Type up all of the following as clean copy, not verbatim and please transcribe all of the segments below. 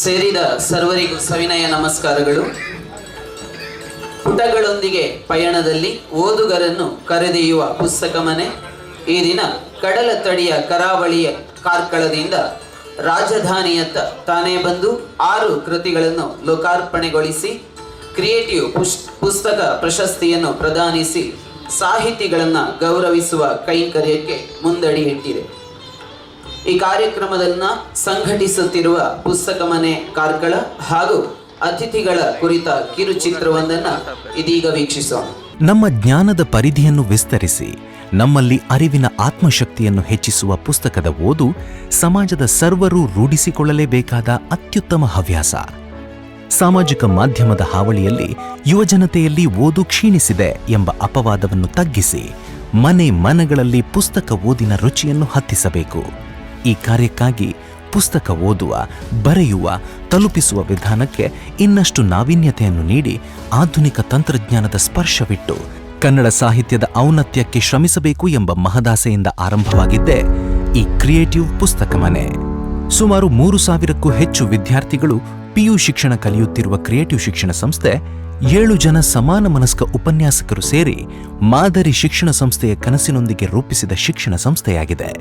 ಸೇರಿದ ಸರ್ವರಿಗೂ ಸವಿನಯ ನಮಸ್ಕಾರಗಳು. ಪುಟಗಳೊಂದಿಗೆ ಪಯಣದಲ್ಲಿ ಓದುಗರನ್ನು ಕರೆದೊಯ್ಯುವ ಪುಸ್ತಕ ಮನೆ ಈ ದಿನ ಕಡಲ ತಡಿಯ ಕರಾವಳಿಯ ಕಾರ್ಕಳದಿಂದ ರಾಜಧಾನಿಯತ್ತ ತಾನೇ ಬಂದು 6 ಕೃತಿಗಳನ್ನು ಲೋಕಾರ್ಪಣೆಗೊಳಿಸಿ ಕ್ರಿಯೇಟಿವ್ ಪುಸ್ತಕ ಪ್ರಶಸ್ತಿಯನ್ನು ಪ್ರದಾನಿಸಿ ಸಾಹಿತಿಗಳನ್ನು ಗೌರವಿಸುವ ಕೈಂಕರ್ಯಕ್ಕೆ ಮುಂದಡಿ ಇಟ್ಟಿದೆ. ಈ ಕಾರ್ಯಕ್ರಮವನ್ನು ಸಂಘಟಿಸುತ್ತಿರುವ ಪುಸ್ತಕ ಮನೆ ಕಾರ್ಕಳ ಹಾಗೂ ಅತಿಥಿಗಳ ಕುರಿತ ಕಿರುಚಿತ್ರವೊಂದನ್ನು ಇದೀಗ ವೀಕ್ಷಿಸೋಣ. ನಮ್ಮ ಜ್ಞಾನದ ಪರಿಧಿಯನ್ನು ವಿಸ್ತರಿಸಿ ನಮ್ಮಲ್ಲಿ ಅರಿವಿನ ಆತ್ಮಶಕ್ತಿಯನ್ನು ಹೆಚ್ಚಿಸುವ ಪುಸ್ತಕದ ಓದು ಸಮಾಜದ ಸರ್ವರೂ ರೂಢಿಸಿಕೊಳ್ಳಲೇಬೇಕಾದ ಅತ್ಯುತ್ತಮ ಹವ್ಯಾಸ. ಸಾಮಾಜಿಕ ಮಾಧ್ಯಮದ ಹಾವಳಿಯಲ್ಲಿ ಯುವಜನತೆಯಲ್ಲಿ ಓದು ಕ್ಷೀಣಿಸಿದೆ ಎಂಬ ಅಪವಾದವನ್ನು ತಗ್ಗಿಸಿ ಮನೆಗಳಲ್ಲಿ ಪುಸ್ತಕ ಓದಿನ ರುಚಿಯನ್ನು ಹತ್ತಿಸಬೇಕು. ಈ ಕಾರ್ಯಕ್ಕಾಗಿ ಪುಸ್ತಕ ಓದುವ, ಬರೆಯುವ, ತಲುಪಿಸುವ ವಿಧಾನಕ್ಕೆ ಇನ್ನಷ್ಟು ನಾವೀನ್ಯತೆಯನ್ನು ನೀಡಿ ಆಧುನಿಕ ತಂತ್ರಜ್ಞಾನದ ಸ್ಪರ್ಶವಿಟ್ಟು ಕನ್ನಡ ಸಾಹಿತ್ಯದ ಔನ್ನತ್ಯಕ್ಕೆ ಶ್ರಮಿಸಬೇಕು ಎಂಬ ಮಹದಾಸೆಯಿಂದ ಆರಂಭವಾಗಿದ್ದೇ ಈ ಕ್ರಿಯೇಟಿವ್ ಪುಸ್ತಕ ಮನೆ. ಸುಮಾರು 3,000ಕ್ಕೂ ಹೆಚ್ಚು ವಿದ್ಯಾರ್ಥಿಗಳು PU ಶಿಕ್ಷಣ ಕಲಿಯುತ್ತಿರುವ ಕ್ರಿಯೇಟಿವ್ ಶಿಕ್ಷಣ ಸಂಸ್ಥೆ 7 ಜನ ಸಮಾನ ಮನಸ್ಕ ಉಪನ್ಯಾಸಕರು ಸೇರಿ ಮಾದರಿ ಶಿಕ್ಷಣ ಸಂಸ್ಥೆಯ ಕನಸಿನೊಂದಿಗೆ ರೂಪಿಸಿದ ಶಿಕ್ಷಣ ಸಂಸ್ಥೆಯಾಗಿದೆ.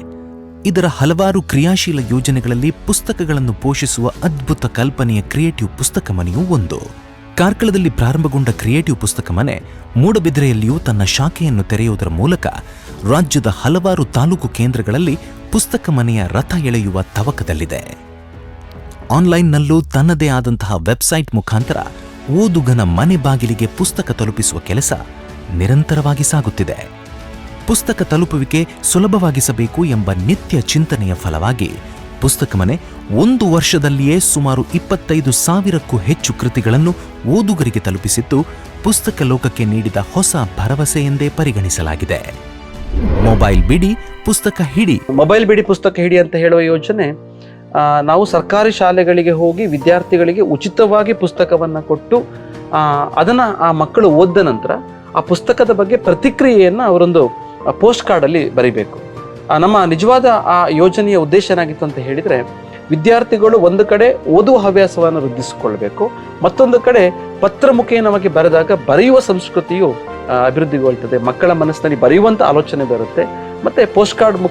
ಇದರ ಹಲವಾರು ಕ್ರಿಯಾಶೀಲ ಯೋಜನೆಗಳಲ್ಲಿ ಪುಸ್ತಕಗಳನ್ನು ಪೋಷಿಸುವ ಅದ್ಭುತ ಕಲ್ಪನೆಯ ಕ್ರಿಯೇಟಿವ್ ಪುಸ್ತಕ ಮನೆಯೂ ಒಂದು. ಕಾರ್ಕಳದಲ್ಲಿ ಪ್ರಾರಂಭಗೊಂಡ ಕ್ರಿಯೇಟಿವ್ ಪುಸ್ತಕ ಮನೆ ಮೂಡಬಿದಿರೆಯಲ್ಲಿಯೂ ತನ್ನ ಶಾಖೆಯನ್ನು ತೆರೆಯುವುದರ ಮೂಲಕ ರಾಜ್ಯದ ಹಲವಾರು ತಾಲೂಕು ಕೇಂದ್ರಗಳಲ್ಲಿ ಪುಸ್ತಕ ಮನೆಯ ರಥ ಎಳೆಯುವ ತವಕದಲ್ಲಿದೆ. ಆನ್ಲೈನ್ನಲ್ಲೂ ತನ್ನದೇ ಆದಂತಹ ವೆಬ್ಸೈಟ್ ಮುಖಾಂತರ ಓದುಗನ ಮನೆ ಬಾಗಿಲಿಗೆ ಪುಸ್ತಕ ತಲುಪಿಸುವ ಕೆಲಸ ನಿರಂತರವಾಗಿ ಸಾಗುತ್ತಿದೆ. ಪುಸ್ತಕ ತಲುಪುವಿಕೆ ಸುಲಭವಾಗಿಸಬೇಕು ಎಂಬ ನಿತ್ಯ ಚಿಂತನೆಯ ಫಲವಾಗಿ ಪುಸ್ತಕ ಮನೆ 1 ವರ್ಷದಲ್ಲಿಯೇ ಸುಮಾರು 25,000ಕ್ಕೂ ಹೆಚ್ಚು ಕೃತಿಗಳನ್ನು ಓದುಗರಿಗೆ ತಲುಪಿಸಿದ್ದು ಪುಸ್ತಕ ಲೋಕಕ್ಕೆ ನೀಡಿದ ಹೊಸ ಭರವಸೆ ಎಂದೇ ಪರಿಗಣಿಸಲಾಗಿದೆ. ಮೊಬೈಲ್ ಬಿಡಿ ಪುಸ್ತಕ ಹಿಡಿ. ಮೊಬೈಲ್ ಬಿಡಿ ಪುಸ್ತಕ ಹಿಡಿ ಅಂತ ಹೇಳುವ ಯೋಜನೆ ನಾವು ಸರ್ಕಾರಿ ಶಾಲೆಗಳಿಗೆ ಹೋಗಿ ವಿದ್ಯಾರ್ಥಿಗಳಿಗೆ ಉಚಿತವಾಗಿ ಪುಸ್ತಕವನ್ನು ಕೊಟ್ಟು ಅದನ್ನು ಆ ಮಕ್ಕಳು ಓದಿದ ನಂತರ ಆ ಪುಸ್ತಕದ ಬಗ್ಗೆ ಪ್ರತಿಕ್ರಿಯೆಯನ್ನು ಅವರೊಂದು ಪೋಸ್ಟ್ ಕಾರ್ಡಲ್ಲಿ ಬರೀಬೇಕು. ನಮ್ಮ ನಿಜವಾದ ಆ ಯೋಜನೆಯ ಉದ್ದೇಶ ಏನಾಗಿತ್ತು ಅಂತ ಹೇಳಿದರೆ, ವಿದ್ಯಾರ್ಥಿಗಳು ಒಂದು ಕಡೆ ಓದುವ ಹವ್ಯಾಸವನ್ನು ವೃದ್ಧಿಸಿಕೊಳ್ಬೇಕು, ಮತ್ತೊಂದು ಕಡೆ ಪತ್ರ ಮುಖೇನವಾಗಿ ಬರೆದಾಗ ಬರೆಯುವ ಸಂಸ್ಕೃತಿಯು ಅಭಿವೃದ್ಧಿಗೊಳ್ತದೆ, ಮಕ್ಕಳ ಮನಸ್ಸಿನಲ್ಲಿ ಬರೆಯುವಂಥ ಆಲೋಚನೆ ಬರುತ್ತೆ. ಮತ್ತು ಪೋಸ್ಟ್ ಕಾರ್ಡ್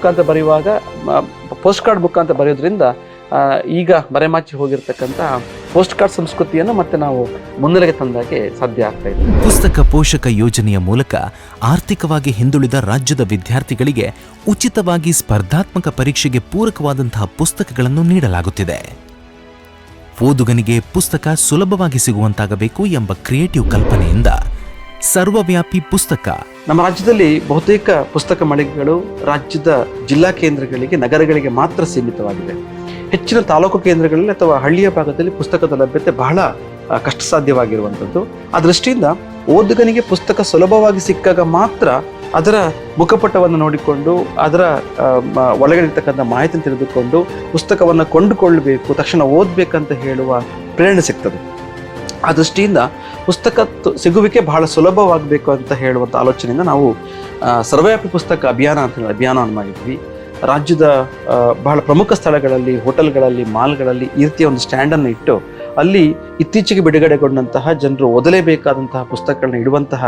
ಮುಖಾಂತರ ಬರೆಯೋದ್ರಿಂದ ಈಗ ಮರೆಮಾಚಿ ಹೋಗಿರ್ತಕ್ಕಂಥ ಪೋಸ್ಟ್ ಕಾರ್ಡ್ ಸಂಸ್ಕೃತಿಯನ್ನು ಮತ್ತೆ ನಾವು ಮುನ್ನೆಲೆಗೆ ತಂದಾಗೆ ಸಾಧ್ಯ ಆಗ್ತಾ ಇದೆ. ಪುಸ್ತಕ ಪೋಷಕ ಯೋಜನೆಯ ಮೂಲಕ ಆರ್ಥಿಕವಾಗಿ ಹಿಂದುಳಿದ ರಾಜ್ಯದ ವಿದ್ಯಾರ್ಥಿಗಳಿಗೆ ಉಚಿತವಾಗಿ ಸ್ಪರ್ಧಾತ್ಮಕ ಪರೀಕ್ಷೆಗೆ ಪೂರಕವಾದಂತಹ ಪುಸ್ತಕಗಳನ್ನು ನೀಡಲಾಗುತ್ತಿದೆ. ಓದುಗನಿಗೆ ಪುಸ್ತಕ ಸುಲಭವಾಗಿ ಸಿಗುವಂತಾಗಬೇಕು ಎಂಬ ಕ್ರಿಯೇಟಿವ್ ಕಲ್ಪನೆಯಿಂದ ಸರ್ವವ್ಯಾಪಿ ಪುಸ್ತಕ. ನಮ್ಮ ರಾಜ್ಯದಲ್ಲಿ ಬಹುತೇಕ ಪುಸ್ತಕ ಮಳಿಗೆಗಳು ರಾಜ್ಯದ ಜಿಲ್ಲಾ ಕೇಂದ್ರಗಳಿಗೆ, ನಗರಗಳಿಗೆ ಮಾತ್ರ ಸೀಮಿತವಾಗಿದೆ. ಹೆಚ್ಚಿನ ತಾಲೂಕು ಕೇಂದ್ರಗಳಲ್ಲಿ ಅಥವಾ ಹಳ್ಳಿಯ ಭಾಗದಲ್ಲಿ ಪುಸ್ತಕದ ಲಭ್ಯತೆ ಬಹಳ ಕಷ್ಟ ಸಾಧ್ಯವಾಗಿರುವಂಥದ್ದು. ಆ ದೃಷ್ಟಿಯಿಂದ ಓದುಗನಿಗೆ ಪುಸ್ತಕ ಸುಲಭವಾಗಿ ಸಿಕ್ಕಾಗ ಮಾತ್ರ ಅದರ ಮುಖಪಟವನ್ನು ನೋಡಿಕೊಂಡು ಅದರ ಒಳಗಡಿರ್ತಕ್ಕಂಥ ಮಾಹಿತಿಯನ್ನು ತಿಳಿದುಕೊಂಡು ಪುಸ್ತಕವನ್ನು ಕೊಂಡುಕೊಳ್ಳಬೇಕು, ತಕ್ಷಣ ಓದಬೇಕಂತ ಹೇಳುವ ಪ್ರೇರಣೆ ಸಿಗ್ತದೆ. ಆ ದೃಷ್ಟಿಯಿಂದ ಪುಸ್ತಕ ಸಿಗುವಿಕೆ ಬಹಳ ಸುಲಭವಾಗಬೇಕು ಅಂತ ಹೇಳುವಂಥ ಆಲೋಚನೆಯಿಂದ ನಾವು ಸರ್ವವ್ಯಾಪಿ ಪುಸ್ತಕ ಅಭಿಯಾನವನ್ನು ಮಾಡಿದ್ವಿ. ರಾಜ್ಯದ ಬಹಳ ಪ್ರಮುಖ ಸ್ಥಳಗಳಲ್ಲಿ, ಹೋಟೆಲ್ಗಳಲ್ಲಿ, ಮಾಲ್ಗಳಲ್ಲಿ ಈ ರೀತಿಯ ಒಂದು ಸ್ಟ್ಯಾಂಡನ್ನು ಇಟ್ಟು ಅಲ್ಲಿ ಇತ್ತೀಚೆಗೆ ಬಿಡುಗಡೆಗೊಂಡಂತಹ ಜನರು ಓದಲೇಬೇಕಾದಂತಹ ಪುಸ್ತಕಗಳನ್ನ ಇಡುವಂತಹ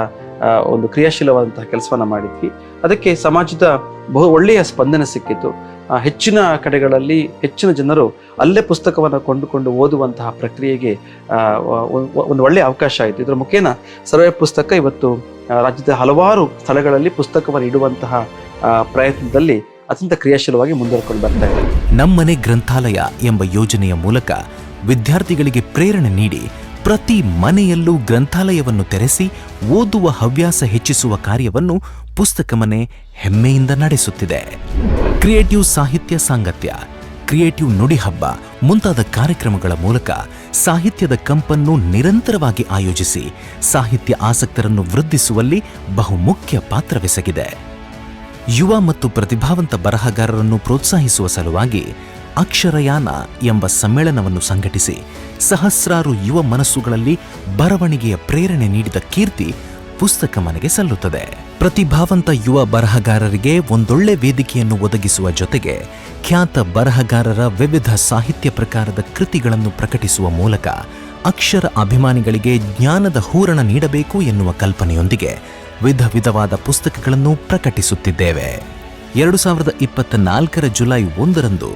ಒಂದು ಕ್ರಿಯಾಶೀಲವಾದಂತಹ ಕೆಲಸವನ್ನು ಮಾಡಿದ್ವಿ. ಅದಕ್ಕೆ ಸಮಾಜದ ಒಳ್ಳೆಯ ಸ್ಪಂದನೆ ಸಿಕ್ಕಿತು. ಹೆಚ್ಚಿನ ಕಡೆಗಳಲ್ಲಿ ಹೆಚ್ಚಿನ ಜನರು ಅಲ್ಲೇ ಪುಸ್ತಕವನ್ನು ಕೊಂಡುಕೊಂಡು ಓದುವಂತಹ ಪ್ರಕ್ರಿಯೆಗೆ ಒಂದು ಒಳ್ಳೆಯ ಅವಕಾಶ ಆಯಿತು. ಇದರ ಮುಖೇನ ಸರ್ವೇ ಪುಸ್ತಕ ಇವತ್ತು ರಾಜ್ಯದ ಹಲವಾರು ಸ್ಥಳಗಳಲ್ಲಿ ಪುಸ್ತಕವನ್ನು ಇಡುವಂತಹ ಪ್ರಯತ್ನದಲ್ಲಿ ಅತ್ಯಂತ ಕ್ರಿಯಾಶೀಲವಾಗಿ ಮುಂದುವರೆಕೊಂಡು ಬರ್ತಾ ಇದೆ. ನಮ್ಮನೆ ಗ್ರಂಥಾಲಯ ಎಂಬ ಯೋಜನೆಯ ಮೂಲಕ ವಿದ್ಯಾರ್ಥಿಗಳಿಗೆ ಪ್ರೇರಣೆ ನೀಡಿ ಪ್ರತಿ ಮನೆಯಲ್ಲೂ ಗ್ರಂಥಾಲಯವನ್ನು ತೆರೆಸಿ ಓದುವ ಹವ್ಯಾಸ ಹೆಚ್ಚಿಸುವ ಕಾರ್ಯವನ್ನು ಪುಸ್ತಕ ಮನೆ ಹೆಮ್ಮೆಯಿಂದ ನಡೆಸುತ್ತಿದೆ. ಕ್ರಿಯೇಟಿವ್ ಸಾಹಿತ್ಯ ಸಾಂಗತ್ಯ, ಕ್ರಿಯೇಟಿವ್ ನುಡಿ ಹಬ್ಬ ಮುಂತಾದ ಕಾರ್ಯಕ್ರಮಗಳ ಮೂಲಕ ಸಾಹಿತ್ಯದ ಕಂಪನ್ನು ನಿರಂತರವಾಗಿ ಆಯೋಜಿಸಿ ಸಾಹಿತ್ಯ ಆಸಕ್ತರನ್ನು ವೃದ್ಧಿಸುವಲ್ಲಿ ಬಹುಮುಖ್ಯ ಪಾತ್ರವೆಸಗಿದೆ. ಯುವ ಮತ್ತು ಪ್ರತಿಭಾವಂತ ಬರಹಗಾರರನ್ನು ಪ್ರೋತ್ಸಾಹಿಸುವ ಸಲುವಾಗಿ ಅಕ್ಷರಯಾನ ಎಂಬ ಸಮ್ಮೇಳನವನ್ನು ಸಂಘಟಿಸಿ ಸಹಸ್ರಾರು ಯುವ ಮನಸ್ಸುಗಳಲ್ಲಿ ಬರವಣಿಗೆಯ ಪ್ರೇರಣೆ ನೀಡಿದ ಕೀರ್ತಿ ಪುಸ್ತಕ ಮನೆಗೆ ಸಲ್ಲುತ್ತದೆ. ಪ್ರತಿಭಾವಂತ ಯುವ ಬರಹಗಾರರಿಗೆ ಒಂದೊಳ್ಳೆ ವೇದಿಕೆಯನ್ನು ಒದಗಿಸುವ ಜೊತೆಗೆ ಖ್ಯಾತ ಬರಹಗಾರರ ವಿವಿಧ ಸಾಹಿತ್ಯ ಪ್ರಕಾರದ ಕೃತಿಗಳನ್ನು ಪ್ರಕಟಿಸುವ ಮೂಲಕ ಅಕ್ಷರ ಅಭಿಮಾನಿಗಳಿಗೆ ಜ್ಞಾನದ ಹೂರಣ ನೀಡಬೇಕು ಎನ್ನುವ ಕಲ್ಪನೆಯೊಂದಿಗೆ ವಿಧ ವಿಧವಾದ ಪುಸ್ತಕಗಳನ್ನು ಪ್ರಕಟಿಸುತ್ತಿದ್ದೇವೆ. 2024 ಜುಲೈ 1ರಂದು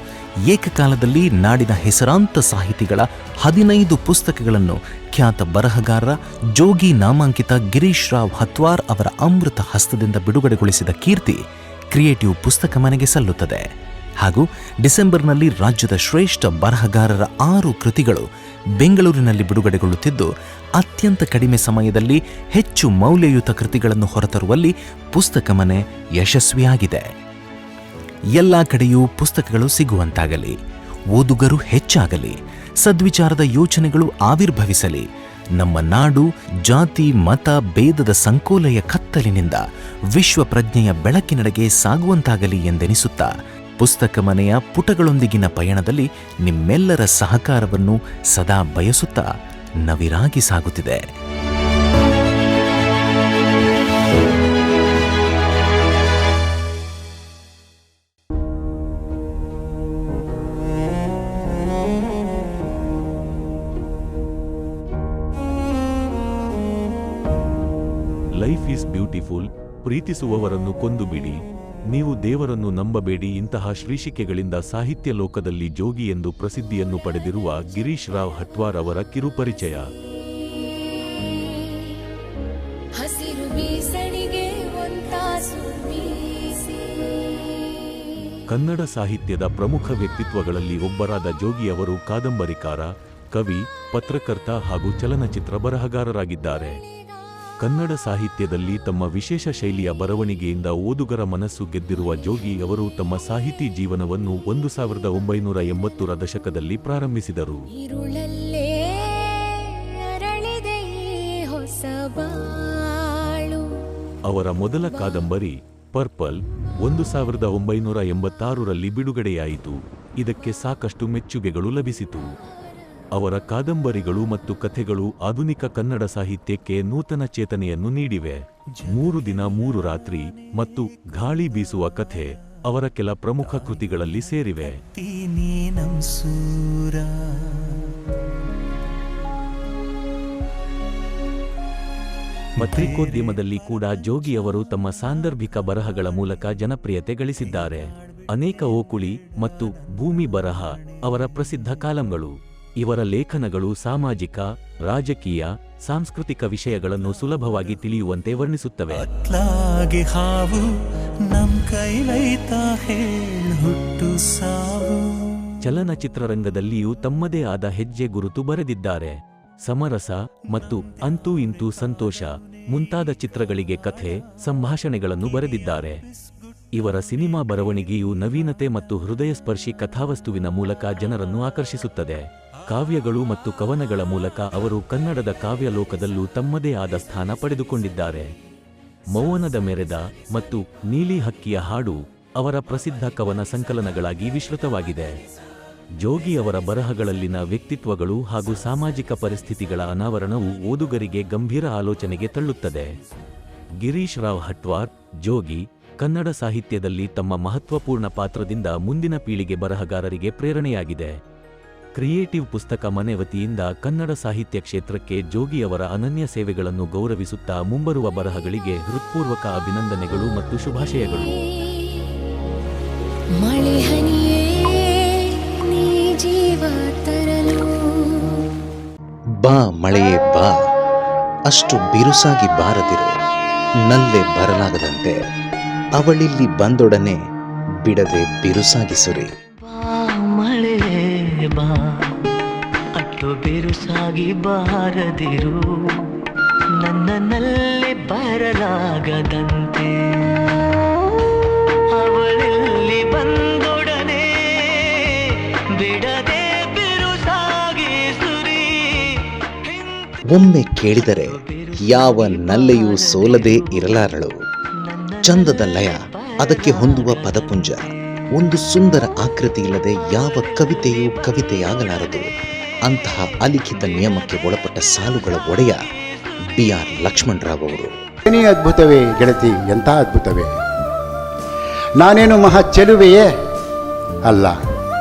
ಏಕಕಾಲದಲ್ಲಿ ನಾಡಿನ ಹೆಸರಾಂತ ಸಾಹಿತಿಗಳ 15 ಪುಸ್ತಕಗಳನ್ನು ಖ್ಯಾತ ಬರಹಗಾರ ಜೋಗಿ ನಾಮಾಂಕಿತ ಗಿರೀಶ್ ರಾವ್ ಹತ್ವಾರ್ ಅವರ ಅಮೃತ ಹಸ್ತದಿಂದ ಬಿಡುಗಡೆಗೊಳಿಸಿದ ಕೀರ್ತಿ ಕ್ರಿಯೇಟಿವ್ ಪುಸ್ತಕ ಮನೆಗೆ ಸಲ್ಲುತ್ತದೆ. ಹಾಗೂ ಡಿಸೆಂಬರ್ನಲ್ಲಿ ರಾಜ್ಯದ ಶ್ರೇಷ್ಠ ಬರಹಗಾರರ 6 ಕೃತಿಗಳು ಬೆಂಗಳೂರಿನಲ್ಲಿ ಬಿಡುಗಡೆಗೊಳ್ಳುತ್ತಿದ್ದು, ಅತ್ಯಂತ ಕಡಿಮೆ ಸಮಯದಲ್ಲಿ ಹೆಚ್ಚು ಮೌಲ್ಯಯುತ ಕೃತಿಗಳನ್ನು ಹೊರತರುವಲ್ಲಿ ಪುಸ್ತಕ ಮನೆ ಯಶಸ್ವಿಯಾಗಿದೆ. ಎಲ್ಲ ಕಡೆಯೂ ಪುಸ್ತಕಗಳು ಸಿಗುವಂತಾಗಲಿ, ಓದುಗರು ಹೆಚ್ಚಾಗಲಿ, ಸದ್ವಿಚಾರದ ಯೋಚನೆಗಳು ಆವಿರ್ಭವಿಸಲಿ, ನಮ್ಮ ನಾಡು ಜಾತಿ ಮತ ಭೇದದ ಸಂಕೋಲೆಯ ಕತ್ತಲಿನಿಂದ ವಿಶ್ವ ಪ್ರಜ್ಞೆಯ ಬೆಳಕಿನೆಡೆಗೆ ಸಾಗುವಂತಾಗಲಿ ಎಂದೆನಿಸುತ್ತಾ ಪುಸ್ತಕ ಮನೆಯ ಪುಟಗಳೊಂದಿಗಿನ ಪಯಣದಲ್ಲಿ ನಿಮ್ಮೆಲ್ಲರ ಸಹಕಾರವನ್ನು ಸದಾ ಬಯಸುತ್ತಾ ನವಿರಾಗಿ ಸಾಗುತ್ತಿದೆ. Life is beautiful. ಪ್ರೀತಿಸುವವರನ್ನು ಕೊಂದು ಬಿಡಿ, ನೀವು ದೇವರನ್ನು ನಂಬಬೇಡಿ. ಇಂತಹ ಶ್ರೀಶಿಕೆಗಳಿಂದ ಸಾಹಿತ್ಯ ಲೋಕದಲ್ಲಿ ಜೋಗಿ ಎಂದು ಪ್ರಸಿದ್ಧಿಯನ್ನು ಪಡೆದಿರುವ ಗಿರೀಶ್ ರಾವ್ ಹಟ್ವಾರ್ ಅವರ ಕಿರುಪರಿಚಯ. ಕನ್ನಡ ಸಾಹಿತ್ಯದ ಪ್ರಮುಖ ವ್ಯಕ್ತಿತ್ವಗಳಲ್ಲಿ ಒಬ್ಬರಾದ ಜೋಗಿ ಅವರು ಕಾದಂಬರಿಕಾರ, ಕವಿ, ಪತ್ರಕರ್ತ ಹಾಗೂ ಚಲನಚಿತ್ರ ಬರಹಗಾರರಾಗಿದ್ದಾರೆ. ಕನ್ನಡ ಸಾಹಿತ್ಯದಲ್ಲಿ ತಮ್ಮ ವಿಶೇಷ ಶೈಲಿಯ ಬರವಣಿಗೆಯಿಂದ ಓದುಗರ ಮನಸ್ಸು ಗೆದ್ದಿರುವ ಜೋಗಿ ಅವರು ತಮ್ಮ ಸಾಹಿತಿ ಜೀವನವನ್ನು 1980ರ ದಶಕದಲ್ಲಿ ಪ್ರಾರಂಭಿಸಿದರು. ಅವರ ಮೊದಲ ಕಾದಂಬರಿ ಪರ್ಪಲ್ 1986ರಲ್ಲಿ ಬಿಡುಗಡೆಯಾಯಿತು. ಇದಕ್ಕೆ ಸಾಕಷ್ಟು ಮೆಚ್ಚುಗೆಗಳು ಲಭಿಸಿತು. ಅವರ ಕಾದಂಬರಿಗಳು ಮತ್ತು ಕಥೆಗಳು ಆಧುನಿಕ ಕನ್ನಡ ಸಾಹಿತ್ಯಕ್ಕೆ ನೂತನ ಚೇತನೆಯನ್ನು ನೀಡಿವೆ. 3 ದಿನ 3 ರಾತ್ರಿ ಮತ್ತು ಗಾಳಿ ಬೀಸುವ ಕಥೆ ಅವರ ಕೆಲ ಪ್ರಮುಖ ಕೃತಿಗಳಲ್ಲಿ ಸೇರಿವೆ. ಪತ್ರಿಕೋದ್ಯಮದಲ್ಲಿ ಕೂಡ ಜೋಗಿ ಅವರು ತಮ್ಮ ಸಾಂದರ್ಭಿಕ ಬರಹಗಳ ಮೂಲಕ ಜನಪ್ರಿಯತೆ ಗಳಿಸಿದ್ದಾರೆ. ಅನೇಕ ಓಕುಳಿ ಮತ್ತು ಭೂಮಿ ಬರಹ ಅವರ ಪ್ರಸಿದ್ಧ ಕಾಲಂಗಳು. ಇವರ ಲೇಖನಗಳು ಸಾಮಾಜಿಕ, ರಾಜಕೀಯ, ಸಾಂಸ್ಕೃತಿಕ ವಿಷಯಗಳನ್ನು ಸುಲಭವಾಗಿ ತಿಳಿಯುವಂತೆ ವರ್ಣಿಸುತ್ತವೆ. ಚಲನಚಿತ್ರರಂಗದಲ್ಲಿಯೂ ತಮ್ಮದೇ ಆದ ಹೆಜ್ಜೆ ಗುರುತು ಬರೆದಿದ್ದಾರೆ. ಸಮರಸ ಮತ್ತು ಅಂತೂ ಇಂತೂ ಸಂತೋಷ ಮುಂತಾದ ಚಿತ್ರಗಳಿಗೆ ಕಥೆ, ಸಂಭಾಷಣೆಗಳನ್ನು ಬರೆದಿದ್ದಾರೆ. ಇವರ ಸಿನಿಮಾ ಬರವಣಿಗೆಯು ನವೀನತೆ ಮತ್ತು ಹೃದಯಸ್ಪರ್ಶಿ ಕಥಾವಸ್ತುವಿನ ಮೂಲಕ ಜನರನ್ನು ಆಕರ್ಷಿಸುತ್ತದೆ. ಕಾವ್ಯಗಳು ಮತ್ತು ಕವನಗಳ ಮೂಲಕ ಅವರು ಕನ್ನಡದ ಕಾವ್ಯ ಲೋಕದಲ್ಲೂ ತಮ್ಮದೇ ಆದ ಸ್ಥಾನ ಪಡೆದುಕೊಂಡಿದ್ದಾರೆ. ಮೌನದ ಮೆರೆದ ಮತ್ತು ನೀಲಿ ಹಕ್ಕಿಯ ಹಾಡು ಅವರ ಪ್ರಸಿದ್ಧ ಕವನ ಸಂಕಲನಗಳಾಗಿ ವಿಶ್ರುತವಾಗಿದೆ. ಜೋಗಿ ಅವರ ಬರಹಗಳಲ್ಲಿನ ವ್ಯಕ್ತಿತ್ವಗಳು ಹಾಗೂ ಸಾಮಾಜಿಕ ಪರಿಸ್ಥಿತಿಗಳ ಅನಾವರಣವು ಓದುಗರಿಗೆ ಗಂಭೀರ ಆಲೋಚನೆಗೆ ತಳ್ಳುತ್ತದೆ. ಗಿರೀಶ್ ರಾವ್ ಹಟ್ವಾರ್, ಜೋಗಿ ಕನ್ನಡ ಸಾಹಿತ್ಯದಲ್ಲಿ ತಮ್ಮ ಮಹತ್ವಪೂರ್ಣ ಪಾತ್ರದಿಂದ ಮುಂದಿನ ಪೀಳಿಗೆ ಬರಹಗಾರರಿಗೆ ಪ್ರೇರಣೆಯಾಗಿದೆ. ಕ್ರಿಯೇಟಿವ್ ಪುಸ್ತಕ ಮನೆ ವತಿಯಿಂದ ಕನ್ನಡ ಸಾಹಿತ್ಯ ಕ್ಷೇತ್ರಕ್ಕೆ ಜೋಗಿ ಅವರ ಅನನ್ಯ ಸೇವೆಗಳನ್ನು ಗೌರವಿಸುತ್ತಾ ಮುಂಬರುವ ಬರಹಗಳಿಗೆ ಹೃತ್ಪೂರ್ವಕ ಅಭಿನಂದನೆಗಳು ಮತ್ತು ಶುಭಾಶಯಗಳು. ಬಾ ಮಳೆಯೇ ಬಾ, ಅಷ್ಟು ಬಿರುಸಾಗಿ ಬಾರದಿರು, ನಲ್ಲೆ ಬರಲಾಗದಂತೆ ಅವಳಿಲ್ಲಿ ಬಂದೊಡನೆ ಬಿಡದೆ ಬಿರುಸಾಗಿ ಸುರಿ. ಬಾ ಅಟ್ಟು ಬಿರುಸಾಗಿ ಬಾರದಿರು, ನನ್ನಲ್ಲೇ ಬರಲಾಗದಂತೆ ಅವಳಲ್ಲಿ ಬಂದೊಡನೆ ಬಿಡದೆ ಬಿರುಸಾಗಿ ಸುರಿ. ಒಮ್ಮೆ ಕೇಳಿದರೆ ಯಾವ ನಲ್ಲೆಯೂ ಸೋಲದೇ ಇರಲಾರಳು. ಚಂದದ ಲಯ, ಅದಕ್ಕೆ ಹೊಂದುವ ಪದಪುಂಜ, ಒಂದು ಸುಂದರ ಆಕೃತಿ ಇಲ್ಲದೆ ಯಾವ ಕವಿತೆಯೂ ಕವಿತೆಯಾಗಲಾರದು. ಅಂತಹ ಅಲಿಖಿತ ನಿಯಮಕ್ಕೆ ಒಳಪಟ್ಟ ಸಾಲುಗಳ ಒಡೆಯ BR ಲಕ್ಷ್ಮಣರಾವ್ ಅವರು. ಏನೇ ಅದ್ಭುತವೇ ಗೆಳತಿ, ಎಂಥ ಅದ್ಭುತವೇ. ನಾನೇನು ಮಹಾ ಚೆಲುವೆಯೇ ಅಲ್ಲ,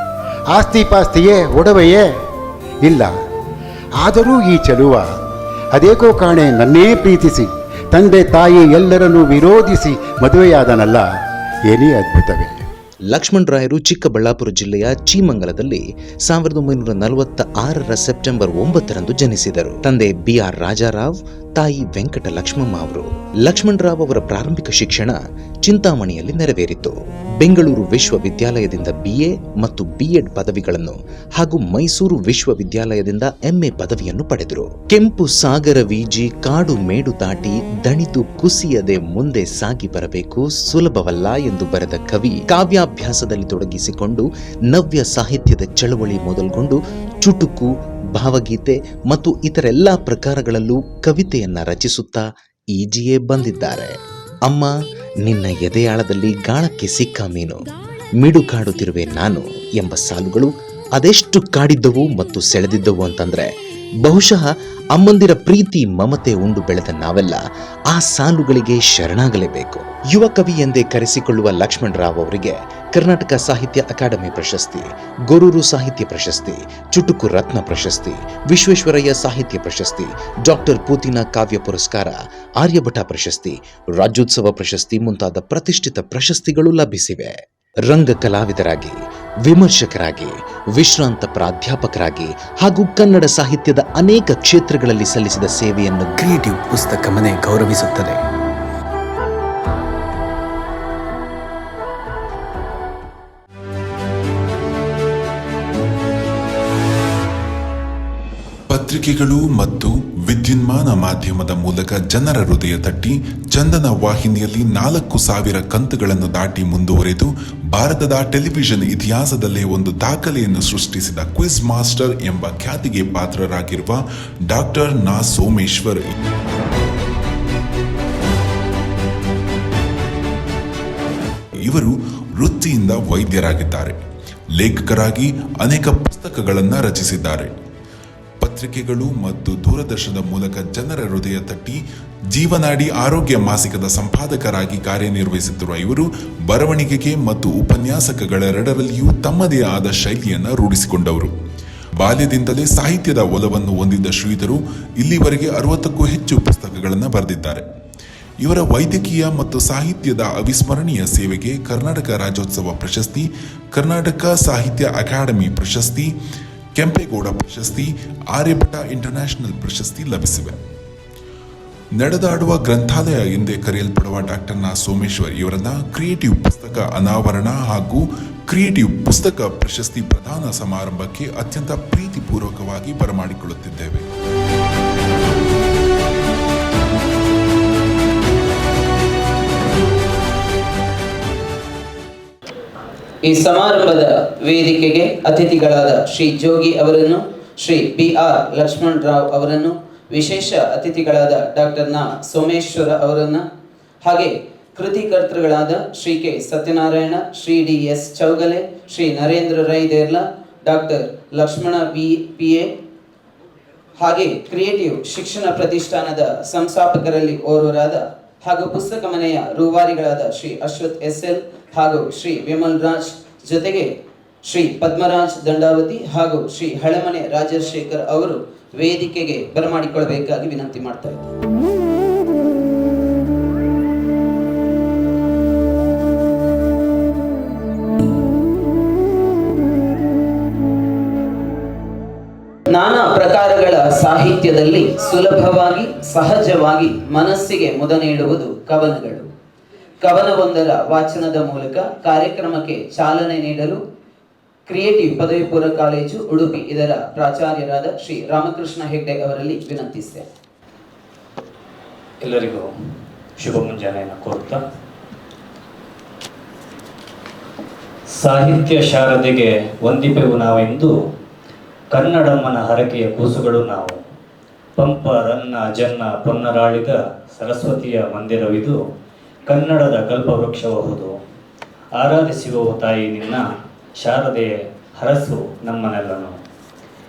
ಆಸ್ತಿ ಪಾಸ್ತಿಯೇ ಒಡವೆಯೇ ಇಲ್ಲ. ಆದರೂ ಈ ಚೆಲುವ ಅದೇಕೋ ಕಾಣೆ ನನ್ನೇ ಪ್ರೀತಿಸಿ ತಂದೆ ತಾಯಿ ಎಲ್ಲರನ್ನೂ ವಿರೋಧಿಸಿ ಮದುವೆಯಾದನಲ್ಲ, ಏನೇ ಅದ್ಭುತವೇ. ಲಕ್ಷ್ಮಣರಾಯರು ಚಿಕ್ಕಬಳ್ಳಾಪುರ ಜಿಲ್ಲೆಯ ಚೀಮಂಗಲದಲ್ಲಿ 1946 ಸೆಪ್ಟೆಂಬರ್ 9ರಂದು ಜನಿಸಿದರು. ತಂದೆ BR ರಾಜಾರಾವ್, ತಾಯಿ ವೆಂಕಟ ಲಕ್ಷ್ಮಮ್ಮ ಅವರು. ಲಕ್ಷ್ಮಣರಾವ್ ಅವರ ಪ್ರಾರಂಭಿಕ ಶಿಕ್ಷಣ ಚಿಂತಾಮಣಿಯಲ್ಲಿ ನೆರವೇರಿತು. ಬೆಂಗಳೂರು ವಿಶ್ವವಿದ್ಯಾಲಯದಿಂದ BA ಮತ್ತು B.Ed ಪದವಿಗಳನ್ನು ಹಾಗೂ ಮೈಸೂರು ವಿಶ್ವವಿದ್ಯಾಲಯದಿಂದ MA ಪದವಿಯನ್ನು ಪಡೆದರು. ಕೆಂಪು ಸಾಗರ ವೀಜಿ ಕಾಡು ಮೇಡು ದಾಟಿ ದಣಿದು ಕುಸಿಯದೆ ಮುಂದೆ ಸಾಗಿ ಬರಬೇಕು ಸುಲಭವಲ್ಲ ಎಂದು ಬರೆದ ಕವಿ ಕಾವ್ಯಾಭ್ಯಾಸದಲ್ಲಿ ತೊಡಗಿಸಿಕೊಂಡು ನವ್ಯ ಸಾಹಿತ್ಯದ ಚಳವಳಿ ಮೊದಲುಗೊಂಡು ಚುಟುಕು, ಭಾವಗೀತೆ ಮತ್ತು ಇತರೆಲ್ಲ ಪ್ರಕಾರಗಳಲ್ಲೂ ಕವಿತೆಯನ್ನ ರಚಿಸುತ್ತಾ ಈಜಿಯೇ ಬಂದಿದ್ದಾರೆ. ಅಮ್ಮ ನಿನ್ನ ಎದೆಯಾಳದಲ್ಲಿ ಗಾಳಕ್ಕೆ ಸಿಕ್ಕ ಮೀನು, ಮಿಡುಕಾಡುತ್ತಿರುವೆ ನಾನು ಎಂಬ ಸಾಲುಗಳು ಅದೆಷ್ಟು ಕಾಡಿದ್ದವು ಮತ್ತು ಸೆಳೆದಿದ್ದವು ಅಂತಂದ್ರೆ ಬಹುಶಃ ಅಮ್ಮಂದಿರ ಪ್ರೀತಿ ಮಮತೆ ಉಂಡು ಬೆಳೆದ ನಾವೆಲ್ಲ ಆ ಸಾಲುಗಳಿಗೆ ಶರಣಾಗಲೇಬೇಕು. ಯುವ ಕವಿ ಎಂದೇ ಕರೆಸಿಕೊಳ್ಳುವ ಲಕ್ಷ್ಮಣರಾವ್ ಅವರಿಗೆ ಕರ್ನಾಟಕ ಸಾಹಿತ್ಯ ಅಕಾಡೆಮಿ ಪ್ರಶಸ್ತಿ, ಗೊರೂರು ಸಾಹಿತ್ಯ ಪ್ರಶಸ್ತಿ, ಚುಟುಕು ರತ್ನ ಪ್ರಶಸ್ತಿ, ವಿಶ್ವೇಶ್ವರಯ್ಯ ಸಾಹಿತ್ಯ ಪ್ರಶಸ್ತಿ, ಡಾಕ್ಟರ್ ಪೂತಿನ ಕಾವ್ಯ ಪುರಸ್ಕಾರ, ಆರ್ಯಭಟ ಪ್ರಶಸ್ತಿ, ರಾಜ್ಯೋತ್ಸವ ಪ್ರಶಸ್ತಿ ಮುಂತಾದ ಪ್ರತಿಷ್ಠಿತ ಪ್ರಶಸ್ತಿಗಳು ಲಭಿಸಿವೆ. ರಂಗ ಕಲಾವಿದರಾಗಿ, ವಿಮರ್ಶಕರಾಗಿ, ವಿಶ್ರಾಂತ ಪ್ರಾಧ್ಯಾಪಕರಾಗಿ ಹಾಗೂ ಕನ್ನಡ ಸಾಹಿತ್ಯದ ಅನೇಕ ಕ್ಷೇತ್ರಗಳಲ್ಲಿ ಸಲ್ಲಿಸಿದ ಸೇವೆಯನ್ನು ಕ್ರಿಯೇಟಿವ್ ಪುಸ್ತಕ ಮನೆ ಗೌರವಿಸುತ್ತದೆ. ಪತ್ರಿಕೆಗಳು ಮತ್ತು ವಿದ್ಯುನ್ಮಾನ ಮಾಧ್ಯಮದ ಮೂಲಕ ಜನರ ಹೃದಯ ತಟ್ಟಿ ಚಂದನ ವಾಹಿನಿಯಲ್ಲಿ 4,000 ಕಂತುಗಳನ್ನು ದಾಟಿ ಮುಂದುವರೆದು ಭಾರತದ ಟೆಲಿವಿಷನ್ ಇತಿಹಾಸದಲ್ಲೇ ಒಂದು ದಾಖಲೆಯನ್ನು ಸೃಷ್ಟಿಸಿದ ಕ್ವಿಜ್ ಮಾಸ್ಟರ್ ಎಂಬ ಖ್ಯಾತಿಗೆ ಪಾತ್ರರಾಗಿರುವ ಡಾಕ್ಟರ್ ನಾ ಸೋಮೇಶ್ವರ್ ಇವರು ವೃತ್ತಿಯಿಂದ ವೈದ್ಯರಾಗಿದ್ದಾರೆ. ಲೇಖಕರಾಗಿ ಅನೇಕ ಪುಸ್ತಕಗಳನ್ನು ರಚಿಸಿದ್ದಾರೆ. ಪತ್ರಿಕೆಗಳು ಮತ್ತು ದೂರದರ್ಶನದ ಮೂಲಕ ಜನರ ಹೃದಯ ತಟ್ಟಿ ಜೀವನಾಡಿ ಆರೋಗ್ಯ ಮಾಸಿಕದ ಸಂಪಾದಕರಾಗಿ ಕಾರ್ಯನಿರ್ವಹಿಸುತ್ತಿರುವ ಇವರು ಬರವಣಿಗೆಗೆ ಮತ್ತು ಉಪನ್ಯಾಸಕಗಳೆರಡರಲ್ಲಿಯೂ ತಮ್ಮದೇ ಆದ ಶೈಲಿಯನ್ನು ರೂಢಿಸಿಕೊಂಡವರು. ಬಾಲ್ಯದಿಂದಲೇ ಸಾಹಿತ್ಯದ ಒಲವನ್ನು ಹೊಂದಿದ್ದ ಶ್ರೀಧರು ಇಲ್ಲಿವರೆಗೆ 60ಕ್ಕೂ ಹೆಚ್ಚು ಪುಸ್ತಕಗಳನ್ನು ಬರೆದಿದ್ದಾರೆ. ಇವರ ವೈದ್ಯಕೀಯ ಮತ್ತು ಸಾಹಿತ್ಯದ ಅವಿಸ್ಮರಣೀಯ ಸೇವೆಗೆ ಕರ್ನಾಟಕ ರಾಜ್ಯೋತ್ಸವ ಪ್ರಶಸ್ತಿ, ಕರ್ನಾಟಕ ಸಾಹಿತ್ಯ ಅಕಾಡೆಮಿ ಪ್ರಶಸ್ತಿ, ಕೆಂಪೇಗೌಡ ಪ್ರಶಸ್ತಿ, ಆರ್ಯಭಟ ಇಂಟರ್ನ್ಯಾಷನಲ್ ಪ್ರಶಸ್ತಿ ಲಭಿಸಿವೆ. ನಡೆದಾಡುವ ಗ್ರಂಥಾಲಯ ಎಂದೇ ಕರೆಯಲ್ಪಡುವ ಡಾಕ್ಟರ್ ನಾ ಸೋಮೇಶ್ವರ್ ಇವರನ್ನ ಕ್ರಿಯೇಟಿವ್ ಪುಸ್ತಕ ಅನಾವರಣ ಹಾಗೂ ಕ್ರಿಯೇಟಿವ್ ಪುಸ್ತಕ ಪ್ರಶಸ್ತಿ ಪ್ರದಾನ ಸಮಾರಂಭಕ್ಕೆ ಅತ್ಯಂತ ಪ್ರೀತಿಪೂರ್ವಕವಾಗಿ ಬರಮಾಡಿಕೊಳ್ಳುತ್ತಿದ್ದೇವೆ. ಈ ಸಮಾರಂಭದ ವೇದಿಕೆಗೆ ಅತಿಥಿಗಳಾದ ಶ್ರೀ ಜೋಗಿ ಅವರನ್ನು, ಶ್ರೀ BR ಲಕ್ಷ್ಮಣರಾವ್ ಅವರನ್ನು, ವಿಶೇಷ ಅತಿಥಿಗಳಾದ ಡಾಕ್ಟರ್ ನಾ ಸೋಮೇಶ್ವರ ಅವರನ್ನು, ಹಾಗೆ ಕೃತಿಕರ್ತೃಗಳಾದ Shri K Satyanarayana, Shri DS Chougale, Shri Narendra Rai Derla, doctor Lakshmana PA, ಹಾಗೆ ಕ್ರಿಯೇಟಿವ್ ಶಿಕ್ಷಣ ಪ್ರತಿಷ್ಠಾನದ ಸಂಸ್ಥಾಪಕರಲ್ಲಿ ಓರ್ವರಾದ ಹಾಗೂ ಪುಸ್ತಕ ಮನೆಯ ರೂವಾರಿಗಳಾದ ಶ್ರೀ ಅಶ್ವಥ್ SL ಹಾಗೂ ಶ್ರೀ ವಿಮಲ್ ರಾಜ್, ಜೊತೆಗೆ ಶ್ರೀ ಪದ್ಮರಾಜ್ ದಂಡಾವತಿ ಹಾಗೂ ಶ್ರೀ ಹಳೆಮನೆ ರಾಜಶೇಖರ್ ಅವರು ವೇದಿಕೆಗೆ ಬರಮಾಡಿಕೊಳ್ಳಬೇಕಾಗಿ ವಿನಂತಿ ಮಾಡ್ತಾ ಇದ್ದಾರೆ. ನಾನಾ ಪ್ರಕಾರಗಳ ಸಾಹಿತ್ಯದಲ್ಲಿ ಸುಲಭವಾಗಿ ಸಹಜವಾಗಿ ಮನಸ್ಸಿಗೆ ಮುದ ನೀಡುವುದು ಕವನಗಳು. ಕವನವೊಂದರ ವಾಚನದ ಮೂಲಕ ಕಾರ್ಯಕ್ರಮಕ್ಕೆ ಚಾಲನೆ ನೀಡಲು ಕ್ರಿಯೇಟಿವ್ ಪದವಿ ಪೂರ್ವ ಕಾಲೇಜು ಉಡುಪಿ ಇದರ ಪ್ರಾಚಾರ್ಯರಾದ ಶ್ರೀ ರಾಮಕೃಷ್ಣ ಹೆಗ್ಡೆ ಅವರಲ್ಲಿ ವಿನಂತಿಸಿದೆ. ಎಲ್ಲರಿಗೂ ಶುಭ ಮುಂಜಾನೆಯನ್ನು ಕೋರುತ್ತಾ, ಸಾಹಿತ್ಯ ಶಾರದೆಗೆ ವಂದಿಪೆವು ನಾವೆಂದು ಕನ್ನಡಮ್ಮನ ಹರಕೆಯ ಕೂಸುಗಳು ನಾವು. ಪಂಪ ರನ್ನ ಜನ್ನ ಪೊನ್ನರಾಳಿದ ಸರಸ್ವತಿಯ ಮಂದಿರವಿದು ಕನ್ನಡದ ಕಲ್ಪವೃಕ್ಷಬಹುದು. ಆರಾಧಿಸುವ ತಾಯಿ ನಿನ್ನ ಶಾರದೆ ಹರಸು ನಮ್ಮನೆಲ್ಲನು.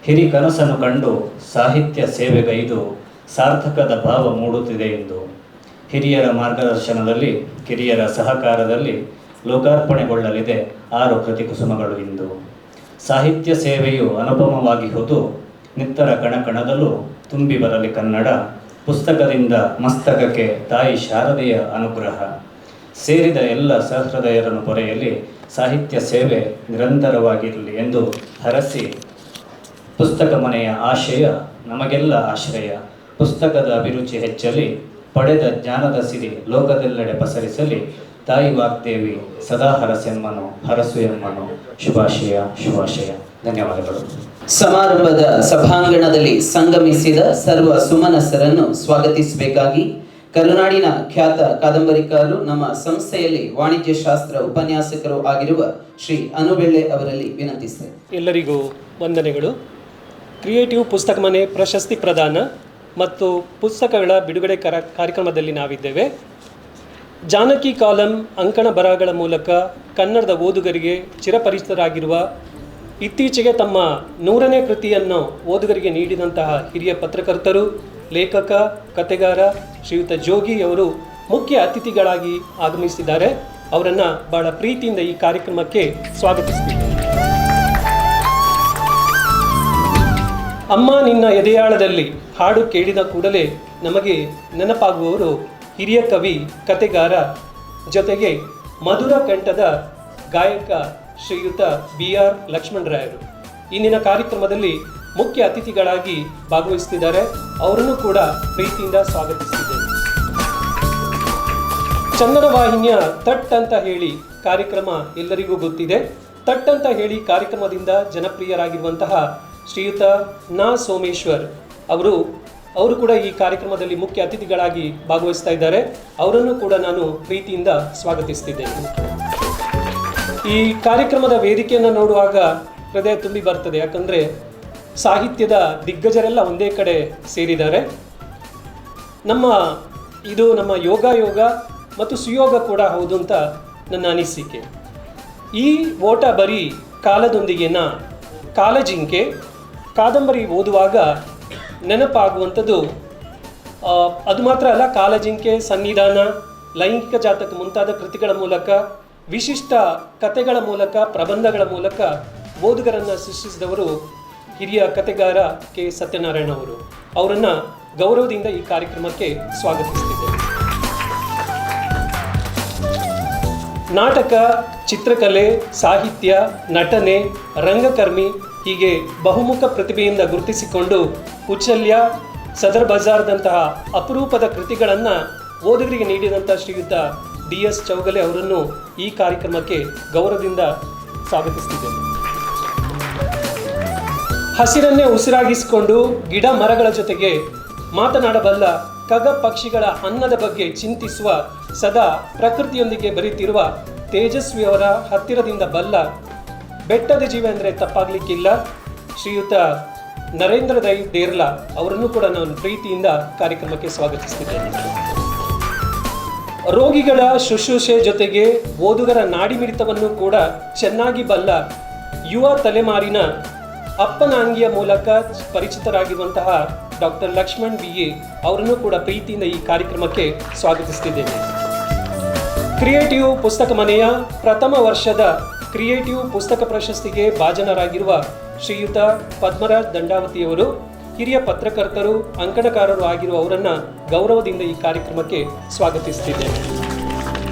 ಹಿರಿ ಕನಸನ್ನು ಕಂಡು ಸಾಹಿತ್ಯ ಸೇವೆಗೈದು ಸಾರ್ಥಕದ ಭಾವ ಮೂಡುತ್ತಿದೆ ಎಂದು ಹಿರಿಯರ ಮಾರ್ಗದರ್ಶನದಲ್ಲಿ ಕಿರಿಯರ ಸಹಕಾರದಲ್ಲಿ ಲೋಕಾರ್ಪಣೆಗೊಳ್ಳಲಿದೆ 6 ಕೃತಿಕುಸುಮಗಳು ಇಂದು. ಸಾಹಿತ್ಯ ಸೇವೆಯು ಅನುಪಮವಾಗಿ ಹೋದು ನಿತ್ತರ ಕಣಕಣದಲ್ಲೂ ತುಂಬಿ ಬರಲಿ ಕನ್ನಡ. ಪುಸ್ತಕದಿಂದ ಮಸ್ತಕಕ್ಕೆ ತಾಯಿ ಶಾರದೆಯ ಅನುಗ್ರಹ. ಸೇರಿದ ಎಲ್ಲ ಸಹೃದಯರನ್ನು ಪೊರೆಯಲಿ ಸಾಹಿತ್ಯ ಸೇವೆ ನಿರಂತರವಾಗಿರಲಿ ಎಂದು ಹರಸಿ, ಪುಸ್ತಕ ಮನೆಯ ಆಶಯ ನಮಗೆಲ್ಲ ಆಶ್ರಯ. ಪುಸ್ತಕದ ಅಭಿರುಚಿ ಹೆಚ್ಚಲಿ, ಪಡೆದ ಜ್ಞಾನದ ಸಿರಿ ಲೋಕದೆಲ್ಲೆಡೆ ಪಸರಿಸಲಿ. ತಾಯಿ ವಾಗ್ದೇವಿ ಸದಾ ಹರಸೆಮ್ಮನು ಹರಸು ಎಮ್ಮನು. ಶುಭಾಶಯ ಶುಭಾಶಯ. ಧನ್ಯವಾದಗಳು. ಸಮಾರಂಭದ ಸಭಾಂಗಣದಲ್ಲಿ ಸಂಗಮಿಸಿದ ಸರ್ವ ಸುಮನಸ್ಸರನ್ನು ಸ್ವಾಗತಿಸಬೇಕಾಗಿ ಕರುನಾಡಿನ ಖ್ಯಾತ ಕಾದಂಬರಿಕಾರರು, ನಮ್ಮ ಸಂಸ್ಥೆಯಲ್ಲಿ ವಾಣಿಜ್ಯ ಶಾಸ್ತ್ರ ಉಪನ್ಯಾಸಕರು ಆಗಿರುವ ಶ್ರೀ ಅನುಬೆಳ್ಳೆ ಅವರಲ್ಲಿ ವಿನಂತಿಸ್ತೇನೆ. ಎಲ್ಲರಿಗೂ ವಂದನೆಗಳು. ಕ್ರಿಯೇಟಿವ್ ಪುಸ್ತಕ ಮನೆ ಪ್ರಶಸ್ತಿ ಪ್ರದಾನ ಮತ್ತು ಪುಸ್ತಕಗಳ ಬಿಡುಗಡೆ ಕಾರ್ಯಕ್ರಮದಲ್ಲಿ ನಾವಿದ್ದೇವೆ. ಜಾನಕಿ ಕಾಲಂ ಅಂಕಣ ಬರಹಗಳ ಮೂಲಕ ಕನ್ನಡದ ಓದುಗರಿಗೆ ಚಿರಪರಿಚಿತರಾಗಿರುವ, ಇತ್ತೀಚೆಗೆ ತಮ್ಮ 100ನೇ ಕೃತಿಯನ್ನು ಓದುಗರಿಗೆ ನೀಡಿದಂತಹ ಹಿರಿಯ ಪತ್ರಕರ್ತರು, ಲೇಖಕ, ಕಥೆಗಾರ ಶ್ರೀಯುತ ಜೋಗಿ ಅವರು ಮುಖ್ಯ ಅತಿಥಿಗಳಾಗಿ ಆಗಮಿಸಿದ್ದಾರೆ. ಅವರನ್ನು ಬಹಳ ಪ್ರೀತಿಯಿಂದ ಈ ಕಾರ್ಯಕ್ರಮಕ್ಕೆ ಸ್ವಾಗತಿಸ್ತಿದ್ದೇನೆ. ಅಮ್ಮ ನಿನ್ನ ಎದೆಯಾಳದಲ್ಲಿ ಹಾಡು ಕೇಳಿದ ಕೂಡಲೇ ನಮಗೆ ನೆನಪಾಗುವವರು ಹಿರಿಯ ಕವಿ, ಕಥೆಗಾರ, ಜೊತೆಗೆ ಮಧುರ ಕಂಠದ ಗಾಯಕ ಶ್ರೀಯುತ BR ಲಕ್ಷ್ಮಣರಾಯರು ಇಂದಿನ ಕಾರ್ಯಕ್ರಮದಲ್ಲಿ ಮುಖ್ಯ ಅತಿಥಿಗಳಾಗಿ ಭಾಗವಹಿಸುತ್ತಿದ್ದಾರೆ. ಅವರನ್ನು ಕೂಡ ಪ್ರೀತಿಯಿಂದ ಸ್ವಾಗತಿಸುತ್ತಿದ್ದೇನೆ. ಚಂದನ ವಾಹಿನಿಯ ತಟ್ ಅಂತ ಹೇಳಿ ಕಾರ್ಯಕ್ರಮ ಎಲ್ಲರಿಗೂ ಗೊತ್ತಿದೆ. ತಟ್ ಅಂತ ಹೇಳಿ ಕಾರ್ಯಕ್ರಮದಿಂದ ಜನಪ್ರಿಯರಾಗಿರುವಂತಹ ಶ್ರೀಯುತ ನಾ ಸೋಮೇಶ್ವರ್ ಅವರು ಕೂಡ ಈ ಕಾರ್ಯಕ್ರಮದಲ್ಲಿ ಮುಖ್ಯ ಅತಿಥಿಗಳಾಗಿ ಭಾಗವಹಿಸ್ತಾ ಇದ್ದಾರೆ. ಅವರನ್ನು ಕೂಡ ನಾನು ಪ್ರೀತಿಯಿಂದ ಸ್ವಾಗತಿಸ್ತಿದ್ದೇನೆ. ಈ ಕಾರ್ಯಕ್ರಮದ ವೇದಿಕೆಯನ್ನು ನೋಡುವಾಗ ಹೃದಯ ತುಂಬಿ ಬರ್ತದೆ. ಯಾಕಂದರೆ ಸಾಹಿತ್ಯದ ದಿಗ್ಗಜರೆಲ್ಲ ಒಂದೇ ಕಡೆ ಸೇರಿದ್ದಾರೆ. ಇದು ನಮ್ಮ ಯೋಗ ಮತ್ತು ಸುಯೋಗ ಕೂಡ ಹೌದು ಅಂತ ನನ್ನ ಅನಿಸಿಕೆ. ಈ ಓಟ ಬರೀ ಕಾಲದೊಂದಿಗಿನ ಕಾಲಜಿಂಕೆ. ಕಾದಂಬರಿ ಓದುವಾಗ ನೆನಪಾಗುವಂಥದ್ದು ಅದು ಮಾತ್ರ ಅಲ್ಲ, ಕಾಲಜಿಂಕೆ, ಸನ್ನಿಧಾನ, ಲೈಂಗಿಕ ಜಾತಕ ಮುಂತಾದ ಕೃತಿಗಳ ಮೂಲಕ, ವಿಶಿಷ್ಟ ಕಥೆಗಳ ಮೂಲಕ, ಪ್ರಬಂಧಗಳ ಮೂಲಕ ಓದುಗರನ್ನು ಸೃಷ್ಟಿಸಿದವರು ಹಿರಿಯ ಕಥೆಗಾರ ಕೆ ಸತ್ಯನಾರಾಯಣ ಅವರು. ಅವರನ್ನು ಗೌರವದಿಂದ ಈ ಕಾರ್ಯಕ್ರಮಕ್ಕೆ ಸ್ವಾಗತಿಸುತ್ತಿದ್ದೇವೆ. ನಾಟಕ, ಚಿತ್ರಕಲೆ, ಸಾಹಿತ್ಯ, ನಟನೆ, ರಂಗಕರ್ಮಿ ಹೀಗೆ ಬಹುಮುಖ ಪ್ರತಿಭೆಯಿಂದ ಗುರುತಿಸಿಕೊಂಡು ಉಚ್ಚಲ್ಯ, ಸದರ್ ಬಜಾರ್ದಂತಹ ಅಪರೂಪದ ಕೃತಿಗಳನ್ನು ಓದುಗರಿಗೆ ನೀಡಿದಂಥ ಶ್ರೀಯುತ DS ಚೌಗಲೆ ಅವರನ್ನು ಈ ಕಾರ್ಯಕ್ರಮಕ್ಕೆ ಗೌರವದಿಂದ ಸ್ವಾಗತಿಸುತ್ತಿದ್ದೇನೆ. ಹಸಿರನ್ನೇ ಉಸಿರಾಗಿಸಿಕೊಂಡು ಗಿಡ ಮರಗಳ ಜೊತೆಗೆ ಮಾತನಾಡಬಲ್ಲ, ಖಗ ಪಕ್ಷಿಗಳ ಅನ್ನದ ಬಗ್ಗೆ ಚಿಂತಿಸುವ, ಸದಾ ಪ್ರಕೃತಿಯೊಂದಿಗೆ ಬೆರೆತಿರುವ ತೇಜಸ್ವಿಯವರ ಹತ್ತಿರದಿಂದ ಬಲ್ಲ, ಬೆಟ್ಟದ ಜೀವ ಅಂದರೆ ತಪ್ಪಾಗಲಿಕ್ಕಿಲ್ಲ, ಶ್ರೀಯುತ ನರೇಂದ್ರ ದೈ ಡೇರ್ಲಾ ಅವರನ್ನು ಕೂಡ ನಾನು ಪ್ರೀತಿಯಿಂದ ಕಾರ್ಯಕ್ರಮಕ್ಕೆ ಸ್ವಾಗತಿಸುತ್ತಿದ್ದೇನೆ. ರೋಗಿಗಳ ಶುಶ್ರೂಷೆ ಜೊತೆಗೆ ಓದುಗರ ನಾಡಿಮಿಡಿತವನ್ನು ಕೂಡ ಚೆನ್ನಾಗಿ ಬಲ್ಲ ಯುವ ತಲೆಮಾರಿನ ಅಪ್ಪನ ಅಂಗಿಯ ಮೂಲಕ ಪರಿಚಿತರಾಗಿರುವಂತಹ ಡಾಕ್ಟರ್ ಲಕ್ಷ್ಮಣ್ BA ಅವರನ್ನು ಕೂಡ ಪ್ರೀತಿಯಿಂದ ಈ ಕಾರ್ಯಕ್ರಮಕ್ಕೆ ಸ್ವಾಗತಿಸುತ್ತಿದ್ದೇನೆ. ಕ್ರಿಯೇಟಿವ್ ಪುಸ್ತಕ ಮನೆಯ ಪ್ರಥಮ ವರ್ಷದ ಕ್ರಿಯೇಟಿವ್ ಪುಸ್ತಕ ಪ್ರಶಸ್ತಿಗೆ ಭಾಜನರಾಗಿರುವ ಶ್ರೀಯುತ ಪದ್ಮರಾಜ್ ದಂಡಾವತಿಯವರು ಹಿರಿಯ ಪತ್ರಕರ್ತರು, ಅಂಕಣಕಾರರು ಆಗಿರುವ ಅವರನ್ನು ಗೌರವದಿಂದ ಈ ಕಾರ್ಯಕ್ರಮಕ್ಕೆ ಸ್ವಾಗತಿಸುತ್ತಿದ್ದೇನೆ.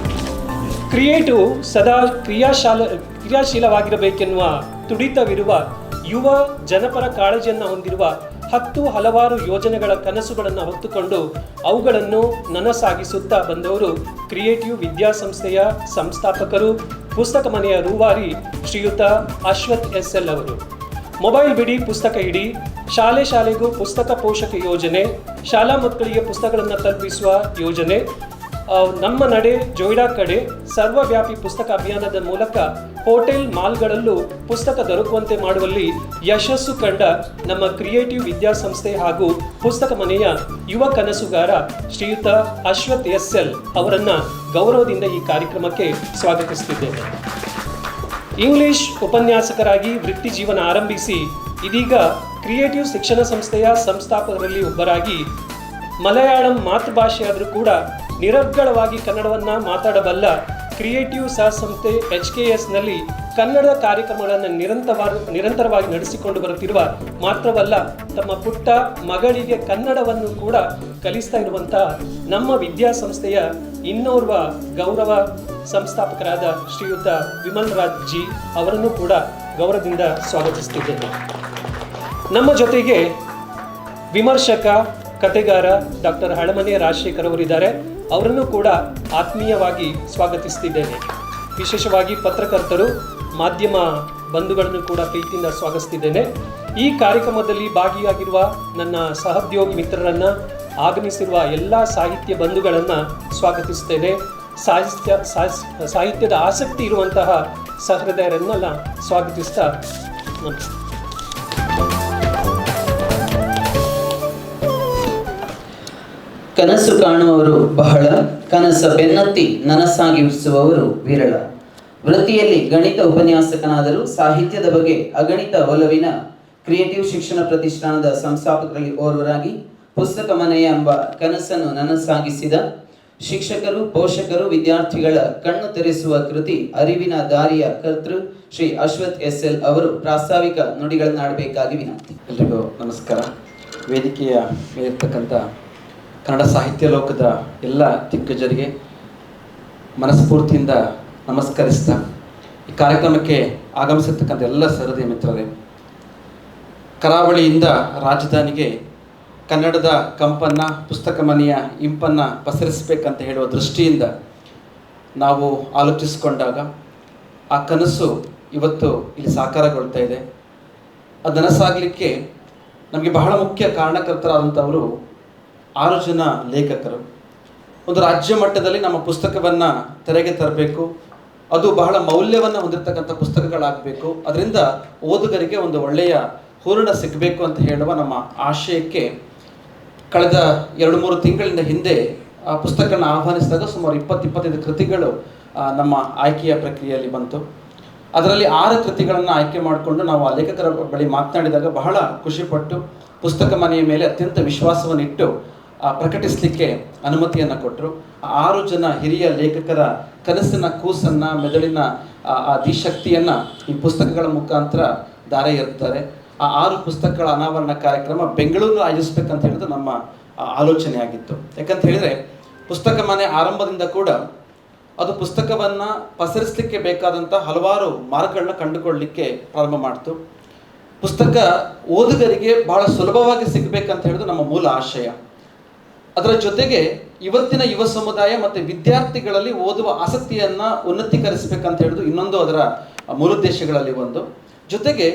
ಕ್ರಿಯೇಟಿವ್ ಸದಾ ಕ್ರಿಯಾಶೀಲವಾಗಿರಬೇಕೆನ್ನುವ ತುಡಿತವಿರುವ ಯುವ ಜನಪರ ಕಾಳಜಿಯನ್ನು ಹೊಂದಿರುವ 10 ಹಲವಾರು ಯೋಜನೆಗಳ ಕನಸುಗಳನ್ನು ಹೊತ್ತುಕೊಂಡು ಅವುಗಳನ್ನು ನನಸಾಗಿಸುತ್ತಾ ಬಂದವರು ಕ್ರಿಯೇಟಿವ್ ವಿದ್ಯಾಸಂಸ್ಥೆಯ ಸಂಸ್ಥಾಪಕರು, ಪುಸ್ತಕ ಮನೆಯ ರೂವಾರಿ ಶ್ರೀಯುತ ಅಶ್ವಥ್ SL ಅವರು. ಮೊಬೈಲ್ ಬಿಡಿ ಪುಸ್ತಕ ಇಡಿ, ಶಾಲೆಗೂ ಪುಸ್ತಕ ಪೋಷಕ ಯೋಜನೆ, ಶಾಲಾ ಮಕ್ಕಳಿಗೆ ಪುಸ್ತಕಗಳನ್ನು ತಲುಪಿಸುವ ಯೋಜನೆ, ನಮ್ಮ ನಡೆ ಜೋಯ್ಡಾ ಕಡೆ ಸರ್ವವ್ಯಾಪಿ ಪುಸ್ತಕ ಅಭಿಯಾನದ ಮೂಲಕ ಹೋಟೆಲ್, ಮಾಲ್ಗಳಲ್ಲೂ ಪುಸ್ತಕ ದೊರಕುವಂತೆ ಮಾಡುವಲ್ಲಿ ಯಶಸ್ಸು ಕಂಡ ನಮ್ಮ ಕ್ರಿಯೇಟಿವ್ ವಿದ್ಯಾಸಂಸ್ಥೆ ಹಾಗೂ ಪುಸ್ತಕ ಮನೆಯ ಯುವ ಕನಸುಗಾರ ಶ್ರೀಯುತ ಅಶ್ವಥ್ SL ಅವರನ್ನು ಗೌರವದಿಂದ ಈ ಕಾರ್ಯಕ್ರಮಕ್ಕೆ ಸ್ವಾಗತಿಸುತ್ತಿದ್ದೇನೆ. ಇಂಗ್ಲಿಷ್ ಉಪನ್ಯಾಸಕರಾಗಿ ವೃತ್ತಿ ಜೀವನ ಆರಂಭಿಸಿ ಇದೀಗ ಕ್ರಿಯೇಟಿವ್ ಶಿಕ್ಷಣ ಸಂಸ್ಥೆಯ ಸಂಸ್ಥಾಪಕರಲ್ಲಿ ಒಬ್ಬರಾಗಿ, ಮಲಯಾಳಂ ಮಾತೃಭಾಷೆಯಾದರೂ ಕೂಡ ನಿರರ್ಗಳವಾಗಿ ಕನ್ನಡವನ್ನು ಮಾತಾಡಬಲ್ಲ ಕ್ರಿಯೇಟಿವ್ ಸಹ ಸಂಸ್ಥೆ HKSನಲ್ಲಿ ಕನ್ನಡ ಕಾರ್ಯಕ್ರಮಗಳನ್ನು ನಿರಂತರವಾಗಿ ನಡೆಸಿಕೊಂಡು ಬರುತ್ತಿರುವ ಮಾತ್ರವಲ್ಲ, ತಮ್ಮ ಪುಟ್ಟ ಮಗಳಿಗೆ ಕನ್ನಡವನ್ನು ಕೂಡ ಕಲಿಸ್ತಾ ಇರುವಂತಹ ನಮ್ಮ ವಿದ್ಯಾಸಂಸ್ಥೆಯ ಇನ್ನೋರ್ವ ಗೌರವ ಸಂಸ್ಥಾಪಕರಾದ ಶ್ರೀಯುತ ವಿಮಲ್ ರಾಜ್ ಜಿ ಅವರನ್ನು ಕೂಡ ಗೌರವದಿಂದ ಸ್ವಾಗತಿಸುತ್ತಿದ್ದೇನೆ. ನಮ್ಮ ಜೊತೆಗೆ ವಿಮರ್ಶಕ, ಕತೆಗಾರ ಡಾಕ್ಟರ್ ಹಳಮನೆ ರಾಜಶೇಖರ್ ಅವರಿದ್ದಾರೆ. ಅವರನ್ನು ಕೂಡ ಆತ್ಮೀಯವಾಗಿ ಸ್ವಾಗತಿಸುತ್ತಿದ್ದೇನೆ. ವಿಶೇಷವಾಗಿ ಪತ್ರಕರ್ತರು, ಮಾಧ್ಯಮ ಬಂಧುಗಳನ್ನು ಕೂಡ ಪ್ರೀತಿಯಿಂದ ಸ್ವಾಗತಿಸುತ್ತಿದ್ದೇನೆ. ಈ ಕಾರ್ಯಕ್ರಮದಲ್ಲಿ ಭಾಗಿಯಾಗಿರುವ ನನ್ನ ಸಹೋದ್ಯೋಗಿ ಮಿತ್ರರನ್ನು, ಆಗಮಿಸಿರುವ ಎಲ್ಲ ಸಾಹಿತ್ಯ ಬಂಧುಗಳನ್ನು ಸ್ವಾಗತಿಸುತ್ತೇನೆ. ಸಾಹಿತ್ಯದ ಆಸಕ್ತಿ ಇರುವಂತಹ ಸಹೃದಯರನ್ನೆಲ್ಲ ಸ್ವಾಗತಿಸ್ತಾ ನಮಸ್ತೆ. ಕನಸು ಕಾಣುವವರು ಬಹಳ, ಕನಸ ಬೆನ್ನತ್ತಿ ನನಸಾಗಿಸುವವರು ವಿರಳ. ವೃತ್ತಿಯಲ್ಲಿ ಗಣಿತ ಉಪನ್ಯಾಸಕನಾದರೂ ಸಾಹಿತ್ಯದ ಬಗ್ಗೆ ಅಗಣಿತ ಒಲವಿನ ಕ್ರಿಯೇಟಿವ್ ಶಿಕ್ಷಣ ಪ್ರತಿಷ್ಠಾನದ ಸಂಸ್ಥಾಪಕರಲ್ಲಿ ಓರ್ವರಾಗಿ ಪುಸ್ತಕ ಮನೆ ಎಂಬ ಕನಸನ್ನು ನನಸಾಗಿಸಿದ ಶಿಕ್ಷಕರು, ಪೋಷಕರು, ವಿದ್ಯಾರ್ಥಿಗಳ ಕಣ್ಣು ತೆರೆಸುವ ಕೃತಿ ಅರಿವಿನ ದಾರಿಯ ಕರ್ತೃ ಶ್ರೀ ಅಶ್ವಥ್ SL ಅವರು ಪ್ರಾಸ್ತಾವಿಕ ನುಡಿಗಳನ್ನಾಡಬೇಕಾಗಿ ವಿನಂತಿ. ಎಲ್ರಿಗೂ ನಮಸ್ಕಾರ. ವೇದಿಕೆಯ ಮೇಲಿರ್ತಕ್ಕಂಥ ಕನ್ನಡ ಸಾಹಿತ್ಯ ಲೋಕದ ಎಲ್ಲ ದಿಗ್ಗಜರಿಗೆ ಮನಸ್ಫೂರ್ತಿಯಿಂದ ನಮಸ್ಕರಿಸ್ತಾ, ಈ ಕಾರ್ಯಕ್ರಮಕ್ಕೆ ಆಗಮಿಸಿರ್ತಕ್ಕಂಥ ಎಲ್ಲ ಸಹೃದಯ ಮಿತ್ರರೇ, ಕರಾವಳಿಯಿಂದ ರಾಜಧಾನಿಗೆ ಕನ್ನಡದ ಕಂಪನ್ನು, ಪುಸ್ತಕ ಮನೆಯ ಇಂಪನ್ನು ಪಸರಿಸಬೇಕಂತ ಹೇಳುವ ದೃಷ್ಟಿಯಿಂದ ನಾವು ಆಲೋಚಿಸಿಕೊಂಡಾಗ ಆ ಕನಸು ಇವತ್ತು ಇಲ್ಲಿ ಸಾಕಾರಗೊಳ್ತಾ ಇದೆ. ಅದು ನನಸಾಗಲಿಕ್ಕೆ ನಮಗೆ ಬಹಳ ಮುಖ್ಯ ಕಾರಣಕರ್ತರಾದಂಥವರು 6 ಜನ ಲೇಖಕರು. ಒಂದು ರಾಜ್ಯ ಮಟ್ಟದಲ್ಲಿ ನಮ್ಮ ಪುಸ್ತಕವನ್ನು ತೆರೆಗೆ ತರಬೇಕು, ಅದು ಬಹಳ ಮೌಲ್ಯವನ್ನು ಹೊಂದಿರತಕ್ಕಂಥ ಪುಸ್ತಕಗಳಾಗಬೇಕು, ಅದರಿಂದ ಓದುಗರಿಗೆ ಒಂದು ಒಳ್ಳೆಯ ಹೂರಣ ಸಿಗಬೇಕು ಅಂತ ಹೇಳುವ ನಮ್ಮ ಆಶಯಕ್ಕೆ ಕಳೆದ 2-3 ತಿಂಗಳಿಂದ ಹಿಂದೆ ಆ ಪುಸ್ತಕಗಳನ್ನ ಆಹ್ವಾನಿಸಿದಾಗ ಸುಮಾರು 20-25 ಕೃತಿಗಳು ನಮ್ಮ ಆಯ್ಕೆಯ ಪ್ರಕ್ರಿಯೆಯಲ್ಲಿ ಬಂತು. ಅದರಲ್ಲಿ 6 ಕೃತಿಗಳನ್ನು ಆಯ್ಕೆ ಮಾಡಿಕೊಂಡು ನಾವು ಆ ಲೇಖಕರ ಬಳಿ ಮಾತನಾಡಿದಾಗ ಬಹಳ ಖುಷಿಪಟ್ಟು ಪುಸ್ತಕ ಮನೆಯ ಮೇಲೆ ಅತ್ಯಂತ ವಿಶ್ವಾಸವನ್ನಿಟ್ಟು ಪ್ರಕಟಿಸಲಿಕ್ಕೆ ಅನುಮತಿಯನ್ನು ಕೊಟ್ಟರು. 6 ಜನ ಹಿರಿಯ ಲೇಖಕರ ಕನಸಿನ ಕೂಸನ್ನು, ಮೆದುಳಿನ ಆ ದಿಶಕ್ತಿಯನ್ನು ಈ ಪುಸ್ತಕಗಳ ಮುಖಾಂತರ ದಾರೆ ಎರ್ತಾರೆ. ಆ 6 ಪುಸ್ತಕಗಳ ಅನಾವರಣ ಕಾರ್ಯಕ್ರಮ ಬೆಂಗಳೂರಿನ ಆಯೋಜಿಸ್ಬೇಕಂತ ಹೇಳಿದ್ರೆ ನಮ್ಮ ಆಲೋಚನೆ ಆಗಿತ್ತು. ಯಾಕಂತ ಹೇಳಿದರೆ ಪುಸ್ತಕ ಮನೆ ಆರಂಭದಿಂದ ಕೂಡ ಅದು ಪುಸ್ತಕವನ್ನು ಪಸರಿಸಲಿಕ್ಕೆ ಬೇಕಾದಂಥ ಹಲವಾರು ಮಾರ್ಗಗಳನ್ನ ಕಂಡುಕೊಳ್ಳಲಿಕ್ಕೆ ಪ್ರಾರಂಭ ಮಾಡ್ತು. ಪುಸ್ತಕ ಓದುಗರಿಗೆ ಬಹಳ ಸುಲಭವಾಗಿ ಸಿಗಬೇಕಂತ ಹೇಳಿದ್ರೆ ನಮ್ಮ ಮೂಲ ಆಶಯ. ಅದರ ಜೊತೆಗೆ ಇವತ್ತಿನ ಯುವ ಸಮುದಾಯ ಮತ್ತು ವಿದ್ಯಾರ್ಥಿಗಳಲ್ಲಿ ಓದುವ ಆಸಕ್ತಿಯನ್ನು ಉನ್ನತೀಕರಿಸಬೇಕಂತ ಹೇಳಿದ್ರು ಇನ್ನೊಂದು ಅದರ ಮೂಲೋದ್ದೇಶಗಳಲ್ಲಿ ಒಂದು. ಜೊತೆಗೆ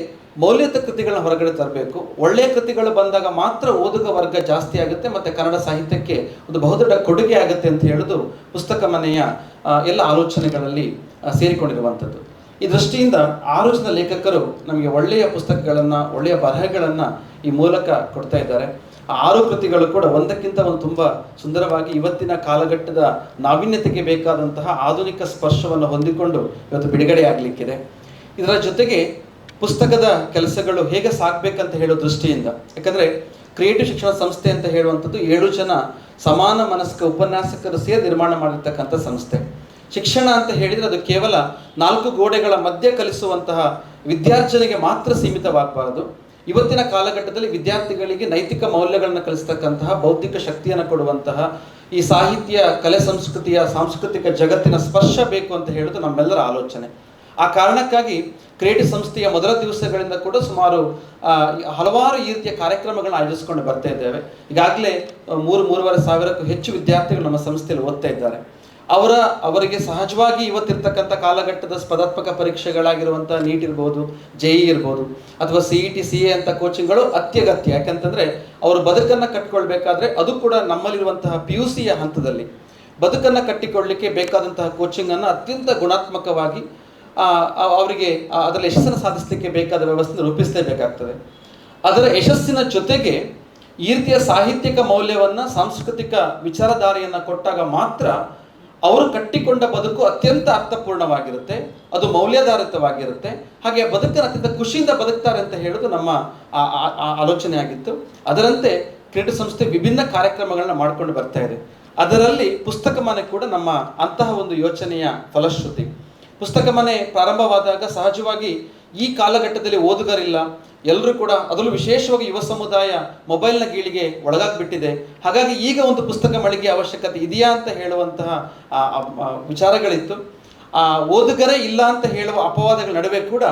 ಮೌಲ್ಯಯುತ ಕೃತಿಗಳನ್ನ ಹೊರಗಡೆ ತರಬೇಕು. ಒಳ್ಳೆಯ ಕೃತಿಗಳು ಬಂದಾಗ ಮಾತ್ರ ಓದುಗ ವರ್ಗ ಜಾಸ್ತಿ ಆಗುತ್ತೆ ಮತ್ತು ಕನ್ನಡ ಸಾಹಿತ್ಯಕ್ಕೆ ಒಂದು ಬಹುದೊಡ್ಡ ಕೊಡುಗೆ ಆಗುತ್ತೆ ಅಂತ ಹೇಳೋದು ಪುಸ್ತಕ ಮನೆಯ ಎಲ್ಲ ಆಲೋಚನೆಗಳಲ್ಲಿ ಸೇರಿಕೊಂಡಿರುವಂಥದ್ದು. ಈ ದೃಷ್ಟಿಯಿಂದ 6 ಜನ ಲೇಖಕರು ನಮಗೆ ಒಳ್ಳೆಯ ಪುಸ್ತಕಗಳನ್ನು, ಒಳ್ಳೆಯ ಬರಹಗಳನ್ನು ಈ ಮೂಲಕ ಕೊಡ್ತಾ ಇದ್ದಾರೆ. ಆ 6 ಕೃತಿಗಳು ಕೂಡ ಒಂದಕ್ಕಿಂತ ಒಂದು ತುಂಬ ಸುಂದರವಾಗಿ ಇವತ್ತಿನ ಕಾಲಘಟ್ಟದ ನಾವೀನ್ಯತೆಗೆ ಬೇಕಾದಂತಹ ಆಧುನಿಕ ಸ್ಪರ್ಶವನ್ನು ಹೊಂದಿಕೊಂಡು ಇವತ್ತು ಬಿಡುಗಡೆ ಆಗಲಿಕ್ಕಿದೆ. ಇದರ ಜೊತೆಗೆ ಪುಸ್ತಕದ ಕೆಲಸಗಳು ಹೇಗೆ ಸಾಗಬೇಕಂತ ಹೇಳೋ ದೃಷ್ಟಿಯಿಂದ, ಯಾಕಂದರೆ ಕ್ರಿಯೇಟಿವ್ ಶಿಕ್ಷಣ ಸಂಸ್ಥೆ ಅಂತ ಹೇಳುವಂಥದ್ದು 7 ಜನ ಸಮಾನ ಮನಸ್ಕ ಉಪನ್ಯಾಸಕರು ಸೇರಿ ನಿರ್ಮಾಣ ಮಾಡಿರ್ತಕ್ಕಂಥ ಸಂಸ್ಥೆ. ಶಿಕ್ಷಣ ಅಂತ ಹೇಳಿದರೆ ಅದು ಕೇವಲ 4 ಗೋಡೆಗಳ ಮಧ್ಯೆ ಕಲಿಸುವಂತಹ ವಿದ್ಯಾರ್ಜನೆಗೆ ಮಾತ್ರ ಸೀಮಿತವಾಗಬಾರದು. ಇವತ್ತಿನ ಕಾಲಘಟ್ಟದಲ್ಲಿ ವಿದ್ಯಾರ್ಥಿಗಳಿಗೆ ನೈತಿಕ ಮೌಲ್ಯಗಳನ್ನು ಕಲಿಸ್ತಕ್ಕಂತಹ, ಬೌದ್ಧಿಕ ಶಕ್ತಿಯನ್ನು ಕೊಡುವಂತಹ, ಈ ಸಾಹಿತ್ಯ, ಕಲೆ, ಸಂಸ್ಕೃತಿಯ ಸಾಂಸ್ಕೃತಿಕ ಜಗತ್ತಿನ ಸ್ಪರ್ಶ ಬೇಕು ಅಂತ ಹೇಳೋದು ನಮ್ಮೆಲ್ಲರ ಆಲೋಚನೆ. ಆ ಕಾರಣಕ್ಕಾಗಿ ಕ್ರಿಯೇಟಿವ್ ಸಂಸ್ಥೆಯ ಮೊದಲ ದಿವಸಗಳಿಂದ ಕೂಡ ಸುಮಾರು ಹಲವಾರು ಈ ರೀತಿಯ ಕಾರ್ಯಕ್ರಮಗಳನ್ನ ಆಯೋಜಿಸ್ಕೊಂಡು ಬರ್ತಾ ಇದ್ದೇವೆ. ಈಗಾಗಲೇ 3-3.5 ಸಾವಿರಕ್ಕೂ ಹೆಚ್ಚು ವಿದ್ಯಾರ್ಥಿಗಳು ನಮ್ಮ ಸಂಸ್ಥೆಯಲ್ಲಿ ಓದ್ತಾ ಇದ್ದಾರೆ. ಅವರಿಗೆ ಸಹಜವಾಗಿ ಇವತ್ತಿರ್ತಕ್ಕಂಥ ಕಾಲಘಟ್ಟದ ಸ್ಪರ್ಧಾತ್ಮಕ ಪರೀಕ್ಷೆಗಳಾಗಿರುವಂಥ ನೀಟ್ ಇರ್ಬೋದು, JEE ಇರ್ಬೋದು, ಅಥವಾ CET, CA ಅಂತ ಕೋಚಿಂಗ್ಗಳು ಅತ್ಯಗತ್ಯ. ಯಾಕಂತಂದರೆ ಅವರು ಬದುಕನ್ನು ಕಟ್ಟಿಕೊಳ್ಬೇಕಾದ್ರೆ ಅದು ಕೂಡ ನಮ್ಮಲ್ಲಿರುವಂತಹ PUCಯ ಹಂತದಲ್ಲಿ ಬದುಕನ್ನು ಕಟ್ಟಿಕೊಳ್ಳಲಿಕ್ಕೆ ಬೇಕಾದಂತಹ ಕೋಚಿಂಗನ್ನು ಅತ್ಯಂತ ಗುಣಾತ್ಮಕವಾಗಿ ಅವರಿಗೆ ಅದರಲ್ಲಿ ಯಶಸ್ಸನ್ನು ಸಾಧಿಸಲಿಕ್ಕೆ ಬೇಕಾದ ವ್ಯವಸ್ಥೆ ರೂಪಿಸಲೇಬೇಕಾಗ್ತದೆ. ಅದರ ಯಶಸ್ಸಿನ ಜೊತೆಗೆ ಈ ರೀತಿಯ ಸಾಹಿತ್ಯಿಕ ಮೌಲ್ಯವನ್ನು, ಸಾಂಸ್ಕೃತಿಕ ವಿಚಾರಧಾರೆಯನ್ನು ಕೊಟ್ಟಾಗ ಮಾತ್ರ ಅವರು ಕಟ್ಟಿಕೊಂಡ ಬದುಕು ಅತ್ಯಂತ ಅರ್ಥಪೂರ್ಣವಾಗಿರುತ್ತೆ, ಅದು ಮೌಲ್ಯಾಧಾರಿತವಾಗಿರುತ್ತೆ. ಹಾಗೆ ಬದುಕನ್ನು ಅತ್ಯಂತ ಖುಷಿಯಿಂದ ಬದುಕ್ತಾರೆ ಅಂತ ಹೇಳೋದು ನಮ್ಮ ಆಲೋಚನೆ ಆಗಿತ್ತು. ಅದರಂತೆ ಕ್ರಿಯೇಟಿವ್ ಸಂಸ್ಥೆ ವಿಭಿನ್ನ ಕಾರ್ಯಕ್ರಮಗಳನ್ನ ಮಾಡ್ಕೊಂಡು ಬರ್ತಾ ಇದೆ. ಅದರಲ್ಲಿ ಪುಸ್ತಕ ಮನೆ ಕೂಡ ನಮ್ಮ ಅಂತಹ ಒಂದು ಯೋಚನೆಯ ಫಲಶ್ರುತಿ. ಪುಸ್ತಕ ಮನೆ ಪ್ರಾರಂಭವಾದಾಗ ಸಹಜವಾಗಿ ಈ ಕಾಲಘಟ್ಟದಲ್ಲಿ ಓದುಗರಿಲ್ಲ, ಎಲ್ಲರೂ ಕೂಡ, ಅದರಲ್ಲೂ ವಿಶೇಷವಾಗಿ ಯುವ ಸಮುದಾಯ ಮೊಬೈಲ್ನ ಗೀಳಿಗೆ ಒಳಗಾಗ್ಬಿಟ್ಟಿದೆ. ಹಾಗಾಗಿ ಈಗ ಒಂದು ಪುಸ್ತಕ ಮಳಿಗೆ ಅವಶ್ಯಕತೆ ಇದೆಯಾ ಅಂತ ಹೇಳುವಂತಹ ವಿಚಾರಗಳಿತ್ತು. ಓದುಗರೇ ಇಲ್ಲ ಅಂತ ಹೇಳುವ ಅಪವಾದಗಳ ನಡುವೆ ಕೂಡ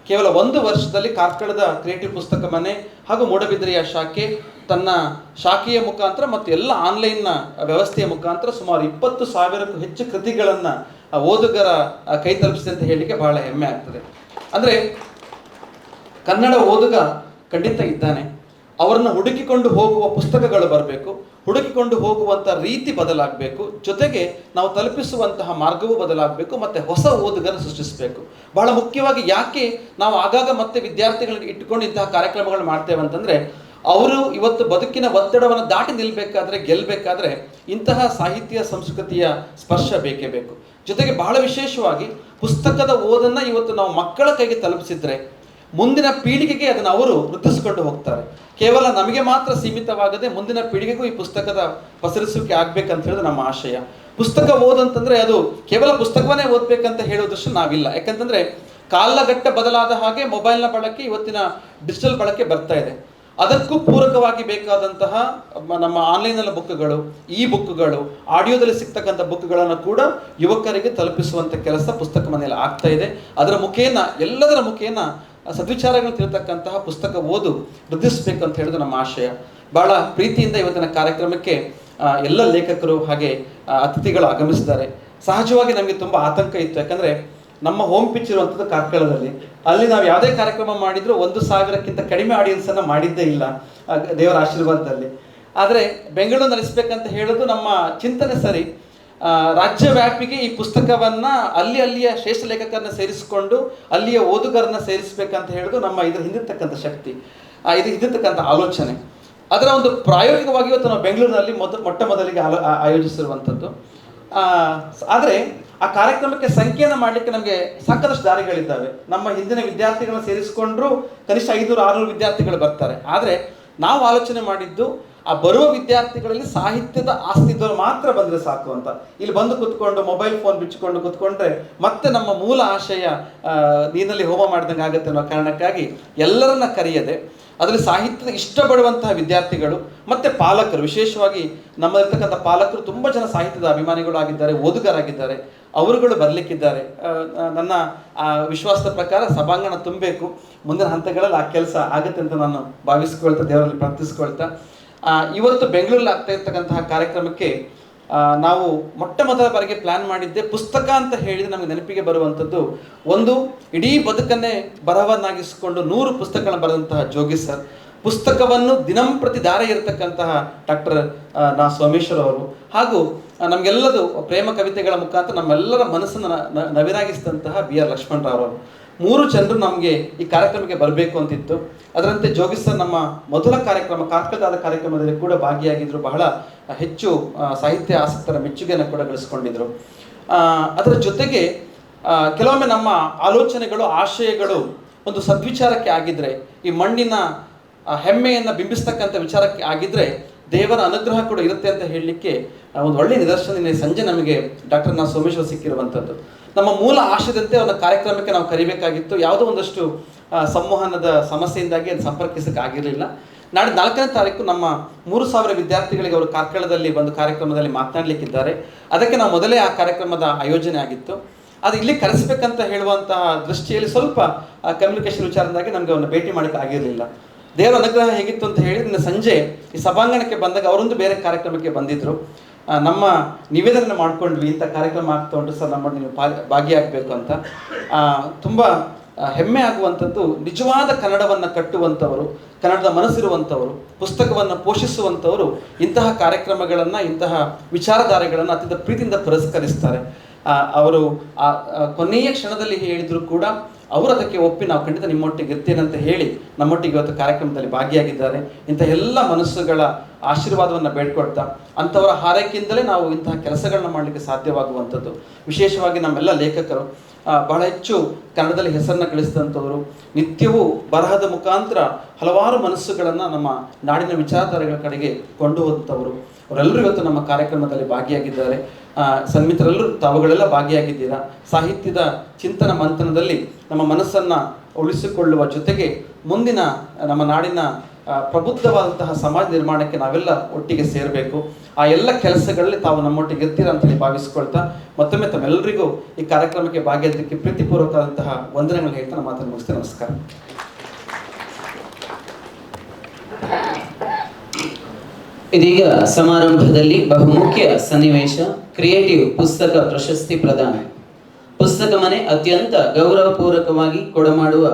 ಕೇವಲ 1 ವರ್ಷದಲ್ಲಿ ಕಾರ್ಕಳದ ಕ್ರಿಯೇಟಿವ್ ಪುಸ್ತಕ ಮನೆ ಹಾಗೂ ಮೂಡಬಿದ್ರೆಯ ಶಾಖೆ ತನ್ನ ಶಾಖೆಯ ಮುಖಾಂತರ ಮತ್ತು ಎಲ್ಲ ಆನ್ಲೈನ್ನ ವ್ಯವಸ್ಥೆಯ ಮುಖಾಂತರ ಸುಮಾರು 20,000ಕ್ಕೂ ಹೆಚ್ಚು ಕೃತಿಗಳನ್ನು ಓದುಗರ ಕೈ ತಲುಪಿಸಿದೆ ಅಂತ ಹೇಳಲಿಕ್ಕೆ ಬಹಳ ಹೆಮ್ಮೆ ಆಗ್ತದೆ. ಅಂದರೆ ಕನ್ನಡ ಓದುಗ ಖಂಡಿತ ಇದ್ದಾನೆ, ಅವರನ್ನು ಹುಡುಕಿಕೊಂಡು ಹೋಗುವ ಪುಸ್ತಕಗಳು ಬರಬೇಕು, ಹುಡುಕಿಕೊಂಡು ಹೋಗುವಂಥ ರೀತಿ ಬದಲಾಗಬೇಕು, ಜೊತೆಗೆ ನಾವು ತಲುಪಿಸುವಂತಹ ಮಾರ್ಗವೂ ಬದಲಾಗಬೇಕು, ಮತ್ತು ಹೊಸ ಓದುಗರನ್ನು ಸೃಷ್ಟಿಸಬೇಕು. ಬಹಳ ಮುಖ್ಯವಾಗಿ ಯಾಕೆ ನಾವು ಆಗಾಗ ಮತ್ತೆ ವಿದ್ಯಾರ್ಥಿಗಳಿಗೆ ಇಟ್ಟುಕೊಂಡು ಇಂತಹ ಕಾರ್ಯಕ್ರಮಗಳು ಮಾಡ್ತೇವೆ ಅಂತಂದರೆ, ಅವರು ಇವತ್ತು ಬದುಕಿನ ಒತ್ತಡವನ್ನು ದಾಟಿ ನಿಲ್ಲಬೇಕಾದ್ರೆ, ಗೆಲ್ಲಬೇಕಾದ್ರೆ ಇಂತಹ ಸಾಹಿತ್ಯ ಸಂಸ್ಕೃತಿಯ ಸ್ಪರ್ಶ ಬೇಕೇ ಬೇಕು. ಜೊತೆಗೆ ಬಹಳ ವಿಶೇಷವಾಗಿ ಪುಸ್ತಕದ ಓದನ್ನು ಇವತ್ತು ನಾವು ಮಕ್ಕಳ ಕೈಗೆ ತಲುಪಿಸಿದ್ರೆ ಮುಂದಿನ ಪೀಳಿಗೆಗೆ ಅದನ್ನು ಅವರು ವೃದ್ಧಿಸಿಕೊಂಡು ಹೋಗ್ತಾರೆ. ಕೇವಲ ನಮಗೆ ಮಾತ್ರ ಸೀಮಿತವಾಗದೆ ಮುಂದಿನ ಪೀಳಿಗೆಗೂ ಈ ಪುಸ್ತಕದ ಪಸರಿಸುವಿಕೆ ಆಗ್ಬೇಕಂತ ಹೇಳೋದು ನಮ್ಮ ಆಶಯ. ಪುಸ್ತಕ ಓದಂತಂದರೆ ಅದು ಕೇವಲ ಪುಸ್ತಕವನ್ನೇ ಓದಬೇಕಂತ ಹೇಳೋದಷ್ಟು ನಾವಿಲ್ಲ. ಯಾಕಂತಂದರೆ ಕಾಲಘಟ್ಟ ಬದಲಾದ ಹಾಗೆ ಮೊಬೈಲ್ನ ಬಳಕೆ, ಇವತ್ತಿನ ಡಿಜಿಟಲ್ ಬಳಕೆ ಬರ್ತಾ ಇದೆ. ಅದಕ್ಕೂ ಪೂರಕವಾಗಿ ಬೇಕಾದಂತಹ ನಮ್ಮ ಆನ್ಲೈನಲ್ಲಿ ಬುಕ್ಗಳು, ಈ ಬುಕ್ಗಳು, ಆಡಿಯೋದಲ್ಲಿ ಸಿಗ್ತಕ್ಕಂಥ ಬುಕ್ಗಳನ್ನು ಕೂಡ ಯುವಕರಿಗೆ ತಲುಪಿಸುವಂಥ ಕೆಲಸ ಪುಸ್ತಕ ಮನೆಯಲ್ಲಿ ಆಗ್ತಾ ಇದೆ. ಅದರ ಮುಖೇನ, ಎಲ್ಲದರ ಮುಖೇನ ಸದ್ವಿಚಾರಗಳನ್ನು ತಿಳ್ತಕ್ಕಂತಹ ಪುಸ್ತಕ ಓದು ವೃದ್ಧಿಸಬೇಕು ಅಂತ ಹೇಳೋದು ನಮ್ಮ ಆಶಯ. ಬಹಳ ಪ್ರೀತಿಯಿಂದ ಇವತ್ತಿನ ಕಾರ್ಯಕ್ರಮಕ್ಕೆ ಎಲ್ಲ ಲೇಖಕರು ಹಾಗೆ ಅತಿಥಿಗಳು ಆಗಮಿಸಿದ್ದಾರೆ. ಸಹಜವಾಗಿ ನಮಗೆ ತುಂಬ ಆತಂಕ ಇತ್ತು, ಯಾಕಂದರೆ ನಮ್ಮ ಹೋಮ್ ಪಿಚ್ ಇರುವಂಥದ್ದು ಕಾರ್ಕಳದಲ್ಲಿ. ಅಲ್ಲಿ ನಾವು ಯಾವುದೇ ಕಾರ್ಯಕ್ರಮ ಮಾಡಿದರೂ 1,000ಕ್ಕಿಂತ ಕಡಿಮೆ ಆಡಿಯನ್ಸನ್ನು ಮಾಡಿದ್ದೇ ಇಲ್ಲ, ದೇವರ ಆಶೀರ್ವಾದದಲ್ಲಿ. ಆದರೆ ಬೆಂಗಳೂರು ನಡೆಸಬೇಕಂತ ಹೇಳೋದು ನಮ್ಮ ಚಿಂತನೆ ಸರಿ. ರಾಜ್ಯವ್ಯಾಪಿಗೆ ಈ ಪುಸ್ತಕವನ್ನು ಅಲ್ಲಿಯ ಶ್ರೇಷ್ಠ ಲೇಖಕರನ್ನ ಸೇರಿಸಿಕೊಂಡು ಅಲ್ಲಿಯ ಓದುಗರನ್ನ ಸೇರಿಸಬೇಕಂತ ಹೇಳೋದು ನಮ್ಮ ಇದ್ರ ಹಿಂದಿರ್ತಕ್ಕಂಥ ಶಕ್ತಿ, ಇದು ಹಿಂದಿರ್ತಕ್ಕಂಥ ಆಲೋಚನೆ. ಅದರ ಒಂದು ಪ್ರಾಯೋಗಿಕವಾಗಿ ಇವತ್ತು ನಾವು ಬೆಂಗಳೂರಿನಲ್ಲಿ ಮೊಟ್ಟ ಮೊದಲಿಗೆ ಆಯೋಜಿಸಿರುವಂಥದ್ದು. ಆದರೆ ಆ ಕಾರ್ಯಕ್ರಮಕ್ಕೆ ಸಂಖ್ಯೆಯನ್ನು ಮಾಡಲಿಕ್ಕೆ ನಮಗೆ ಸಾಕಷ್ಟು ದಾರಿಗಳಿದ್ದಾವೆ. ನಮ್ಮ ಹಿಂದಿನ ವಿದ್ಯಾರ್ಥಿಗಳನ್ನ ಸೇರಿಸಿಕೊಂಡ್ರೂ ಕನಿಷ್ಠ 500-600 ವಿದ್ಯಾರ್ಥಿಗಳು ಬರ್ತಾರೆ. ಆದರೆ ನಾವು ಆಲೋಚನೆ ಮಾಡಿದ್ದು ಆ ಬರುವ ವಿದ್ಯಾರ್ಥಿಗಳಲ್ಲಿ ಸಾಹಿತ್ಯದ ಆಸ್ತಿ ಇದ್ದವರು ಮಾತ್ರ ಬಂದರೆ ಸಾಕು ಅಂತ. ಇಲ್ಲಿ ಬಂದು ಕೂತ್ಕೊಂಡು ಮೊಬೈಲ್ ಫೋನ್ ಬಿಚ್ಚಿಕೊಂಡು ಕೂತ್ಕೊಂಡ್ರೆ ಮತ್ತೆ ನಮ್ಮ ಮೂಲ ಆಶಯ ನೀರಿನಲ್ಲಿ ಹೋಮ ಮಾಡಿದಂಗೆ ಆಗುತ್ತೆ ಅನ್ನೋ ಕಾರಣಕ್ಕಾಗಿ ಎಲ್ಲರನ್ನ ಕರೆಯದೆ ಅದರಲ್ಲಿ ಸಾಹಿತ್ಯದ ಇಷ್ಟಪಡುವಂತಹ ವಿದ್ಯಾರ್ಥಿಗಳು ಮತ್ತು ಪಾಲಕರು, ವಿಶೇಷವಾಗಿ ನಮ್ಮಲ್ಲಿರ್ತಕ್ಕಂಥ ಪಾಲಕರು ತುಂಬ ಜನ ಸಾಹಿತ್ಯದ ಅಭಿಮಾನಿಗಳು ಆಗಿದ್ದಾರೆ, ಓದುಗರಾಗಿದ್ದಾರೆ, ಅವರುಗಳು ಬರಲಿಕ್ಕಿದ್ದಾರೆ. ನನ್ನ ವಿಶ್ವಾಸದ ಪ್ರಕಾರ ಸಭಾಂಗಣ ತುಂಬಬೇಕು. ಮುಂದಿನ ಹಂತಗಳಲ್ಲಿ ಆ ಕೆಲಸ ಆಗುತ್ತೆ ಅಂತ ನಾನು ಭಾವಿಸ್ಕೊಳ್ತಾ, ದೇವರಲ್ಲಿ ಪ್ರಾರ್ಥಿಸ್ಕೊಳ್ತಾ, ಇವತ್ತು ಬೆಂಗಳೂರಲ್ಲಿ ಆಗ್ತಾ ಇರ್ತಕ್ಕಂತಹ ಕಾರ್ಯಕ್ರಮಕ್ಕೆ ನಾವು ಮೊಟ್ಟ ಮೊದಲ ಬಾರಿಗೆ ಪ್ಲ್ಯಾನ್ ಮಾಡಿದ್ದೆ. ಪುಸ್ತಕ ಅಂತ ಹೇಳಿದರೆ ನಮಗೆ ನೆನಪಿಗೆ ಬರುವಂಥದ್ದು ಒಂದು, ಇಡೀ ಬದುಕನ್ನೇ ಬರಹವನ್ನಾಗಿಸಿಕೊಂಡು 100 ಪುಸ್ತಕಗಳನ್ನು ಬರೆದಂತಹ ಜೋಗಿ ಸರ್, ಪುಸ್ತಕವನ್ನು ದಿನಂಪ್ರತಿ ದಾರಿ ಇರತಕ್ಕಂತಹ ಡಾಕ್ಟರ್ ನಾ ಸೋಮೇಶ್ವರ್ ಅವರು, ಹಾಗೂ ನಮಗೆಲ್ಲದು ಪ್ರೇಮ ಕವಿತೆಗಳ ಮುಖಾಂತರ ನಮ್ಮೆಲ್ಲರ ಮನಸ್ಸನ್ನು ನವಿರಾಗಿಸಿದಂತಹ BR ಲಕ್ಷ್ಮಣರಾವ್ ಅವರು. 3 ಜನರು ನಮಗೆ ಈ ಕಾರ್ಯಕ್ರಮಕ್ಕೆ ಬರಬೇಕು ಅಂತಿತ್ತು. ಅದರಂತೆ ಜೋಗಿ ಸರ್ ನಮ್ಮ ಮೊದಲ ಕಾರ್ಯಕ್ರಮ, ಕಾರ್ಕಳದ ಕಾರ್ಯಕ್ರಮದಲ್ಲಿ ಕೂಡ ಭಾಗಿಯಾಗಿದ್ದರು. ಬಹಳ ಹೆಚ್ಚು ಸಾಹಿತ್ಯ ಆಸಕ್ತರ ಮೆಚ್ಚುಗೆಯನ್ನು ಕೂಡ ಗಳಿಸ್ಕೊಂಡಿದ್ರು. ಅದರ ಜೊತೆಗೆ ಕೆಲವೊಮ್ಮೆ ನಮ್ಮ ಆಲೋಚನೆಗಳು, ಆಶಯಗಳು ಒಂದು ಸದ್ವಿಚಾರಕ್ಕೆ ಆಗಿದ್ದರೆ, ಈ ಮಣ್ಣಿನ ಹೆಮ್ಮೆಯನ್ನು ಬಿಂಬಿಸ್ತಕ್ಕಂಥ ವಿಚಾರಕ್ಕೆ ಆಗಿದ್ದರೆ ದೇವರ ಅನುಗ್ರಹ ಕೂಡ ಇರುತ್ತೆ ಅಂತ ಹೇಳಲಿಕ್ಕೆ ಒಂದು ಒಳ್ಳೆಯ ನಿದರ್ಶನ ಸಂಜೆ ನಮಗೆ ಡಾಕ್ಟರ್ ನಾ ಸೋಮೇಶ್ವರ್ ಸಿಕ್ಕಿರುವಂಥದ್ದು. ನಮ್ಮ ಮೂಲ ಆಶಯದಂತೆ ಅವನ ಕಾರ್ಯಕ್ರಮಕ್ಕೆ ನಾವು ಕರಿಬೇಕಾಗಿತ್ತು. ಯಾವುದೋ ಒಂದಷ್ಟು ಸಂವಹನದ ಸಮಸ್ಯೆಯಿಂದಾಗಿ ಅದು ಸಂಪರ್ಕಿಸಕ್ಕೆ ಆಗಿರಲಿಲ್ಲ. ನಾಳೆ 4ನೇ ತಾರೀಕು ನಮ್ಮ 3,000 ವಿದ್ಯಾರ್ಥಿಗಳಿಗೆ ಅವರು ಕಾರ್ಕಳದಲ್ಲಿ ಒಂದು ಕಾರ್ಯಕ್ರಮದಲ್ಲಿ ಮಾತನಾಡಲಿಕ್ಕಿದ್ದಾರೆ. ಅದಕ್ಕೆ ನಾವು ಮೊದಲೇ ಆ ಕಾರ್ಯಕ್ರಮದ ಆಯೋಜನೆ ಆಗಿತ್ತು. ಅದು ಇಲ್ಲಿ ಕರೆಸಬೇಕಂತ ಹೇಳುವಂತಹ ದೃಷ್ಟಿಯಲ್ಲಿ ಸ್ವಲ್ಪ ಕಮ್ಯುನಿಕೇಷನ್ ವಿಚಾರದಿಂದಾಗಿ ನಮಗೆ ಅವನ್ನ ಭೇಟಿ ಮಾಡೋಕ್ಕೆ ಆಗಿರಲಿಲ್ಲ. ದೇವರ ಅನುಗ್ರಹ ಹೇಗಿತ್ತು ಅಂತ ಹೇಳಿ ನಿನ್ನೆ ಸಂಜೆ ಈ ಸಭಾಂಗಣಕ್ಕೆ ಬಂದಾಗ ಅವರೊಂದು ಬೇರೆ ಕಾರ್ಯಕ್ರಮಕ್ಕೆ ಬಂದಿದ್ದರು. ನಮ್ಮ ನಿವೇದನೆ ಮಾಡ್ಕೊಂಡ್ವಿ, ಇಂಥ ಕಾರ್ಯಕ್ರಮ ಆಗ್ತಾ ಉಂಟು ಸರ್, ನಮ್ಮ ನೀವು ಭಾಗಿಯಾಗಬೇಕು ಅಂತ. ತುಂಬ ಹೆಮ್ಮೆ ಆಗುವಂಥದ್ದು, ನಿಜವಾದ ಕನ್ನಡವನ್ನು ಕಟ್ಟುವಂಥವರು, ಕನ್ನಡದ ಮನಸ್ಸಿರುವಂಥವರು, ಪುಸ್ತಕವನ್ನು ಪೋಷಿಸುವಂಥವರು ಇಂತಹ ಕಾರ್ಯಕ್ರಮಗಳನ್ನು, ಇಂತಹ ವಿಚಾರಧಾರೆಗಳನ್ನು ಅತ್ಯಂತ ಪ್ರೀತಿಯಿಂದ ಪುರಸ್ಕರಿಸ್ತಾರೆ. ಅವರು ಕೊನೆಯ ಕ್ಷಣದಲ್ಲಿ ಹೇಳಿದರೂ ಕೂಡ ಅವರು ಅದಕ್ಕೆ ಒಪ್ಪಿ ನಾವು ಖಂಡಿತ ನಿಮ್ಮೊಟ್ಟಿಗೆ ಇರ್ತೇನೆ ಅಂತ ಹೇಳಿ ನಮ್ಮೊಟ್ಟಿಗೆ ಇವತ್ತು ಕಾರ್ಯಕ್ರಮದಲ್ಲಿ ಭಾಗಿಯಾಗಿದ್ದಾರೆ. ಇಂಥ ಎಲ್ಲ ಮನಸ್ಸುಗಳ ಆಶೀರ್ವಾದವನ್ನು ಬೇಡ್ಕೊಳ್ತಾ, ಅಂಥವರ ಹಾರೈಕೆಯಿಂದಲೇ ನಾವು ಇಂತಹ ಕೆಲಸಗಳನ್ನ ಮಾಡಲಿಕ್ಕೆ ಸಾಧ್ಯವಾಗುವಂಥದ್ದು. ವಿಶೇಷವಾಗಿ ನಮ್ಮೆಲ್ಲ ಲೇಖಕರು ಬಹಳ ಹೆಚ್ಚು ಕನ್ನಡದಲ್ಲಿ ಹೆಸರನ್ನು ಗಳಿಸಿದಂಥವರು, ನಿತ್ಯವೂ ಬರಹದ ಮುಖಾಂತರ ಹಲವಾರು ಮನಸ್ಸುಗಳನ್ನು ನಮ್ಮ ನಾಡಿನ ವಿಚಾರಧಾರೆಗಳ ಕಡೆಗೆ ಕೊಂಡು ಹೋದಂಥವರು. ಅವರೆಲ್ಲರೂ ಇವತ್ತು ನಮ್ಮ ಕಾರ್ಯಕ್ರಮದಲ್ಲಿ ಭಾಗಿಯಾಗಿದ್ದಾರೆ. ಸನ್ಮಿತರೆಲ್ಲರೂ ತಾವುಗಳೆಲ್ಲ ಭಾಗಿಯಾಗಿದ್ದೀರಾ. ಸಾಹಿತ್ಯದ ಚಿಂತನ ಮಂಥನದಲ್ಲಿ ನಮ್ಮ ಮನಸ್ಸನ್ನು ಉಳಿಸಿಕೊಳ್ಳುವ ಜೊತೆಗೆ ಮುಂದಿನ ನಮ್ಮ ನಾಡಿನ ಪ್ರಬುದ್ಧವಾದಂತಹ ಸಮಾಜ ನಿರ್ಮಾಣಕ್ಕೆ ನಾವೆಲ್ಲ ಒಟ್ಟಿಗೆ ಸೇರಬೇಕು. ಆ ಎಲ್ಲ ಕೆಲಸಗಳಲ್ಲಿ ತಾವು ನಮ್ಮೊಟ್ಟಿಗೆ ಇರ್ತೀರ ಅಂತೇಳಿ ಭಾವಿಸ್ಕೊಳ್ತಾ ಮತ್ತೊಮ್ಮೆ ತಮ್ಮೆಲ್ಲರಿಗೂ ಈ ಕಾರ್ಯಕ್ರಮಕ್ಕೆ ಭಾಗಿಯಾದಕ್ಕೆ ಪ್ರೀತಿಪೂರ್ವಕವಾದಂತಹ ವಂದನೆಗಳು ಹೇಳ್ತಾ ನಮ್ಮ ಮಾತನ್ನು ಮುಗಿಸ್ತೇನೆ. ನಮಸ್ಕಾರ. ಇದೀಗ ಸಮಾರಂಭದಲ್ಲಿ ಬಹುಮುಖ್ಯ ಸನ್ನಿವೇಶ ಕ್ರಿಯೇಟಿವ್ ಪುಸ್ತಕ ಪ್ರಶಸ್ತಿ ಪ್ರದಾನ. ಪುಸ್ತಕ ಮನೆ ಅತ್ಯಂತ ಗೌರವಪೂರ್ವಕವಾಗಿ ಕೊಡಮಾಡುವ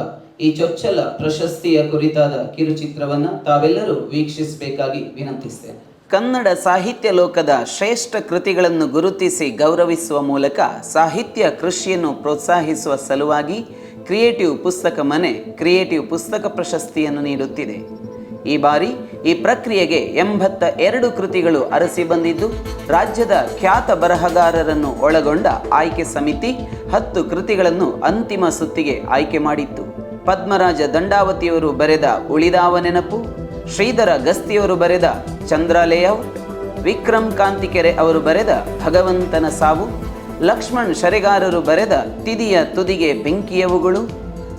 ಈ ಚೊಚ್ಚಲ ಪ್ರಶಸ್ತಿಯ ಕುರಿತಾದ ಕಿರುಚಿತ್ರವನ್ನು ತಾವೆಲ್ಲರೂ ವೀಕ್ಷಿಸಬೇಕಾಗಿ ವಿನಂತಿಸ್ತೇನೆ. ಕನ್ನಡ ಸಾಹಿತ್ಯ ಲೋಕದ ಶ್ರೇಷ್ಠ ಕೃತಿಗಳನ್ನು ಗುರುತಿಸಿ ಗೌರವಿಸುವ ಮೂಲಕ ಸಾಹಿತ್ಯ ಕೃಷಿಯನ್ನು ಪ್ರೋತ್ಸಾಹಿಸುವ ಸಲುವಾಗಿ ಕ್ರಿಯೇಟಿವ್ ಪುಸ್ತಕ ಮನೆ ಕ್ರಿಯೇಟಿವ್ ಪುಸ್ತಕ ಪ್ರಶಸ್ತಿಯನ್ನು ನೀಡುತ್ತಿದೆ. ಈ ಬಾರಿ ಈ ಪ್ರಕ್ರಿಯೆಗೆ 82 ಕೃತಿಗಳು ಅರಸಿ ಬಂದಿದ್ದು, ರಾಜ್ಯದ ಖ್ಯಾತ ಬರಹಗಾರರನ್ನು ಒಳಗೊಂಡ ಆಯ್ಕೆ ಸಮಿತಿ 10 ಕೃತಿಗಳನ್ನು ಅಂತಿಮ ಸುತ್ತಿಗೆ ಆಯ್ಕೆ ಮಾಡಿತ್ತು. ಪದ್ಮರಾಜ ದಂಡಾವತಿಯವರು ಬರೆದ ಉಳಿದಾವ ನೆನಪು, ಶ್ರೀಧರ ಗಸ್ತಿಯವರು ಬರೆದ ಚಂದ್ರಾಲೇಔಟ್, ವಿಕ್ರಮ್ ಕಾಂತಿಕೆರೆ ಅವರು ಬರೆದ ಭಗವಂತನ ಸಾವು, ಲಕ್ಷ್ಮಣ್ ಶರೆಗಾರರು ಬರೆದ ತಿದಿಯ ತುದಿಗೆ ಬೆಂಕಿಯವುಗಳು,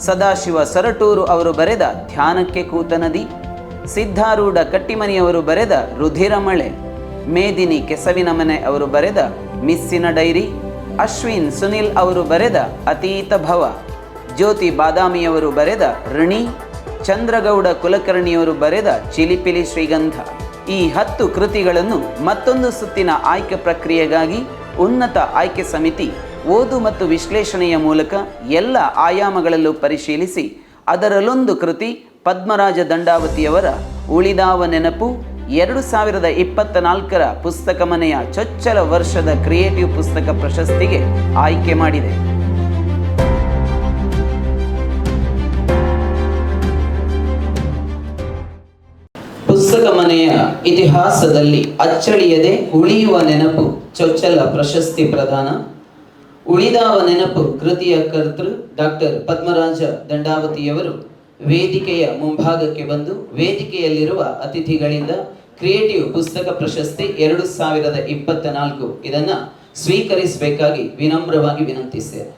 ಸದಾಶಿವ ಸೊರಟೂರು ಅವರು ಬರೆದ ಧ್ಯಾನಕ್ಕೆ ಕೂತ ನದಿ, ಸಿದ್ಧಾರೂಢ ಕಟ್ಟಿಮನಿಯವರು ಬರೆದ ರುಧಿರಮಳೆ, ಮೇದಿನಿ ಕೆಸವಿನ ಮನೆ ಅವರು ಬರೆದ ಮಿಸ್ಸಿನ ಡೈರಿ, ಅಶ್ವಿನ್ ಸುನಿಲ್ ಅವರು ಬರೆದ ಅತೀತ ಭವ, ಜ್ಯೋತಿ ಬಾದಾಮಿಯವರು ಬರೆದ ಋಣಿ, ಚಂದ್ರಗೌಡ ಕುಲಕರ್ಣಿಯವರು ಬರೆದ ಚಿಲಿಪಿಲಿ ಶ್ರೀಗಂಧ. ಈ 10 ಕೃತಿಗಳನ್ನು ಮತ್ತೊಂದು ಸುತ್ತಿನ ಆಯ್ಕೆ ಪ್ರಕ್ರಿಯೆಗಾಗಿ ಉನ್ನತ ಆಯ್ಕೆ ಸಮಿತಿ ಓದು ಮತ್ತು ವಿಶ್ಲೇಷಣೆಯ ಮೂಲಕ ಎಲ್ಲ ಆಯಾಮಗಳಲ್ಲೂ ಪರಿಶೀಲಿಸಿ ಅದರಲ್ಲೊಂದು ಕೃತಿ ಪದ್ಮರಾಜ ದಂಡಾವತಿಯವರ ಉಳಿದಾವ ನೆನಪು 2024 ಪುಸ್ತಕ ಮನೆಯ ಚೊಚ್ಚಲ ವರ್ಷದ ಕ್ರಿಯೇಟಿವ್ ಪುಸ್ತಕ ಪ್ರಶಸ್ತಿಗೆ ಆಯ್ಕೆ ಮಾಡಿದೆ. ಪುಸ್ತಕ ಮನೆಯ ಇತಿಹಾಸದಲ್ಲಿ ಅಚ್ಚಳಿಯದೆ ಉಳಿಯುವ ನೆನಪು ಚೊಚ್ಚಲ ಪ್ರಶಸ್ತಿ ಪ್ರದಾನ. ಉಳಿದಾವ ನೆನಪು ಕೃತಿಯ ಕರ್ತೃ ಡಾಕ್ಟರ್ ಪದ್ಮರಾಜ ದಂಡಾವತಿಯವರು ವೇದಿಕೆಯ ಮುಂಭಾಗಕ್ಕೆ ಬಂದು ವೇದಿಕೆಯಲ್ಲಿರುವ ಅತಿಥಿಗಳಿಂದ ಕ್ರಿಯೇಟಿವ್ ಪುಸ್ತಕ ಪ್ರಶಸ್ತಿ 2024 ಇದನ್ನ ಸ್ವೀಕರಿಸಬೇಕಾಗಿ ವಿನಮ್ರವಾಗಿ ವಿನಂತಿಸ್ತೇನೆ.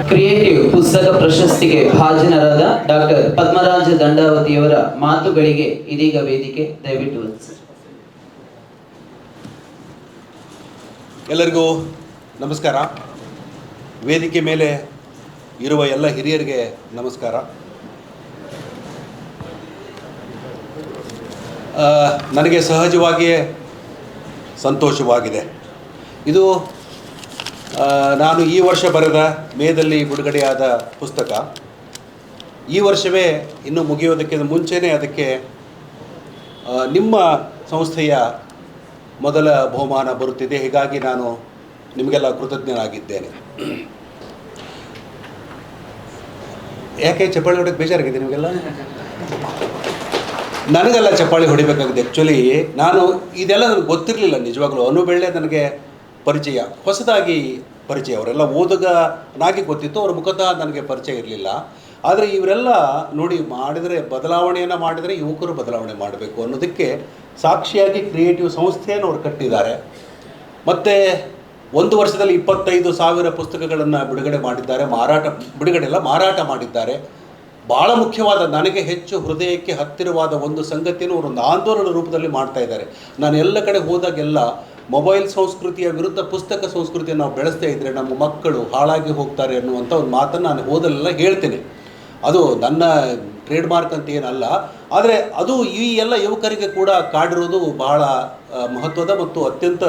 ಕ್ರಿಯೇಟಿವ್ ಪುಸ್ತಕ ಪ್ರಶಸ್ತಿಗೆ ಭಾಜನರಾದ ಡಾಕ್ಟರ್ ಪದ್ಮರಾಜ ದಂಡಾವತಿಯವರ ಮಾತುಗಳಿಗೆ ಇದೀಗ ವೇದಿಕೆ. ದಯವಿಟ್ಟು ಎಲ್ಲರಿಗೂ ನಮಸ್ಕಾರ. ವೇದಿಕೆ ಮೇಲೆ ಇರುವ ಎಲ್ಲ ಹಿರಿಯರಿಗೆ ನಮಸ್ಕಾರ. ನನಗೆ ಸಹಜವಾಗಿಯೇ ಸಂತೋಷವಾಗಿದೆ. ಇದು ನಾನು ಈ ವರ್ಷ ಬರೆದ ಮೇದಲ್ಲಿ ಬಿಡುಗಡೆಯಾದ ಪುಸ್ತಕ. ಈ ವರ್ಷವೇ ಇನ್ನೂ ಮುಗಿಯೋದಕ್ಕೆ ಮುಂಚೆನೇ ಅದಕ್ಕೆ ನಿಮ್ಮ ಸಂಸ್ಥೆಯ ಮೊದಲ ಬಹುಮಾನ ಬರುತ್ತಿದೆ. ಹೀಗಾಗಿ ನಾನು ನಿಮಗೆಲ್ಲ ಕೃತಜ್ಞನಾಗಿದ್ದೇನೆ. ಯಾಕೆ ಚಪ್ಪಾಳಿ ಹೊಡೆಯೋಕ್ಕೆ ಬೇಜಾರಾಗಿದೆ ನಿಮಗೆಲ್ಲ? ನನಗೆಲ್ಲ ಚಪ್ಪಾಳಿ ಹೊಡಿಬೇಕಾಗಿದೆ. ಆ್ಯಕ್ಚುಲಿ ನಾನು ಇದೆಲ್ಲ ನನಗೆ ಗೊತ್ತಿರಲಿಲ್ಲ ನಿಜವಾಗ್ಲೂ. ಅನು ಬೆಳ್ಳೆ ನನಗೆ ಪರಿಚಯ, ಹೊಸದಾಗಿ ಪರಿಚಯ. ಅವರೆಲ್ಲ ಓದುಗನಾಗಿ ಗೊತ್ತಿತ್ತು, ಅವ್ರ ಮುಖದ ನನಗೆ ಪರಿಚಯ ಇರಲಿಲ್ಲ. ಆದರೆ ಇವರೆಲ್ಲ ನೋಡಿ ಮಾಡಿದರೆ ಬದಲಾವಣೆಯನ್ನು ಮಾಡಿದರೆ ಯುವಕರು ಬದಲಾವಣೆ ಮಾಡಬೇಕು ಅನ್ನೋದಕ್ಕೆ ಸಾಕ್ಷಿಯಾಗಿ ಕ್ರಿಯೇಟಿವ್ ಸಂಸ್ಥೆಯನ್ನು ಅವರು ಕಟ್ಟಿದ್ದಾರೆ. ಮತ್ತು 1 ವರ್ಷದಲ್ಲಿ 25,000 ಪುಸ್ತಕಗಳನ್ನು ಬಿಡುಗಡೆ ಮಾಡಿದ್ದಾರೆ. ಮಾರಾಟ ಮಾಡಿದ್ದಾರೆ. ಭಾಳ ಮುಖ್ಯವಾದ, ನನಗೆ ಹೆಚ್ಚು ಹೃದಯಕ್ಕೆ ಹತ್ತಿರವಾದ ಒಂದು ಸಂಗತಿಯನ್ನು ಅವರು ಒಂದು ಆಂದೋಲನ ರೂಪದಲ್ಲಿ ಮಾಡ್ತಾ ಇದ್ದಾರೆ. ನಾನು ಎಲ್ಲ ಕಡೆ ಹೋದಾಗೆಲ್ಲ ಮೊಬೈಲ್ ಸಂಸ್ಕೃತಿಯ ವಿರುದ್ಧ ಪುಸ್ತಕ ಸಂಸ್ಕೃತಿಯನ್ನು ನಾವು ಬೆಳೆಸ್ತಾ ಇದ್ದರೆ ನಮ್ಮ ಮಕ್ಕಳು ಹಾಳಾಗಿ ಹೋಗ್ತಾರೆ ಅನ್ನುವಂಥ ಒಂದು ಮಾತನ್ನು ನಾನು ಹೋದಲ್ಲೆಲ್ಲ ಹೇಳ್ತೇನೆ. ಅದು ನನ್ನ ಟ್ರೇಡ್ ಮಾರ್ಕ್ ಅಂತ ಏನಲ್ಲ, ಆದರೆ ಅದು ಈ ಎಲ್ಲ ಯುವಕರಿಗೆ ಕೂಡ ಕಾಡಿರೋದು ಬಹಳ ಮಹತ್ವದ ಮತ್ತು ಅತ್ಯಂತ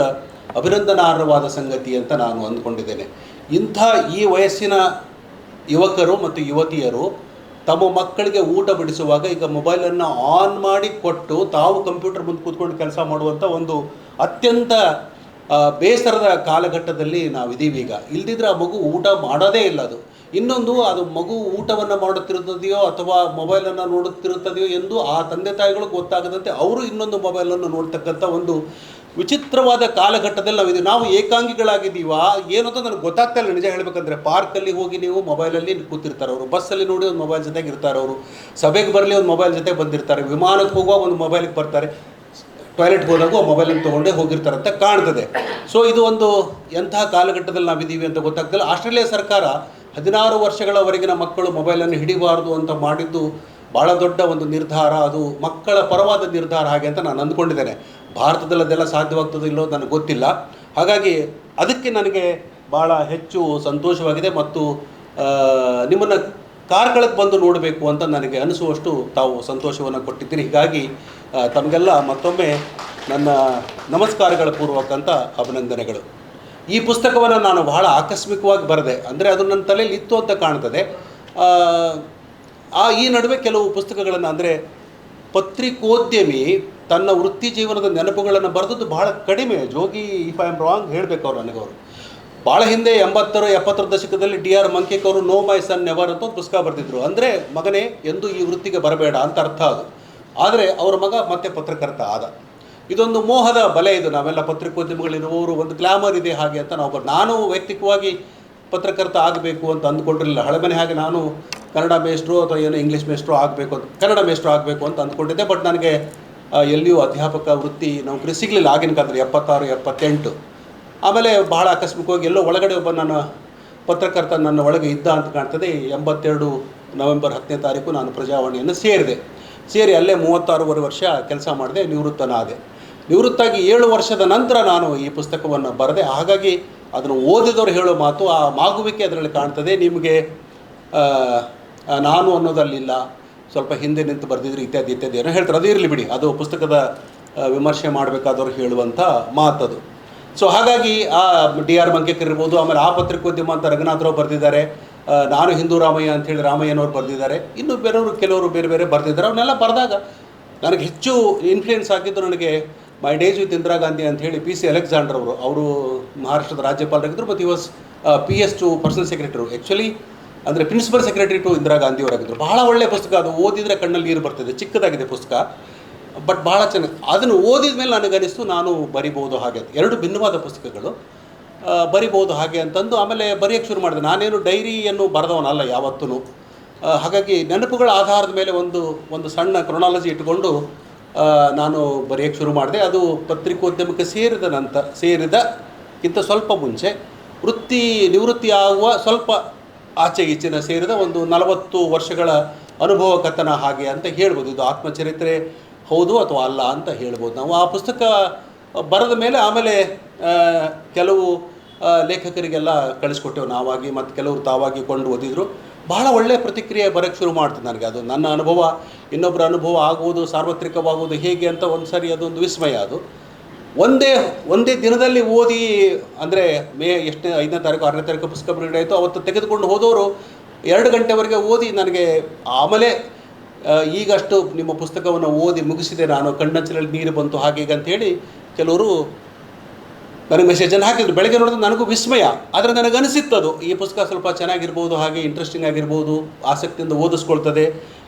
ಅಭಿನಂದನಾರ್ಹವಾದ ಸಂಗತಿ ಅಂತ ನಾನು ಅಂದ್ಕೊಂಡಿದ್ದೇನೆ. ಇಂಥ ಈ ವಯಸ್ಸಿನ ಯುವಕರು ಮತ್ತು ಯುವತಿಯರು ತಮ್ಮ ಮಕ್ಕಳಿಗೆ ಊಟ ಬಡಿಸುವಾಗ ಈಗ ಮೊಬೈಲನ್ನು ಆನ್ ಮಾಡಿ ಕೊಟ್ಟು ತಾವು ಕಂಪ್ಯೂಟರ್ ಮುಂದೆ ಕೂತ್ಕೊಂಡು ಕೆಲಸ ಮಾಡುವಂಥ ಒಂದು ಅತ್ಯಂತ ಬೇಸರದ ಕಾಲಘಟ್ಟದಲ್ಲಿ ನಾವಿದ್ದೀವಿ ಈಗ. ಇಲ್ದಿದ್ರೆ ಆ ಮಗು ಊಟ ಮಾಡೋದೇ ಇಲ್ಲ. ಇನ್ನೊಂದು, ಅದು ಮಗು ಊಟವನ್ನು ಮಾಡುತ್ತಿರುತ್ತದೆಯೋ ಅಥವಾ ಮೊಬೈಲನ್ನು ನೋಡುತ್ತಿರುತ್ತದೆಯೋ ಎಂದು ಆ ತಂದೆ ತಾಯಿಗಳು ಗೊತ್ತಾಗದಂತೆ ಅವರು ಇನ್ನೊಂದು ಮೊಬೈಲನ್ನು ನೋಡ್ತಕ್ಕಂಥ ಒಂದು ವಿಚಿತ್ರವಾದ ಕಾಲಘಟ್ಟದಲ್ಲಿ ನಾವಿದ್ದೀವಿ. ನಾವು ಏಕಾಂಗಿಗಳಾಗಿದ್ದೀವಾ ಏನಂತ ನನಗೆ ಗೊತ್ತಾಗ್ತಾ ಇಲ್ಲ ನಿಜ ಹೇಳಬೇಕಂದ್ರೆ. ಪಾರ್ಕಲ್ಲಿ ಹೋಗಿ ನೀವು ಮೊಬೈಲಲ್ಲಿ ಕೂತಿರ್ತಾರೆ ಅವರು, ಬಸ್ಸಲ್ಲಿ ನೋಡಿ ಒಂದು ಮೊಬೈಲ್ ಜೊತೆಗೆ ಇರ್ತಾರೆ ಅವರು, ಸಭೆಗೆ ಬರಲಿ ಒಂದು ಮೊಬೈಲ್ ಜೊತೆ ಬಂದಿರ್ತಾರೆ, ವಿಮಾನಕ್ಕೆ ಹೋಗುವಾಗ ಒಂದು ಮೊಬೈಲಿಗೆ ಬರ್ತಾರೆ, ಟಾಯ್ಲೆಟ್ಗೆ ಹೋದಾಗ ಮೊಬೈಲನ್ನು ತೊಗೊಂಡೇ ಹೋಗಿರ್ತಾರೆ ಅಂತ ಕಾಣ್ತದೆ. ಸೊ ಇದು ಒಂದು ಎಂತಹ ಕಾಲಘಟ್ಟದಲ್ಲಿ ನಾವಿದ್ದೀವಿ ಅಂತ ಗೊತ್ತಾಗ್ತಿಲ್ಲ. ಆಸ್ಟ್ರೇಲಿಯಾ ಸರ್ಕಾರ 16 ವರ್ಷಗಳವರೆಗಿನ ಮಕ್ಕಳು ಮೊಬೈಲನ್ನು ಹಿಡಿಬಾರ್ದು ಅಂತ ಮಾಡಿದ್ದು ಭಾಳ ದೊಡ್ಡ ಒಂದು ನಿರ್ಧಾರ. ಅದು ಮಕ್ಕಳ ಪರವಾದ ನಿರ್ಧಾರ ಹಾಗೆ ಅಂತ ನಾನು ಅಂದ್ಕೊಂಡಿದ್ದೇನೆ. ಭಾರತದಲ್ಲಿ ಅದೆಲ್ಲ ಸಾಧ್ಯವಾಗ್ತದೋ ಇಲ್ಲೋ ನನಗೆ ಗೊತ್ತಿಲ್ಲ. ಹಾಗಾಗಿ ಅದಕ್ಕೆ ನನಗೆ ಭಾಳ ಹೆಚ್ಚು ಸಂತೋಷವಾಗಿದೆ ಮತ್ತು ನಿಮ್ಮನ್ನು ಕಾರ್ಕಳಕ್ಕೆ ಬಂದು ನೋಡಬೇಕು ಅಂತ ನನಗೆ ಅನಿಸುವಷ್ಟು ತಾವು ಸಂತೋಷವನ್ನು ಕೊಟ್ಟಿದ್ದೀರಿ. ಹೀಗಾಗಿ ತಮಗೆಲ್ಲ ಮತ್ತೊಮ್ಮೆ ನನ್ನ ನಮಸ್ಕಾರಗಳ ಪೂರ್ವಕಂತ ಅಭಿನಂದನೆಗಳು. ಈ ಪುಸ್ತಕವನ್ನು ನಾನು ಬಹಳ ಆಕಸ್ಮಿಕವಾಗಿ ಬರೆದೆ, ಅಂದರೆ ಅದು ನನ್ನ ತಲೆಯಲ್ಲಿ ಇತ್ತು ಅಂತ ಕಾಣ್ತದೆ. ಈ ನಡುವೆ ಕೆಲವು ಪುಸ್ತಕಗಳನ್ನು, ಅಂದರೆ ಪತ್ರಿಕೋದ್ಯಮಿ ತನ್ನ ವೃತ್ತಿ ಜೀವನದ ನೆನಪುಗಳನ್ನು ಬರೆದದ್ದು ಬಹಳ ಕಡಿಮೆ. ಜೋಗಿ, ಇಫ್ ಐ ಆಮ್ ರಾಂಗ್ ಹೇಳಬೇಕು ಅವರು ನನಗವರು ಭಾಳ ಹಿಂದೆ 80-70 ದಶಕದಲ್ಲಿ DR ಮಂಕಿಕ್ ಅವರು ನೋ ಮೈ ಸನ್ ನೆವರ್ ಅಂತ ಒಂದು ಪುಸ್ತಕ ಬರೆದಿದ್ರು. ಅಂದರೆ ಮಗನೇ ಎಂದು ಈ ವೃತ್ತಿಗೆ ಬರಬೇಡ ಅಂತ ಅರ್ಥ ಅದು. ಆದರೆ ಅವರ ಮಗ ಮತ್ತೆ ಪತ್ರಕರ್ತ ಆದ. ಇದೊಂದು ಮೋಹದ ಬಲೆ. ಇದು ನಾವೆಲ್ಲ ಪತ್ರಿಕೋದ್ಯಮಿಗಳಿರುವವರು ಒಂದು ಗ್ಲಾಮರ್ ಇದೆ ಹಾಗೆ ಅಂತ ನಾನು ವೈಯಕ್ತಿಕವಾಗಿ ಪತ್ರಕರ್ತ ಆಗಬೇಕು ಅಂತ ಅಂದ್ಕೊಂಡಿರಲಿಲ್ಲ. ಹಳೆಮನೆ ಹಾಗೆ ನಾನು ಕನ್ನಡ ಮೇಷ್ಟ್ರು ಅಥವಾ ಏನೋ ಇಂಗ್ಲೀಷ್ ಮೇಷ್ಟ್ರು ಆಗಬೇಕು ಅಂತ, ಕನ್ನಡ ಮೇಷ್ಟ್ರು ಆಗಬೇಕು ಅಂತ ಅಂದ್ಕೊಂಡಿದ್ದೆ. ಬಟ್ ನನಗೆ ಎಲ್ಲಿಯೂ ಅಧ್ಯಾಪಕ ವೃತ್ತಿ ನೌಕರಿ ಸಿಗಲಿಲ್ಲ ಆಗಿನ ಕಾಲದಲ್ಲಿ, 76-78. ಆಮೇಲೆ ಬಹಳ ಆಕಸ್ಮಿಕವಾಗಿ ಎಲ್ಲೋ ಒಳಗಡೆ ಒಬ್ಬ ನನ್ನ ಪತ್ರಕರ್ತ ನನ್ನ ಒಳಗೆ ಇದ್ದ ಅಂತ ಕಾಣ್ತದೆ. 82 ನವೆಂಬರ್ 10ನೇ ತಾರೀಕು ನಾನು ಪ್ರಜಾವಾಣಿಯನ್ನು ಸೇರಿ ಅಲ್ಲೇ 36 ವರ್ಷ ಕೆಲಸ ಮಾಡಿದೆ, ನಿವೃತ್ತನಾದೆ. ನಿವೃತ್ತಾಗಿ 7 ವರ್ಷದ ನಂತರ ನಾನು ಈ ಪುಸ್ತಕವನ್ನು ಬರೆದೆ. ಹಾಗಾಗಿ ಅದನ್ನು ಓದಿದವರು ಹೇಳೋ ಮಾತು, ಆ ಮಾಗುವಿಕೆ ಅದರಲ್ಲಿ ಕಾಣ್ತದೆ. ನಿಮಗೆ ನಾನು ಅನ್ನೋದಲ್ಲಿಲ್ಲ, ಸ್ವಲ್ಪ ಹಿಂದೆ ನಿಂತು ಬರೆದಿದ್ರು ಇತ್ಯಾದಿ ಏನೋ ಹೇಳ್ತಾರೆ. ಅದು ಇರಲಿ ಬಿಡಿ, ಅದು ಪುಸ್ತಕದ ವಿಮರ್ಶೆ ಮಾಡಬೇಕಾದವರು ಹೇಳುವಂಥ ಮಾತದು. ಸೊ ಹಾಗಾಗಿ ಆ DR ಮಂಕಿಕ್ ಇರ್ಬೋದು, ಆಮೇಲೆ ಆ ಪತ್ರಿಕೋದ್ಯಮ ಅಂತ ರಂಗನಾಥರಾವ್ ಬರೆದಿದ್ದಾರೆ, ನಾನು ಹಿಂದೂ ರಾಮಯ್ಯ ಅಂಥೇಳಿ ರಾಮಯ್ಯನವ್ರು ಬರೆದಿದ್ದಾರೆ, ಇನ್ನು ಕೆಲವರು ಬೇರೆ ಬೇರೆ ಬರೆದಿದ್ದಾರೆ. ಅವನ್ನೆಲ್ಲ ಬರೆದಾಗ ನನಗೆ ಹೆಚ್ಚು ಇನ್ಫ್ಲೂಯೆನ್ಸ್ ಆಗಿದ್ದು ನನಗೆ my days with Indira Gandhi ಅಂಥೇಳಿ PC ಅಲೆಕ್ಸಾಂಡರ್ ಅವರು ಮಹಾರಾಷ್ಟ್ರದ ರಾಜ್ಯಪಾಲರಾಗಿದ್ದರು. ಮತ್ತು ಈ was PS to personal secretary, actually ಅಂದರೆ principal secretary to Indira Gandhi ಅವರಾಗಿದ್ದರು. ಬಹಳ ಒಳ್ಳೆಯ ಪುಸ್ತಕ ಅದು. ಓದಿದರೆ ಕಣ್ಣಲ್ಲಿ ನೀರು ಬರ್ತದೆ. ಚಿಕ್ಕದಾಗಿದೆ ಪುಸ್ತಕ, ಬಟ್ ಭಾಳ ಚೆನ್ನಾಗಿ. ಅದನ್ನು ಓದಿದ ಮೇಲೆ ನನಗನಿಸ್ತು ನಾನು ಬರಿಬೋದು ಹಾಗೆ ಅಂತ. 2 ಭಿನ್ನವಾದ ಪುಸ್ತಕಗಳು, ಬರಿಬೋದು ಹಾಗೆ ಅಂತಂದು ಆಮೇಲೆ ಬರೆಯೋಕ್ಕೆ ಶುರು ಮಾಡಿದೆ. ನಾನೇನು ಡೈರಿಯನ್ನು ಬರೆದವನಲ್ಲ ಯಾವತ್ತೂ. ಹಾಗಾಗಿ ನೆನಪುಗಳ ಆಧಾರದ ಮೇಲೆ ಒಂದು ಸಣ್ಣ ಕ್ರೊನಾಲಜಿ ಇಟ್ಕೊಂಡು ನಾನು ಬರೆಯೋಕ್ಕೆ ಶುರು ಮಾಡಿದೆ. ಅದು ಪತ್ರಿಕೋದ್ಯಮಕ್ಕೆ ಸೇರಿದಕ್ಕಿಂತ ಸ್ವಲ್ಪ ಮುಂಚೆ ನಿವೃತ್ತಿ ಆಗುವ ಸ್ವಲ್ಪ ಆಚೆ ಈಚಿನ ಸೇರಿದ ಒಂದು 40 ವರ್ಷಗಳ ಅನುಭವ ಕಥನ ಹಾಗೆ ಅಂತ ಹೇಳ್ಬೋದು. ಇದು ಆತ್ಮಚರಿತ್ರೆ ಹೌದು ಅಥವಾ ಅಲ್ಲ ಅಂತ ಹೇಳ್ಬೋದು ನಾವು. ಆ ಪುಸ್ತಕ ಬರೆದ ಮೇಲೆ ಆಮೇಲೆ ಕೆಲವು ಲೇಖಕರಿಗೆಲ್ಲ ಕಳಿಸ್ಕೊಟ್ಟೆವು ನಾವಾಗಿ, ಮತ್ತು ಕೆಲವರು ತಾವಾಗಿ ಕೊಂಡು ಓದಿದರು. ಬಹಳ ಒಳ್ಳೆಯ ಪ್ರತಿಕ್ರಿಯೆ ಬರೋಕ್ಕೆ ಶುರು ಮಾಡ್ತದೆ ನನಗೆ. ಅದು ನನ್ನ ಅನುಭವ ಇನ್ನೊಬ್ಬರ ಅನುಭವ ಆಗುವುದು, ಸಾರ್ವತ್ರಿಕವಾಗುವುದು ಹೇಗೆ ಅಂತ ಒಂದು ಸರಿ ಅದೊಂದು ವಿಸ್ಮಯ. ಅದು ಒಂದೇ ದಿನದಲ್ಲಿ ಓದಿ, ಅಂದರೆ ಮೇ 5ನೇ ತಾರೀಕು 6ನೇ ತಾರೀಕು ಪುಸ್ತಕ ಬಿಡುಗಡೆ ಆಯಿತು. ಅವತ್ತು ತೆಗೆದುಕೊಂಡು ಹೋದವರು 2 ಗಂಟೆವರೆಗೆ ಓದಿ ನನಗೆ ಆಮೇಲೆ ಈಗಷ್ಟು ನಿಮ್ಮ ಪುಸ್ತಕವನ್ನು ಓದಿ ಮುಗಿಸಿದೆ ನಾನು, ಕಣ್ಣಂಚಲಲ್ಲಿ ನೀರು ಬಂತು ಹಾಗೆ ಈಗ ಅಂಥೇಳಿ ಕೆಲವರು ನನಗೆ ಮೆಸೇಜನ್ನು ಹಾಕಿದ್ರು. ಬೆಳಗ್ಗೆ ನೋಡಿದ್ರೆ ನನಗೂ ವಿಸ್ಮಯ. ಆದರೆ ನನಗನಿಸಿತ್ತದು ಈ ಪುಸ್ತಕ ಸ್ವಲ್ಪ ಚೆನ್ನಾಗಿರ್ಬೋದು, ಹಾಗೆ ಇಂಟ್ರೆಸ್ಟಿಂಗ್ ಆಗಿರ್ಬೋದು, ಆಸಕ್ತಿಯಿಂದ ಓದಿಸ್ಕೊಳ್ತದೆ,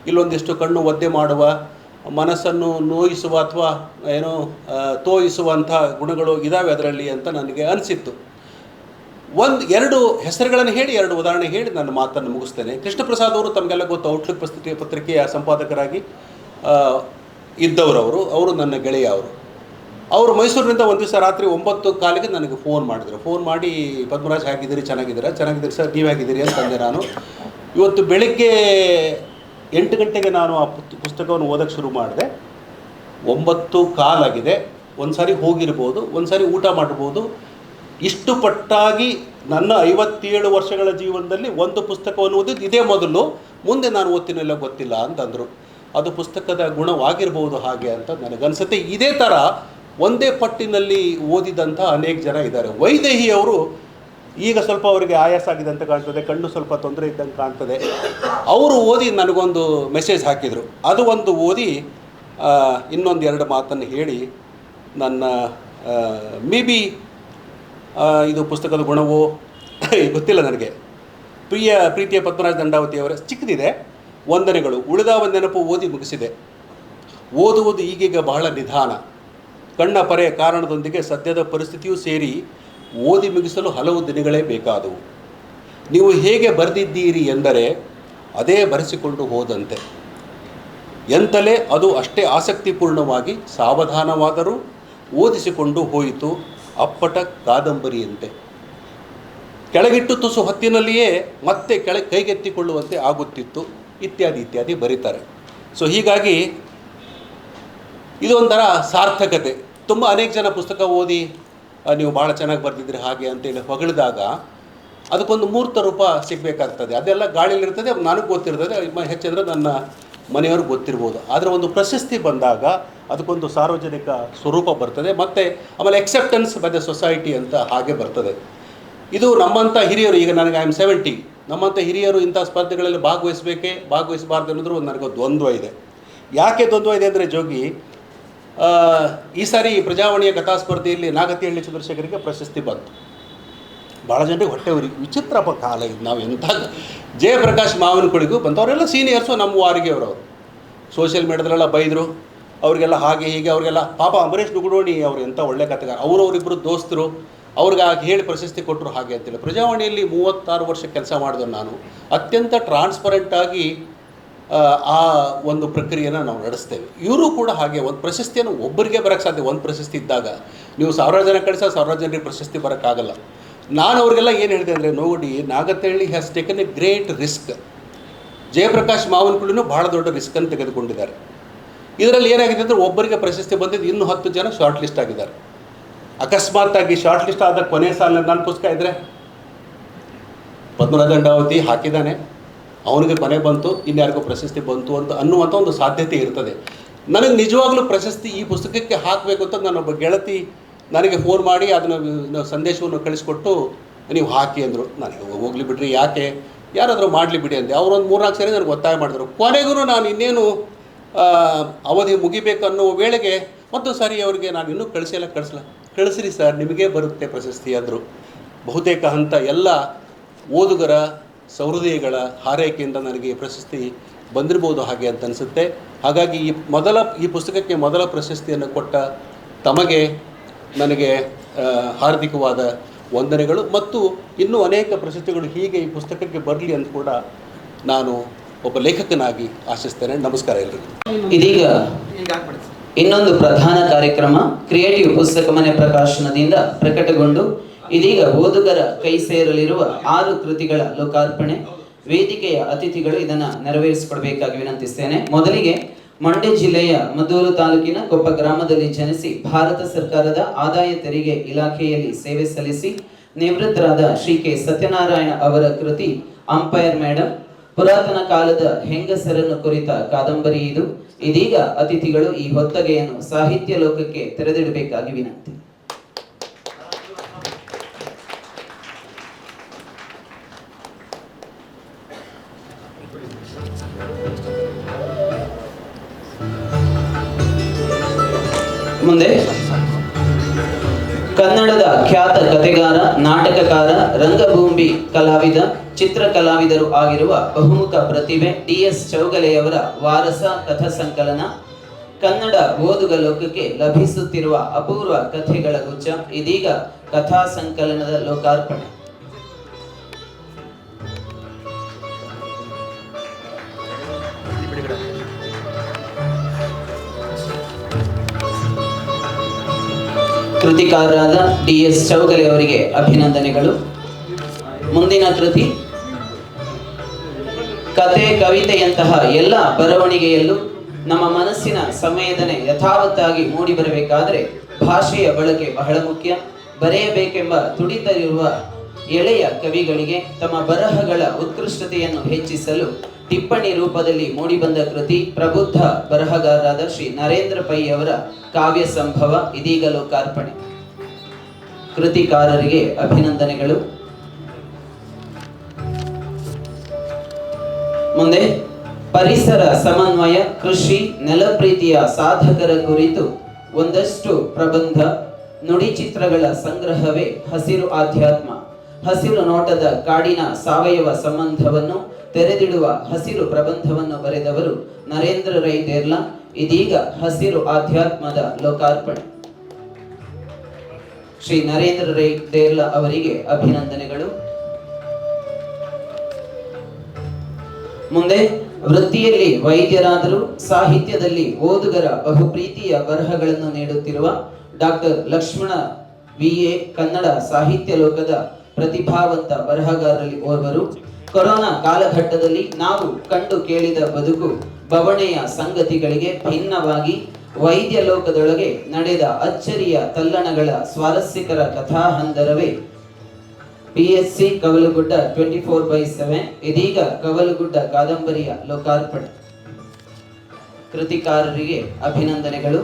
ಇಲ್ಲೊಂದಿಷ್ಟು ಕಣ್ಣು ಒದ್ದೆ ಮಾಡುವ, ಮನಸ್ಸನ್ನು ನೋಯಿಸುವ ಅಥವಾ ಏನೋ ತೋಯಿಸುವಂಥ ಗುಣಗಳು ಇದ್ದಾವೆ ಅದರಲ್ಲಿ ಅಂತ ನನಗೆ ಅನಿಸಿತ್ತು. ಎರಡು ಹೆಸರುಗಳನ್ನು ಹೇಳಿ 2 ಉದಾಹರಣೆ ಹೇಳಿ ನನ್ನ ಮಾತನ್ನು ಮುಗಿಸ್ತೇನೆ. ಕೃಷ್ಣ ಪ್ರಸಾದ್ ಅವರು ತಮಗೆಲ್ಲ ಗೊತ್ತು, ಔಟ್ಲುಕ್ ಪತ್ರಿಕೆಯ ಸಂಪಾದಕರಾಗಿ ಇದ್ದವರು. ಅವರು ನನ್ನ ಗೆಳೆಯ. ಅವರು ಮೈಸೂರಿನಿಂದ ಒಂದು ದಿವಸ ರಾತ್ರಿ 9:15ಕ್ಕೆ ನನಗೆ ಫೋನ್ ಮಾಡಿದರು. ಫೋನ್ ಮಾಡಿ, ಪದ್ಮರಾಜ್ ಹೇಗಿದ್ದೀರಿ, ಚೆನ್ನಾಗಿದ್ದೀರಿ ಸರ್, ನೀವು ಹೇಗಿದ್ದೀರಿ ಅಂತಂದೆ. ನಾನು ಇವತ್ತು ಬೆಳಗ್ಗೆ 8 ಗಂಟೆಗೆ ನಾನು ಆ ಪುಸ್ತಕವನ್ನು ಓದೋಕ್ಕೆ ಶುರು ಮಾಡಿದೆ. 9:15 ಆಗಿದೆ. ಒಂದು ಸಾರಿ ಹೋಗಿರ್ಬೋದು, ಒಂದು ಸಾರಿ ಊಟ ಮಾಡಿರ್ಬೋದು. ಇಷ್ಟು ಪಟ್ಟಾಗಿ ನನ್ನ 57 ವರ್ಷಗಳ ಜೀವನದಲ್ಲಿ ಒಂದು ಪುಸ್ತಕವನ್ನು ಓದಿದ್ದು ಇದೇ ಮೊದಲು. ಮುಂದೆ ನಾನು ಓದ್ತೀನಲ್ಲ ಗೊತ್ತಿಲ್ಲ ಅಂತಂದರು. ಅದು ಪುಸ್ತಕದ ಗುಣವಾಗಿರ್ಬೋದು ಹಾಗೆ ಅಂತ ನನಗನ್ಸುತ್ತೆ. ಇದೇ ಥರ ಒಂದೇ ಪಟ್ಟಿನಲ್ಲಿ ಓದಿದಂಥ ಅನೇಕ ಜನ ಇದ್ದಾರೆ. ವೈದೇಹಿ ಅವರು ಈಗ ಸ್ವಲ್ಪ ಅವರಿಗೆ ಆಯಾಸ ಆಗಿದೆ ಅಂತ ಕಾಣ್ತದೆ, ಕಣ್ಣು ಸ್ವಲ್ಪ ತೊಂದರೆ ಇದ್ದಂಗೆ ಕಾಣ್ತದೆ. ಅವರು ಓದಿ ನನಗೊಂದು ಮೆಸೇಜ್ ಹಾಕಿದರು. ಅದು ಒಂದು ಓದಿ ಇನ್ನೊಂದು 2 ಮಾತನ್ನು ಹೇಳಿ ನನ್ನ ಇದು ಪುಸ್ತಕದ ಗುಣವೋ ಗೊತ್ತಿಲ್ಲ ನನಗೆ. ಪ್ರೀತಿಯ ಪದ್ಮರಾಜ ದಂಡಾವತಿಯವರ ಚಿಕ್ಕದಿದೆ. ವಂದನೆಗಳು. ಉಳಿದ ಒಂದು ನೆನಪು ಓದಿ ಮುಗಿಸಿದೆ. ಓದುವುದು ಈಗೀಗ ಬಹಳ ನಿಧಾನ. ಕಣ್ಣ ಪರೆ ಕಾರಣದೊಂದಿಗೆ ಸದ್ಯದ ಪರಿಸ್ಥಿತಿಯೂ ಸೇರಿ ಓದಿ ಮುಗಿಸಲು ಹಲವು ದಿನಗಳೇ ಬೇಕಾದವು. ನೀವು ಹೇಗೆ ಬರೆದಿದ್ದೀರಿ ಎಂದರೆ ಅದೇ ಬರೆಸಿಕೊಂಡು ಹೋದಂತೆ. ಎಂತಲೇ ಅದು ಅಷ್ಟೇ ಆಸಕ್ತಿಪೂರ್ಣವಾಗಿ ಸಾವಧಾನವಾದರೂ ಓದಿಸಿಕೊಂಡು ಹೋಯಿತು, ಅಪ್ಪಟ ಕಾದಂಬರಿಯಂತೆ. ಕೆಳಗಿಟ್ಟು ತುಸು ಹೊತ್ತಿನಲ್ಲಿಯೇ ಮತ್ತೆ ಕೈಗೆತ್ತಿಕೊಳ್ಳುವಂತೆ ಆಗುತ್ತಿತ್ತು, ಇತ್ಯಾದಿ ಬರೀತಾರೆ. ಸೊ ಹೀಗಾಗಿ ಇದೊಂಥರ ಸಾರ್ಥಕತೆ. ತುಂಬ ಅನೇಕ ಜನ ಪುಸ್ತಕ ಓದಿ ನೀವು ಭಾಳ ಚೆನ್ನಾಗಿ ಬರೆದಿದ್ರಿ ಹಾಗೆ ಅಂತೇಳಿ ಹೊಗಳಿದಾಗ ಅದಕ್ಕೊಂದು ಮೂರ್ತ ರೂಪ ಸಿಗಬೇಕಾಗ್ತದೆ. ಅದೆಲ್ಲ ಗಾಳಿಲಿರ್ತದೆ, ನನಗೆ ಗೊತ್ತಿರ್ತದೆ, ಹೆಚ್ಚಂದರೆ ನನ್ನ ಮನೆಯವ್ರಿಗೆ ಗೊತ್ತಿರ್ಬೋದು. ಆದರೆ ಒಂದು ಪ್ರಶಸ್ತಿ ಬಂದಾಗ ಅದಕ್ಕೊಂದು ಸಾರ್ವಜನಿಕ ಸ್ವರೂಪ ಬರ್ತದೆ. ಮತ್ತು ಆಮೇಲೆ ಎಕ್ಸೆಪ್ಟೆನ್ಸ್ ಬೈ ದ ಸೊಸೈಟಿ ಅಂತ ಹಾಗೆ ಬರ್ತದೆ. ಇದು ನಮ್ಮಂಥ ಹಿರಿಯರು, ಈಗ ನನಗೆ ಐ ಆಮ್ 70, ನಮ್ಮಂಥ ಹಿರಿಯರು ಇಂಥ ಸ್ಪರ್ಧೆಗಳಲ್ಲಿ ಭಾಗವಹಿಸಬಾರ್ದು ಅನ್ನೋದ್ರ ಒಂದು ನನಗೆ ದ್ವಂದ್ವ ಇದೆ. ಯಾಕೆ ದ್ವಂದ್ವ ಇದೆ ಅಂದರೆ, ಜೋಗಿ ಈ ಸಾರಿ ಪ್ರಜಾವಾಣಿಯ ಕಥಾಸ್ಪರ್ಧೆಯಲ್ಲಿ ನಾಗತಿಹಳ್ಳಿ ಚಂದ್ರಶೇಖರಿಗೆ ಪ್ರಶಸ್ತಿ ಬಂತು. ಭಾಳ ಜನರಿಗೆ ಹೊಟ್ಟೆ ಉರಿ, ವಿಚಿತ್ರ ಕಾಲ ಇದು. ನಾವು ಎಂಥ ಜಯಪ್ರಕಾಶ್ ಮಾವನಕುಳಿಗೂ ಬಂತು. ಅವರೆಲ್ಲ ಸೀನಿಯರ್ಸು, ನಮ್ಮ ವಾರಿಗೆ ಅವರು ಸೋಷಿಯಲ್ ಮೀಡಿಯಾದಲ್ಲೆಲ್ಲ ಬೈದರು ಅವರಿಗೆಲ್ಲ, ಹಾಗೆ ಹೀಗೆ. ಅವರಿಗೆಲ್ಲ ಪಾಪ ಅಂಬರೀಷ್ ನುಗುಡೋಣಿ ಅವರು ಎಂಥ ಒಳ್ಳೆ ಕಥೆಗಾರ, ಅವರಿಬ್ಬರು ದೋಸ್ತರು, ಅವ್ರಿಗೆ ಹೇಳಿ ಪ್ರಶಸ್ತಿ ಕೊಟ್ಟರು ಹಾಗೆ ಅಂತೇಳಿ. ಪ್ರಜಾವಾಣಿಯಲ್ಲಿ 36 ವರ್ಷ ಕೆಲಸ ಮಾಡಿದ್ರು ನಾನು. ಅತ್ಯಂತ ಟ್ರಾನ್ಸ್ಪರೆಂಟಾಗಿ ಆ ಒಂದು ಪ್ರಕ್ರಿಯೆಯನ್ನು ನಾವು ನಡೆಸ್ತೇವೆ. ಇವರು ಕೂಡ ಹಾಗೆ ಒಂದು ಪ್ರಶಸ್ತಿಯನ್ನು ಒಬ್ಬರಿಗೆ ಬರೋಕ್ಕೆ ಸಾಧ್ಯ. ಒಂದು ಪ್ರಶಸ್ತಿ ಇದ್ದಾಗ ನೀವು 1000 ಜನ ಕಳಿಸ 1000 ಜನರಿಗೆ ಪ್ರಶಸ್ತಿ ಬರೋಕ್ಕಾಗಲ್ಲ. ನಾನು ಅವ್ರಿಗೆಲ್ಲ ಏನು ಹೇಳಿದೆ ಅಂದರೆ, ನೋಡಿ, Nagathihalli has taken a great risk. Jayaprakash ಮಾವನಕುಳಿನೂ ಭಾಳ ದೊಡ್ಡ ರಿಸ್ಕನ್ನು ತೆಗೆದುಕೊಂಡಿದ್ದಾರೆ. ಇದರಲ್ಲಿ ಏನಾಗಿದೆ ಅಂದರೆ, ಒಬ್ಬರಿಗೆ ಪ್ರಶಸ್ತಿ ಬಂದಿದ್ದು ಇನ್ನೂ 10 ಜನ ಶಾರ್ಟ್ ಲಿಸ್ಟ್ ಆಗಿದ್ದಾರೆ. ಅಕಸ್ಮಾತ್ತಾಗಿ ಶಾರ್ಟ್ ಲಿಸ್ಟ್ ಆದ ಕೊನೆ ಸಾಲಿನಲ್ಲಿ ನನ್ನ ಪುಸ್ತಕ ಇದ್ದರೆ ಪದ್ಮರಾಜ ದಂಡಾವತಿ ಹಾಕಿದ್ದಾನೆ, ಅವನಿಗೆ ಕೊನೆ ಬಂತು, ಇನ್ಯಾರಿಗೂ ಪ್ರಶಸ್ತಿ ಬಂತು ಅನ್ನುವಂಥ ಒಂದು ಸಾಧ್ಯತೆ ಇರ್ತದೆ. ನನಗೆ ನಿಜವಾಗ್ಲೂ ಪ್ರಶಸ್ತಿ ಈ ಪುಸ್ತಕಕ್ಕೆ ಹಾಕಬೇಕು ಅಂತ ನನ್ನೊಬ್ಬ ಗೆಳತಿ ನನಗೆ ಫೋನ್ ಮಾಡಿ ಅದನ್ನು ಸಂದೇಶವನ್ನು ಕಳಿಸ್ಕೊಟ್ಟು ನೀವು ಹಾಕಿ ಅಂದರು. ನನಗೆ ಹೋಗಲಿ ಬಿಡ್ರಿ, ಯಾಕೆ, ಯಾರಾದರೂ ಮಾಡಲಿ ಬಿಡಿ ಅಂದೆ. ಅವರೊಂದು 3-4 ಸರಿ ನನಗೆ ಒತ್ತಾಯ ಮಾಡಿದ್ರು. ಕೊನೆಗೂ ನಾನು ಇನ್ನೇನು ಅವಧಿ ಮುಗಿಬೇಕು ಅನ್ನೋ ವೇಳೆಗೆ ಮತ್ತೊಂದು ಸಾರಿ ಅವರಿಗೆ ನಾನು ಇನ್ನೂ ಕಳಿಸ್ರಿ ಸರ್, ನಿಮಗೇ ಬರುತ್ತೆ ಪ್ರಶಸ್ತಿ ಅಂದರು. ಬಹುತೇಕ ಹಂತ ಎಲ್ಲ ಓದುಗರ ಸಹೃದಯಗಳ ಹಾರೈಕೆಯಿಂದ ನನಗೆ ಈ ಪ್ರಶಸ್ತಿ ಬಂದಿರ್ಬೋದು ಹಾಗೆ ಅಂತ ಅನಿಸುತ್ತೆ. ಹಾಗಾಗಿ ಈ ಪುಸ್ತಕಕ್ಕೆ ಮೊದಲ ಪ್ರಶಸ್ತಿಯನ್ನು ಕೊಟ್ಟ ತಮಗೆ ನನಗೆ ಹಾರ್ದಿಕವಾದ ವಂದನೆಗಳು. ಮತ್ತು ಇನ್ನೂ ಅನೇಕ ಪ್ರಶಸ್ತಿಗಳು ಹೀಗೆ ಈ ಪುಸ್ತಕಕ್ಕೆ ಬರಲಿ ಅಂತ ಕೂಡ ನಾನು ಒಬ್ಬ ಲೇಖಕನಾಗಿ ಆಶಿಸ್ತೇನೆ. ನಮಸ್ಕಾರ ಎಲ್ಲರಿಗೂ. ಇದೀಗ ಇನ್ನೊಂದು ಪ್ರಧಾನ ಕಾರ್ಯಕ್ರಮ ಕ್ರಿಯೇಟಿವ್ ಪುಸ್ತಕ ಮನೆ ಪ್ರಕಾಶನದಿಂದ ಪ್ರಕಟಗೊಂಡು ಇದೀಗ ಓದುಗರ ಕೈ ಸೇರಲಿರುವ 6 ಕೃತಿಗಳ ಲೋಕಾರ್ಪಣೆ. ವೇದಿಕೆಯ ಅತಿಥಿಗಳು ಇದನ್ನು ನೆರವೇರಿಸಿಕೊಡಬೇಕಾಗಿ ವಿನಂತಿಸ್ತೇನೆ. ಮೊದಲಿಗೆ ಮಂಡ್ಯ ಜಿಲ್ಲೆಯ ಮದ್ದೂರು ತಾಲೂಕಿನ ಕೊಪ್ಪ ಗ್ರಾಮದಲ್ಲಿ ಜನಿಸಿ ಭಾರತ ಸರ್ಕಾರದ ಆದಾಯ ತೆರಿಗೆ ಇಲಾಖೆಯಲ್ಲಿ ಸೇವೆ ಸಲ್ಲಿಸಿ ನಿವೃತ್ತರಾದ ಶ್ರೀ ಕೆ ಸತ್ಯನಾರಾಯಣ ಅವರ ಕೃತಿ ಅಂಪೈರ್ ಮೇಡಮ್. ಪುರಾತನ ಕಾಲದ ಹೆಂಗಸರನ್ನು ಕುರಿತ ಕಾದಂಬರಿ ಇದು. ಇದೀಗ ಅತಿಥಿಗಳು ಈ ಹೊತ್ತಗೆಯನ್ನು ಸಾಹಿತ್ಯ ಲೋಕಕ್ಕೆ ತೆರೆದಿಡಬೇಕಾಗಿ ವಿನಂತಿ. ಮುಂದೆ ಕನ್ನಡದ ಖ್ಯಾತ ಕಥೆಗಾರ, ನಾಟಕಕಾರ, ರಂಗಭೂಮಿ ಕಲಾವಿದ, ಚಿತ್ರ ಕಲಾವಿದರು ಆಗಿರುವ ಬಹುಮುಖ ಪ್ರತಿಭೆ ಡಿ.ಎಸ್. ಚೌಗಲೆಯವರ ವಾರಸ ಕಥಾ ಸಂಕಲನ ಕನ್ನಡ ಓದುಗ ಲೋಕಕ್ಕೆ ಲಭಿಸುತ್ತಿರುವ ಅಪೂರ್ವ ಕಥೆಗಳ ಗುಚ್ಛ. ಇದೀಗ ಕಥಾ ಸಂಕಲನದ ಲೋಕಾರ್ಪಣೆ. ಕೃತಿಕಾರರಾದ DS ಚೌಗಲೆ ಅವರಿಗೆ ಅಭಿನಂದನೆಗಳು. ಮುಂದಿನ ಕೃತಿ ಕತೆ ಕವಿತೆಯಂತಹ ಎಲ್ಲ ಬರವಣಿಗೆಯಲ್ಲೂ ನಮ್ಮ ಮನಸ್ಸಿನ ಸಂವೇದನೆ ಯಥಾವತ್ತಾಗಿ ಮೂಡಿ ಬರಬೇಕಾದರೆ ಭಾಷೆಯ ಬಳಕೆ ಬಹಳ ಮುಖ್ಯ. ಬರೆಯಬೇಕೆಂಬ ತುಡಿತವಿರುವ ಎಳೆಯ ಕವಿಗಳಿಗೆ ತಮ್ಮ ಬರಹಗಳ ಉತ್ಕೃಷ್ಟತೆಯನ್ನು ಹೆಚ್ಚಿಸಲು ಟಿಪ್ಪಣಿ ರೂಪದಲ್ಲಿ ಮೂಡಿಬಂದ ಕೃತಿ ಪ್ರಬುದ್ಧ ಬರಹಗಾರರಾದ ಶ್ರೀ ನರೇಂದ್ರ ಪೈ ಅವರ ಕಾವ್ಯ ಸಂಭವ ಇದೀಗ ಲೋಕಾರ್ಪಣೆ. ಕೃತಿಕಾರರಿಗೆ ಅಭಿನಂದನೆಗಳು. ಮುಂದೆ ಪರಿಸರ ಸಮನ್ವಯ, ಕೃಷಿ, ನೆಲಪ್ರೀತಿಯ ಸಾಧಕರ ಕುರಿತು ಒಂದಷ್ಟು ಪ್ರಬಂಧ, ನುಡಿ ಚಿತ್ರಗಳ ಸಂಗ್ರಹವೇ ಹಸಿರು ಆಧ್ಯಾತ್ಮ. ಹಸಿರು ನೋಟದ ಕಾಡಿನ ಸಾವಯವ ಸಂಬಂಧವನ್ನು ತೆರೆದಿಡುವ ಹಸಿರು ಪ್ರಬಂಧವನ್ನು ಬರೆದವರು ನರೇಂದ್ರ ರೈ ದೇರ್ಲಾ. ಇದೀಗ ಹಸಿರು ಆಧ್ಯಾತ್ಮದ ಲೋಕಾರ್ಪಣೆ. ಶ್ರೀ ನರೇಂದ್ರ ರೈ ದೇರ್ಲಾ ಅವರಿಗೆ ಅಭಿನಂದನೆಗಳು. ಮುಂದೆ ವೃತ್ತಿಯಲ್ಲಿ ವೈದ್ಯರಾದರೂ ಸಾಹಿತ್ಯದಲ್ಲಿ ಓದುಗರ ಬಹುಪ್ರೀತಿಯ ಬರಹಗಳನ್ನು ನೀಡುತ್ತಿರುವ ಡಾಕ್ಟರ್ ಲಕ್ಷ್ಮಣ VA ಕನ್ನಡ ಸಾಹಿತ್ಯ ಲೋಕದ ಪ್ರತಿಭಾವಂತ ಬರಹಗಾರರಲ್ಲಿ ಓರ್ವರು. ಕೊರೋನಾ ಕಾಲಘಟ್ಟದಲ್ಲಿ ನಾವು ಕಂಡು ಕೇಳಿದ ಬದುಕು ಬವಣೆಯ ಸಂಗತಿಗಳಿಗೆ ಭಿನ್ನವಾಗಿ ವೈದ್ಯ ಲೋಕದೊಳಗೆ ನಡೆದ ಅಚ್ಚರಿಯ ತಲ್ಲಣಗಳ ಸ್ವಾರಸ್ಯಕರ ಕಥಾಹಂದರವೇ PSC ಕವಲುಗುಡ್ಡ 24/7. ಇದೀಗ ಕವಲುಗುಡ್ಡ ಕಾದಂಬರಿಯ ಲೋಕಾರ್ಪಣೆ. ಕೃತಿಕಾರರಿಗೆ ಅಭಿನಂದನೆಗಳು.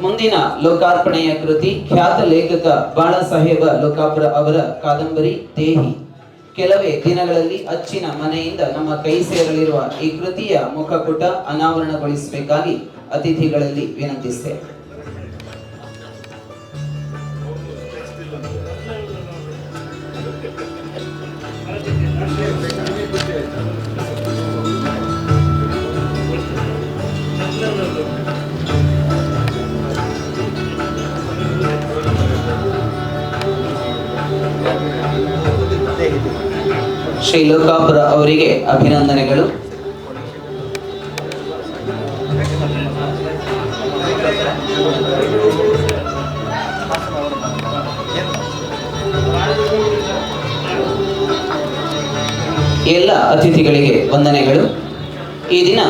ಮುಂದಿನ ಲೋಕಾರ್ಪಣೆಯ ಕೃತಿ ಖ್ಯಾತ ಲೇಖಕ ಬಾಳಸಾಹೇಬ ಲೋಕಾಪುರ ಅವರ ಕಾದಂಬರಿ ದೇಹಿ. ಕೆಲವೇ ದಿನಗಳಲ್ಲಿ ಅಚ್ಚಿನ ಮನೆಯಿಂದ ನಮ್ಮ ಕೈ ಸೇರಲಿರುವ ಈ ಕೃತಿಯ ಮುಖಪುಟ ಅನಾವರಣಗೊಳಿಸಬೇಕಾಗಿ ಅತಿಥಿಗಳಲ್ಲಿ ವಿನಂತಿಸ್ತೇವೆ. ಶ್ರೀ ಲೋಕಾಪುರ ಅವರಿಗೆ ಅಭಿನಂದನೆಗಳು. ಎಲ್ಲ ಅತಿಥಿಗಳಿಗೆ ವಂದನೆಗಳು. ಈ ದಿನ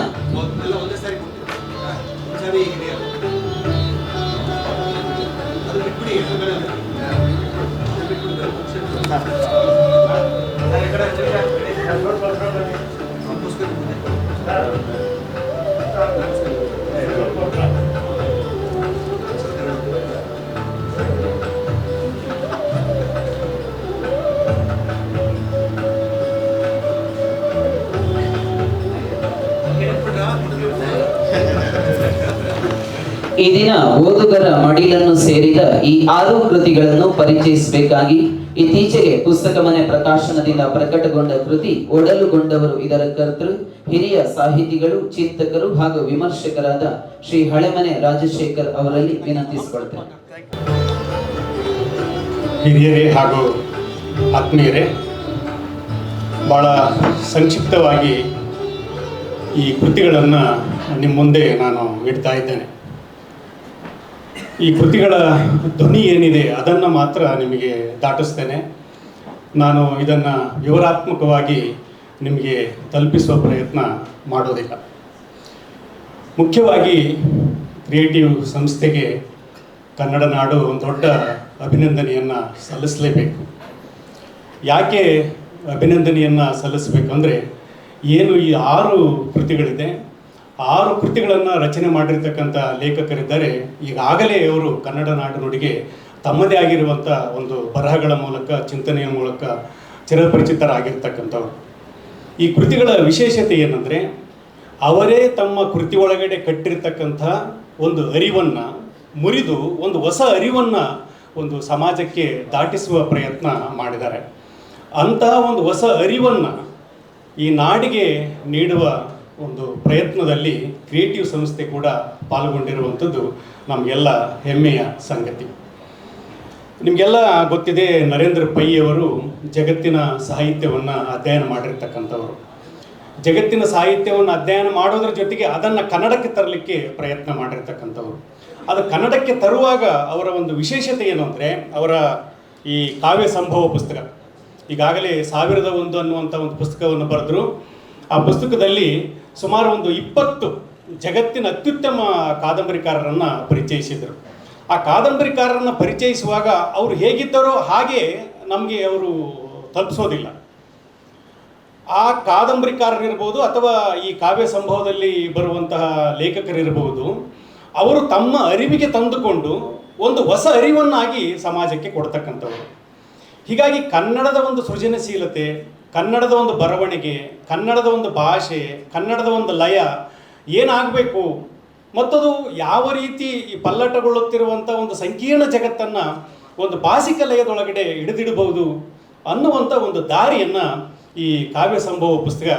ಈ ದಿನ ಓದುಗರ ಮಡಿಲನ್ನು ಸೇರಿದ ಈ 6 ಕೃತಿಗಳನ್ನು ಪರಿಚಯಿಸಬೇಕಾಗಿ ಇತ್ತೀಚೆಗೆ ಪುಸ್ತಕ ಮನೆ ಪ್ರಕಾಶನದಿಂದ ಪ್ರಕಟಗೊಂಡ ಕೃತಿ ಒಡಲುಗೊಂಡವರು ಇದರ ಕರ್ತೃ ಹಿರಿಯ ಸಾಹಿತಿಗಳು, ಚಿಂತಕರು ಹಾಗೂ ವಿಮರ್ಶಕರಾದ ಶ್ರೀ ಹಳೆಮನೆ ರಾಜಶೇಖರ್ ಅವರಲ್ಲಿ ವಿನಂತಿಸಿಕೊಳ್ತೇನೆ. ಹಿರಿಯರೇ ಹಾಗೂ ಆತ್ಮೀಯರೇ, ಭಾಳ ಸಂಕ್ಷಿಪ್ತವಾಗಿ ಈ ಕೃತಿಗಳನ್ನು ನಿಮ್ಮ ಮುಂದೆ ನಾನು ಇಡ್ತಾ ಇದ್ದೇನೆ. ಈ ಕೃತಿಗಳ ಧ್ವನಿ ಏನಿದೆ ಅದನ್ನು ಮಾತ್ರ ನಿಮಗೆ ದಾಟಿಸ್ತೇನೆ. ನಾನು ಇದನ್ನು ವಿವರಾತ್ಮಕವಾಗಿ ನಿಮಗೆ ತಲುಪಿಸುವ ಪ್ರಯತ್ನ ಮಾಡೋದಿಲ್ಲ. ಮುಖ್ಯವಾಗಿ ಕ್ರಿಯೇಟಿವ್ ಸಂಸ್ಥೆಗೆ ಕನ್ನಡ ನಾಡು ಒಂದು ದೊಡ್ಡ ಅಭಿನಂದನೆಯನ್ನು ಸಲ್ಲಿಸಲೇಬೇಕು. ಯಾಕೆ ಅಭಿನಂದನೆಯನ್ನು ಸಲ್ಲಿಸಬೇಕಂದ್ರೆ, ಏನು ಈ 6 ಕೃತಿಗಳಿದೆ, 6 ಕೃತಿಗಳನ್ನು ರಚನೆ ಮಾಡಿರ್ತಕ್ಕಂಥ ಲೇಖಕರಿದ್ದಾರೆ. ಈಗಾಗಲೇ ಅವರು ಕನ್ನಡ ನಾಡು ನುಡಿಗೆ ತಮ್ಮದೇ ಆಗಿರುವಂಥ ಒಂದು ಬರಹಗಳ ಮೂಲಕ, ಚಿಂತನೆಯ ಮೂಲಕ ಚಿರಪರಿಚಿತರಾಗಿರ್ತಕ್ಕಂಥವ್ರು. ಈ ಕೃತಿಗಳ ವಿಶೇಷತೆ ಏನಂದರೆ, ಅವರೇ ತಮ್ಮ ಕೃತಿ ಒಳಗಡೆ ಕಟ್ಟಿರ್ತಕ್ಕಂಥ ಒಂದು ಅರಿವನ್ನು ಮುರಿದು ಒಂದು ಹೊಸ ಅರಿವನ್ನು ಒಂದು ಸಮಾಜಕ್ಕೆ ದಾಟಿಸುವ ಪ್ರಯತ್ನ ಮಾಡಿದ್ದಾರೆ. ಅಂತಹ ಒಂದು ಹೊಸ ಅರಿವನ್ನು ಈ ನಾಡಿಗೆ ನೀಡುವ ಒಂದು ಪ್ರಯತ್ನದಲ್ಲಿ ಕ್ರಿಯೇಟಿವ್ ಸಂಸ್ಥೆ ಕೂಡ ಪಾಲ್ಗೊಂಡಿರುವಂಥದ್ದು ನಮಗೆಲ್ಲ ಹೆಮ್ಮೆಯ ಸಂಗತಿ. ನಿಮಗೆಲ್ಲ ಗೊತ್ತಿದೆ, ನರೇಂದ್ರ ಪೈ ಅವರು ಜಗತ್ತಿನ ಸಾಹಿತ್ಯವನ್ನು ಅಧ್ಯಯನ ಮಾಡಿರ್ತಕ್ಕಂಥವರು. ಜಗತ್ತಿನ ಸಾಹಿತ್ಯವನ್ನು ಅಧ್ಯಯನ ಮಾಡೋದ್ರ ಜೊತೆಗೆ ಅದನ್ನು ಕನ್ನಡಕ್ಕೆ ತರಲಿಕ್ಕೆ ಪ್ರಯತ್ನ ಮಾಡಿರ್ತಕ್ಕಂಥವ್ರು. ಅದು ಕನ್ನಡಕ್ಕೆ ತರುವಾಗ ಅವರ ಒಂದು ವಿಶೇಷತೆ ಏನು ಅಂದರೆ ಅವರ ಈ ಕಾವ್ಯ ಸಂಭವ ಪುಸ್ತಕ, ಈಗಾಗಲೇ 1001 ಅನ್ನುವಂಥ ಒಂದು ಪುಸ್ತಕವನ್ನು ಬರೆದರು. ಆ ಪುಸ್ತಕದಲ್ಲಿ ಸುಮಾರು ಒಂದು 20 ಜಗತ್ತಿನ ಅತ್ಯುತ್ತಮ ಕಾದಂಬರಿಕಾರರನ್ನು ಪರಿಚಯಿಸಿದರು. ಆ ಕಾದಂಬರಿಕಾರರನ್ನು ಪರಿಚಯಿಸುವಾಗ ಅವರು ಹೇಗಿದ್ದರೋ ಹಾಗೆ ನಮಗೆ ಅವರು ತಲುಪಿಸೋದಿಲ್ಲ. ಆ ಕಾದಂಬರಿಕಾರರಿರ್ಬೋದು ಅಥವಾ ಈ ಕಾವ್ಯ ಸಂಭವದಲ್ಲಿ ಬರುವಂತಹ ಲೇಖಕರಿರ್ಬೋದು, ಅವರು ತಮ್ಮ ಅರಿವಿಗೆ ತಂದುಕೊಂಡು ಒಂದು ಹೊಸ ಅರಿವನ್ನಾಗಿ ಸಮಾಜಕ್ಕೆ ಕೊಡ್ತಕ್ಕಂಥವ್ರು. ಹೀಗಾಗಿ ಕನ್ನಡದ ಒಂದು ಸೃಜನಶೀಲತೆ, ಕನ್ನಡದ ಒಂದು ಬರವಣಿಗೆ, ಕನ್ನಡದ ಒಂದು ಭಾಷೆ, ಕನ್ನಡದ ಒಂದು ಲಯ ಏನಾಗಬೇಕು ಮತ್ತದು ಯಾವ ರೀತಿ ಈ ಪಲ್ಲಟಗೊಳ್ಳುತ್ತಿರುವಂಥ ಒಂದು ಸಂಕೀರ್ಣ ಜಗತ್ತನ್ನು ಒಂದು ಭಾಷಿಕ ಲಯದೊಳಗಡೆ ಹಿಡಿದಿಡಬಹುದು ಅನ್ನುವಂಥ ಒಂದು ದಾರಿಯನ್ನು ಈ ಕಾವ್ಯ ಸಂಭವ ಪುಸ್ತಕ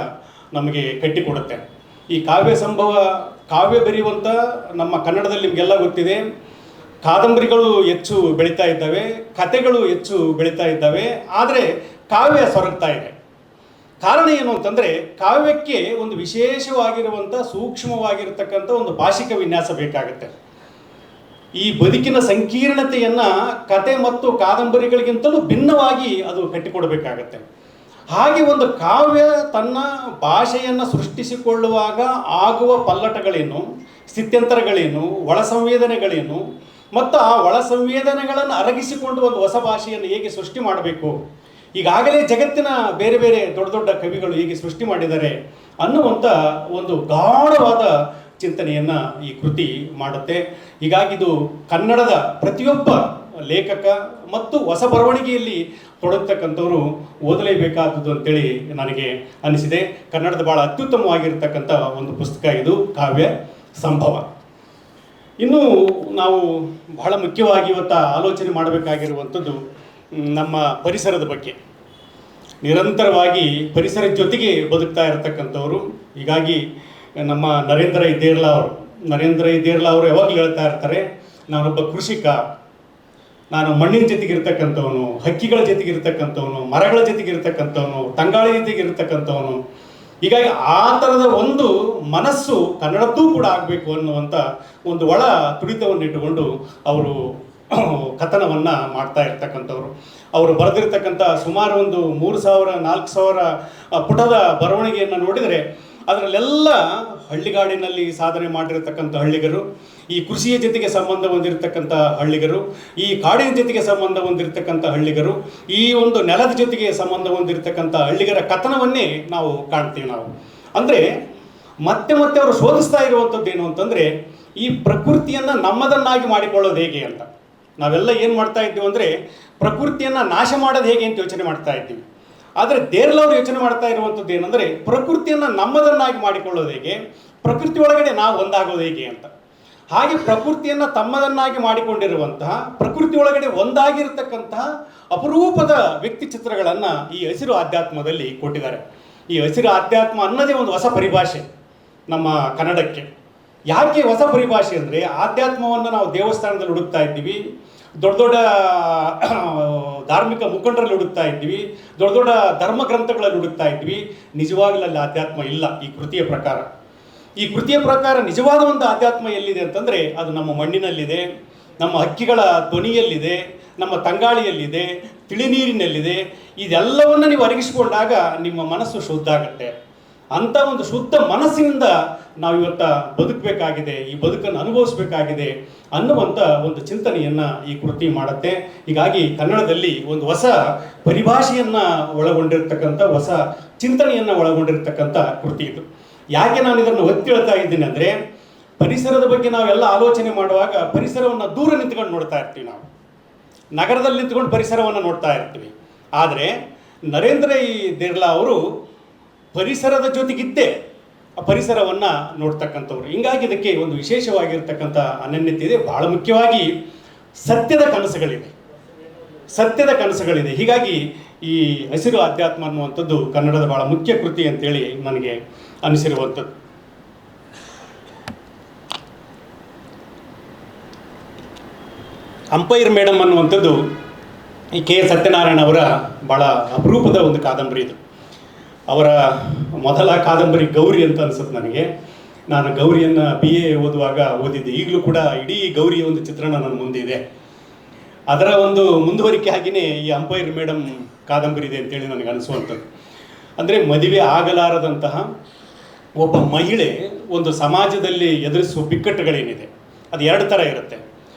ನಮಗೆ ಕಟ್ಟಿಕೊಡುತ್ತೆ. ಈ ಕಾವ್ಯ ಸಂಭವ ಕಾವ್ಯ ಬರೆಯುವಂಥ ನಮ್ಮ ಕನ್ನಡದಲ್ಲಿ ನಿಮಗೆಲ್ಲ ಗೊತ್ತಿದೆ, ಕಾದಂಬರಿಗಳು ಹೆಚ್ಚು ಬೆಳೀತಾ ಇದ್ದಾವೆ, ಕಥೆಗಳು ಹೆಚ್ಚು ಬೆಳೀತಾ ಇದ್ದಾವೆ, ಆದರೆ ಕಾವ್ಯ ಸೊರಗ್ತಾ ಇದೆ. ಕಾರಣ ಏನು ಅಂತಂದರೆ ಕಾವ್ಯಕ್ಕೆ ಒಂದು ವಿಶೇಷವಾಗಿರುವಂಥ ಸೂಕ್ಷ್ಮವಾಗಿರ್ತಕ್ಕಂಥ ಒಂದು ಭಾಷಿಕ ವಿನ್ಯಾಸ ಬೇಕಾಗುತ್ತೆ. ಈ ಬದುಕಿನ ಸಂಕೀರ್ಣತೆಯನ್ನು ಕತೆ ಮತ್ತು ಕಾದಂಬರಿಗಳಿಗಿಂತಲೂ ಭಿನ್ನವಾಗಿ ಅದು ಕಟ್ಟಿಕೊಡಬೇಕಾಗತ್ತೆ. ಹಾಗೆ ಒಂದು ಕಾವ್ಯ ತನ್ನ ಭಾಷೆಯನ್ನು ಸೃಷ್ಟಿಸಿಕೊಳ್ಳುವಾಗ ಆಗುವ ಪಲ್ಲಟಗಳೇನು, ಸ್ಥಿತ್ಯಂತರಗಳೇನು, ಒಳ ಸಂವೇದನೆಗಳೇನು ಮತ್ತು ಆ ಒಳ ಸಂವೇದನೆಗಳನ್ನು ಅರಗಿಸಿಕೊಂಡು ಒಂದು ಹೊಸ ಭಾಷೆಯನ್ನು ಹೇಗೆ ಸೃಷ್ಟಿ ಮಾಡಬೇಕು, ಈಗಾಗಲೇ ಜಗತ್ತಿನ ಬೇರೆ ಬೇರೆ ದೊಡ್ಡ ದೊಡ್ಡ ಕವಿಗಳು ಹೇಗೆ ಸೃಷ್ಟಿ ಮಾಡಿದ್ದಾರೆ ಅನ್ನುವಂಥ ಒಂದು ಗಾಢವಾದ ಚಿಂತನೆಯನ್ನು ಈ ಕೃತಿ ಮಾಡುತ್ತೆ. ಹೀಗಾಗಿ ಇದು ಕನ್ನಡದ ಪ್ರತಿಯೊಬ್ಬ ಲೇಖಕ ಮತ್ತು ಹೊಸ ಬರವಣಿಗೆಯಲ್ಲಿ ತೊಡಗತಕ್ಕಂಥವರು ಓದಲೇಬೇಕಾದದ್ದು ಅಂತೇಳಿ ನನಗೆ ಅನಿಸಿದೆ. ಕನ್ನಡದ ಭಾಳ ಅತ್ಯುತ್ತಮವಾಗಿರ್ತಕ್ಕಂಥ ಒಂದು ಪುಸ್ತಕ ಇದು ಕಾವ್ಯ ಸಂಭವ. ಇನ್ನು ನಾವು ಬಹಳ ಮುಖ್ಯವಾಗಿ ಇವತ್ತು ಆಲೋಚನೆ ಮಾಡಬೇಕಾಗಿರುವಂಥದ್ದು ನಮ್ಮ ಪರಿಸರದ ಬಗ್ಗೆ. ನಿರಂತರವಾಗಿ ಪರಿಸರದ ಜೊತೆಗೆ ಬದುಕ್ತಾ ಇರತಕ್ಕಂಥವ್ರು. ಹೀಗಾಗಿ ನಮ್ಮ ನರೇಂದ್ರ ಇದೇರ್ಲಾ ಅವರು ಯಾವಾಗಲೂ ಹೇಳ್ತಾ ಇರ್ತಾರೆ, ನಾನೊಬ್ಬ ಕೃಷಿಕ, ನಾನು ಮಣ್ಣಿನ ಜೊತೆಗಿರ್ತಕ್ಕಂಥವನು, ಹಕ್ಕಿಗಳ ಜೊತೆಗಿರ್ತಕ್ಕಂಥವನು, ಮರಗಳ ಜೊತೆಗಿರ್ತಕ್ಕಂಥವನು, ತಂಗಾಳಿ ಜೊತೆಗಿರ್ತಕ್ಕಂಥವನು. ಹೀಗಾಗಿ ಆ ಥರದ ಒಂದು ಮನಸ್ಸು ಕನ್ನಡದ್ದೂ ಕೂಡ ಆಗಬೇಕು ಅನ್ನುವಂಥ ಒಂದು ಒಳ ತುಡಿತವನ್ನು ಇಟ್ಟುಕೊಂಡು ಅವರು ಕಥನವನ್ನು ಮಾಡ್ತಾ ಇರ್ತಕ್ಕಂಥವ್ರು. ಅವರು ಬರೆದಿರ್ತಕ್ಕಂಥ ಸುಮಾರು ಒಂದು 3000-4000 ಪುಟದ ಬರವಣಿಗೆಯನ್ನು ನೋಡಿದರೆ ಅದರಲ್ಲೆಲ್ಲ ಹಳ್ಳಿಗಾಡಿನಲ್ಲಿ ಸಾಧನೆ ಮಾಡಿರ್ತಕ್ಕಂಥ ಹಳ್ಳಿಗರು, ಈ ಕೃಷಿಯ ಜೊತೆಗೆ ಸಂಬಂಧ ಹೊಂದಿರತಕ್ಕಂಥ ಹಳ್ಳಿಗರು, ಈ ಕಾಡಿನ ಜೊತೆಗೆ ಸಂಬಂಧ ಹೊಂದಿರತಕ್ಕಂಥ ಹಳ್ಳಿಗರು, ಈ ಒಂದು ನೆಲದ ಜೊತೆಗೆ ಸಂಬಂಧ ಹೊಂದಿರತಕ್ಕಂಥ ಹಳ್ಳಿಗರ ಕಥನವನ್ನೇ ನಾವು ಕಾಣ್ತೀವಿ. ನಾವು ಅಂದರೆ ಮತ್ತೆ ಅವರು ಶೋಧಿಸ್ತಾ ಇರುವಂಥದ್ದು ಏನು ಅಂತಂದರೆ ಈ ಪ್ರಕೃತಿಯನ್ನು ನಮ್ಮದನ್ನಾಗಿ ಮಾಡಿಕೊಳ್ಳೋದು ಹೇಗೆ ಅಂತ. ನಾವೆಲ್ಲ ಏನು ಮಾಡ್ತಾ ಇದ್ದೀವಿ ಅಂದರೆ ಪ್ರಕೃತಿಯನ್ನು ನಾಶ ಮಾಡೋದು ಹೇಗೆ ಅಂತ ಯೋಚನೆ ಮಾಡ್ತಾ ಇದ್ದೀವಿ. ಆದರೆ ದೇರ್ಲವರು ಯೋಚನೆ ಮಾಡ್ತಾ ಇರುವಂಥದ್ದು ಏನಂದರೆ ಪ್ರಕೃತಿಯನ್ನು ನಮ್ಮದನ್ನಾಗಿ ಮಾಡಿಕೊಳ್ಳೋದು ಹೇಗೆ, ಪ್ರಕೃತಿ ಒಳಗಡೆ ನಾವು ಒಂದಾಗೋದು ಹೇಗೆ ಅಂತ. ಹಾಗೆ ಪ್ರಕೃತಿಯನ್ನು ತಮ್ಮದನ್ನಾಗಿ ಮಾಡಿಕೊಂಡಿರುವಂತಹ, ಪ್ರಕೃತಿ ಒಳಗಡೆ ಒಂದಾಗಿರ್ತಕ್ಕಂತಹ ಅಪರೂಪದ ವ್ಯಕ್ತಿ ಚಿತ್ರಗಳನ್ನು ಈ ಹಸಿರು ಆಧ್ಯಾತ್ಮದಲ್ಲಿ ಕೊಟ್ಟಿದ್ದಾರೆ. ಈ ಹಸಿರು ಆಧ್ಯಾತ್ಮ ಅನ್ನೋದೇ ಒಂದು ಹೊಸ ಪರಿಭಾಷೆ ನಮ್ಮ ಕನ್ನಡಕ್ಕೆ. ಯಾಕೆ ಹೊಸ ಪರಿಭಾಷೆ ಅಂದರೆ ಆಧ್ಯಾತ್ಮವನ್ನು ನಾವು ದೇವಸ್ಥಾನದಲ್ಲಿ ಹುಡುಕ್ತಾ ಇದ್ದೀವಿ, ದೊಡ್ಡ ದೊಡ್ಡ ಧಾರ್ಮಿಕ ಮುಖಂಡರಲ್ಲಿ ಹುಡುಕ್ತಾ ಇದ್ದೀವಿ, ದೊಡ್ಡ ದೊಡ್ಡ ಧರ್ಮ ಗ್ರಂಥಗಳಲ್ಲಿ ಹುಡುಕ್ತಾ ಇದ್ವಿ. ನಿಜವಾಗಲಲ್ಲಿ ಆಧ್ಯಾತ್ಮ ಇಲ್ಲ. ಈ ಕೃತಿಯ ಪ್ರಕಾರ ನಿಜವಾದ ಒಂದು ಆಧ್ಯಾತ್ಮ ಎಲ್ಲಿದೆ ಅಂತಂದರೆ ಅದು ನಮ್ಮ ಮಣ್ಣಿನಲ್ಲಿದೆ, ನಮ್ಮ ಹಕ್ಕಿಗಳ ಧ್ವನಿಯಲ್ಲಿದೆ, ನಮ್ಮ ತಂಗಾಳಿಯಲ್ಲಿದೆ, ತಿಳಿನೀರಿನಲ್ಲಿದೆ. ಇದೆಲ್ಲವನ್ನು ನೀವು ಅರಗಿಸಿಕೊಂಡಾಗ ನಿಮ್ಮ ಮನಸ್ಸು ಶುದ್ಧ ಆಗುತ್ತೆ. ಅಂಥ ಒಂದು ಶುದ್ಧ ಮನಸ್ಸಿನಿಂದ ನಾವು ಇವತ್ತು ಬದುಕಬೇಕಾಗಿದೆ, ಈ ಬದುಕನ್ನು ಅನುಭವಿಸಬೇಕಾಗಿದೆ ಅನ್ನುವಂಥ ಒಂದು ಚಿಂತನೆಯನ್ನು ಈ ಕೃತಿ ಮಾಡುತ್ತೆ. ಹೀಗಾಗಿ ಕನ್ನಡದಲ್ಲಿ ಒಂದು ಹೊಸ ಪರಿಭಾಷೆಯನ್ನು ಒಳಗೊಂಡಿರ್ತಕ್ಕಂಥ, ಹೊಸ ಚಿಂತನೆಯನ್ನು ಒಳಗೊಂಡಿರ್ತಕ್ಕಂಥ ಕೃತಿ ಇದು. ಯಾಕೆ ನಾನು ಇದನ್ನು ಒತ್ತಿ ಹೇಳ್ತಾ ಇದ್ದೀನಿ ಅಂದರೆ ಪರಿಸರದ ಬಗ್ಗೆ ನಾವೆಲ್ಲ ಆಲೋಚನೆ ಮಾಡುವಾಗ ಪರಿಸರವನ್ನು ದೂರ ನಿಂತ್ಕೊಂಡು ನೋಡ್ತಾ ಇರ್ತೀವಿ. ನಾವು ನಗರದಲ್ಲಿ ನಿಂತ್ಕೊಂಡು ಪರಿಸರವನ್ನು ನೋಡ್ತಾ ಇರ್ತೀವಿ. ಆದರೆ ನರೇಂದ್ರ ಇದೇರ್ಲಾ ಅವರು ಪರಿಸರದ ಜೊತೆಗಿದ್ದೇ ಆ ಪರಿಸರವನ್ನು ನೋಡ್ತಕ್ಕಂಥವ್ರು. ಹಿಂಗಾಗಿ ಇದಕ್ಕೆ ಒಂದು ವಿಶೇಷವಾಗಿರ್ತಕ್ಕಂಥ ಅನನ್ಯತೆ ಇದೆ. ಬಹಳ ಮುಖ್ಯವಾಗಿ ಸತ್ಯದ ಕನಸುಗಳಿದೆ. ಹೀಗಾಗಿ ಈ ಹಸಿರು ಆಧ್ಯಾತ್ಮ ಅನ್ನುವಂಥದ್ದು ಕನ್ನಡದ ಬಹಳ ಮುಖ್ಯ ಕೃತಿ ಅಂತೇಳಿ ನನಗೆ ಅನಿಸಿರುವಂಥದ್ದು. ಅಂಪೈರ್ ಮೇಡಮ್ ಅನ್ನುವಂಥದ್ದು ಈ ಕೆ ಸತ್ಯನಾರಾಯಣ ಅವರ ಭಾಳ ಅಪರೂಪದ ಒಂದು ಕಾದಂಬರಿ ಇದು. ಅವರ ಮೊದಲ ಕಾದಂಬರಿ ಗೌರಿ ಅಂತ ಅನಿಸುತ್ತೆ ನನಗೆ. ನಾನು ಗೌರಿಯನ್ನು BA ಓದುವಾಗ ಓದಿದ್ದೆ. ಈಗಲೂ ಕೂಡ ಇಡೀ ಗೌರಿಯ ಒಂದು ಚಿತ್ರಣ ನನ್ನ ಮುಂದೆ ಇದೆ. ಅದರ ಒಂದು ಮುಂದುವರಿಕೆ ಆಗಿಯೇ ಈ ಅಂಪೈರ್ ಮೇಡಮ್ ಕಾದಂಬರಿ ಇದೆ ಅಂತೇಳಿ ನನಗೆ ಅನಿಸುವಂಥದ್ದು. ಅಂದರೆ ಮದುವೆ ಆಗಲಾರದಂತಹ ಒಬ್ಬ ಮಹಿಳೆ ಒಂದು ಸಮಾಜದಲ್ಲಿ ಎದುರಿಸುವ ಬಿಕ್ಕಟ್ಟುಗಳೇನಿದೆ ಅದು ಎರಡು ಥರ ಇರುತ್ತೆ.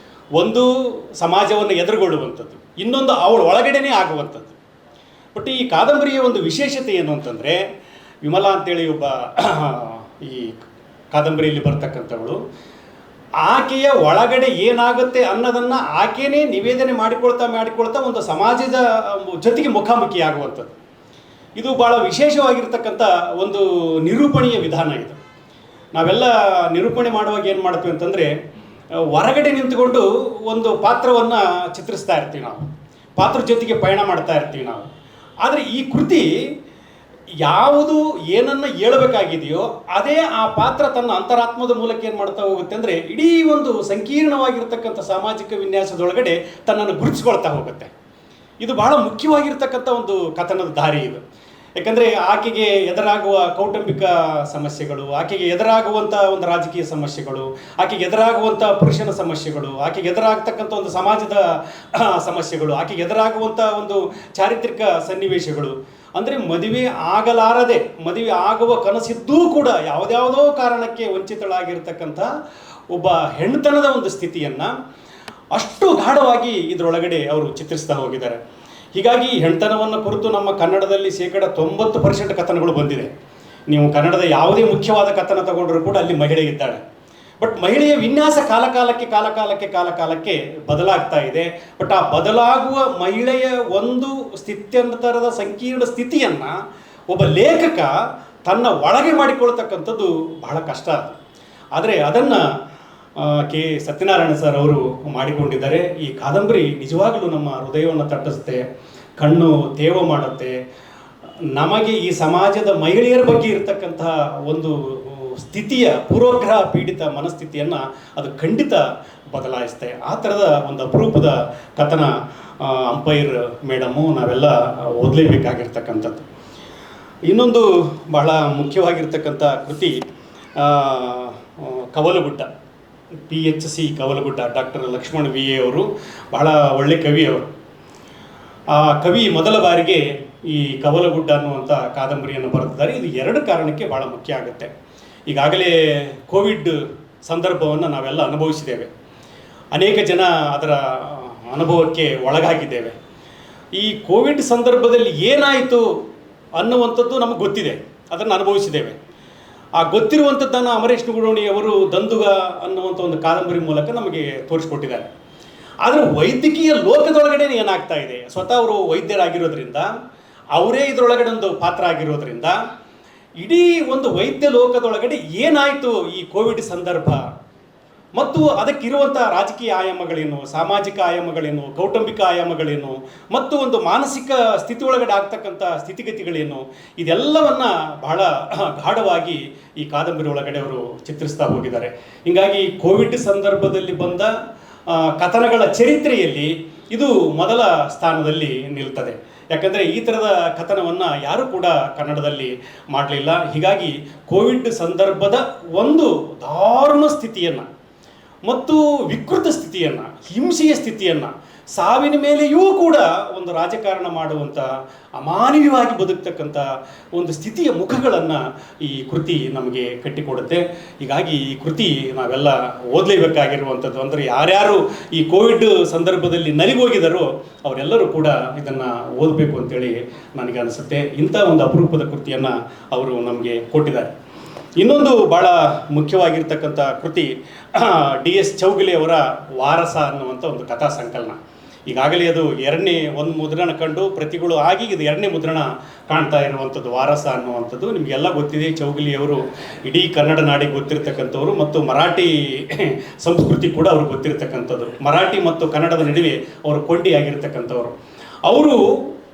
ಒಂದು ಸಮಾಜವನ್ನು ಎದುರುಗೊಳ್ಳುವಂಥದ್ದು, ಇನ್ನೊಂದು ಅವಳ ಒಳಗಡೆನೇ ಆಗುವಂಥದ್ದು. ಬಟ್ ಈ ಕಾದಂಬರಿಯ ಒಂದು ವಿಶೇಷತೆ ಏನು ಅಂತಂದರೆ, ವಿಮಲಾ ಅಂತೇಳಿ ಒಬ್ಬ ಈ ಕಾದಂಬರಿಯಲ್ಲಿ ಬರ್ತಕ್ಕಂಥವಳು, ಆಕೆಯ ಒಳಗಡೆ ಏನಾಗುತ್ತೆ ಅನ್ನೋದನ್ನು ಆಕೆಯೇ ನಿವೇದನೆ ಮಾಡಿಕೊಳ್ತಾ ಒಂದು ಸಮಾಜದ ಜೊತೆಗೆ ಮುಖಾಮುಖಿ ಆಗುವಂಥದ್ದು. ಇದು ಭಾಳ ವಿಶೇಷವಾಗಿರ್ತಕ್ಕಂಥ ಒಂದು ನಿರೂಪಣೆಯ ವಿಧಾನ ಇದು. ನಾವೆಲ್ಲ ನಿರೂಪಣೆ ಮಾಡುವಾಗ ಏನು ಮಾಡ್ತೀವಿ ಅಂತಂದರೆ, ಹೊರಗಡೆ ನಿಂತುಕೊಂಡು ಒಂದು ಪಾತ್ರವನ್ನು ಚಿತ್ರಿಸ್ತಾ ಇರ್ತೀವಿ ನಾವು, ಪಾತ್ರ ಜೊತೆಗೆ ಪಯಣ ಮಾಡ್ತಾ ಇರ್ತೀವಿ ನಾವು. ಆದರೆ ಈ ಕೃತಿ ಯಾವುದು ಏನನ್ನು ಹೇಳಬೇಕಾಗಿದೆಯೋ ಅದೇ ಆ ಪಾತ್ರ ತನ್ನ ಅಂತರಾತ್ಮದ ಮೂಲಕ ಏನು ಮಾಡ್ತಾ ಹೋಗುತ್ತೆ ಅಂದರೆ, ಇಡೀ ಒಂದು ಸಂಕೀರ್ಣವಾಗಿರ್ತಕ್ಕಂಥ ಸಾಮಾಜಿಕ ವಿನ್ಯಾಸದೊಳಗಡೆ ತನ್ನನ್ನು ಗುರುತಿಸ್ಕೊಳ್ತಾ ಹೋಗುತ್ತೆ. ಇದು ಬಹಳ ಮುಖ್ಯವಾಗಿರ್ತಕ್ಕಂಥ ಒಂದು ಕಥನದ ದಾರಿ ಇದು. ಯಾಕಂದರೆ ಆಕೆಗೆ ಎದುರಾಗುವ ಕೌಟುಂಬಿಕ ಸಮಸ್ಯೆಗಳು, ಆಕೆಗೆ ಎದುರಾಗುವಂಥ ಒಂದು ರಾಜಕೀಯ ಸಮಸ್ಯೆಗಳು, ಆಕೆಗೆ ಎದುರಾಗುವಂಥ ಪುರುಷನ ಸಮಸ್ಯೆಗಳು, ಆಕೆಗೆ ಎದುರಾಗ್ತಕ್ಕಂಥ ಒಂದು ಸಮಾಜದ ಸಮಸ್ಯೆಗಳು, ಆಕೆಗೆ ಎದುರಾಗುವಂಥ ಒಂದು ಚಾರಿತ್ರಿಕ ಸನ್ನಿವೇಶಗಳು. ಅಂದರೆ ಮದುವೆ ಆಗಲಾರದೆ, ಮದುವೆ ಆಗುವ ಕನಸಿದ್ದೂ ಕೂಡ ಯಾವುದ್ಯಾವುದೋ ಕಾರಣಕ್ಕೆ ವಂಚಿತಳಾಗಿರ್ತಕ್ಕಂಥ ಒಬ್ಬ ಹೆಣ್ತನದ ಒಂದು ಸ್ಥಿತಿಯನ್ನು ಅಷ್ಟು ಗಾಢವಾಗಿ ಇದರೊಳಗಡೆ ಅವರು ಚಿತ್ರಿಸ್ತಾ ಹೋಗಿದ್ದಾರೆ. ಹೀಗಾಗಿ ಹೆಣ್ತನವನ್ನು ಕುರಿತು ನಮ್ಮ ಕನ್ನಡದಲ್ಲಿ 90% ಕಥನಗಳು ಬಂದಿದೆ. ನೀವು ಕನ್ನಡದ ಯಾವುದೇ ಮುಖ್ಯವಾದ ಕಥನ ತಗೊಂಡ್ರೂ ಕೂಡ ಅಲ್ಲಿ ಮಹಿಳೆ ಇದ್ದಾಳೆ. ಬಟ್ ಮಹಿಳೆಯ ವಿನ್ಯಾಸ ಕಾಲಕಾಲಕ್ಕೆ ಬದಲಾಗ್ತಾ ಇದೆ. ಬಟ್ ಆ ಬದಲಾಗುವ ಮಹಿಳೆಯ ಒಂದು ಸ್ಥಿತ್ಯಂತರದ ಸಂಕೀರ್ಣ ಸ್ಥಿತಿಯನ್ನು ಒಬ್ಬ ಲೇಖಕ ತನ್ನ ಒಳಗೆ ಮಾಡಿಕೊಳ್ತಕ್ಕಂಥದ್ದು ಬಹಳ ಕಷ್ಟ. ಆದರೆ ಅದನ್ನು ಕೆ ಸತ್ಯನಾರಾಯಣ ಸರ್ ಅವರು ಮಾಡಿಕೊಂಡಿದ್ದಾರೆ. ಈ ಕಾದಂಬರಿ ನಿಜವಾಗಲೂ ನಮ್ಮ ಹೃದಯವನ್ನು ತಟ್ಟಿಸುತ್ತೆ, ಕಣ್ಣು ತೇವ ಮಾಡುತ್ತೆ. ನಮಗೆ ಈ ಸಮಾಜದ ಮಹಿಳೆಯರ ಬಗ್ಗೆ ಇರತಕ್ಕಂತಹ ಒಂದು ಸ್ಥಿತಿಯ ಪೂರ್ವಗ್ರಹ ಪೀಡಿತ ಮನಸ್ಥಿತಿಯನ್ನು ಅದು ಖಂಡಿತ ಬದಲಾಯಿಸುತ್ತೆ. ಆ ಥರದ ಒಂದು ಅಪರೂಪದ ಕಥನ ಅಂಪೈರ್ ಮೇಡಮು ನಾವೆಲ್ಲ ಓದಲೇಬೇಕಾಗಿರ್ತಕ್ಕಂಥದ್ದು. ಇನ್ನೊಂದು ಬಹಳ ಮುಖ್ಯವಾಗಿರ್ತಕ್ಕಂಥ ಕೃತಿ ಕವಲುಗುಡ್ಡ, PHC ಕವಲುಗುಡ್ಡ. ಡಾಕ್ಟರ್ ಲಕ್ಷ್ಮಣ್ VA ಅವರು ಬಹಳ ಒಳ್ಳೆ ಕವಿ ಅವರು. ಆ ಕವಿ ಮೊದಲ ಬಾರಿಗೆ ಈ ಕವಲುಗುಡ್ಡ ಅನ್ನುವಂಥ ಕಾದಂಬರಿಯನ್ನು ಬರೆದಿದ್ದಾರೆ. ಇದು 2 ಕಾರಣಕ್ಕೆ ಭಾಳ ಮುಖ್ಯ ಆಗುತ್ತೆ. ಈಗಾಗಲೇ ಕೋವಿಡ್ ಸಂದರ್ಭವನ್ನು ನಾವೆಲ್ಲ ಅನುಭವಿಸಿದ್ದೇವೆ. ಅನೇಕ ಜನ ಅದರ ಅನುಭವಕ್ಕೆ ಒಳಗಾಗಿದ್ದೇವೆ. ಈ ಕೋವಿಡ್ ಸಂದರ್ಭದಲ್ಲಿ ಏನಾಯಿತು ಅನ್ನುವಂಥದ್ದು ನಮಗೆ ಗೊತ್ತಿದೆ, ಅದನ್ನು ಅನುಭವಿಸಿದ್ದೇವೆ. ಆ ಗೊತ್ತಿರುವಂಥದ್ದನ್ನು ಅಮರೇಶ್ ನುಗುಡೋಣಿ ಅವರು ದಂದುಗ ಅನ್ನುವಂಥ ಒಂದು ಕಾದಂಬರಿ ಮೂಲಕ ನಮಗೆ ತೋರಿಸ್ಕೊಟ್ಟಿದ್ದಾರೆ. ಆದರೆ ವೈದ್ಯಕೀಯ ಲೋಕದೊಳಗಡೆ ಏನಾಗ್ತಾ ಇದೆ, ಸ್ವತಃ ಅವರು ವೈದ್ಯರಾಗಿರೋದ್ರಿಂದ, ಅವರೇ ಇದರೊಳಗಡೆ ಒಂದು ಪಾತ್ರ ಆಗಿರೋದ್ರಿಂದ, ಇಡೀ ಒಂದು ವೈದ್ಯ ಲೋಕದೊಳಗಡೆ ಏನಾಯಿತು ಈ ಕೋವಿಡ್ ಸಂದರ್ಭ ಮತ್ತು ಅದಕ್ಕಿರುವಂಥ ರಾಜಕೀಯ ಆಯಾಮಗಳೇನು, ಸಾಮಾಜಿಕ ಆಯಾಮಗಳೇನು, ಕೌಟುಂಬಿಕ ಆಯಾಮಗಳೇನು ಮತ್ತು ಒಂದು ಮಾನಸಿಕ ಸ್ಥಿತಿ ಒಳಗಡೆ ಆಗ್ತಕ್ಕಂಥ ಸ್ಥಿತಿಗತಿಗಳೇನು, ಇದೆಲ್ಲವನ್ನು ಬಹಳ ಗಾಢವಾಗಿ ಈ ಕಾದಂಬರಿ ಒಳಗಡೆ ಅವರು ಚಿತ್ರಿಸ್ತಾ ಹೋಗಿದ್ದಾರೆ. ಹೀಗಾಗಿ ಕೋವಿಡ್ ಸಂದರ್ಭದಲ್ಲಿ ಬಂದ ಕಥನಗಳ ಚರಿತ್ರೆಯಲ್ಲಿ ಇದು ಮೊದಲ ಸ್ಥಾನದಲ್ಲಿ ನಿಲ್ತದೆ. ಯಾಕಂದರೆ ಈ ಥರದ ಕಥನವನ್ನು ಯಾರೂ ಕೂಡ ಕನ್ನಡದಲ್ಲಿ ಮಾಡಲಿಲ್ಲ. ಹೀಗಾಗಿ ಕೋವಿಡ್ ಸಂದರ್ಭದ ಒಂದು ದಾರುಣ ಸ್ಥಿತಿಯನ್ನು ಮತ್ತು ವಿಕೃತ ಸ್ಥಿತಿಯನ್ನು, ಹಿಂಸೆಯ ಸ್ಥಿತಿಯನ್ನು, ಸಾವಿನ ಮೇಲೆಯೂ ಕೂಡ ಒಂದು ರಾಜಕಾರಣ ಮಾಡುವಂಥ, ಅಮಾನವೀಯವಾಗಿ ಬದುಕ್ತಕ್ಕಂಥ ಒಂದು ಸ್ಥಿತಿಯ ಮುಖಗಳನ್ನು ಈ ಕೃತಿ ನಮಗೆ ಕಟ್ಟಿಕೊಡುತ್ತೆ. ಹೀಗಾಗಿ ಈ ಕೃತಿ ನಾವೆಲ್ಲ ಓದಲೇಬೇಕಾಗಿರುವಂಥದ್ದು. ಅಂದರೆ ಯಾರ್ಯಾರು ಈ ಕೋವಿಡ್ ಸಂದರ್ಭದಲ್ಲಿ ನಲಿಗೋಗಿದ್ದಾರೋ ಅವರೆಲ್ಲರೂ ಕೂಡ ಇದನ್ನು ಓದಬೇಕು ಅಂತೇಳಿ ನನಗೆ ಅನಿಸುತ್ತೆ. ಇಂಥ ಒಂದು ಅಪರೂಪದ ಕೃತಿಯನ್ನು ಅವರು ನಮಗೆ ಕೊಟ್ಟಿದ್ದಾರೆ. ಇನ್ನೊಂದು ಭಾಳ ಮುಖ್ಯವಾಗಿರ್ತಕ್ಕಂಥ ಕೃತಿ DS ಚೌಗಲೆ ಅವರ ವಾರಸ ಅನ್ನುವಂಥ ಒಂದು ಕಥಾ ಸಂಕಲನ. ಈಗಾಗಲೇ ಅದು 2ನೇ ಒಂದು ಮುದ್ರಣ ಕಂಡು ಪ್ರತಿಗಳು ಆಗಿ ಇದು 2ನೇ ಮುದ್ರಣ ಕಾಣ್ತಾ ಇರುವಂಥದ್ದು ವಾರಸ ಅನ್ನುವಂಥದ್ದು. ನಿಮಗೆಲ್ಲ ಗೊತ್ತಿದೆ, ಚೌಗಲಿಯವರು ಇಡೀ ಕನ್ನಡ ನಾಡಿಗೆ ಗೊತ್ತಿರತಕ್ಕಂಥವ್ರು ಮತ್ತು ಮರಾಠಿ ಸಂಸ್ಕೃತಿ ಕೂಡ ಅವ್ರಿಗೆ ಗೊತ್ತಿರತಕ್ಕಂಥದ್ದು. ಮರಾಠಿ ಮತ್ತು ಕನ್ನಡದ ನಡುವೆ ಅವರು ಕೊಂಡಿಯಾಗಿರ್ತಕ್ಕಂಥವ್ರು. ಅವರು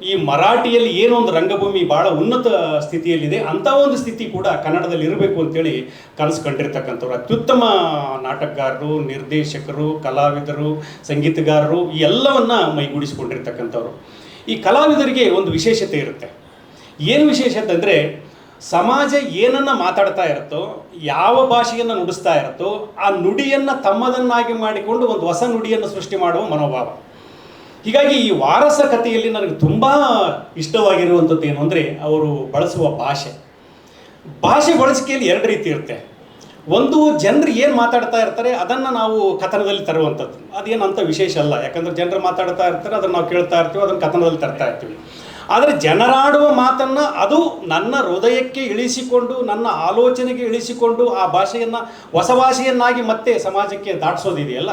ಈ ಮರಾಠಿಯಲ್ಲಿ ಏನೋ ಒಂದು ರಂಗಭೂಮಿ ಭಾಳ ಉನ್ನತ ಸ್ಥಿತಿಯಲ್ಲಿದೆ, ಅಂಥ ಒಂದು ಸ್ಥಿತಿ ಕೂಡ ಕನ್ನಡದಲ್ಲಿ ಇರಬೇಕು ಅಂತೇಳಿ ಕನಸು ಕಂಡಿರ್ತಕ್ಕಂಥವ್ರು. ಅತ್ಯುತ್ತಮ ನಾಟಕಗಾರರು, ನಿರ್ದೇಶಕರು, ಕಲಾವಿದರು, ಸಂಗೀತಗಾರರು ಈ ಎಲ್ಲವನ್ನು ಮೈಗೂಡಿಸಿಕೊಂಡಿರ್ತಕ್ಕಂಥವ್ರು. ಈ ಕಲಾವಿದರಿಗೆ ಒಂದು ವಿಶೇಷತೆ ಇರುತ್ತೆ. ಏನು ವಿಶೇಷತೆ ಅಂದರೆ, ಸಮಾಜ ಏನನ್ನು ಮಾತಾಡ್ತಾ ಇರುತ್ತೋ, ಯಾವ ಭಾಷೆಯನ್ನು ನುಡಿಸ್ತಾ ಇರುತ್ತೋ ಆ ನುಡಿಯನ್ನು ತಮ್ಮದನ್ನಾಗಿ ಮಾಡಿಕೊಂಡು ಒಂದು ಹೊಸ ನುಡಿಯನ್ನು ಸೃಷ್ಟಿ ಮಾಡುವ ಮನೋಭಾವ. ಹೀಗಾಗಿ ಈ ವಾರಸ ಕಥೆಯಲ್ಲಿ ನನಗೆ ತುಂಬ ಇಷ್ಟವಾಗಿರುವಂಥದ್ದು ಏನು ಅಂದರೆ ಅವರು ಬಳಸುವ ಭಾಷೆ ಬಳಸಿಕೆಯಲ್ಲಿ ಎರಡು ರೀತಿ ಇರುತ್ತೆ. ಒಂದು, ಜನರು ಏನು ಮಾತಾಡ್ತಾ ಇರ್ತಾರೆ ಅದನ್ನು ನಾವು ಕಥನದಲ್ಲಿ ತರುವಂಥದ್ದು, ಅದೇನಂತ ವಿಶೇಷ ಅಲ್ಲ. ಯಾಕಂದರೆ ಜನರು ಮಾತಾಡ್ತಾ ಇರ್ತಾರೆ, ಅದನ್ನು ನಾವು ಕೇಳ್ತಾ ಇರ್ತೀವಿ, ಅದನ್ನು ಕಥನದಲ್ಲಿ ತರ್ತಾ ಇರ್ತೀವಿ. ಆದರೆ ಜನರಾಡುವ ಮಾತನ್ನು ಅದು ನನ್ನ ಹೃದಯಕ್ಕೆ ಇಳಿಸಿಕೊಂಡು, ನನ್ನ ಆಲೋಚನೆಗೆ ಇಳಿಸಿಕೊಂಡು ಆ ಭಾಷೆಯನ್ನು ಹೊಸ ಭಾಷೆಯನ್ನಾಗಿ ಮತ್ತೆ ಸಮಾಜಕ್ಕೆ ದಾಟಿಸೋದಿದೆಯಲ್ಲ,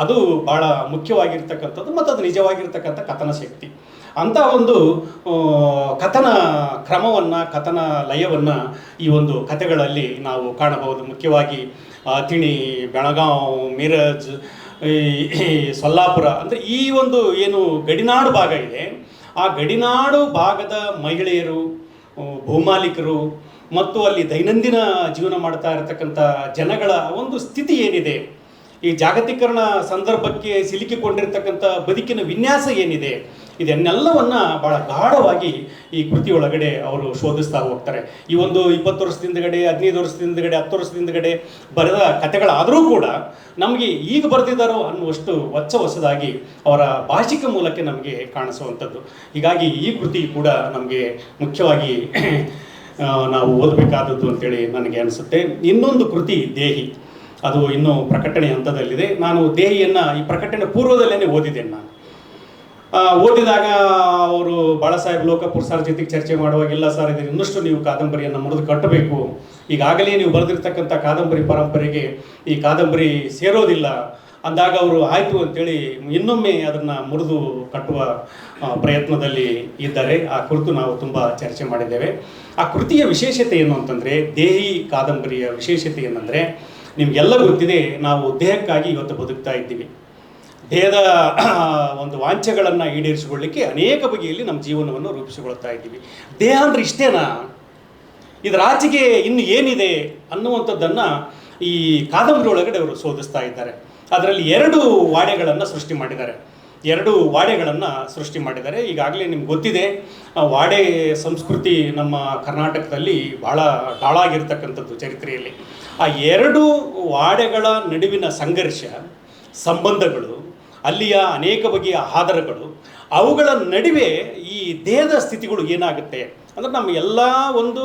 ಅದು ಭಾಳ ಮುಖ್ಯವಾಗಿರ್ತಕ್ಕಂಥದ್ದು ಮತ್ತು ಅದು ನಿಜವಾಗಿರ್ತಕ್ಕಂಥ ಕಥನ ಶಕ್ತಿ. ಅಂಥ ಒಂದು ಕಥನ ಕ್ರಮವನ್ನು, ಕಥನ ಲಯವನ್ನು ಈ ಒಂದು ಕಥೆಗಳಲ್ಲಿ ನಾವು ಕಾಣಬಹುದು. ಮುಖ್ಯವಾಗಿ ತಿಣಿ, ಬೆಳಗಾವ್, ಮಿರಜ್, ಸೊಲ್ಲಾಪುರ ಅಂದರೆ ಈ ಒಂದು ಏನು ಗಡಿನಾಡು ಭಾಗ ಇದೆ, ಆ ಗಡಿನಾಡು ಭಾಗದ ಮಹಿಳೆಯರು, ಭೂಮಾಲೀಕರು ಮತ್ತು ಅಲ್ಲಿ ದೈನಂದಿನ ಜೀವನ ಮಾಡ್ತಾ ಇರತಕ್ಕಂಥ ಜನಗಳ ಒಂದು ಸ್ಥಿತಿ ಏನಿದೆ, ಈ ಜಾಗತೀಕರಣ ಸಂದರ್ಭಕ್ಕೆ ಸಿಲುಕಿಕೊಂಡಿರ್ತಕ್ಕಂಥ ಬದುಕಿನ ವಿನ್ಯಾಸ ಏನಿದೆ, ಇದನ್ನೆಲ್ಲವನ್ನು ಭಾಳ ಗಾಢವಾಗಿ ಈ ಕೃತಿಯೊಳಗಡೆ ಅವರು ಶೋಧಿಸ್ತಾ ಹೋಗ್ತಾರೆ. ಈ ಒಂದು 20 ವರ್ಷದಿಂದಗಡೆ, 15 ವರ್ಷದಿಂದಗಡೆ, 10 ವರ್ಷದಿಂದಗಡೆ ಬರೆದ ಕಥೆಗಳಾದರೂ ಕೂಡ ನಮಗೆ ಈಗ ಬರೆದಿದ್ದಾರೋ ಅನ್ನುವಷ್ಟು ಹೊಸದಾಗಿ ಅವರ ಭಾಷಿಕ ಮೂಲಕ ನಮಗೆ ಕಾಣಿಸುವಂಥದ್ದು. ಹೀಗಾಗಿ ಈ ಕೃತಿ ಕೂಡ ನಮಗೆ ಮುಖ್ಯವಾಗಿ ನಾವು ಓದಬೇಕಾದದ್ದು ಅಂತೇಳಿ ನನಗೆ ಅನಿಸುತ್ತೆ. ಇನ್ನೊಂದು ಕೃತಿ ದೇಹಿ, ಅದು ಇನ್ನೂ ಪ್ರಕಟಣೆ ಹಂತದಲ್ಲಿದೆ. ನಾನು ದೇಹಿಯನ್ನು ಈ ಪ್ರಕಟಣೆ ಪೂರ್ವದಲ್ಲೇ ಓದಿದ್ದೇನೆ. ನಾನು ಓದಿದಾಗ ಅವರು ಬಾಳಾಸಾಹೇಬ್ ಲೋಕಪುರ್ ಸರ್ ಜೊತೆಗೆ ಚರ್ಚೆ ಮಾಡುವಾಗಿಲ್ಲ, ಸರ್ ಇದು ಇನ್ನಷ್ಟು ನೀವು ಕಾದಂಬರಿಯನ್ನು ಮುರಿದು ಕಟ್ಟಬೇಕು, ಈಗಾಗಲೇ ನೀವು ಬರೆದಿರ್ತಕ್ಕಂಥ ಕಾದಂಬರಿ ಪರಂಪರೆಗೆ ಈ ಕಾದಂಬರಿ ಸೇರೋದಿಲ್ಲ ಅಂದಾಗ ಅವರು ಆಯಿತು ಅಂತೇಳಿ ಇನ್ನೊಮ್ಮೆ ಅದನ್ನು ಮುರಿದು ಕಟ್ಟುವ ಪ್ರಯತ್ನದಲ್ಲಿ ಇದ್ದಾರೆ. ಆ ಕುರಿತು ನಾವು ತುಂಬ ಚರ್ಚೆ ಮಾಡಿದ್ದೇವೆ. ಆ ಕೃತಿಯ ವಿಶೇಷತೆ ಏನು ಅಂತಂದರೆ, ದೇಹಿ ಕಾದಂಬರಿಯ ವಿಶೇಷತೆ ಏನಂದರೆ, ನಿಮಗೆಲ್ಲ ಗೊತ್ತಿದೆ, ನಾವು ದೇಹಕ್ಕಾಗಿ ಇವತ್ತು ಬದುಕ್ತಾ ಇದ್ದೀವಿ. ದೇಹದ ಒಂದು ವಾಂಛೆಗಳನ್ನು ಈಡೇರಿಸಿಕೊಳ್ಳಿಕ್ಕೆ ಅನೇಕ ಬಗೆಯಲ್ಲಿ ನಮ್ಮ ಜೀವನವನ್ನು ರೂಪಿಸಿಕೊಳ್ತಾ ಇದ್ದೀವಿ. ದೇಹ ಅಂದರೆ ಇಷ್ಟೇನಾ, ಇದರ ಆಚೆಗೆ ಇನ್ನು ಏನಿದೆ ಅನ್ನುವಂಥದ್ದನ್ನು ಈ ಕಾದಂಬರಿ ಒಳಗಡೆ ಅವರು ಶೋಧಿಸ್ತಾ ಇದ್ದಾರೆ. ಅದರಲ್ಲಿ 2 ವಾಡೆಗಳನ್ನು ಸೃಷ್ಟಿ ಮಾಡಿದ್ದಾರೆ. ಈಗಾಗಲೇ ನಿಮ್ಗೆ ಗೊತ್ತಿದೆ, ವಾಡೆ ಸಂಸ್ಕೃತಿ ನಮ್ಮ ಕರ್ನಾಟಕದಲ್ಲಿ ಭಾಳ ಢಾಳಾಗಿರ್ತಕ್ಕಂಥದ್ದು ಚರಿತ್ರೆಯಲ್ಲಿ. ಆ 2 ವಾಡೆಗಳ ನಡುವಿನ ಸಂಘರ್ಷ, ಸಂಬಂಧಗಳು, ಅಲ್ಲಿಯ ಅನೇಕ ಬಗೆಯ ಆಧಾರಗಳು, ಅವುಗಳ ನಡುವೆ ಈ ದೇಹದ ಸ್ಥಿತಿಗಳು ಏನಾಗುತ್ತೆ ಅಂದರೆ, ನಮ್ಮ ಎಲ್ಲ ಒಂದು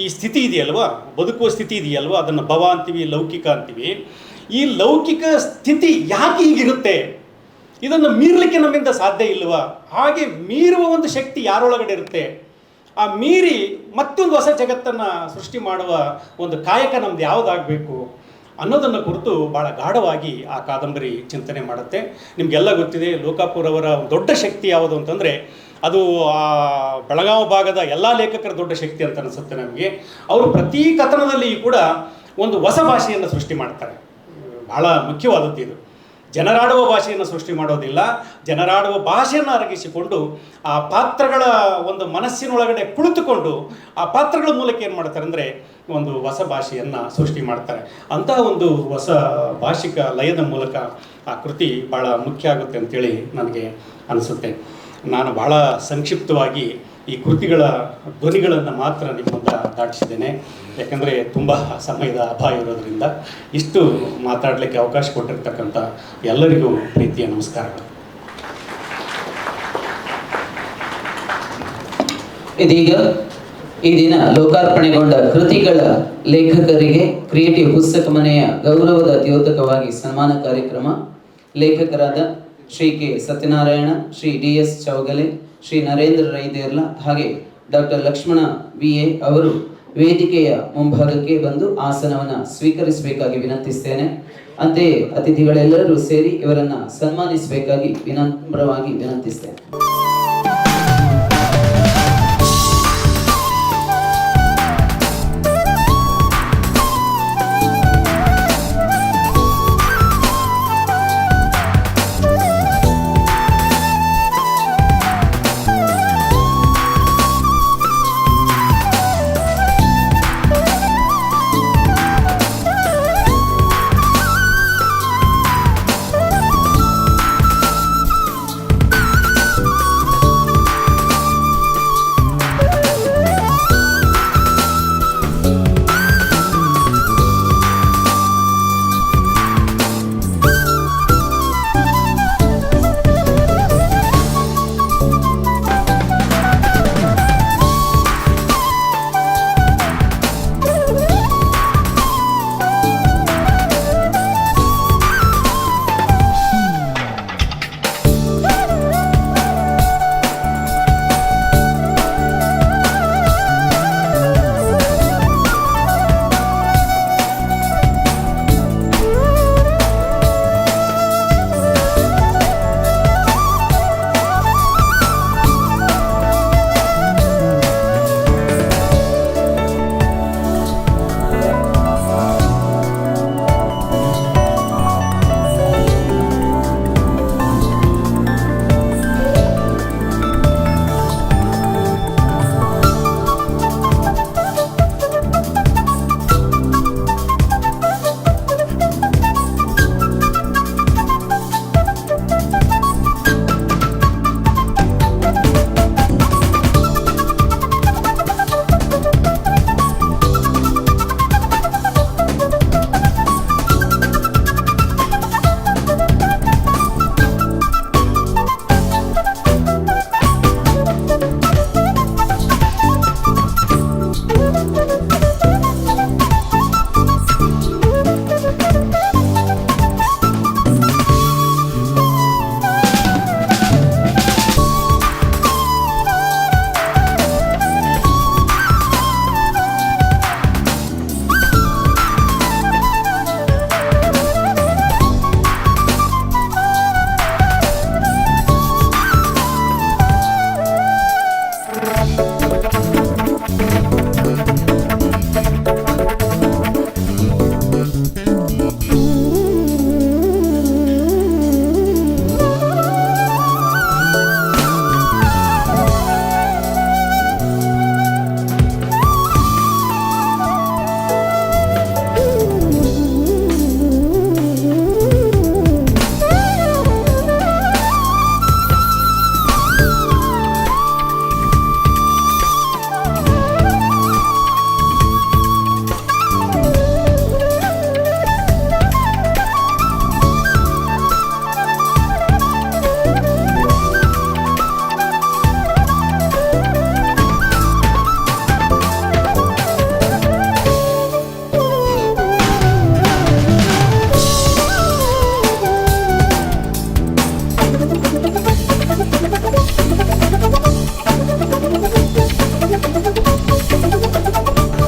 ಈ ಸ್ಥಿತಿ ಇದೆಯಲ್ವ, ಬದುಕುವ ಸ್ಥಿತಿ ಇದೆಯಲ್ವ, ಅದನ್ನು ಭವ ಅಂತೀವಿ, ಲೌಕಿಕ ಅಂತೀವಿ. ಈ ಲೌಕಿಕ ಸ್ಥಿತಿ ಯಾಕೆ ಹೀಗಿರುತ್ತೆ, ಇದನ್ನು ಮೀರಲಿಕ್ಕೆ ನಮ್ಮಿಂದ ಸಾಧ್ಯ ಇಲ್ವಾ, ಹಾಗೆ ಮೀರುವ ಒಂದು ಶಕ್ತಿ ಯಾರೊಳಗಡೆ ಇರುತ್ತೆ, ಆ ಮೀರಿ ಮತ್ತೊಂದು ಹೊಸ ಜಗತ್ತನ್ನು ಸೃಷ್ಟಿ ಮಾಡುವ ಒಂದು ಕಾಯಕ ನಮ್ದು ಯಾವುದಾಗಬೇಕು ಅನ್ನೋದನ್ನು ಕುರಿತು ಭಾಳ ಗಾಢವಾಗಿ ಆ ಕಾದಂಬರಿ ಚಿಂತನೆ ಮಾಡುತ್ತೆ. ನಿಮಗೆಲ್ಲ ಗೊತ್ತಿದೆ, ಲೋಕಾಪುರ್ ಅವರ ದೊಡ್ಡ ಶಕ್ತಿ ಯಾವುದು ಅಂತಂದರೆ, ಅದು ಆ ಬೆಳಗಾವಿ ಭಾಗದ ಎಲ್ಲ ಲೇಖಕರ ದೊಡ್ಡ ಶಕ್ತಿ ಅಂತ ಅನಿಸುತ್ತೆ ನಮಗೆ. ಅವರು ಪ್ರತಿ ಕಥನದಲ್ಲಿ ಕೂಡ ಒಂದು ಹೊಸ ಭಾಷೆಯನ್ನು ಸೃಷ್ಟಿ ಮಾಡ್ತಾರೆ. ಭಾಳ ಮುಖ್ಯವಾದದ್ದು ಇದು. ಜನರಾಡುವ ಭಾಷೆಯನ್ನು ಸೃಷ್ಟಿ ಮಾಡೋದಿಲ್ಲ, ಜನರಾಡುವ ಭಾಷೆಯನ್ನು ಅರಗಿಸಿಕೊಂಡು ಆ ಪಾತ್ರಗಳ ಒಂದು ಮನಸ್ಸಿನೊಳಗಡೆ ಕುಳಿತುಕೊಂಡು ಆ ಪಾತ್ರಗಳ ಮೂಲಕ ಏನು ಮಾಡ್ತಾರೆ ಅಂದರೆ ಒಂದು ಹೊಸ ಭಾಷೆಯನ್ನು ಸೃಷ್ಟಿ ಮಾಡ್ತಾರೆ. ಅಂತಹ ಒಂದು ಹೊಸ ಭಾಷಿಕ ಲಯದ ಮೂಲಕ ಆ ಕೃತಿ ಭಾಳ ಮುಖ್ಯ ಆಗುತ್ತೆ ಅಂತೇಳಿ ನನಗೆ ಅನಿಸುತ್ತೆ. ನಾನು ಭಾಳ ಸಂಕ್ಷಿಪ್ತವಾಗಿ ಈ ಕೃತಿಗಳ ಧ್ವನಿಗಳನ್ನು ಮಾತ್ರ ನಿಮ್ಮ ಮುಂದೆ ದಾಟಿಸಿದ್ದೇನೆ, ಯಾಕಂದರೆ ತುಂಬ ಸಮಯದ ಅಭಾವ ಇರೋದರಿಂದ. ಇಷ್ಟು ಮಾತಾಡಲಿಕ್ಕೆ ಅವಕಾಶ ಕೊಟ್ಟಿರ್ತಕ್ಕಂಥ ಎಲ್ಲರಿಗೂ ಪ್ರೀತಿಯ ನಮಸ್ಕಾರಗಳು. ಇದೀಗ ಈ ದಿನ ಲೋಕಾರ್ಪಣೆಗೊಂಡ ಕೃತಿಗಳ ಲೇಖಕರಿಗೆ ಕ್ರಿಯೇಟಿವ್ ಪುಸ್ತಕ ಮನೆಯ ಗೌರವದ ದ್ಯೋತಕವಾಗಿ ಸನ್ಮಾನ ಕಾರ್ಯಕ್ರಮ. ಲೇಖಕರಾದ ಶ್ರೀ ಕೆ ಸತ್ಯನಾರಾಯಣ, ಶ್ರೀ DS ಚೌಗಲೆ, ಶ್ರೀ ನರೇಂದ್ರ ರೈದೇರ್ಲ ಹಾಗೆ ಡಾಕ್ಟರ್ ಲಕ್ಷ್ಮಣ BA ಅವರು ವೇದಿಕೆಯ ಮುಂಭಾಗಕ್ಕೆ ಬಂದು ಆಸನವನ್ನು ಸ್ವೀಕರಿಸಬೇಕಾಗಿ ವಿನಂತಿಸ್ತೇನೆ. ಅಂತೆಯೇ ಅತಿಥಿಗಳೆಲ್ಲರೂ ಸೇರಿ ಇವರನ್ನು ಸನ್ಮಾನಿಸಬೇಕಾಗಿ ವಿನಮ್ರವಾಗಿ ವಿನಂತಿಸ್ತೇನೆ.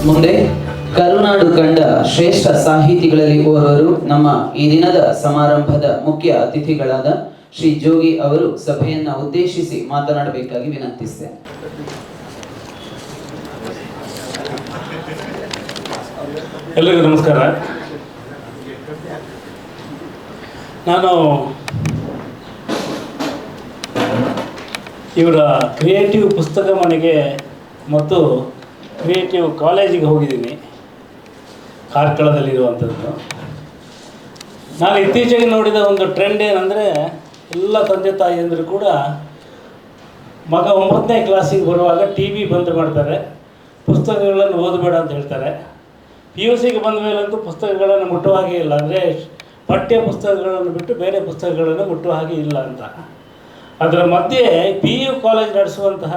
ಮುಂದೆ ಕರುನಾಡು ಕಂಡ ಶ್ರೇಷ್ಠ ಸಾಹಿತಿಗಳಲ್ಲಿ ಓರ್ವರು ನಮ್ಮ ಈ ದಿನದ ಸಮಾರಂಭದ ಮುಖ್ಯ ಅತಿಥಿಗಳಾದ ಶ್ರೀ ಜೋಗಿ ಅವರು ಸಭೆಯನ್ನ ಉದ್ದೇಶಿಸಿ ಮಾತನಾಡಬೇಕಾಗಿ ವಿನಂತಿಸ್ತೇನೆ. ಎಲ್ಲರಿಗೂ ನಮಸ್ಕಾರ. ನಾನು ಇವರ ಕ್ರಿಯೇಟಿವ್ ಪುಸ್ತಕ ಮನೆಗೆ ಮತ್ತು ಕ್ರಿಯೇಟಿವ್ ಕಾಲೇಜಿಗೆ ಹೋಗಿದ್ದೀನಿ, ಕಾರ್ಕಳದಲ್ಲಿರುವಂಥದ್ದು. ನಾನು ಇತ್ತೀಚೆಗೆ ನೋಡಿದ ಒಂದು ಟ್ರೆಂಡ್ ಏನಂದರೆ, ಎಲ್ಲ ತಂದೆ ತಾಯಿಯಂದರು ಕೂಡ ಮಗ 9ನೇ ಕ್ಲಾಸಿಗೆ ಬರುವಾಗ ಟಿ ವಿ ಬಂದ್ ಮಾಡ್ತಾರೆ, ಪುಸ್ತಕಗಳನ್ನು ಓದಬೇಡ ಅಂತ ಹೇಳ್ತಾರೆ. PUCಗೆ ಬಂದ ಮೇಲಂತೂ ಪುಸ್ತಕಗಳನ್ನು ಮುಟ್ಟುವ ಹಾಗೆ ಇಲ್ಲ, ಅಂದರೆ ಪಠ್ಯ ಪುಸ್ತಕಗಳನ್ನು ಬಿಟ್ಟು ಬೇರೆ ಪುಸ್ತಕಗಳನ್ನು ಮುಟ್ಟುವ ಹಾಗೆ ಇಲ್ಲ ಅಂತ. ಅದರ ಮಧ್ಯೆ PU ಕಾಲೇಜ್ ನಡೆಸುವಂತಹ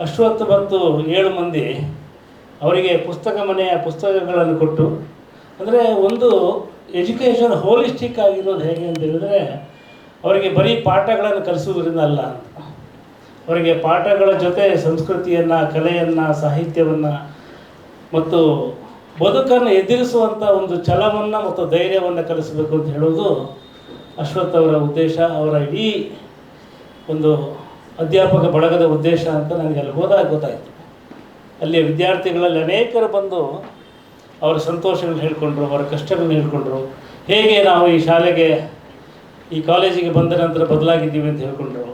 ಅಶ್ವತ್ಥ ಮತ್ತು 7 ಮಂದಿ ಅವರಿಗೆ ಪುಸ್ತಕ ಮನೆಯ ಪುಸ್ತಕಗಳನ್ನು ಕೊಟ್ಟು, ಅಂದರೆ ಒಂದು ಎಜುಕೇಷನ್ ಹೋಲಿಸ್ಟಿಕ್ ಆಗಿರೋದು ಹೇಗೆ ಅಂತ ಹೇಳಿದರೆ, ಅವರಿಗೆ ಬರೀ ಪಾಠಗಳನ್ನು ಕಲಿಸುವುದರಿಂದ ಅಲ್ಲ ಅಂತ, ಅವರಿಗೆ ಪಾಠಗಳ ಜೊತೆ ಸಂಸ್ಕೃತಿಯನ್ನು, ಕಲೆಯನ್ನು, ಸಾಹಿತ್ಯವನ್ನು ಮತ್ತು ಬದುಕನ್ನು ಎದುರಿಸುವಂಥ ಒಂದು ಛಲವನ್ನು ಮತ್ತು ಧೈರ್ಯವನ್ನು ಕಲಿಸಬೇಕು ಅಂತ ಹೇಳೋದು ಅಶ್ವಥ್ ಅವರ ಉದ್ದೇಶ, ಅವರ ಇಡೀ ಒಂದು ಅಧ್ಯಾಪಕ ಬಳಗದ ಉದ್ದೇಶ ಅಂತ ನನಗೆ ಅಲ್ಲಿ ಹೋದಾಗ ಗೊತ್ತಾಯಿತು. ಅಲ್ಲಿಯ ವಿದ್ಯಾರ್ಥಿಗಳಲ್ಲಿ ಅನೇಕರು ಬಂದು ಅವರ ಸಂತೋಷಗಳನ್ನ ಹೇಳ್ಕೊಂಡ್ರು, ಅವರ ಕಷ್ಟಗಳನ್ನ ಹೇಳ್ಕೊಂಡ್ರು, ಹೇಗೆ ನಾವು ಈ ಶಾಲೆಗೆ, ಈ ಕಾಲೇಜಿಗೆ ಬಂದ ನಂತರ ಬದಲಾಗಿದ್ದೀವಿ ಅಂತ ಹೇಳ್ಕೊಂಡ್ರು,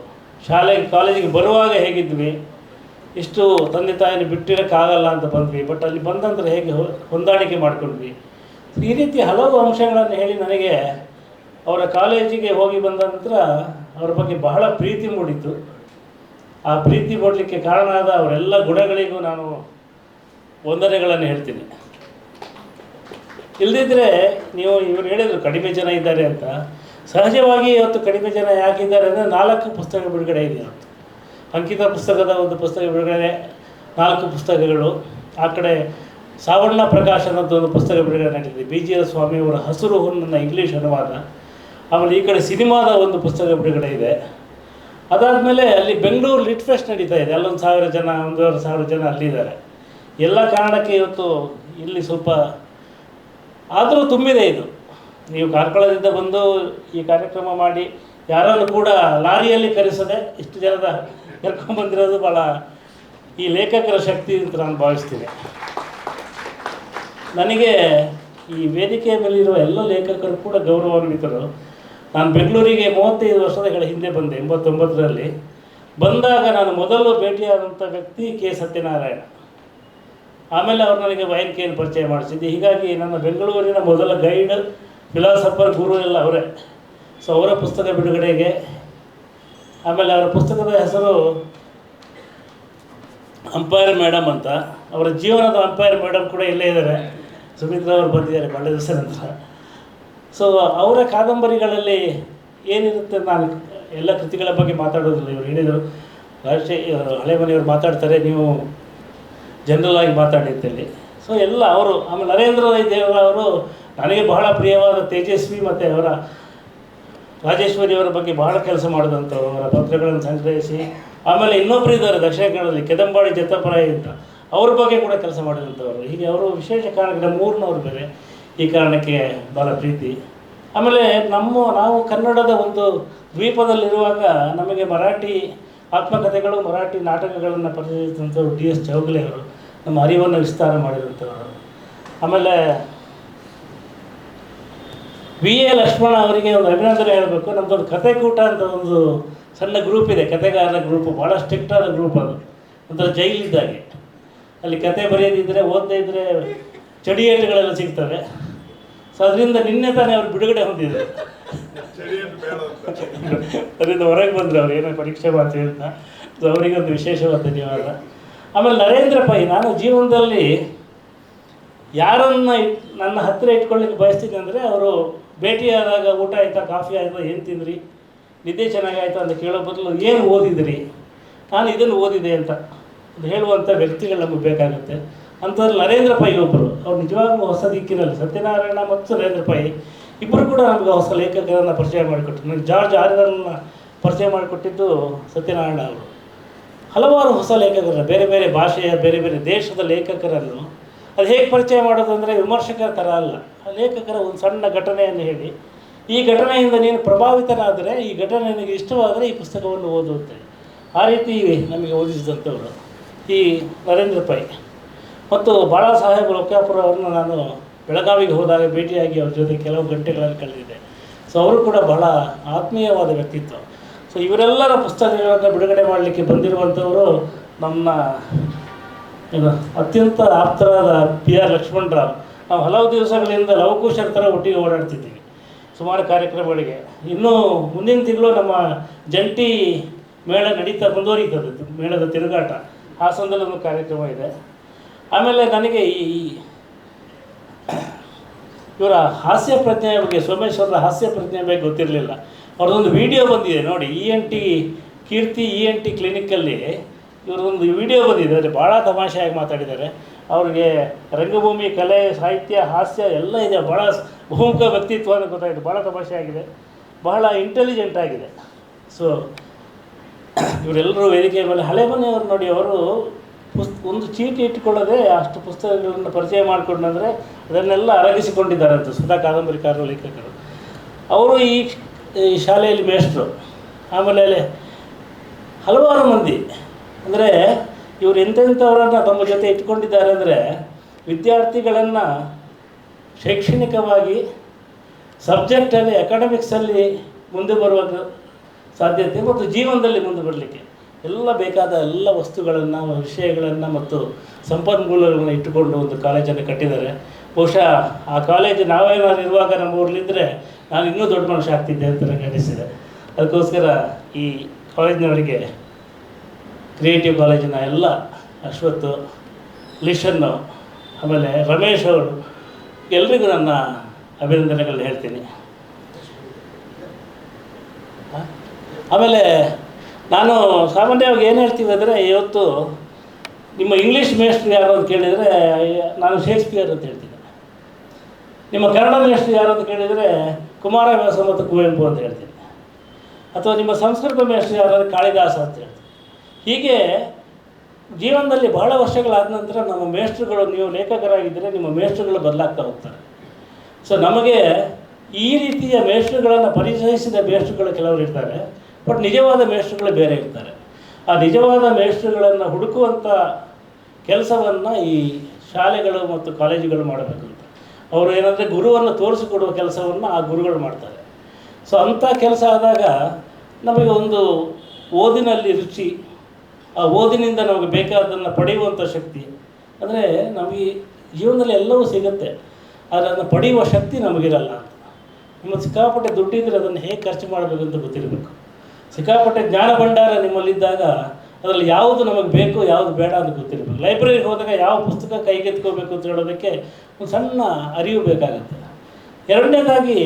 ಕಾಲೇಜಿಗೆ ಬರುವಾಗ ಹೇಗಿದ್ವಿ, ಇಷ್ಟು ತಂದೆ ತಾಯಿನ ಬಿಟ್ಟಿರೋಕ್ಕಾಗಲ್ಲ ಅಂತ ಬಂದ್ವಿ, ಬಟ್ ಅಲ್ಲಿ ಬಂದ ನಂತರ ಹೇಗೆ ಹೊಂದಾಣಿಕೆ ಮಾಡ್ಕೊಂಡ್ವಿ. ಈ ರೀತಿ ಹಲವು ಅಂಶಗಳನ್ನು ಹೇಳಿ ನನಗೆ ಅವರ ಕಾಲೇಜಿಗೆ ಹೋಗಿ ಬಂದ ನಂತರ ಅವರ ಬಗ್ಗೆ ಬಹಳ ಪ್ರೀತಿ ಮೂಡಿತ್ತು. ಆ ಪ್ರೀತಿ ಮೂಡಲಿಕ್ಕೆ ಕಾರಣ ಆದ ಅವರೆಲ್ಲ ಗುಣಗಳಿಗೂ ನಾನು ವಂದನೆಗಳನ್ನು ಹೇಳ್ತೀನಿ. ಇಲ್ಲದಿದ್ದರೆ ಇವರು ಹೇಳಿದರು ಕಡಿಮೆ ಜನ ಇದ್ದಾರೆ ಅಂತ. ಸಹಜವಾಗಿ ಇವತ್ತು ಕಡಿಮೆ ಜನ ಯಾಕಿದ್ದಾರೆ ಅಂದರೆ 4 ಪುಸ್ತಕ ಬಿಡುಗಡೆ ಇದೆ ಇವತ್ತು. ಅಂಕಿತ ಪುಸ್ತಕದ ಒಂದು ಪುಸ್ತಕ ಬಿಡುಗಡೆ, 4 ಪುಸ್ತಕಗಳು. ಆ ಕಡೆ ಸಾವಣ್ಣ ಪ್ರಕಾಶನದ ಒಂದು ಪುಸ್ತಕ ಬಿಡುಗಡೆ ನಡೀತಿದೆ, BGR ಸ್ವಾಮಿಯವರ ಹಸಿರು ಹುಣ್ಣಿನ ಇಂಗ್ಲೀಷ್ ಅನುವಾದ. ಆಮೇಲೆ ಈ ಕಡೆ ಸಿನಿಮಾದ ಒಂದು ಪುಸ್ತಕ ಬಿಡುಗಡೆ ಇದೆ. ಅದಾದಮೇಲೆ ಅಲ್ಲಿ ಬೆಂಗಳೂರು ಲಿಟ್ ಫೆಸ್ಟ್ ನಡೀತಾ ಇದೆ, ಅಲ್ಲೊಂದು 1000 ಜನ, 1,500 ಜನ ಅಲ್ಲಿದ್ದಾರೆ. ಎಲ್ಲ ಕಾರಣಕ್ಕೆ ಇವತ್ತು ಇಲ್ಲಿ ಸ್ವಲ್ಪ ಆದರೂ ತುಂಬಿದೆ ಇದು. ನೀವು ಕಾರ್ಕಳದಿಂದ ಬಂದು ಈ ಕಾರ್ಯಕ್ರಮ ಮಾಡಿ ಯಾರನ್ನು ಕೂಡ ಲಾರಿಯಲ್ಲಿ ಕರೆಸದೆ ಇಷ್ಟು ಜನದ ಕರ್ಕೊಂಡ್ಬಂದಿರೋದು ಭಾಳ ಈ ಲೇಖಕರ ಶಕ್ತಿ ಅಂತ ನಾನು ಭಾವಿಸ್ತೀನಿ. ನನಗೆ ಈ ವೇದಿಕೆಯ ಮೇಲಿರುವ ಎಲ್ಲ ಲೇಖಕರು ಕೂಡ ಗೌರವಾನ್ವಿತರು. ನಾನು ಬೆಂಗಳೂರಿಗೆ 35 ವರ್ಷಗಳ ಹಿಂದೆ ಬಂದೆ, 89ರಲ್ಲಿ ಬಂದಾಗ ನಾನು ಮೊದಲು ಭೇಟಿಯಾದಂಥ ವ್ಯಕ್ತಿ K. ಸತ್ಯನಾರಾಯಣ. ಆಮೇಲೆ ಅವರು ನನಗೆ YNK ಪರಿಚಯ ಮಾಡಿಸಿದ್ದೆ. ಹೀಗಾಗಿ ನನ್ನ ಬೆಂಗಳೂರಿನ ಮೊದಲ ಗೈಡ್, ಫಿಲಾಸಫರ್, ಗುರು ಎಲ್ಲ ಅವರೇ. ಸೊ ಅವರ ಪುಸ್ತಕ ಬಿಡುಗಡೆಗೆ, ಆಮೇಲೆ ಅವರ ಪುಸ್ತಕದ ಹೆಸರು ಅಂಪೈರ್ ಮೇಡಮ್ ಅಂತ. ಅವರ ಜೀವನದ ಅಂಪೈರ್ ಮೇಡಮ್ ಕೂಡ ಇಲ್ಲೇ ಇದ್ದಾರೆ, ಸುಮಿತ್ರಾ ಅವರು ಬಂದಿದ್ದಾರೆ ಬಹಳ ದಿವಸ ನಂತರ. ಸೊ ಅವರ ಕಾದಂಬರಿಗಳಲ್ಲಿ ಏನಿರುತ್ತೆ, ನಾನು ಎಲ್ಲ ಕೃತಿಗಳ ಬಗ್ಗೆ ಮಾತಾಡೋದಿಲ್ಲ. ಇವರು ಹೇಳಿದರು, ಹಳೆ ಮನೆಯವರು ಮಾತಾಡ್ತಾರೆ, ನೀವು ಜನರಲ್ ಆಗಿ ಮಾತಾಡಿ ಅಂತೇಳಿ. ಸೊ ಎಲ್ಲ ಅವರು. ಆಮೇಲೆ ನರೇಂದ್ರ ರೈ ದೇವರ ಅವರು ನನಗೆ ಬಹಳ ಪ್ರಿಯವಾದ ತೇಜಸ್ವಿ ಮತ್ತು ಅವರ ರಾಜೇಶ್ವರಿಯವರ ಬಗ್ಗೆ ಬಹಳ ಕೆಲಸ ಮಾಡಿದಂಥವ್ರು, ಅವರ ಪತ್ರಗಳನ್ನು ಸಂಗ್ರಹಿಸಿ. ಆಮೇಲೆ ಇನ್ನೊಬ್ಬರು ಇದ್ದಾರೆ ದಕ್ಷಿಣ ಕನ್ನಡದಲ್ಲಿ, ಕೆದಂಬಾಡಿ ಜತ್ತಪರಾಯಿ ಅಂತ, ಅವ್ರ ಬಗ್ಗೆ ಕೂಡ ಕೆಲಸ ಮಾಡಿದಂಥವ್ರು. ಹೀಗೆ ಅವರು ವಿಶೇಷ ಕಾರಣಕ್ಕೆ ನಮ್ಮೂರಿನವ್ರು ಬೇರೆ, ಈ ಕಾರಣಕ್ಕೆ ಭಾಳ ಪ್ರೀತಿ. ಆಮೇಲೆ ನಾವು ಕನ್ನಡದ ಒಂದು ದ್ವೀಪದಲ್ಲಿರುವಾಗ ನಮಗೆ ಮರಾಠಿ ಆತ್ಮಕಥೆಗಳು, ಮರಾಠಿ ನಾಟಕಗಳನ್ನು ಪರಿಚಯಿಸಿದಂಥವ್ರು DS ಚೌಗಲೆ ಅವರು, ನಮ್ಮ ಅರಿವನ್ನು ವಿಸ್ತಾರ ಮಾಡಿದಂಥವ್ರು. ಆಮೇಲೆ VA ಲಕ್ಷ್ಮಣ ಅವರಿಗೆ ಒಂದು ಅಭಿನಂದನೆ ಹೇಳಬೇಕು. ನಮ್ಮದೊಂದು ಕಥೆಕೂಟ ಅಂತ ಒಂದು ಸಣ್ಣ ಗ್ರೂಪ್ ಇದೆ, ಕಥೆಗಾರರ ಗ್ರೂಪು, ಭಾಳ ಸ್ಟ್ರಿಕ್ಟ್ ಆದ ಗ್ರೂಪ್ ಅದು, ಒಂಥರ ಜೈಲಿದ್ದಾಗೆ. ಅಲ್ಲಿ ಕತೆ ಬರೆಯೋದಿದ್ದರೆ, ಓದದೇ ಇದ್ದರೆ ಚಡಿಯೇಟುಗಳೆಲ್ಲ ಸಿಗ್ತವೆ. ಸೊ ಅದರಿಂದ ನಿನ್ನೆ ತಾನೇ ಅವ್ರು ಬಿಡುಗಡೆ ಹೊಂದಿದ್ರು, ಅದರಿಂದ ಹೊರಗೆ ಬಂದರು ಅವ್ರು, ಏನೋ ಪರೀಕ್ಷೆ ಮಾಡ್ತೀವಿ ಅಂತ. ಸೊ ಅವರಿಗೆ ಒಂದು ವಿಶೇಷವಾದ ಧನ್ಯವಾದ. ಆಮೇಲೆ ನರೇಂದ್ರ ಪೈ, ನಾನು ಜೀವನದಲ್ಲಿ ಯಾರನ್ನು ನನ್ನ ಹತ್ತಿರ ಇಟ್ಕೊಳ್ಳಿಕ್ಕೆ ಬಯಸ್ತೀನಿ ಅಂದರೆ, ಅವರು ಭೇಟಿಯಾದಾಗ ಊಟ ಆಯಿತಾ, ಕಾಫಿ ಆಯಿತಾ, ಏನು ತಿಂದ್ರಿ, ನಿದ್ದೆ ಚೆನ್ನಾಗಾಯ್ತು ಅಂತ ಕೇಳೋ ಬದಲು ಏನು ಓದಿದ್ರಿ, ನಾನು ಇದನ್ನು ಓದಿದೆ ಅಂತ ಹೇಳುವಂಥ ವ್ಯಕ್ತಿಗಳು ನಮಗೆ ಬೇಕಾಗುತ್ತೆ. ಅಂಥದ್ರಲ್ಲಿ ನರೇಂದ್ರ ಪೈ ಒಬ್ಬರು. ಅವ್ರು ನಿಜವಾಗ್ಲೂ ಹೊಸ ದಿಕ್ಕಿನಲ್ಲಿ, ಸತ್ಯನಾರಾಯಣ ಮತ್ತು ನರೇಂದ್ರ ಪೈ ಇಬ್ಬರು ಕೂಡ ನಮಗೆ ಹೊಸ ಲೇಖಕರನ್ನು ಪರಿಚಯ ಮಾಡಿಕೊಟ್ಟರು. ನನಗೆ ಜಾರ್ಜ್ ಆರ್ವೆಲ್ನ ಪರಿಚಯ ಮಾಡಿಕೊಟ್ಟಿದ್ದು ಸತ್ಯನಾರಾಯಣ ಅವರು. ಹಲವಾರು ಹೊಸ ಲೇಖಕರನ್ನು, ಬೇರೆ ಬೇರೆ ಭಾಷೆಯ, ಬೇರೆ ಬೇರೆ ದೇಶದ ಲೇಖಕರನ್ನು ಅದು ಹೇಗೆ ಪರಿಚಯ ಮಾಡೋದು ಅಂದರೆ ವಿಮರ್ಶಕರ ಥರ ಅಲ್ಲ, ಲೇಖಕರ ಒಂದು ಸಣ್ಣ ಘಟನೆಯನ್ನು ಹೇಳಿ, ಈ ಘಟನೆಯಿಂದ ನೀನು ಪ್ರಭಾವಿತನಾದರೆ, ಈ ಘಟನೆ ನಿನಗೆ ಇಷ್ಟವಾದರೆ ಈ ಪುಸ್ತಕವನ್ನು ಓದುತ್ತೆ. ಆ ರೀತಿ ನಮಗೆ ಓದಿಸಿದಂಥವರು ಈ ನರೇಂದ್ರ ಪೈ ಮತ್ತು ಬಾಳಾ ಸಾಹೇಬ್ ಲೋಕಾಪುರವನ್ನು ನಾನು ಬೆಳಗಾವಿಗೆ ಹೋದಾಗ ಭೇಟಿಯಾಗಿ ಅವ್ರ ಜೊತೆ ಕೆಲವು ಗಂಟೆಗಳಲ್ಲಿ ಕಳೆದಿದ್ದೆ. ಸೊ ಅವರು ಕೂಡ ಬಹಳ ಆತ್ಮೀಯವಾದ ವ್ಯಕ್ತಿತ್ವ. ಸೊ ಇವರೆಲ್ಲರ ಪುಸ್ತಕಗಳನ್ನು ಬಿಡುಗಡೆ ಮಾಡಲಿಕ್ಕೆ ಬಂದಿರುವಂಥವರು ನಮ್ಮ ಅತ್ಯಂತ ಆಪ್ತರಾದ PR ಲಕ್ಷ್ಮಣರಾವ್. ನಾವು ಹಲವು ದಿವಸಗಳಿಂದ ಲವಕುಶರ ಥರ ಒಟ್ಟಿಗೆ ಓಡಾಡ್ತಿದ್ದೀವಿ ಸುಮಾರು ಕಾರ್ಯಕ್ರಮಗಳಿಗೆ. ಇನ್ನೂ ಮುಂದಿನ ತಿಂಗಳು ನಮ್ಮ ಜಂಟಿ ಮೇಳ ಮುಂದುವರಿತದೆ, ಮೇಳದ ತಿರುಗಾಟ ಹಾಸನದಲ್ಲಿ ಒಂದು ಕಾರ್ಯಕ್ರಮ ಇದೆ. ಆಮೇಲೆ ನನಗೆ ಇವರ ಹಾಸ್ಯ ಪ್ರಜ್ಞೆಯ ಬಗ್ಗೆ, ಸೋಮೇಶ್ವರರ ಹಾಸ್ಯ ಪ್ರಜ್ಞೆಯ ಬಗ್ಗೆ ಗೊತ್ತಿರಲಿಲ್ಲ. ಅವ್ರದ್ದೊಂದು ವಿಡಿಯೋ ಬಂದಿದೆ ನೋಡಿ, ENT ಕೀರ್ತಿ ENT ಕ್ಲಿನಿಕ್ಕಲ್ಲಿ ಇವರದೊಂದು ವಿಡಿಯೋ ಬಂದಿದೆ. ಅಂದರೆ ಭಾಳ ತಮಾಷೆಯಾಗಿ ಮಾತಾಡಿದ್ದಾರೆ. ಅವ್ರಿಗೆ ರಂಗಭೂಮಿ, ಕಲೆ, ಸಾಹಿತ್ಯ, ಹಾಸ್ಯ ಎಲ್ಲ ಇದೆ. ಭಾಳ ಬಹುಮುಖ ವ್ಯಕ್ತಿತ್ವ ಅಂತ ಗೊತ್ತಾಯಿತು. ಭಾಳ ತಮಾಷೆಯಾಗಿದೆ, ಬಹಳ ಇಂಟೆಲಿಜೆಂಟ್ ಆಗಿದೆ. ಸೊ ಇವರೆಲ್ಲರೂ ವೇದಿಕೆಯ ಮೇಲೆ ಹಳೆ ಮನೆಯವರು ನೋಡಿ, ಅವರು ಒಂದು ಚೀಟಿ ಇಟ್ಟುಕೊಳ್ಳದೆ ಅಷ್ಟು ಪುಸ್ತಕಗಳನ್ನು ಪರಿಚಯ ಮಾಡಿಕೊಂಡಂದರೆ ಅದನ್ನೆಲ್ಲ ಅರಗಿಸಿಕೊಂಡಿದ್ದಾರೆ ಅಂತ ಸುಧಾ ಕಾದಂಬರಿಕಾರರು, ಲೇಖಕರು. ಅವರು ಈ ಶಾಲೆಯಲ್ಲಿ ಮೇಷ್ಟ್ರು. ಆಮೇಲೆ ಹಲವಾರು ಮಂದಿ, ಅಂದರೆ ಇವರು ಎಂತೆಂಥವರನ್ನು ತಮ್ಮ ಜೊತೆ ಇಟ್ಕೊಂಡಿದ್ದಾರೆ ಅಂದರೆ, ವಿದ್ಯಾರ್ಥಿಗಳನ್ನು ಶೈಕ್ಷಣಿಕವಾಗಿ ಸಬ್ಜೆಕ್ಟಲ್ಲಿ, ಅಕಾಡೆಮಿಕ್ಸಲ್ಲಿ ಮುಂದೆ ಬರುವ ಸಾಧ್ಯತೆ ಮತ್ತು ಜೀವನದಲ್ಲಿ ಮುಂದೆ ಬರಲಿಕ್ಕೆ ಎಲ್ಲ ಬೇಕಾದ ಎಲ್ಲ ವಸ್ತುಗಳನ್ನು, ವಿಷಯಗಳನ್ನು ಮತ್ತು ಸಂಪನ್ಮೂಲಗಳನ್ನು ಇಟ್ಟುಕೊಂಡು ಒಂದು ಕಾಲೇಜನ್ನು ಕಟ್ಟಿದ್ದಾರೆ. ಬಹುಶಃ ಆ ಕಾಲೇಜು ನಾವೇನಾದ್ರು ಇರುವಾಗ ನಮ್ಮ ಊರಲ್ಲಿದ್ದರೆ ನಾನು ಇನ್ನೂ ದೊಡ್ಡ ಮನುಷ್ಯ ಆಗ್ತಿದ್ದೆ ಅಂತ ನನಗೆ ಅನಿಸಿದೆ. ಅದಕ್ಕೋಸ್ಕರ ಈ ಕಾಲೇಜಿನವರಿಗೆ, ಕ್ರಿಯೇಟಿವ್ ಕಾಲೇಜಿನ ಎಲ್ಲ ಅಶ್ವತ್ತು, ಲಿಷನ್ನು, ಆಮೇಲೆ ರಮೇಶ್ ಅವರು, ಎಲ್ರಿಗೂ ನನ್ನ ಅಭಿನಂದನೆಗಳನ್ನ ಹೇಳ್ತೀನಿ. ಆಮೇಲೆ ನಾನು ಸಾಮಾನ್ಯವಾಗಿ ಏನು ಹೇಳ್ತೀವಿ ಅಂದರೆ, ಇವತ್ತು ನಿಮ್ಮ ಇಂಗ್ಲೀಷ್ ಮೇಷ್ಟ್ರು ಯಾರು ಅಂತ ಕೇಳಿದರೆ ನಾನು ಶೇಕ್ಸ್ಪಿಯರ್ ಅಂತ ಹೇಳ್ತೀನಿ. ನಿಮ್ಮ ಕನ್ನಡ ಮೇಷ್ಟ್ರು ಯಾರು ಅಂತ ಕೇಳಿದರೆ ಕುಮಾರವ್ಯಾಸ ಮತ್ತು ಕುವೆಂಪು ಅಂತ ಹೇಳ್ತೀನಿ. ಅಥವಾ ನಿಮ್ಮ ಸಂಸ್ಕೃತ ಮೇಷ್ಟ್ರು ಯಾರು ಕಾಳಿದಾಸ ಅಂತ ಹೇಳ್ತೀನಿ. ಹೀಗೆ ಜೀವನದಲ್ಲಿ ಬಹಳ ವರ್ಷಗಳಾದ ನಂತರ ನಮ್ಮ ಮೇಷ್ಟ್ರುಗಳು, ನೀವು ಲೇಖಕರಾಗಿದ್ದರೆ ನಿಮ್ಮ ಮೇಷ್ಟ್ರುಗಳು ಬದಲಾಗ್ತಾ ಹೋಗ್ತಾರೆ. ಸೊ ನಮಗೆ ಈ ರೀತಿಯ ಮೇಷ್ಟ್ರುಗಳನ್ನು ಪರಿಚಯಿಸಿದ ಮೇಷ್ಟ್ರುಗಳು ಕೆಲವರು ಇರ್ತಾರೆ, ಬಟ್ ನಿಜವಾದ ಮೇಷ್ಟ್ರುಗಳು ಬೇರೆ ಇರ್ತಾರೆ. ಆ ನಿಜವಾದ ಮೇಷ್ಟ್ರುಗಳನ್ನು ಹುಡುಕುವಂಥ ಕೆಲಸವನ್ನು ಈ ಶಾಲೆಗಳು ಮತ್ತು ಕಾಲೇಜುಗಳು ಮಾಡಬೇಕು ಅಂತ. ಅವರು ಏನಂದರೆ ಗುರುವನ್ನು ತೋರಿಸಿಕೊಡುವ ಕೆಲಸವನ್ನು ಆ ಗುರುಗಳು ಮಾಡ್ತಾರೆ. ಸೊ ಅಂಥ ಕೆಲಸ ಆದಾಗ ನಮಗೆ ಒಂದು ಓದಿನಲ್ಲಿ ರುಚಿ, ಆ ಓದಿನಿಂದ ನಮಗೆ ಬೇಕಾದನ್ನು ಪಡೆಯುವಂಥ ಶಕ್ತಿ, ಅಂದರೆ ನಮಗೆ ಜೀವನದಲ್ಲಿ ಎಲ್ಲವೂ ಸಿಗುತ್ತೆ, ಆದರೆ ಅದನ್ನು ಪಡೆಯುವ ಶಕ್ತಿ ನಮಗಿರಲ್ಲ ಅಂತ. ನಿಮ್ಮ ಸಿಕ್ಕಾಪಟ್ಟೆ ದುಡ್ಡಿದ್ದರೆ ಅದನ್ನು ಹೇಗೆ ಖರ್ಚು ಮಾಡಬೇಕು ಅಂತ ಗೊತ್ತಿರಬೇಕು. ಸಿಕ್ಕಾಪಟ್ಟೆ ಜ್ಞಾನ ಭಂಡಾರ ನಿಮ್ಮಲ್ಲಿದ್ದಾಗ ಅದರಲ್ಲಿ ಯಾವುದು ನಮಗೆ ಬೇಕು, ಯಾವುದು ಬೇಡ ಅಂತ ಗೊತ್ತಿರಬೇಕು. ಲೈಬ್ರರಿಗೆ ಹೋದಾಗ ಯಾವ ಪುಸ್ತಕ ಕೈಗೆತ್ಕೋಬೇಕು ಅಂತ ಹೇಳೋದಕ್ಕೆ ಒಂದು ಸಣ್ಣ ಅರಿವು ಬೇಕಾಗುತ್ತೆ. ಎರಡನೇದಾಗಿ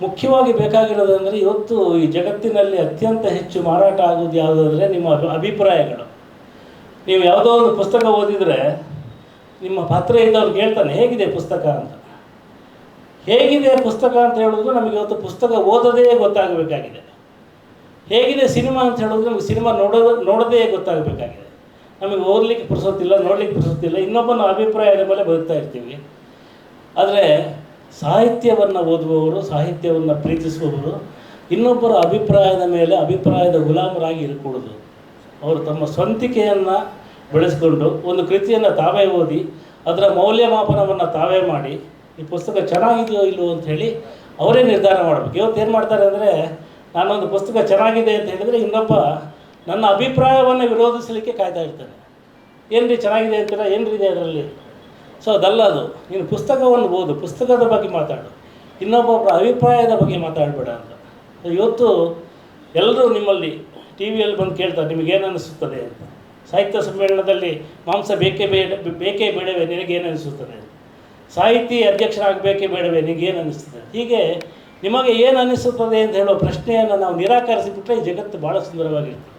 ಮುಖ್ಯವಾಗಿ ಬೇಕಾಗಿರೋದಂದರೆ, ಇವತ್ತು ಈ ಜಗತ್ತಿನಲ್ಲಿ ಅತ್ಯಂತ ಹೆಚ್ಚು ಮಾರಾಟ ಆಗೋದು ಯಾವುದಂದರೆ ನಿಮ್ಮ ಅಭಿಪ್ರಾಯಗಳು. ನೀವು ಯಾವುದೋ ಒಂದು ಪುಸ್ತಕ ಓದಿದರೆ ನಿಮ್ಮ ಹತ್ರ ಇದ್ದವ್ರು ಕೇಳ್ತಾನೆ ಹೇಗಿದೆ ಪುಸ್ತಕ ಅಂತ. ಹೇಗಿದೆ ಪುಸ್ತಕ ಅಂತ ಹೇಳೋದು ನಮಗೆ ಇವತ್ತು ಪುಸ್ತಕ ಓದೋದೇ ಗೊತ್ತಾಗಬೇಕಾಗಿದೆ. ಹೇಗಿದೆ ಸಿನಿಮಾ ಅಂತ ಹೇಳೋದು ನಮಗೆ ಸಿನಿಮಾ ನೋಡೋದೇ ಗೊತ್ತಾಗಬೇಕಾಗಿದೆ. ನಮಗೆ ಓದಲಿಕ್ಕೆ ಪುರ್ಸೊತ್ತಿಲ್ಲ, ನೋಡಲಿಕ್ಕೆ ಪುರ್ಸೊತ್ತಿಲ್ಲ, ಇನ್ನೊಬ್ಬನ ಅಭಿಪ್ರಾಯದ ಮೇಲೆ ಬದುಕ್ತಾ ಇರ್ತೀವಿ. ಆದರೆ ಸಾಹಿತ್ಯವನ್ನು ಓದುವವರು, ಸಾಹಿತ್ಯವನ್ನು ಪ್ರೀತಿಸುವವರು ಇನ್ನೊಬ್ಬರ ಅಭಿಪ್ರಾಯದ ಮೇಲೆ ಅಭಿಪ್ರಾಯದ ಗುಲಾಮರಾಗಿ ಇರಕೂಡದು. ಅವರು ತಮ್ಮ ಸ್ವಂತಿಕೆಯನ್ನು ಬೆಳೆಸ್ಕೊಂಡು ಒಂದು ಕೃತಿಯನ್ನು ತಾವೇ ಓದಿ ಅದರ ಮೌಲ್ಯಮಾಪನವನ್ನು ತಾವೇ ಮಾಡಿ ಈ ಪುಸ್ತಕ ಚೆನ್ನಾಗಿದೆಯೋ ಇಲ್ಲವೋ ಅಂತ ಹೇಳಿ ಅವರೇ ನಿರ್ಧಾರ ಮಾಡಬೇಕು. ಇವತ್ತು ಏನು ಮಾಡ್ತಾರೆ ಅಂದರೆ, ನಾನೊಂದು ಪುಸ್ತಕ ಚೆನ್ನಾಗಿದೆ ಅಂತ ಹೇಳಿದರೆ ಇನ್ನೊಬ್ಬ ನನ್ನ ಅಭಿಪ್ರಾಯವನ್ನು ವಿರೋಧಿಸಲಿಕ್ಕೆ ಕಾಯ್ತಾ ಇರ್ತಾನೆ. ಏನು ರೀ ಚೆನ್ನಾಗಿದೆ ಅಂತೀರ, ಏನು ರೀ ಅದರಲ್ಲಿ? ಸೊ ಅದಲ್ಲ, ಅದು ನೀನು ಪುಸ್ತಕವನ್ನು ಓದು, ಪುಸ್ತಕದ ಬಗ್ಗೆ ಮಾತಾಡು, ಇನ್ನೊಬ್ಬೊಬ್ಬರ ಅಭಿಪ್ರಾಯದ ಬಗ್ಗೆ ಮಾತಾಡಬೇಡ ಅಂತ. ಇವತ್ತು ಎಲ್ಲರೂ ನಿಮ್ಮಲ್ಲಿ TVಯಲ್ಲಿ ಬಂದು ಕೇಳ್ತಾರೆ ನಿಮಗೇನು ಅನಿಸುತ್ತದೆ ಅಂತ. ಸಾಹಿತ್ಯ ಸಮ್ಮೇಳನದಲ್ಲಿ ಮಾಂಸ ಬೇಕೇ ಬೇಡವೇ ನಿನಗೇನು ಅನಿಸುತ್ತದೆ, ಸಾಹಿತಿ ಅಧ್ಯಕ್ಷರಾಗಬೇಕೇ ಬೇಡವೇ ನಿನಗೇನು ಅನಿಸ್ತದೆ. ಹೀಗೆ ನಿಮಗೆ ಏನು ಅನಿಸುತ್ತದೆ ಅಂತ ಹೇಳೋ ಪ್ರಶ್ನೆಯನ್ನು ನಾವು ನಿರಾಕರಿಸಿಬಿಟ್ರೆ ಈ ಜಗತ್ತು ಭಾಳ ಸುಂದರವಾಗಿರ್ತದೆ.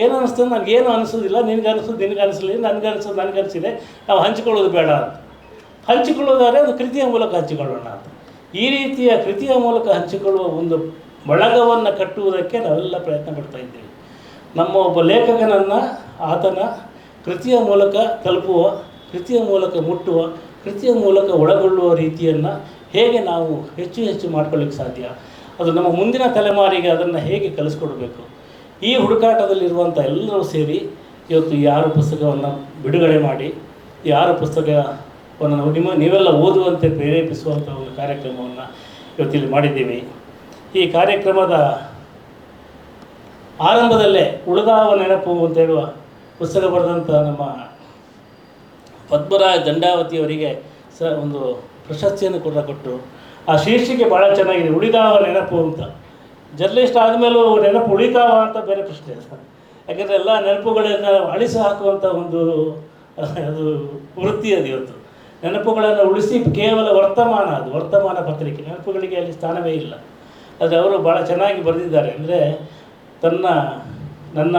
ಏನು ಅನ್ನಿಸ್ತದೆ, ನನಗೇನು ಅನಿಸೋದಿಲ್ಲ, ನಿನಗೆ ಅನಿಸಲಿಲ್ಲ, ನನಗನ್ಸಿದೆ, ನಾವು ಹಂಚಿಕೊಳ್ಳೋದು ಬೇಡ ಅಂತ. ಹಂಚಿಕೊಳ್ಳೋದಾದರೆ ಅದು ಕೃತಿಯ ಮೂಲಕ ಹಂಚಿಕೊಳ್ಳೋಣ ಅಂತ. ಈ ರೀತಿಯ ಕೃತಿಯ ಮೂಲಕ ಹಂಚಿಕೊಳ್ಳುವ ಒಂದು ಬಳಗವನ್ನು ಕಟ್ಟುವುದಕ್ಕೆ ನಾವೆಲ್ಲ ಪ್ರಯತ್ನ ಪಡ್ತಾ ಇದ್ದೀವಿ. ನಮ್ಮ ಒಬ್ಬ ಲೇಖಕನನ್ನು ಆತನ ಕೃತಿಯ ಮೂಲಕ ತಲುಪುವ ಕೃತಿಯ ಮೂಲಕ ಮುಟ್ಟುವ, ಕೃತಿಯ ಮೂಲಕ ಒಳಗೊಳ್ಳುವ ರೀತಿಯನ್ನು ಹೇಗೆ ನಾವು ಹೆಚ್ಚು ಹೆಚ್ಚು ಮಾಡ್ಕೊಳ್ಳಿಕ್ಕೆ ಸಾಧ್ಯ, ಅದು ನಮ್ಮ ಮುಂದಿನ ತಲೆಮಾರಿಗೆ ಅದನ್ನು ಹೇಗೆ ಕಲಿಸ್ಕೊಡ್ಬೇಕು, ಈ ಹುಡುಕಾಟದಲ್ಲಿರುವಂಥ ಎಲ್ಲರೂ ಸೇರಿ ಇವತ್ತು ಈ 6 ಪುಸ್ತಕವನ್ನು ಬಿಡುಗಡೆ ಮಾಡಿ, ಈ 6 ಪುಸ್ತಕವನ್ನು ನೀವೆಲ್ಲ ಓದುವಂತೆ ಪ್ರೇರೇಪಿಸುವಂಥ ಒಂದು ಕಾರ್ಯಕ್ರಮವನ್ನು ಇವತ್ತಿಲ್ಲಿ ಮಾಡಿದ್ದೀವಿ. ಈ ಕಾರ್ಯಕ್ರಮದ ಆರಂಭದಲ್ಲೇ ಉಳಿದಾವ ನೆನಪು ಅಂತ ಹೇಳುವ ಪುಸ್ತಕ ಬರೆದಂಥ ನಮ್ಮ ಪದ್ಮರಾಜ ದಂಡಾವತಿಯವರಿಗೆ ಒಂದು ಪ್ರಶಸ್ತಿಯನ್ನು ಕೂಡ ಕೊಟ್ಟರು. ಆ ಶೀರ್ಷಿಕೆ ಭಾಳ ಚೆನ್ನಾಗಿದೆ, ಉಳಿದಾವ ನೆನಪು ಅಂತ. ಜರ್ನಲಿಸ್ಟ್ ಆದಮೇಲೂ ನೆನಪು ಉಳಿತಾವ ಅಂತ ಬೇರೆ ಪ್ರಶ್ನೆ ಅದು. ಯಾಕೆಂದರೆ ಎಲ್ಲ ನೆನಪುಗಳನ್ನು ಅಳಿಸಿ ಹಾಕುವಂಥ ಒಂದು ಅದು ವೃತ್ತಿ ಅದು ಇವತ್ತು. ನೆನಪುಗಳನ್ನು ಉಳಿಸಿ ಕೇವಲ ವರ್ತಮಾನ, ಅದು ವರ್ತಮಾನ ಪತ್ರಿಕೆ, ನೆನಪುಗಳಿಗೆ ಅಲ್ಲಿ ಸ್ಥಾನವೇ ಇಲ್ಲ. ಆದರೆ ಅವರು ಭಾಳ ಚೆನ್ನಾಗಿ ಬರೆದಿದ್ದಾರೆ. ಅಂದರೆ ನನ್ನ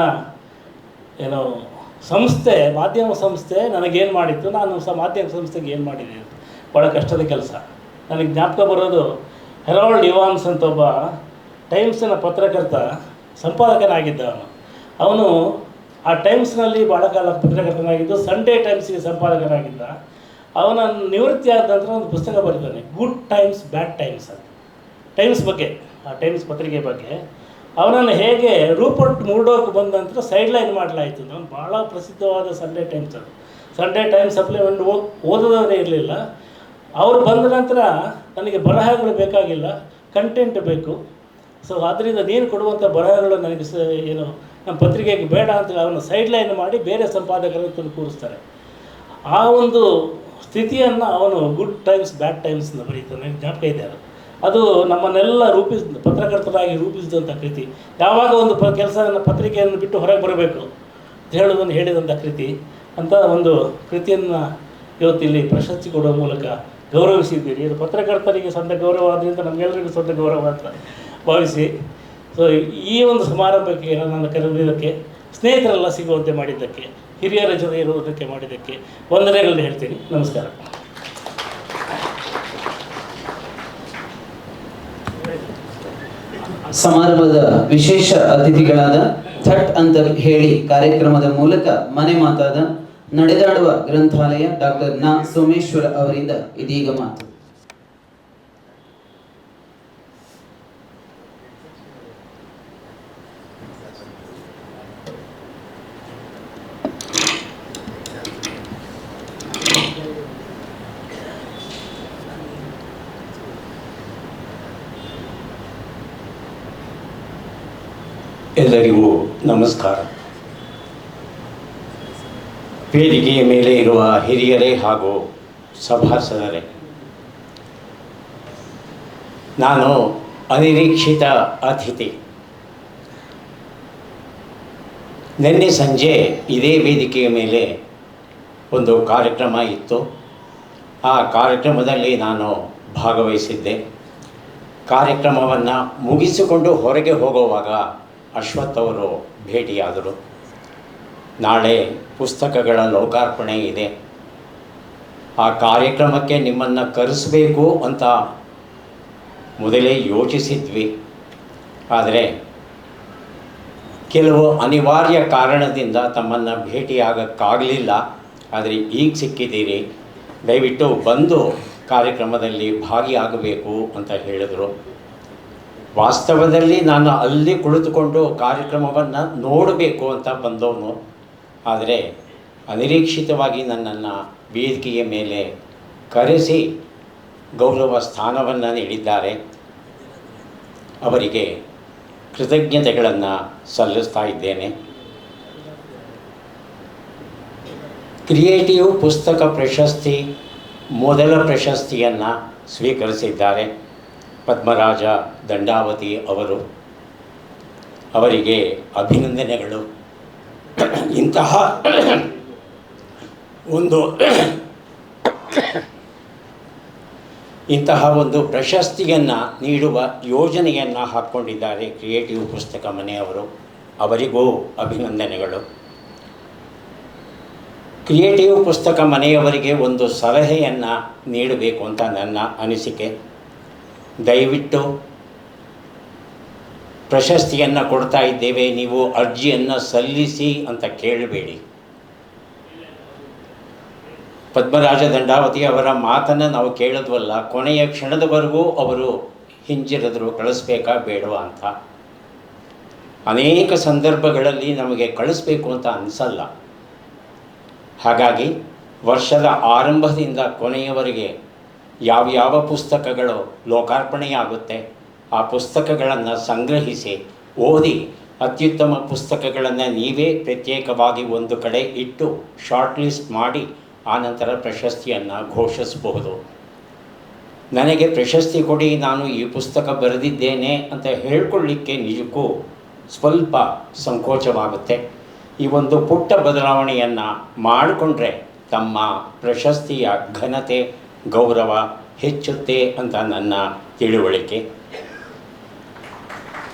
ಏನೋ ಸಂಸ್ಥೆ, ಮಾಧ್ಯಮ ಸಂಸ್ಥೆ ನನಗೇನು ಮಾಡಿತ್ತು, ನಾನು ಮಾಧ್ಯಮ ಸಂಸ್ಥೆಗೆ ಏನು ಮಾಡಿದೆ ಅಂತ. ಭಾಳ ಕಷ್ಟದ ಕೆಲಸ. ನನಗೆ ಜ್ಞಾಪಕ ಬರೋದು, ಹೆರಾಲ್ಡ್ ಇವಾನ್ಸ್ ಅಂತ ಒಬ್ಬ ಟೈಮ್ಸಿನ ಪತ್ರಕರ್ತ, ಸಂಪಾದಕನಾಗಿದ್ದ ಅವನು ಆ ಟೈಮ್ಸ್ನಲ್ಲಿ ಭಾಳ ಕಾಲ ಪತ್ರಕರ್ತನಾಗಿದ್ದು, ಸಂಡೇ ಟೈಮ್ಸ್ಗೆ ಸಂಪಾದಕನಾಗಿದ್ದ. ಅವನ ನಿವೃತ್ತಿ ಆದ ನಂತರ ಒಂದು ಪುಸ್ತಕ ಬರೀತಾನೆ, ಗುಡ್ ಟೈಮ್ಸ್ ಬ್ಯಾಡ್ ಟೈಮ್ಸ್ ಅಂತ, ಟೈಮ್ಸ್ ಬಗ್ಗೆ, ಆ ಟೈಮ್ಸ್ ಪತ್ರಿಕೆ ಬಗ್ಗೆ. ಅವನನ್ನು ಹೇಗೆ ರೂಪರ್ಟ್ ಮುರ್ಡೋಕ್ ಬಂದ ನಂತರ ಸೈಡ್ಲೈನ್ ಮಾಡಲಾಯಿತು. ನಾನು ಭಾಳ ಪ್ರಸಿದ್ಧವಾದ ಸಂಡೇ ಟೈಮ್ಸ್ ಅದು. ಸಂಡೇ ಟೈಮ್ಸ್ ಸಪ್ಲಿಮೆಂಟ್ ಓದೋದೇ ಇರಲಿಲ್ಲ. ಅವರು ಬಂದ ನಂತರ ನನಗೆ ಬರಹಗಳು ಬೇಕಾಗಿಲ್ಲ, ಕಂಟೆಂಟ್ ಬೇಕು. ಸೊ ಆದ್ದರಿಂದ ನೀನು ಕೊಡುವಂಥ ಬರಹಗಳು ನನಗೆ ಏನು ನಮ್ಮ ಪತ್ರಿಕೆಗೆ ಬೇಡ ಅಂತ ಅವನು ಸೈಡ್ಲೈನ್ ಮಾಡಿ ಬೇರೆ ಸಂಪಾದಕರನ್ನು ತಂದು ಕೂರಿಸ್ತಾರೆ. ಆ ಒಂದು ಸ್ಥಿತಿಯನ್ನು ಅವನು ಗುಡ್ ಟೈಮ್ಸ್ ಬ್ಯಾಡ್ ಟೈಮ್ಸ್ ಅಂತ ಬರೀತಾನೆ. ನನಗೆ ಜ್ಞಾಪಕ ಇದೆ ಅದು. ಅದು ನಮ್ಮನ್ನೆಲ್ಲ ಪತ್ರಕರ್ತರಾಗಿ ರೂಪಿಸಿದಂಥ ಕೃತಿ. ಯಾವಾಗ ಒಂದು ಪತ್ರಿಕೆಯನ್ನು ಬಿಟ್ಟು ಹೊರಗೆ ಬರಬೇಕು ಅಂತ ಹೇಳೋದನ್ನು ಹೇಳಿದಂಥ ಕೃತಿ ಅಂತ ಒಂದು ಕೃತಿಯನ್ನು ಇವತ್ತಿಲ್ಲಿ ಪ್ರಶಸ್ತಿ ಕೊಡುವ ಮೂಲಕ ಗೌರವಿಸಿದ್ದೀರಿ. ಇದು ಪತ್ರಕರ್ತರಿಗೆ ಸ್ವಂತ ಗೌರವ ಆದ್ದರಿಂದ ನಮಗೆಲ್ಲರಿಗೂ ಸ್ವಂತ ಗೌರವ ಅಂತ ಭಾವಿಸಿ, ಸೊ ಈ ಒಂದು ಸಮಾರಂಭಕ್ಕೆ ನನ್ನನ್ನು ಕರೆದಿದ್ದಕ್ಕೆ, ಸ್ನೇಹಿತರೆಲ್ಲ ಸಿಗುವಂತೆ ಮಾಡಿದ್ದಕ್ಕೆ, ಹಿರಿಯರ ಜೊತೆ ಇರುವುದಕ್ಕೆ ಮಾಡಿದ್ದಕ್ಕೆ ವಂದನೆಗಳನ್ನು ಹೇಳ್ತೀನಿ. ನಮಸ್ಕಾರ. ಸಮಾರಂಭದ ವಿಶೇಷ ಅತಿಥಿಗಳಾದ ಥಟ್ ಅಂತ ಹೇಳಿ ಕಾರ್ಯಕ್ರಮದ ಮೂಲಕ ಮನೆ ಮಾತಾದ ನಡೆದಾಡುವ ಗ್ರಂಥಾಲಯ ಡಾಕ್ಟರ್ ನ ಸೋಮೇಶ್ವರ ಅವರಿಂದ ಇದೀಗ ಮಾತು. ಎಲ್ಲರಿಗೂ ನಮಸ್ಕಾರ. ವೇದಿಕೆಯ ಮೇಲೆ ಇರುವ ಹಿರಿಯರೇ ಹಾಗೂ ಸಭಾಸದರೇ, ನಾನು ಅನಿರೀಕ್ಷಿತ ಅತಿಥಿ. ನಿನ್ನೆ ಸಂಜೆ ಇದೇ ವೇದಿಕೆಯ ಮೇಲೆ ಒಂದು ಕಾರ್ಯಕ್ರಮ ಇತ್ತು. ಆ ಕಾರ್ಯಕ್ರಮದಲ್ಲಿ ನಾನು ಭಾಗವಹಿಸಿದ್ದೆ. ಕಾರ್ಯಕ್ರಮವನ್ನು ಮುಗಿಸಿಕೊಂಡು ಹೊರಗೆ ಹೋಗುವಾಗ ಅಶ್ವಥ್ ಅವರು ಭೇಟಿಯಾದರು. ನಾಳೆ ಪುಸ್ತಕಗಳ ಲೋಕಾರ್ಪಣೆ ಇದೆ, ಆ ಕಾರ್ಯಕ್ರಮಕ್ಕೆ ನಿಮ್ಮನ್ನು ಕರೆಸಬೇಕು ಅಂತ ಮೊದಲೇ ಯೋಚಿಸಿದ್ವಿ. ಆದರೆ ಕೆಲವು ಅನಿವಾರ್ಯ ಕಾರಣದಿಂದ ತಮ್ಮನ್ನು ಭೇಟಿಯಾಗಕ್ಕಾಗಲಿಲ್ಲ. ಆದರೆ ಈಗ ಸಿಕ್ಕಿದ್ದೀರಿ, ದಯವಿಟ್ಟು ಬಂದು ಕಾರ್ಯಕ್ರಮದಲ್ಲಿ ಭಾಗಿಯಾಗಬೇಕು ಅಂತ ಹೇಳಿದರು. ವಾಸ್ತವದಲ್ಲಿ ನಾನು ಅಲ್ಲಿ ಕುಳಿತುಕೊಂಡು ಕಾರ್ಯಕ್ರಮವನ್ನು ನೋಡಬೇಕು ಅಂತ ಬಂದವನು. ಆದರೆ ಅನಿರೀಕ್ಷಿತವಾಗಿ ನನ್ನನ್ನು ವೇದಿಕೆಯ ಮೇಲೆ ಕರೆಸಿ ಗೌರವ ಸ್ಥಾನವನ್ನು ನೀಡಿದ್ದಾರೆ. ಅವರಿಗೆ ಕೃತಜ್ಞತೆಗಳನ್ನು ಸಲ್ಲಿಸ್ತಾ ಇದ್ದೇನೆ. ಕ್ರಿಯೇಟಿವ್ ಪುಸ್ತಕ ಪ್ರಶಸ್ತಿ ಮೊದಲ ಪ್ರಶಸ್ತಿಯನ್ನು ಸ್ವೀಕರಿಸಿದ್ದಾರೆ ಪದ್ಮರಾಜ ದಂಡಾವತಿ ಅವರು. ಅವರಿಗೆ ಅಭಿನಂದನೆಗಳು. ಇಂತಹ ಒಂದು ಪ್ರಶಸ್ತಿಯನ್ನು ನೀಡುವ ಯೋಜನೆಯನ್ನು ಹಾಕ್ಕೊಂಡಿದ್ದಾರೆ ಕ್ರಿಯೇಟಿವ್ ಪುಸ್ತಕ ಮನೆಯವರು. ಅವರಿಗೂ ಅಭಿನಂದನೆಗಳು. ಕ್ರಿಯೇಟಿವ್ ಪುಸ್ತಕ ಮನೆಯವರಿಗೆ ಒಂದು ಸಲಹೆಯನ್ನು ನೀಡಬೇಕು ಅಂತ ನನ್ನ ಅನಿಸಿಕೆ. ದಯವಿಟ್ಟು ಪ್ರಶಸ್ತಿಯನ್ನು ಕೊಡ್ತಾ ಇದ್ದೇವೆ, ನೀವು ಅರ್ಜಿಯನ್ನು ಸಲ್ಲಿಸಿ ಅಂತ ಕೇಳಬೇಡಿ. ಪದ್ಮರಾಜ ದಂಡಾವತಿ ಅವರ ಮಾತನ್ನು ನಾವು ಕೇಳಿದ್ವಲ್ಲ, ಕೊನೆಯ ಕ್ಷಣದವರೆಗೂ ಅವರು ಹಿಂಜರಿದ್ರು, ಕಳಿಸ್ಬೇಕಾ ಬೇಡವಾ ಅಂತ. ಅನೇಕ ಸಂದರ್ಭಗಳಲ್ಲಿ ನಮಗೆ ಕಳಿಸ್ಬೇಕು ಅಂತ ಅನಿಸಲ್ಲ. ಹಾಗಾಗಿ ವರ್ಷದ ಆರಂಭದಿಂದ ಕೊನೆಯವರೆಗೆ ಯಾವ್ಯಾವ ಪುಸ್ತಕಗಳು ಲೋಕಾರ್ಪಣೆಯಾಗುತ್ತೆ ಆ ಪುಸ್ತಕಗಳನ್ನು ಸಂಗ್ರಹಿಸಿ ಓದಿ, ಅತ್ಯುತ್ತಮ ಪುಸ್ತಕಗಳನ್ನು ನೀವೇ ಪ್ರತ್ಯೇಕವಾಗಿ ಒಂದು ಕಡೆ ಇಟ್ಟು ಶಾರ್ಟ್ ಲಿಸ್ಟ್ ಮಾಡಿ ಆನಂತರ ಪ್ರಶಸ್ತಿಯನ್ನು ಘೋಷಿಸಬಹುದು. ನನಗೆ ಪ್ರಶಸ್ತಿ ಕೊಡಿ, ನಾನು ಈ ಪುಸ್ತಕ ಬರೆದಿದ್ದೇನೆ ಅಂತ ಹೇಳ್ಕೊಳ್ಳಿಕ್ಕೆ ನಿಜಕ್ಕೂ ಸ್ವಲ್ಪ ಸಂಕೋಚವಾಗುತ್ತೆ. ಈ ಒಂದು ಪುಟ್ಟ ಬದಲಾವಣೆಯನ್ನು ಮಾಡಿಕೊಂಡ್ರೆ ತಮ್ಮ ಪ್ರಶಸ್ತಿಯ ಘನತೆ, ಗೌರವ ಹೆಚ್ಚುತ್ತೆ ಅಂತ ನನ್ನ ತಿಳುವಳಿಕೆ.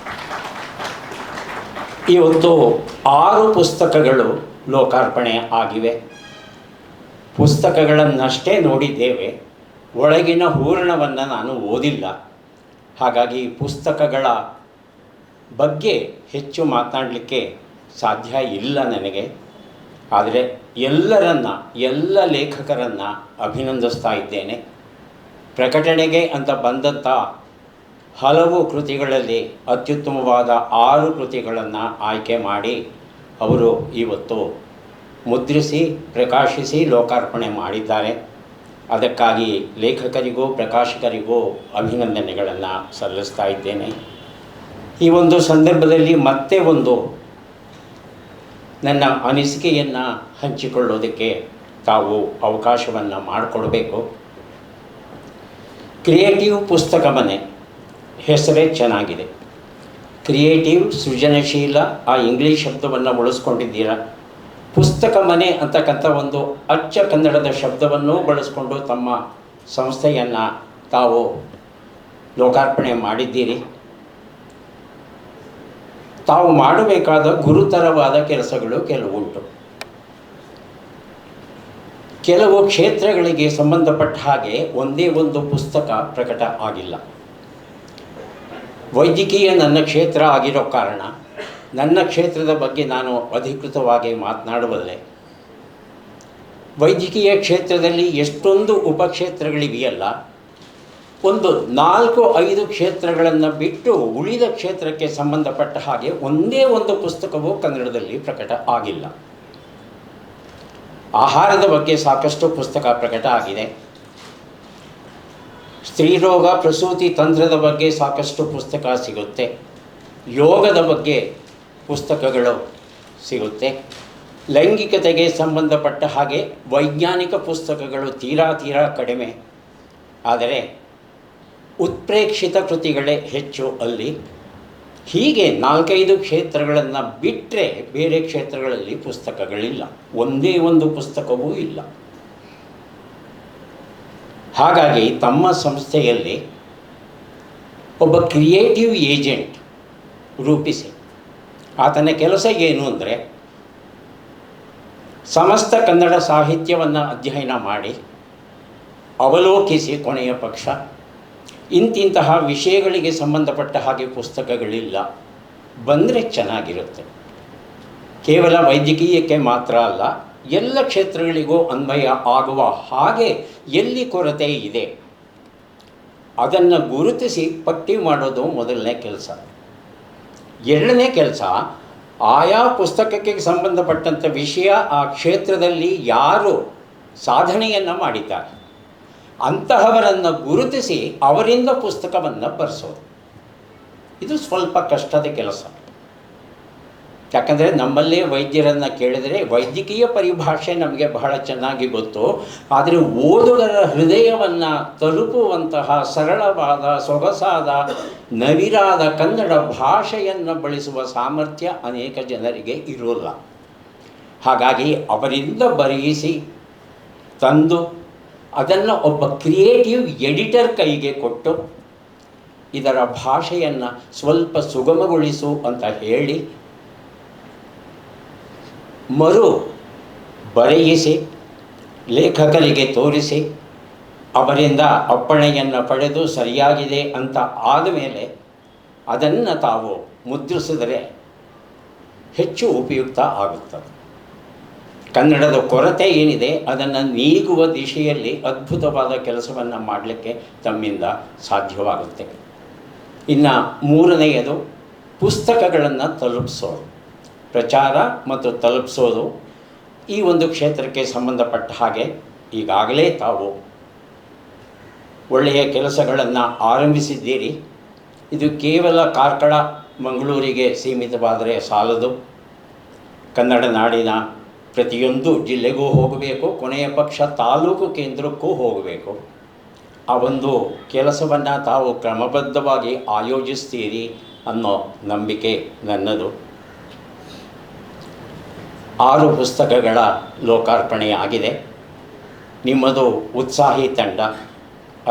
ಇವತ್ತು 6 ಪುಸ್ತಕಗಳು ಲೋಕಾರ್ಪಣೆ ಆಗಿವೆ. ಪುಸ್ತಕಗಳನ್ನಷ್ಟೇ ನೋಡಿದ್ದೇವೆ, ಒಳಗಿನ ಹೂರಣವನ್ನು ನಾನು ಓದಿಲ್ಲ. ಹಾಗಾಗಿ ಪುಸ್ತಕಗಳ ಬಗ್ಗೆ ಹೆಚ್ಚು ಮಾತನಾಡಲಿಕ್ಕೆ ಸಾಧ್ಯ ಇಲ್ಲ ನನಗೆ. ಆದರೆ ಎಲ್ಲ ಲೇಖಕರನ್ನು ಅಭಿನಂದಿಸ್ತಾ ಇದ್ದೇನೆ. ಪ್ರಕಟಣೆಗೆ ಅಂತ ಬಂದಂಥ ಹಲವು ಕೃತಿಗಳಲ್ಲಿ ಅತ್ಯುತ್ತಮವಾದ 6 ಕೃತಿಗಳನ್ನು ಆಯ್ಕೆ ಮಾಡಿ ಅವರು ಇವತ್ತು ಮುದ್ರಿಸಿ ಪ್ರಕಾಶಿಸಿ ಲೋಕಾರ್ಪಣೆ ಮಾಡಿದ್ದಾರೆ. ಅದಕ್ಕಾಗಿ ಲೇಖಕರಿಗೂ ಪ್ರಕಾಶಕರಿಗೂ ಅಭಿನಂದನೆಗಳನ್ನು ಸಲ್ಲಿಸ್ತಾ ಇದ್ದೇನೆ. ಈ ಒಂದು ಸಂದರ್ಭದಲ್ಲಿ ಮತ್ತೆ ಒಂದು ನನ್ನ ಅನಿಸಿಕೆಯನ್ನು ಹಂಚಿಕೊಳ್ಳೋದಕ್ಕೆ ತಾವು ಅವಕಾಶವನ್ನು ಮಾಡಿಕೊಡ್ಬೇಕು. ಕ್ರಿಯೇಟಿವ್ ಪುಸ್ತಕ ಮನೆ ಹೆಸರೇ ಚೆನ್ನಾಗಿದೆ. ಕ್ರಿಯೇಟಿವ್, ಸೃಜನಶೀಲ, ಆ ಇಂಗ್ಲೀಷ್ ಶಬ್ದವನ್ನು ಬಳಸ್ಕೊಂಡಿದ್ದೀರಾ. ಪುಸ್ತಕ ಮನೆ ಅಂತಕ್ಕಂಥ ಒಂದು ಅಚ್ಚ ಕನ್ನಡದ ಶಬ್ದವನ್ನು ಬಳಸ್ಕೊಂಡು ತಮ್ಮ ಸಂಸ್ಥೆಯನ್ನು ತಾವು ಲೋಕಾರ್ಪಣೆ ಮಾಡಿದ್ದೀರಿ. ತಾವು ಮಾಡಬೇಕಾದ ಗುರುತರವಾದ ಕೆಲಸಗಳು ಕೆಲವುಂಟು. ಕೆಲವು ಕ್ಷೇತ್ರಗಳಿಗೆ ಸಂಬಂಧಪಟ್ಟ ಹಾಗೆ ಒಂದೇ ಒಂದು ಪುಸ್ತಕ ಪ್ರಕಟ ಆಗಿಲ್ಲ. ವೈದ್ಯಕೀಯ ನನ್ನ ಕ್ಷೇತ್ರ ಆಗಿರೋ ಕಾರಣ ನನ್ನ ಕ್ಷೇತ್ರದ ಬಗ್ಗೆ ನಾನು ಅಧಿಕೃತವಾಗಿ ಮಾತನಾಡಬಲ್ಲೆ. ವೈದ್ಯಕೀಯ ಕ್ಷೇತ್ರದಲ್ಲಿ ಎಷ್ಟೊಂದು ಉಪಕ್ಷೇತ್ರಗಳಿವೆಯಲ್ಲ, ಒಂದು 4-5 ಕ್ಷೇತ್ರಗಳನ್ನು ಬಿಟ್ಟು ಉಳಿದ ಕ್ಷೇತ್ರಕ್ಕೆ ಸಂಬಂಧಪಟ್ಟ ಹಾಗೆ ಒಂದೇ ಒಂದು ಪುಸ್ತಕವೂ ಕನ್ನಡದಲ್ಲಿ ಪ್ರಕಟ ಆಗಿಲ್ಲ. ಆಹಾರದ ಬಗ್ಗೆ ಸಾಕಷ್ಟು ಪುಸ್ತಕ ಪ್ರಕಟ ಆಗಿದೆ. ಸ್ತ್ರೀರೋಗ ಪ್ರಸೂತಿ ತಂತ್ರದ ಬಗ್ಗೆ ಸಾಕಷ್ಟು ಪುಸ್ತಕ ಸಿಗುತ್ತೆ. ಯೋಗದ ಬಗ್ಗೆ ಪುಸ್ತಕಗಳು ಸಿಗುತ್ತೆ. ಲೈಂಗಿಕತೆಗೆ ಸಂಬಂಧಪಟ್ಟ ಹಾಗೆ ವೈಜ್ಞಾನಿಕ ಪುಸ್ತಕಗಳು ತೀರಾ ಕಡಿಮೆ. ಆದರೆ ಉತ್ಪ್ರೇಕ್ಷಿತ ಕೃತಿಗಳೇ ಹೆಚ್ಚು ಅಲ್ಲಿ. ಹೀಗೆ 4-5 ಕ್ಷೇತ್ರಗಳನ್ನು ಬಿಟ್ಟರೆ ಬೇರೆ ಕ್ಷೇತ್ರಗಳಲ್ಲಿ ಪುಸ್ತಕಗಳಿಲ್ಲ. ಒಂದೇ ಒಂದು ಪುಸ್ತಕವೂ ಇಲ್ಲ. ಹಾಗಾಗಿ ತಮ್ಮ ಸಂಸ್ಥೆಯಲ್ಲಿ ಒಬ್ಬ ಕ್ರಿಯೇಟಿವ್ ಏಜೆಂಟ್ ರೂಪಿಸಿ, ಆತನ ಕೆಲಸ ಏನು ಅಂದರೆ ಸಮಸ್ತ ಕನ್ನಡ ಸಾಹಿತ್ಯವನ್ನು ಅಧ್ಯಯನ ಮಾಡಿ ಅವಲೋಕಿಸಿ ಕೊನೆಯ ಪಕ್ಷ ಇಂತಿಂತಹ ವಿಷಯಗಳಿಗೆ ಸಂಬಂಧಪಟ್ಟ ಹಾಗೆ ಪುಸ್ತಕಗಳಿಲ್ಲ, ಬಂದರೆ ಚೆನ್ನಾಗಿರುತ್ತೆ. ಕೇವಲ ವೈದ್ಯಕೀಯಕ್ಕೆ ಮಾತ್ರ ಅಲ್ಲ, ಎಲ್ಲ ಕ್ಷೇತ್ರಗಳಿಗೂ ಅನ್ವಯ ಆಗುವ ಹಾಗೆ ಎಲ್ಲಿ ಕೊರತೆ ಇದೆ ಅದನ್ನು ಗುರುತಿಸಿ ಪಟ್ಟಿ ಮಾಡೋದು ಮೊದಲನೇ ಕೆಲಸ. ಎರಡನೇ ಕೆಲಸ, ಆಯಾ ಪುಸ್ತಕಕ್ಕೆ ಸಂಬಂಧಪಟ್ಟಂಥ ವಿಷಯ ಆ ಕ್ಷೇತ್ರದಲ್ಲಿ ಯಾರು ಸಾಧನೆಯನ್ನು ಮಾಡಿದ್ದಾರೆ ಅಂತಹವರನ್ನು ಗುರುತಿಸಿ ಅವರಿಂದ ಪುಸ್ತಕವನ್ನು ಬರೆಸೋದು. ಇದು ಸ್ವಲ್ಪ ಕಷ್ಟದ ಕೆಲಸ. ಯಾಕಂದರೆ ನಮ್ಮಲ್ಲೇ ವೈದ್ಯರನ್ನು ಕೇಳಿದರೆ ವೈದ್ಯಕೀಯ ಪರಿಭಾಷೆ ನಮಗೆ ಬಹಳ ಚೆನ್ನಾಗಿ ಗೊತ್ತು, ಆದರೆ ಓದುಗರ ಹೃದಯವನ್ನು ತಲುಪುವಂತಹ ಸರಳವಾದ, ಸೊಗಸಾದ, ನವಿರಾದ ಕನ್ನಡ ಭಾಷೆಯನ್ನು ಬಳಸುವ ಸಾಮರ್ಥ್ಯ ಅನೇಕ ಜನರಿಗೆ ಇರೋಲ್ಲ. ಹಾಗಾಗಿ ಅವರಿಂದ ಬರೆಯಿಸಿ ತಂದು ಅದನ್ನು ಒಬ್ಬ ಕ್ರಿಯೇಟಿವ್ ಎಡಿಟರ್ ಕೈಗೆ ಕೊಟ್ಟು ಇದರ ಭಾಷೆಯನ್ನು ಸ್ವಲ್ಪ ಸುಗಮಗೊಳಿಸು ಅಂತ ಹೇಳಿ ಮರು ಬರೆಯಿಸಿ ಲೇಖಕರಿಗೆ ತೋರಿಸಿ ಅವರಿಂದ ಅಪ್ಪಣೆಯನ್ನು ಪಡೆದು ಸರಿಯಾಗಿದೆ ಅಂತ ಆದಮೇಲೆ ಅದನ್ನು ತಾವು ಮುದ್ರಿಸಿದರೆ ಹೆಚ್ಚು ಉಪಯುಕ್ತ ಆಗುತ್ತದೆ. ಕನ್ನಡದ ಕೊರತೆ ಏನಿದೆ ಅದನ್ನು ನೀಗುವ ದಿಶೆಯಲ್ಲಿ ಅದ್ಭುತವಾದ ಕೆಲಸವನ್ನು ಮಾಡಲಿಕ್ಕೆ ತಮ್ಮಿಂದ ಸಾಧ್ಯವಾಗುತ್ತೆ. ಇನ್ನು ಮೂರನೆಯದು ಪುಸ್ತಕಗಳನ್ನು ತಲುಪಿಸೋದು, ಪ್ರಚಾರ ಮತ್ತು ತಲುಪಿಸೋದು. ಈ ಒಂದು ಕ್ಷೇತ್ರಕ್ಕೆ ಸಂಬಂಧಪಟ್ಟ ಹಾಗೆ ಈಗಾಗಲೇ ತಾವು ಒಳ್ಳೆಯ ಕೆಲಸಗಳನ್ನು ಆರಂಭಿಸಿದ್ದೀರಿ. ಇದು ಕೇವಲ ಕಾರ್ಕಳ ಮಂಗಳೂರಿಗೆ ಸೀಮಿತವಾದರೆ ಸಾಲದು. ಕನ್ನಡ ನಾಡಿನ ಪ್ರತಿಯೊಂದು ಜಿಲ್ಲೆಗೂ ಹೋಗಬೇಕು, ಕೊನೆಯ ಪಕ್ಷ ತಾಲೂಕು ಕೇಂದ್ರಕ್ಕೂ ಹೋಗಬೇಕು. ಆ ಒಂದು ಕೆಲಸವನ್ನು ತಾವು ಕ್ರಮಬದ್ಧವಾಗಿ ಆಯೋಜಿಸ್ತೀರಿ ಅನ್ನೋ ನಂಬಿಕೆ ನನ್ನದು. 6 ಪುಸ್ತಕಗಳ ಲೋಕಾರ್ಪಣೆಯಾಗಿದೆ. ನಿಮ್ಮದು ಉತ್ಸಾಹಿ ತಂಡ,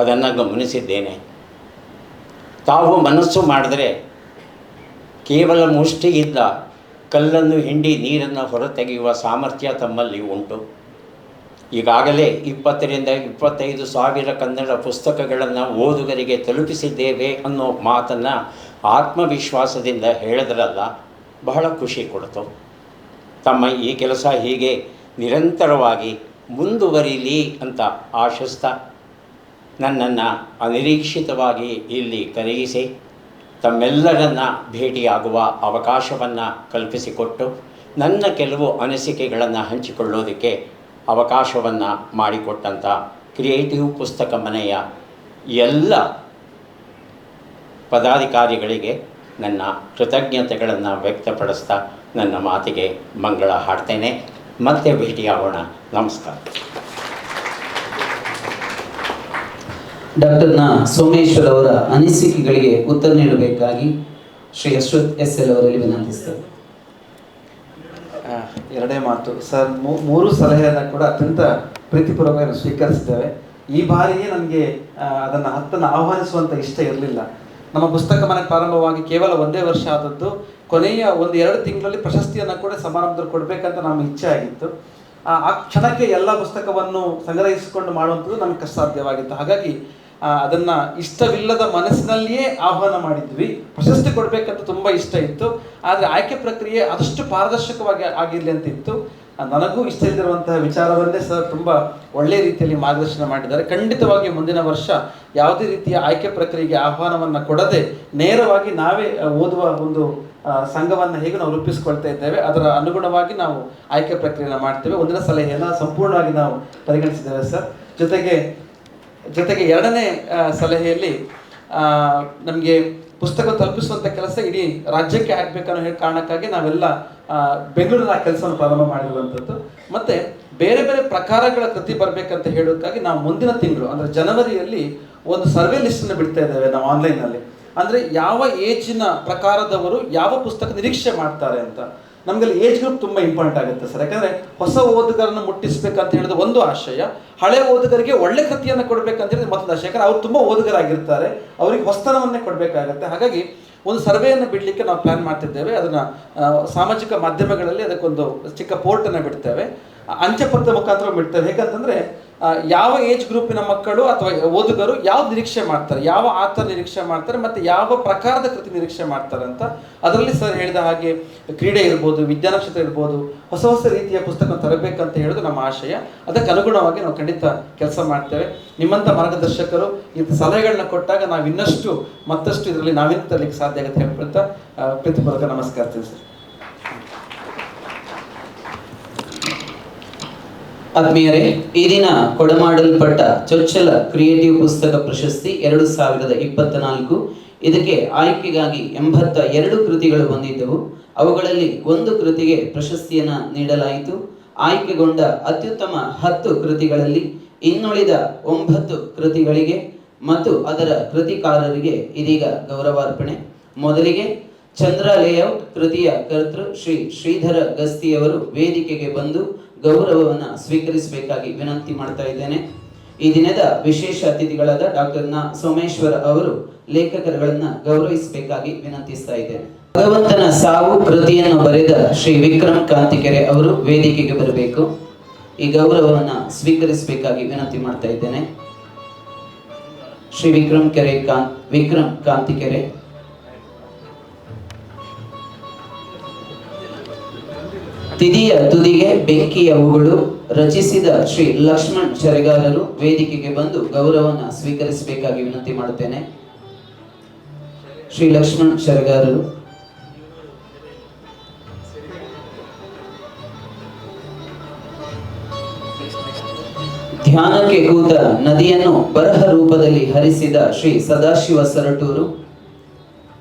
ಅದನ್ನು ಗಮನಿಸಿದ್ದೇನೆ. ತಾವು ಮನಸ್ಸು ಮಾಡಿದರೆ ಕೇವಲ ಮುಷ್ಟಿಯಿದ್ದ ಕಲ್ಲನ್ನು ಹಿಂಡಿ ನೀರನ್ನು ಹೊರತೆಗೆಯುವ ಸಾಮರ್ಥ್ಯ ತಮ್ಮಲ್ಲಿ ಉಂಟು. ಈಗಾಗಲೇ 20ರಿಂದ 25 ಸಾವಿರ ಕನ್ನಡ ಪುಸ್ತಕಗಳನ್ನು ಓದುಗರಿಗೆ ತಲುಪಿಸಿದ್ದೇವೆ ಅನ್ನೋ ಮಾತನ್ನು ಆತ್ಮವಿಶ್ವಾಸದಿಂದ ಹೇಳಿದ್ರಲ್ಲ, ಬಹಳ ಖುಷಿ ಕೊಡ್ತು. ತಮ್ಮ ಈ ಕೆಲಸ ಹೀಗೆ ನಿರಂತರವಾಗಿ ಮುಂದುವರಿಲಿ ಅಂತ ಆಶಿಸ್ತಾ ನನ್ನನ್ನು ಅನಿರೀಕ್ಷಿತವಾಗಿ ಇಲ್ಲಿ ಕರೆಯಿಸಿ ತಮ್ಮೆಲ್ಲರನ್ನ ಭೇಟಿಯಾಗುವ ಅವಕಾಶವನ್ನು ಕಲ್ಪಿಸಿಕೊಟ್ಟು ನನ್ನ ಕೆಲವು ಅನಿಸಿಕೆಗಳನ್ನು ಹಂಚಿಕೊಳ್ಳೋದಕ್ಕೆ ಅವಕಾಶವನ್ನು ಮಾಡಿಕೊಟ್ಟಂಥ ಕ್ರಿಯೇಟಿವ್ ಪುಸ್ತಕ ಮನೆಯ ಎಲ್ಲ ಪದಾಧಿಕಾರಿಗಳಿಗೆ ನನ್ನ ಕೃತಜ್ಞತೆಗಳನ್ನು ವ್ಯಕ್ತಪಡಿಸ್ತಾ ನನ್ನ ಮಾತಿಗೆ ಮಂಗಳ ಹಾಡ್ತೇನೆ. ಮತ್ತೆ ಭೇಟಿಯಾಗೋಣ. ನಮಸ್ಕಾರ. ಡಾಕ್ಟರ್ ಸೋಮೇಶ್ವರ್ ಅವರ ಅನಿಸಿಕೆಗಳಿಗೆ ಉತ್ತರ ನೀಡಬೇಕಾಗಿ ಶ್ರೀ ಅಶ್ವಥ್ SL ಅವರಲ್ಲಿ ವಿನಂತಿಸ್ತೇವೆ. ಎರಡೇ ಮಾತು ಸರ್, 3 ಸಲಹೆಯನ್ನು ಕೂಡ ಅತ್ಯಂತ ಪ್ರೀತಿಪೂರ್ವಕವಾಗಿ ಸ್ವೀಕರಿಸಿದ್ದೇವೆ. ಈ ಬಾರಿಯೇ ನನಗೆ ಅದನ್ನು ಆಹ್ವಾನಿಸುವಂಥ ಇಷ್ಟ ಇರಲಿಲ್ಲ. ನಮ್ಮ ಪುಸ್ತಕ ಮನೆ ಪ್ರಾರಂಭವಾಗಿ ಕೇವಲ 1 ವರ್ಷ ಆದದ್ದು. ಕೊನೆಯ 1-2 ತಿಂಗಳಲ್ಲಿ ಪ್ರಶಸ್ತಿಯನ್ನು ಕೂಡ ಸಮಾರಂಭದಲ್ಲಿ ಕೊಡಬೇಕಂತ ನಮ್ಮ ಇಚ್ಛೆ ಆಗಿತ್ತು. ಆ ಕ್ಷಣಕ್ಕೆ ಎಲ್ಲ ಪುಸ್ತಕವನ್ನು ಸಂಗ್ರಹಿಸಿಕೊಂಡು ಮಾಡುವಂಥದ್ದು ನಮಗೆ ಕಷ್ಟ ಸಾಧ್ಯವಾಗಿತ್ತು. ಹಾಗಾಗಿ ಅದನ್ನು ಇಷ್ಟವಿಲ್ಲದ ಮನಸ್ಸಿನಲ್ಲಿಯೇ ಆಹ್ವಾನ ಮಾಡಿದ್ವಿ. ಪ್ರಶಸ್ತಿ ಕೊಡಬೇಕಂತ ತುಂಬ ಇಷ್ಟ ಇತ್ತು, ಆದರೆ ಆಯ್ಕೆ ಪ್ರಕ್ರಿಯೆ ಆದಷ್ಟು ಪಾರದರ್ಶಕವಾಗಿ ಆಗಿರಲಿ ಅಂತ ಇತ್ತು. ನನಗೂ ಇಷ್ಟ ಇದ್ದಿರುವಂತಹ ವಿಚಾರವನ್ನೇ ಸರ್ ತುಂಬ ಒಳ್ಳೆಯ ರೀತಿಯಲ್ಲಿ ಮಾರ್ಗದರ್ಶನ ಮಾಡಿದ್ದಾರೆ. ಖಂಡಿತವಾಗಿ ಮುಂದಿನ ವರ್ಷ ಯಾವುದೇ ರೀತಿಯ ಆಯ್ಕೆ ಪ್ರಕ್ರಿಯೆಗೆ ಆಹ್ವಾನವನ್ನು ಕೊಡದೆ ನೇರವಾಗಿ ನಾವೇ ಓದುವ ಒಂದು ಸಂಘವನ್ನು ಹೇಗೆ ನಾವು ರೂಪಿಸಿಕೊಳ್ತಾ ಇದ್ದೇವೆ ಅದರ ಅನುಗುಣವಾಗಿ ನಾವು ಆಯ್ಕೆ ಪ್ರಕ್ರಿಯೆಯನ್ನು ಮಾಡ್ತೇವೆ. ಒಂದಿನ ಸಲಹೆಯನ್ನು ಸಂಪೂರ್ಣವಾಗಿ ನಾವು ಪರಿಗಣಿಸಿದ್ದೇವೆ ಸರ್. ಜೊತೆಗೆ ಎರಡನೇ ಸಲಹೆಯಲ್ಲಿ ನಮಗೆ ಪುಸ್ತಕ ತಲುಪಿಸುವಂಥ ಕೆಲಸ ಇಡೀ ರಾಜ್ಯಕ್ಕೆ ಆಗಬೇಕನ್ನೋ ಕಾರಣಕ್ಕಾಗಿ ನಾವೆಲ್ಲ ಬೆಂಗಳೂರಿನ ಕೆಲಸವನ್ನು ಪ್ರಾರಂಭ ಮಾಡಿರುವಂಥದ್ದು. ಮತ್ತು ಬೇರೆ ಬೇರೆ ಪ್ರಕಾರಗಳ ಕೃತಿ ಬರಬೇಕಂತ ಹೇಳೋದಕ್ಕಾಗಿ ನಾವು ಮುಂದಿನ ತಿಂಗಳು ಅಂದರೆ ಜನವರಿಯಲ್ಲಿ ಒಂದು ಸರ್ವೆ ಲಿಸ್ಟನ್ನು ಬಿಡ್ತಾ ಇದ್ದೇವೆ ನಾವು ಆನ್ಲೈನಲ್ಲಿ. ಅಂದರೆ ಯಾವ ಏಜಿನ ಪ್ರಕಾರದವರು ಯಾವ ಪುಸ್ತಕ ನಿರೀಕ್ಷೆ ಮಾಡ್ತಾರೆ ಅಂತ. ನಮಗಲ್ಲಿ ಏಜ್ ಗ್ರೂಪ್ ತುಂಬ ಇಂಪಾರ್ಟೆಂಟ್ ಆಗುತ್ತೆ ಸರ್. ಯಾಕಂದರೆ ಹೊಸ ಓದುಗರನ್ನು ಮುಟ್ಟಿಸ್ಬೇಕಂತ ಹೇಳಿದ್ರೆ ಒಂದು ಆಶಯ, ಹಳೆ ಓದುಗರಿಗೆ ಒಳ್ಳೆ ಕೃತಿಯನ್ನು ಕೊಡಬೇಕಂತ ಹೇಳಿದ್ರೆ ಮತ್ತೊಂದು ಆಶಯ. ಯಾಕಂದರೆ ಅವ್ರು ತುಂಬ ಓದುಗರಾಗಿರ್ತಾರೆ, ಅವರಿಗೆ ಹೊಸತನವನ್ನೇ ಕೊಡಬೇಕಾಗತ್ತೆ. ಹಾಗಾಗಿ ಒಂದು ಸರ್ವೆಯನ್ನು ಬಿಡಲಿಕ್ಕೆ ನಾವು ಪ್ಲ್ಯಾನ್ ಮಾಡ್ತಿದ್ದೇವೆ. ಅದನ್ನು ಸಾಮಾಜಿಕ ಮಾಧ್ಯಮಗಳಲ್ಲಿ ಅದಕ್ಕೊಂದು ಚಿಕ್ಕ ಪೋರ್ಟನ್ನು ಬಿಡ್ತೇವೆ, ಅಂಚೆ ಪತ್ರದ ಮುಖಾಂತರ ಬಿಡ್ತೇವೆ. ಹೇಗಂತಂದರೆ ಯಾವ ಏಜ್ ಗ್ರೂಪಿನ ಮಕ್ಕಳು ಅಥವಾ ಓದುಗರು ಯಾವ್ದು ನಿರೀಕ್ಷೆ ಮಾಡ್ತಾರೆ, ಯಾವ ಆಥರ್ ನಿರೀಕ್ಷೆ ಮಾಡ್ತಾರೆ ಮತ್ತು ಯಾವ ಪ್ರಕಾರದ ಕೃತಿ ನಿರೀಕ್ಷೆ ಮಾಡ್ತಾರೆ ಅಂತ. ಅದರಲ್ಲಿ ಸರ್ ಹೇಳಿದ ಹಾಗೆ ಕ್ರೀಡೆ ಇರ್ಬೋದು, ವಿಜ್ಞಾನ ಕ್ಷೇತ್ರ ಇರ್ಬೋದು, ಹೊಸ ಹೊಸ ರೀತಿಯ ಪುಸ್ತಕ ತರಬೇಕಂತ ಹೇಳೋದು ನಮ್ಮ ಆಶಯ. ಅದಕ್ಕೆ ಅನುಗುಣವಾಗಿ ನಾವು ಖಂಡಿತ ಕೆಲಸ ಮಾಡ್ತೇವೆ. ನಿಮ್ಮಂಥ ಮಾರ್ಗದರ್ಶಕರು ಇಂಥ ಸಲಹೆಗಳನ್ನ ಕೊಟ್ಟಾಗ ನಾವು ಇನ್ನಷ್ಟು ಮತ್ತಷ್ಟು ಇದರಲ್ಲಿ ನಾವಿನ್ನು ತರಲಿಕ್ಕೆ ಸಾಧ್ಯ ಆಗುತ್ತೆ ಹೇಳ್ಕೊಳ್ತಾ ಪ್ರೀತಿಪೂರ್ವಕ ನಮಸ್ಕಾರ ತಿಳಿಸಿ. ಆತ್ಮೀಯರೇ, ಈ ದಿನ ಕೊಡಮಾಡಲ್ಪಟ್ಟ ಚೊಚ್ಚಲ ಕ್ರಿಯೇಟಿವ್ ಪುಸ್ತಕ ಪ್ರಶಸ್ತಿ 2024. ಇದಕ್ಕೆ ಆಯ್ಕೆಗಾಗಿ 82 ಕೃತಿಗಳು ಬಂದಿದ್ದವು. ಅವುಗಳಲ್ಲಿ 1 ಕೃತಿಗೆ ಪ್ರಶಸ್ತಿಯನ್ನು ನೀಡಲಾಯಿತು. ಆಯ್ಕೆಗೊಂಡ ಅತ್ಯುತ್ತಮ 10 ಕೃತಿಗಳಲ್ಲಿ ಇನ್ನುಳಿದ 9 ಕೃತಿಗಳಿಗೆ ಮತ್ತು ಅದರ ಕೃತಿಕಾರರಿಗೆ ಇದೀಗ ಗೌರವಾರ್ಪಣೆ. ಮೊದಲಿಗೆ ಚಂದ್ರ ಲೇಔಟ್ ಕೃತಿಯ ಕರ್ತೃ ಶ್ರೀ ಶ್ರೀಧರ ಗಸ್ತಿಯವರು ವೇದಿಕೆಗೆ ಬಂದು ಗೌರವವನ್ನು ಸ್ವೀಕರಿಸಬೇಕಾಗಿ ವಿನಂತಿ ಮಾಡ್ತಾ ಇದ್ದೇನೆ. ಈ ದಿನದ ವಿಶೇಷ ಅತಿಥಿಗಳಾದ ಡಾಕ್ಟರ್ ಸೋಮೇಶ್ವರ ಅವರು ಲೇಖಕರುಗಳನ್ನ ಗೌರವಿಸಬೇಕಾಗಿ ವಿನಂತಿಸ್ತಾ ಇದ್ದೇನೆ. ಭಗವಂತನ ಸಾವು ಕೃತಿಯನ್ನು ಬರೆದ ಶ್ರೀ ವಿಕ್ರಮ್ ಕಾಂತಿಕೆರೆ ಅವರು ವೇದಿಕೆಗೆ ಬರಬೇಕು. ಈ ಗೌರವವನ್ನು ಸ್ವೀಕರಿಸಬೇಕಾಗಿ ವಿನಂತಿ ಮಾಡ್ತಾ ಇದ್ದೇನೆ. ಶ್ರೀ ವಿಕ್ರಮ್ ಕಾಂತಿಕೆರೆ. ತಿದಿಯ ತುದಿಗೆ ಬೆಂಕಿಯ ಉಗುಳು ರಚಿಸಿದ ಶ್ರೀ ಲಕ್ಷ್ಮಣ್ ಶರಗಾರರು ವೇದಿಕೆಗೆ ಬಂದು ಗೌರವವನ್ನು ಸ್ವೀಕರಿಸಬೇಕಾಗಿ ವಿನಂತಿ ಮಾಡುತ್ತೇನೆ. ಶ್ರೀ ಲಕ್ಷ್ಮಣ್ ಶರಗಾರರು. ಧ್ಯಾನಕ್ಕೆ ಕೂತ ನದಿಯನ್ನು ಬರಹ ರೂಪದಲ್ಲಿ ಹರಿಸಿದ ಶ್ರೀ ಸದಾಶಿವ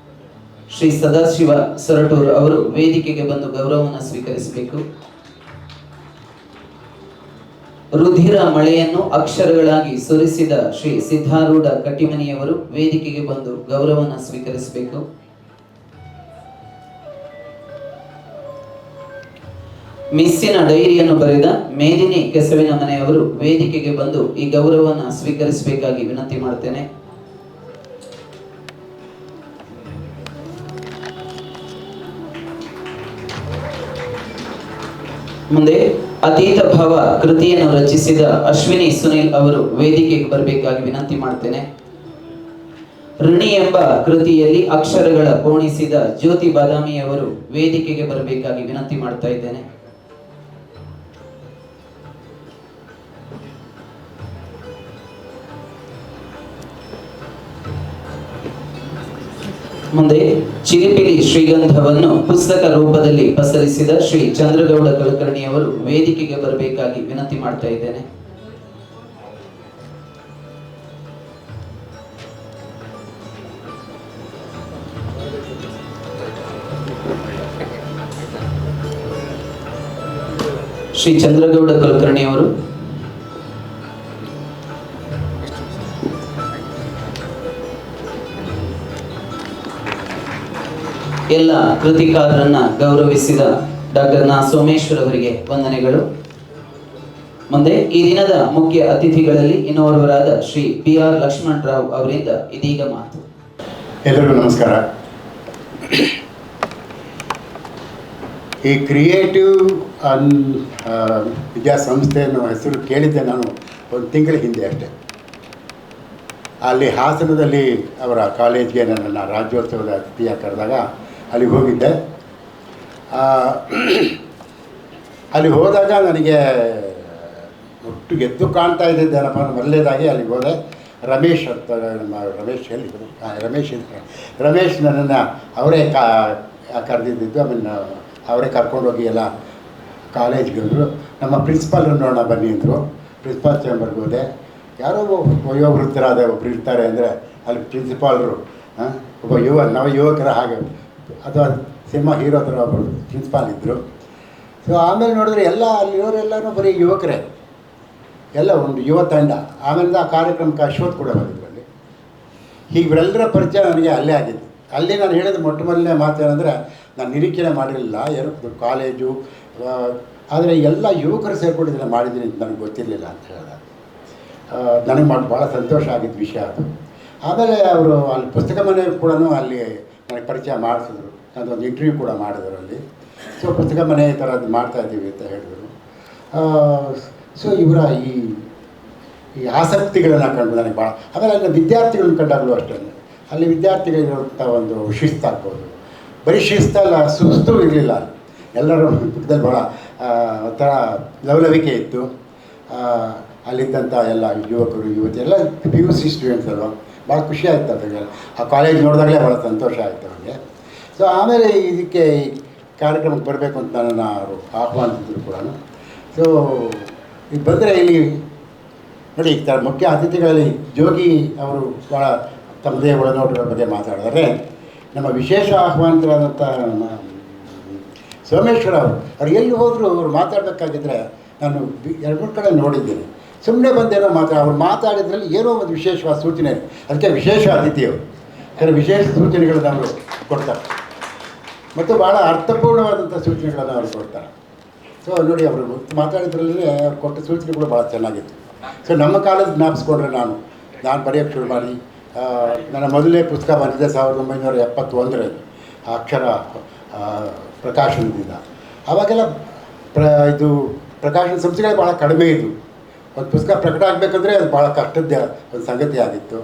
ಸೊರಟೂರು ಅವರು ವೇದಿಕೆಗೆ ಬಂದು ಗೌರವವನ್ನು ಸ್ವೀಕರಿಸಬೇಕು. ರುಧಿರ ಮಳೆಯನ್ನು ಅಕ್ಷರಗಳಾಗಿ ಸುರಿಸಿದ ಶ್ರೀ ಸಿದ್ಧಾರೂಢ ಕಟ್ಟಿಮನಿಯವರು ವೇದಿಕೆಗೆ ಬಂದು ಗೌರವವನ್ನು ಸ್ವೀಕರಿಸಬೇಕು. ಮಿಸ್ಸಿನ ಡೈರಿಯನ್ನು ಬರೆದ ಮೇದಿನಿ ಕೆಸವಿನ ಮನೆಯವರು ವೇದಿಕೆಗೆ ಬಂದು ಈ ಗೌರವವನ್ನು ಸ್ವೀಕರಿಸಬೇಕಾಗಿ ವಿನಂತಿ ಮಾಡುತ್ತೇನೆ. ಮುಂದೆ ಅತೀತ ಭಾವ ಕೃತಿಯನ್ನು ರಚಿಸಿದ ಅಶ್ವಿನಿ ಸುನಿಲ್ ಅವರು ವೇದಿಕೆಗೆ ಬರಬೇಕಾಗಿ ವಿನಂತಿ ಮಾಡ್ತೇನೆ. ಋಣಿ ಎಂಬ ಕೃತಿಯಲ್ಲಿ ಅಕ್ಷರಗಳ ಪೋಣಿಸಿದ ಜ್ಯೋತಿ ಬಾದಾಮಿ ಅವರು ವೇದಿಕೆಗೆ ಬರಬೇಕಾಗಿ ವಿನಂತಿ ಮಾಡ್ತಾ ಇದ್ದೇನೆ. ಮುಂದೆ ಚಿಲಿಪಿಲಿ ಶ್ರೀಗಂಧವನ್ನು ಪುಸ್ತಕ ರೂಪದಲ್ಲಿ ಪಸರಿಸಿದ ಶ್ರೀ ಚಂದ್ರಗೌಡ ಕುಲಕರ್ಣಿಯವರು ವೇದಿಕೆಗೆ ಬರಬೇಕಾಗಿ ವಿನಂತಿ ಮಾಡ್ತಾ ಇದ್ದೇನೆ. ಶ್ರೀ ಚಂದ್ರಗೌಡ ಕುಲಕರ್ಣಿಯವರು. ಎಲ್ಲ ಕೃತಿಕಾರರನ್ನ ಗೌರವಿಸಿದ ಡಾಕ್ಟರ್ ನಾ ಸೋಮೇಶ್ವರ್ ಅವರಿಗೆ ವಂದನೆಗಳು. ಮುಂದೆ ಈ ದಿನದ ಮುಖ್ಯ ಅತಿಥಿಗಳಲ್ಲಿ ಇನ್ನೋರ್ವರಾದ ಶ್ರೀ BR ಲಕ್ಷ್ಮಣ್ ರಾವ್ ಅವರಿಂದ ಇದೀಗ ಮಾತು. ಎಲ್ಲರಿಗೂ ನಮಸ್ಕಾರ. ಈ ಕ್ರಿಯೇಟಿವ್ ವಿದ್ಯಾಸಂಸ್ಥೆ ಅನ್ನೋ ಹೆಸರು ಕೇಳಿದ್ದೆ ನಾನು ಒಂದು ತಿಂಗಳ ಹಿಂದೆ ಅಷ್ಟೆ. ಅಲ್ಲಿ ಹಾಸನದಲ್ಲಿ ಅವರ ಕಾಲೇಜ್ಗೆ ನನ್ನನ್ನು ರಾಜ್ಯೋತ್ಸವದ ಅತಿಥಿಯಾಗಿ ಕರೆದಾಗ ಅಲ್ಲಿಗೆ ಹೋಗಿದ್ದೆ. ಅಲ್ಲಿ ಹೋದಾಗ ನನಗೆ ಒಟ್ಟು ಎದ್ದು ಕಾಣ್ತಾ ಇದ್ದಿದ್ದೇನಪ್ಪ, ಮೊದಲನೇದಾಗಿ ಅಲ್ಲಿಗೆ ಹೋದೆ. ರಮೇಶ್ ಅಂತ ನಮ್ಮ ರಮೇಶ್ ನನ್ನನ್ನು ಅವರೇ ಕರೆದಿದ್ದು. ಆಮೇಲೆ ಅವರೇ ಕರ್ಕೊಂಡೋಗಿ ಎಲ್ಲ ಕಾಲೇಜ್ಗೆ ಹೋದರು. ನಮ್ಮ ಪ್ರಿನ್ಸಿಪಾಲ್ರನ್ನು ನೋಡೋಣ ಬನ್ನಿ ಅಂದರು. ಪ್ರಿನ್ಸಿಪಾಲ್ ಚೇಂಬರ್ಗೆ ಹೋದೆ. ಯಾರೋ ವಯೋವೃತ್ತರಾದ ಒಬ್ಬರು ಇರ್ತಾರೆ ಅಂದರೆ ಅಲ್ಲಿ ಪ್ರಿನ್ಸಿಪಾಲ್ರು ಒಬ್ಬ ನವ ಯುವಕರ ಹಾಗೆ ಅಥವಾ ಸಿನಿಮಾ ಹೀರೋ ಥರ ಒಬ್ಬರು ಪ್ರಿನ್ಸಿಪಾಲ್ ಇದ್ದರು. ಸೊ ಆಮೇಲೆ ನೋಡಿದ್ರೆ ಎಲ್ಲ ಅಲ್ಲಿರೋರೆಲ್ಲರೂ ಬರೀ ಯುವಕರೇ, ಎಲ್ಲ ಒಂದು ಯುವ ತಂಡ. ಆಮೇಲೆ ಆ ಕಾರ್ಯಕ್ರಮಕ್ಕೆ ಅಶ್ವಥ್ ಕೂಡ ಬಂದಿದ್ರು ಅಲ್ಲಿ. ಹೀಗೆ ಇವರೆಲ್ಲರ ಪರಿಚಯ ನನಗೆ ಅಲ್ಲೇ ಆಗಿದ್ದು. ಅಲ್ಲಿ ನಾನು ಹೇಳಿದ ಮೊಟ್ಟ ಮೊದಲನೇ ಮಾತೇನೆಂದರೆ, ನಾನು ನಿರೀಕ್ಷಣೆ ಮಾಡಿರಲಿಲ್ಲ ಎರಡು ಕಾಲೇಜು, ಆದರೆ ಎಲ್ಲ ಯುವಕರು ಸೇರ್ಕೊಂಡಿದ್ದನ್ನು ಮಾಡಿದ್ದೀನಿ ಅಂತ ನನಗೆ ಗೊತ್ತಿರಲಿಲ್ಲ ಅಂತ ಹೇಳಿದ. ನನಗೆ ಭಾಳ ಸಂತೋಷ ಆಗಿದ್ದ ವಿಷಯ ಅದು. ಆಮೇಲೆ ಅವರು ಅಲ್ಲಿ ಪುಸ್ತಕ ಮನೆ ಕೂಡ ಅಲ್ಲಿ ನನಗೆ ಪರಿಚಯ ಮಾಡಿಸಿದ್ರು. ಅದೊಂದು ಇಂಟರ್ವ್ಯೂ ಕೂಡ ಮಾಡಿದ್ರು ಅಲ್ಲಿ. ಸೊ ಪುಸ್ತಕ ಮನೆ ಈ ಥರದ್ದು ಮಾಡ್ತಾಯಿದ್ದೀವಿ ಅಂತ ಹೇಳಿದರು. ಸೊ ಇವರ ಈ ಆಸಕ್ತಿಗಳನ್ನು ಕಂಡು ನನಗೆ ಭಾಳ. ಆಮೇಲೆ ಅಲ್ಲಿ ವಿದ್ಯಾರ್ಥಿಗಳನ್ನ ಕಂಡಾಗಲೂ ಅಷ್ಟೇ, ಅಲ್ಲಿ ವಿದ್ಯಾರ್ಥಿಗಳಿರುವಂಥ ಒಂದು ಶಿಸ್ತಾಗ್ಬೋದು. ಬರೀ ಶಿಸ್ತಲ್ಲ, ಸುಸ್ತು ಇರಲಿಲ್ಲ. ಎಲ್ಲರೂ ಪುಸ್ತಕದಲ್ಲಿ ಭಾಳ ಒಂಥರ ಲವಲವಿಕೆ ಇತ್ತು. ಅಲ್ಲಿದ್ದಂಥ ಎಲ್ಲ ಯುವಕರು ಯುವತಿ ಎಲ್ಲ PUC ಸ್ಟೂಡೆಂಟ್ಸ್ ಅಲ್ವ, ಭಾಳ ಖುಷಿ ಆಯಿತು ಅದಕ್ಕೆ. ಆ ಕಾಲೇಜ್ ನೋಡಿದಾಗಲೇ ಭಾಳ ಸಂತೋಷ ಆಯಿತು ಅವರಿಗೆ. ಸೊ ಆಮೇಲೆ ಇದಕ್ಕೆ ಈ ಕಾರ್ಯಕ್ರಮಕ್ಕೆ ಬರಬೇಕು ಅಂತ ನನ್ನನ್ನು ಅವರು ಆಹ್ವಾನಿಸಿದ್ರು ಕೂಡ. ಸೊ ಈಗ ಬಂದರೆ ಇಲ್ಲಿ ನೋಡಿ, ಈ ಥರ ಮುಖ್ಯ ಅತಿಥಿಗಳಲ್ಲಿ ಜೋಗಿ ಅವರು ಭಾಳ ತಮ್ಮದೇ ಒಳನೋಟಗಳ ಬಗ್ಗೆ ಮಾತಾಡಿದರೆ, ನಮ್ಮ ವಿಶೇಷ ಆಹ್ವಾನಿತರಾದಂಥ ನಮ್ಮ ಸೋಮೇಶ್ವರ ಅವ್ರು ಎಲ್ಲಿ ಹೋದರೂ ಅವ್ರು ಮಾತಾಡಬೇಕಾಗಿದ್ದರೆ ನಾನು 2-3 ಕಡೆ ನೋಡಿದ್ದೀನಿ. ಸುಮ್ಮನೆ ಬಂದೇನೋ ಅವ್ರು ಮಾತಾಡಿದ್ರಲ್ಲಿ ಏನೋ ಒಂದು ವಿಶೇಷವಾದ ಸೂಚನೆ, ಅದಕ್ಕೆ ವಿಶೇಷ ಅತಿಥಿಯವರು. ಯಾಕಂದರೆ ವಿಶೇಷ ಸೂಚನೆಗಳನ್ನು ಅವರು ಕೊಡ್ತಾರೆ ಮತ್ತು ಭಾಳ ಅರ್ಥಪೂರ್ಣವಾದಂಥ ಸೂಚನೆಗಳನ್ನು ಅವರು ಕೊಡ್ತಾರೆ. ಸೊ ನೋಡಿ, ಅವರು ಮಾತಾಡಿದ್ರಲ್ಲಿ ಅವ್ರು ಕೊಟ್ಟ ಸೂಚನೆಗಳು ಭಾಳ ಚೆನ್ನಾಗಿತ್ತು. ಸೊ ನಮ್ಮ ಕಾಲೇಜ್ ಜ್ಞಾಪಿಸ್ಕೊಂಡ್ರೆ ನಾನು ಬರೆಯೋಕ್ಕೆ ಶುರು ಮಾಡಿ ನನ್ನ ಮೊದಲನೇ ಪುಸ್ತಕ ಬಂದಿದೆ 1971ರಲ್ಲಿ ಅಕ್ಷರ ಪ್ರಕಾಶನದಿಂದ. ಆವಾಗೆಲ್ಲ ಇದು ಪ್ರಕಾಶನ ಸಂಸ್ಥೆಗಳೇ ಭಾಳ ಕಡಿಮೆ ಇದ್ದವು. ಒಂದು ಪುಸ್ತಕ ಪ್ರಕಟ ಆಗಬೇಕಂದ್ರೆ ಅದು ಭಾಳ ಕಷ್ಟದ ಒಂದು ಸಂಗತಿ ಆಗಿತ್ತು.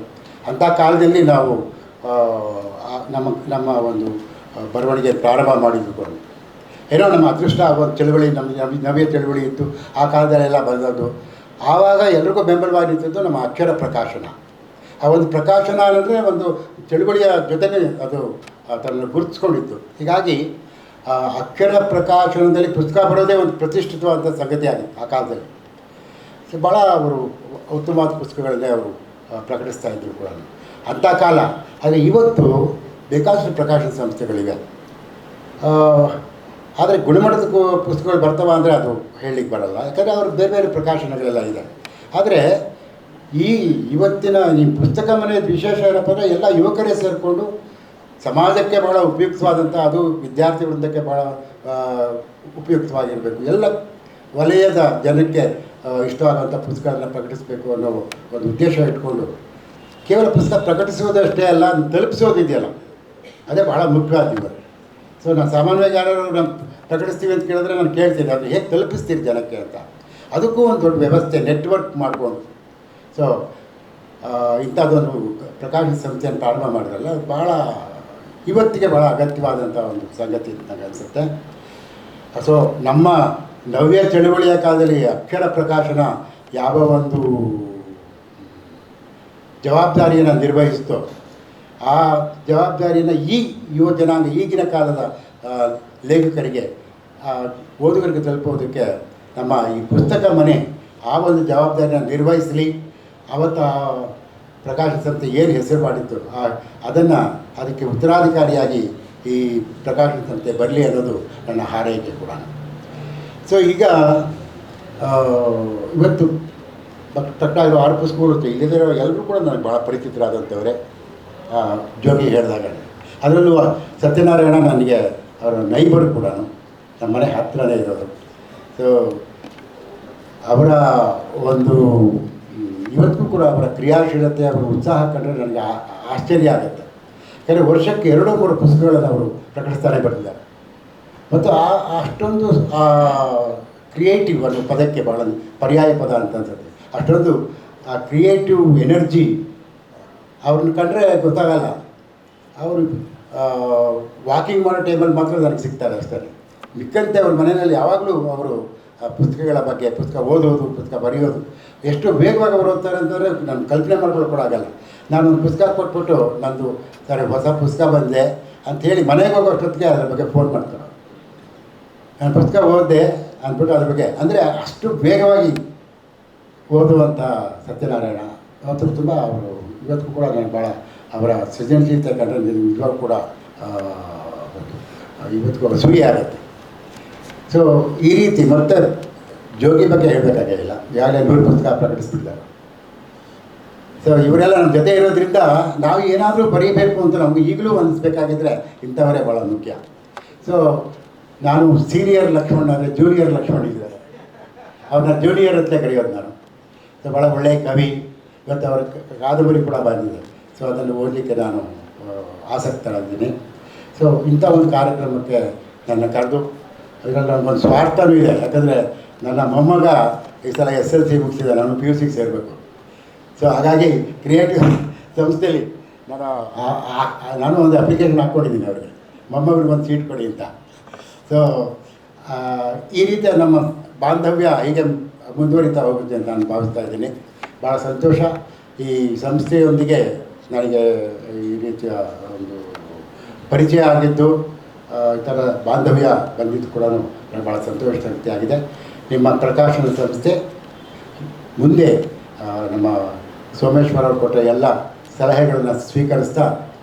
ಅಂಥ ಕಾಲದಲ್ಲಿ ನಾವು ನಮ್ಮ ಒಂದು ಬರವಣಿಗೆ ಪ್ರಾರಂಭ ಮಾಡಿದ್ದುಕೊಂಡು ಏನೋ ನಮ್ಮ ಅದೃಷ್ಟ ಒಂದು ಚಳುವಳಿ ನವ್ಯ ಚಳುವಳಿ ಇತ್ತು, ಆ ಕಾಲದಲ್ಲೆಲ್ಲ ಬಂದದ್ದು. ಆವಾಗ ಎಲ್ರಿಗೂ ಬೆಂಬಲವಾಗಿರ್ತಿದ್ದು ನಮ್ಮ ಅಕ್ಷರ ಪ್ರಕಾಶನ. ಆ ಒಂದು ಪ್ರಕಾಶನ ಅಂದರೆ ಒಂದು ಚಳುವಳಿಯ ಜೊತೆಗೆ ಅದು ತನ್ನನ್ನು ಗುರುತಿಸ್ಕೊಂಡಿತ್ತು. ಹೀಗಾಗಿ ಅಕ್ಷರ ಪ್ರಕಾಶನದಲ್ಲಿ ಪುಸ್ತಕ ಬರೋದೇ ಒಂದು ಪ್ರತಿಷ್ಠಿತವಾದಂಥ ಸಂಗತಿ ಆಗಿತ್ತು ಆ ಕಾಲದಲ್ಲಿ. ಭಾಳ ಅವರು ಉತ್ತಮವಾದ ಪುಸ್ತಕಗಳನ್ನೇ ಅವರು ಪ್ರಕಟಿಸ್ತಾ ಇದ್ದರು ಕೂಡ ಅಂಥ ಕಾಲ. ಆದರೆ ಇವತ್ತು ಬೇಕಾದಷ್ಟು ಪ್ರಕಾಶನ ಸಂಸ್ಥೆಗಳಿವೆ, ಆದರೆ ಗುಣಮಟ್ಟದ ಪುಸ್ತಕಗಳು ಬರ್ತವೆ ಅಂದರೆ ಅದು ಹೇಳಲಿಕ್ಕೆ ಬರಲ್ಲ, ಯಾಕಂದರೆ ಅವ್ರಿಗೆ ಬೇರೆ ಬೇರೆ ಪ್ರಕಾಶನಗಳೆಲ್ಲ ಇದೆ. ಆದರೆ ಇವತ್ತಿನ ಈ ಪುಸ್ತಕ ಮನೆ ವಿಶೇಷ ಏನಪ್ಪ ಅಂದರೆ ಎಲ್ಲ ಯುವಕರೇ ಸೇರಿಕೊಂಡು ಸಮಾಜಕ್ಕೆ ಭಾಳ ಉಪಯುಕ್ತವಾದಂಥ, ಅದು ವಿದ್ಯಾರ್ಥಿ ವೃಂದಕ್ಕೆ ಭಾಳ ಉಪಯುಕ್ತವಾಗಿರಬೇಕು, ಎಲ್ಲ ವಲಯದ ಜನಕ್ಕೆ ಇಷ್ಟವಾದಂಥ ಪುಸ್ತಕಗಳನ್ನ ಪ್ರಕಟಿಸಬೇಕು ಅನ್ನೋ ಒಂದು ಉದ್ದೇಶ ಇಟ್ಕೊಂಡು ಕೇವಲ ಪುಸ್ತಕ ಪ್ರಕಟಿಸುವುದಷ್ಟೇ ಅಲ್ಲ, ಅದನ್ನು ತಲುಪಿಸೋದಿದೆಯಲ್ಲ ಅದೇ ಬಹಳ ಮುಖ್ಯವಾದ. ಸೊ ನಾನು ಸಾಮಾನ್ಯವಾಗಿ ಯಾರು ನಾನು ಪ್ರಕಟಿಸ್ತೀವಿ ಅಂತ ಕೇಳಿದ್ರೆ ನಾನು ಕೇಳ್ತೀನಿ, ಅದನ್ನು ಹೇಗೆ ತಲುಪಿಸ್ತೀರಿ ಜನಕ್ಕೆ ಅಂತ. ಅದಕ್ಕೂ ಒಂದು ದೊಡ್ಡ ವ್ಯವಸ್ಥೆ, ನೆಟ್ವರ್ಕ್ ಮಾಡಿಕೊಂಡು. ಸೊ ಇಂಥದ್ದೊಂದು ಪ್ರಕಾಶನ ಸಂಸ್ಥೆಯನ್ನು ಪ್ರಾರಂಭ ಮಾಡಿದ್ರಲ್ಲ, ಅದು ಭಾಳ ಇವತ್ತಿಗೆ ಭಾಳ ಅಗತ್ಯವಾದಂಥ ಒಂದು ಸಂಗತಿ ನನಗೆ ಅನಿಸುತ್ತೆ. ಸೊ ನಮ್ಮ ನವ್ಯ ಚಳುವಳಿಯ ಕಾಲದಲ್ಲಿ ಅಕ್ಷರ ಪ್ರಕಾಶನ ಯಾವ ಒಂದು ಜವಾಬ್ದಾರಿಯನ್ನು ನಿರ್ವಹಿಸ್ತೋ, ಆ ಜವಾಬ್ದಾರಿಯನ್ನು ಈ ಯುವ ಜನಾಂಗ, ಈಗಿನ ಕಾಲದ ಲೇಖಕರಿಗೆ, ಓದುಗರಿಗೆ ತಲುಪೋದಕ್ಕೆ ನಮ್ಮ ಈ ಪುಸ್ತಕ ಮನೆ ಆ ಒಂದು ಜವಾಬ್ದಾರಿಯನ್ನು ನಿರ್ವಹಿಸಲಿ. ಅವತ್ತು ಆ ಪ್ರಕಾಶನ ಸಂಸ್ಥೆ ಏನು ಹೆಸರು ಮಾಡಿತ್ತು ಅದಕ್ಕೆ ಉತ್ತರಾಧಿಕಾರಿಯಾಗಿ ಈ ಪ್ರಕಾಶನ ಸಂಸ್ಥೆ ಬರಲಿ ಅನ್ನೋದು ನನ್ನ ಹಾರೈಕೆ ಕೂಡ. ಸೊ ಈಗ ಇವತ್ತು ತಟ್ಟಾಗಿರೋ 6 ಪುಸ್ತಕಗಳು ಇಲ್ಲಿರೋ ಎಲ್ಲರೂ ಕೂಡ ನನಗೆ ಭಾಳ ಪರಿಚಿತರಾದಂಥವರೇ. ಜೋಗಿ ಹೇಳಿದಾಗ ಅದರಲ್ಲೂ ಸತ್ಯನಾರಾಯಣ ನನಗೆ ಅವರ ನೈಬರ್ ಕೂಡ, ನಮ್ಮ ಮನೆ ಹತ್ತಿರನೇ ಇರೋದು. ಸೊ ಅವರ ಒಂದು ಇವತ್ತಿಗೂ ಕೂಡ ಅವರ ಕ್ರಿಯಾಶೀಲತೆ, ಅವರ ಉತ್ಸಾಹ ಕಂಡ್ರೆ ನನಗೆ ಆಶ್ಚರ್ಯ ಆಗುತ್ತೆ. ಯಾಕಂದರೆ ವರ್ಷಕ್ಕೆ 2-3 ಪುಸ್ತಕಗಳನ್ನು ಅವರು ಪ್ರಕಟಿಸ್ತಾನೆ ಬರ್ತಿದ್ದಾರೆ. ಮತ್ತು ಅಷ್ಟೊಂದು ಕ್ರಿಯೇಟಿವ್ ಅನ್ನೋ ಪದಕ್ಕೆ ಭಾಳ ಪರ್ಯಾಯ ಪದ ಅಂತ ಅನ್ಸುತ್ತೆ. ಅಷ್ಟೊಂದು ಆ ಕ್ರಿಯೇಟಿವ್ ಎನರ್ಜಿ ಅವ್ರನ್ನ ಕಂಡ್ರೆ ಗೊತ್ತಾಗಲ್ಲ. ಅವರು ವಾಕಿಂಗ್ ಮಾಡೋ ಟೈಮಲ್ಲಿ ಮಾತ್ರ ನನಗೆ ಸಿಗ್ತಾರೆ ಅಷ್ಟೇ. ಮಿಕ್ಕಂತೆ ಅವ್ರ ಮನೆಯಲ್ಲಿ ಯಾವಾಗಲೂ ಅವರು ಪುಸ್ತಕಗಳ ಬಗ್ಗೆ, ಪುಸ್ತಕ ಓದೋದು, ಪುಸ್ತಕ ಬರೆಯೋದು ಎಷ್ಟು ವೇಗವಾಗಿ ಅವರು ಓದ್ತಾರೆ ಅಂತಂದರೆ ನಾನು ಕಲ್ಪನೆ ಮಾಡ್ಕೊಳ್ಳೋಕೆ ಕೂಡ ಆಗಲ್ಲ. ನಾನು ಒಂದು ಪುಸ್ತಕ ಕೊಟ್ಬಿಟ್ಟು ನಂದು ಸರಿ ಹೊಸ ಪುಸ್ತಕ ಬಂದೆ ಅಂಥೇಳಿ ಮನೆಗೆ ಹೋಗೋ ಅಷ್ಟೊತ್ತಿಗೆ ಅದರ ಬಗ್ಗೆ ಫೋನ್ ಮಾಡ್ತಾರೆ. ನಾನು ಪುಸ್ತಕ ಓದಿದೆ ಅಂದ್ಬಿಟ್ಟು ಅದ್ರ ಬಗ್ಗೆ, ಅಂದರೆ ಅಷ್ಟು ವೇಗವಾಗಿ ಓದುವಂಥ ಸತ್ಯನಾರಾಯಣ ಅವತ್ತು ತುಂಬ ಅವರು ಇವತ್ತಿಗೂ ಕೂಡ ನನಗೆ ಭಾಳ ಅವರ ಸೃಜನಶೀಲತೆ ಕಂಡ್ರೆ ನಿಜವಾಗೂ ಕೂಡ ಇವತ್ತಿಗೂ ಅಸೂಯೆ ಆಗುತ್ತೆ. ಸೊ ಈ ರೀತಿ ಮತ್ತೆ ಜೋಗಿ ಬಗ್ಗೆ ಹೇಳಬೇಕಾಗಿಲ್ಲ, ಈಗಾಗಲೇ 100 ಪುಸ್ತಕ ಪ್ರಕಟಿಸ್ಬಿಟ್ಟಿದ್ದಾರೆ. ಸೊ ಇವರೆಲ್ಲ ನಮ್ಮ ಜೊತೆ ಇರೋದ್ರಿಂದ ನಾವು ಏನಾದರೂ ಬರೀಬೇಕು ಅಂತ ನಮಗೆ ಈಗಲೂ ಅನ್ನಿಸ್ಬೇಕಾಗಿದ್ದರೆ ಇಂಥವರೇ ಭಾಳ ಮುಖ್ಯ. ಸೊ ನಾನು ಸೀನಿಯರ್ ಲಕ್ಷ್ಮಣ್ ಅಂದರೆ ಜೂನಿಯರ್ ಲಕ್ಷ್ಮಣ್ ಇದ್ದಾರೆ, ಅವ್ರನ್ನ ಜೂನಿಯರ್ ಅಂತಲೇ ಕರೆಯೋದು ನಾನು. ಸೊ ಭಾಳ ಒಳ್ಳೆಯ ಕವಿ. ಇವತ್ತು ಅವರ ಕಾದಂಬರಿ ಕೂಡ ಬಂದಿದೆ. ಸೊ ಅದನ್ನು ಓದಲಿಕ್ಕೆ ನಾನು ಆಸಕ್ತರಾಗಿದ್ದೀನಿ. ಸೊ ಇಂಥ ಒಂದು ಕಾರ್ಯಕ್ರಮಕ್ಕೆ ನನ್ನ ಕರೆದು, ಅದರಲ್ಲಿ ನನಗೊಂದು ಸ್ವಾರ್ಥನೂ ಇದೆ. ಯಾಕಂದರೆ ನನ್ನ ಮೊಮ್ಮಗ ಈ ಸಲ SLC ಮುಗಿಸಿದೆ, ನಾನು PUCಗೆ ಸೇರಬೇಕು. ಸೊ ಹಾಗಾಗಿ ಕ್ರಿಯೇಟಿವ್ ಸಂಸ್ಥೆಯಲ್ಲಿ ನಾನು ಒಂದು ಅಪ್ಲಿಕೇಶನ್ ಹಾಕ್ಕೊಂಡಿದ್ದೀನಿ ಅವರಿಗೆ, ಮೊಮ್ಮಗಳಿಗೆ ಒಂದು ಸೀಟ್ ಕೊಡಿ ಅಂತ. ಸೊ ಈ ರೀತಿಯ ನಮ್ಮ ಬಾಂಧವ್ಯ ಹೀಗೆ ಮುಂದುವರಿತಾ ಹೋಗುತ್ತೆ ಅಂತ ನಾನು ಭಾವಿಸ್ತಾ ಇದ್ದೀನಿ. ಭಾಳ ಸಂತೋಷ. ಈ ಸಂಸ್ಥೆಯೊಂದಿಗೆ ನನಗೆ ಈ ರೀತಿಯ ಒಂದು ಪರಿಚಯ ಆಗಿದ್ದು, ಈ ಥರ ಬಾಂಧವ್ಯ ಬಂದಿದ್ದು ಕೂಡ ನನಗೆ ಭಾಳ ಸಂತೋಷ ಸಂಗತಿ ಆಗಿದೆ. ನಿಮ್ಮ ಪ್ರಕಾಶನ ಸಂಸ್ಥೆ ಮುಂದೆ ನಮ್ಮ ಸೋಮೇಶ್ವರ ಅವರು ಕೊಟ್ಟ ಎಲ್ಲ ಸಲಹೆಗಳನ್ನು ಸ್ವೀಕರಿಸ್ತಾ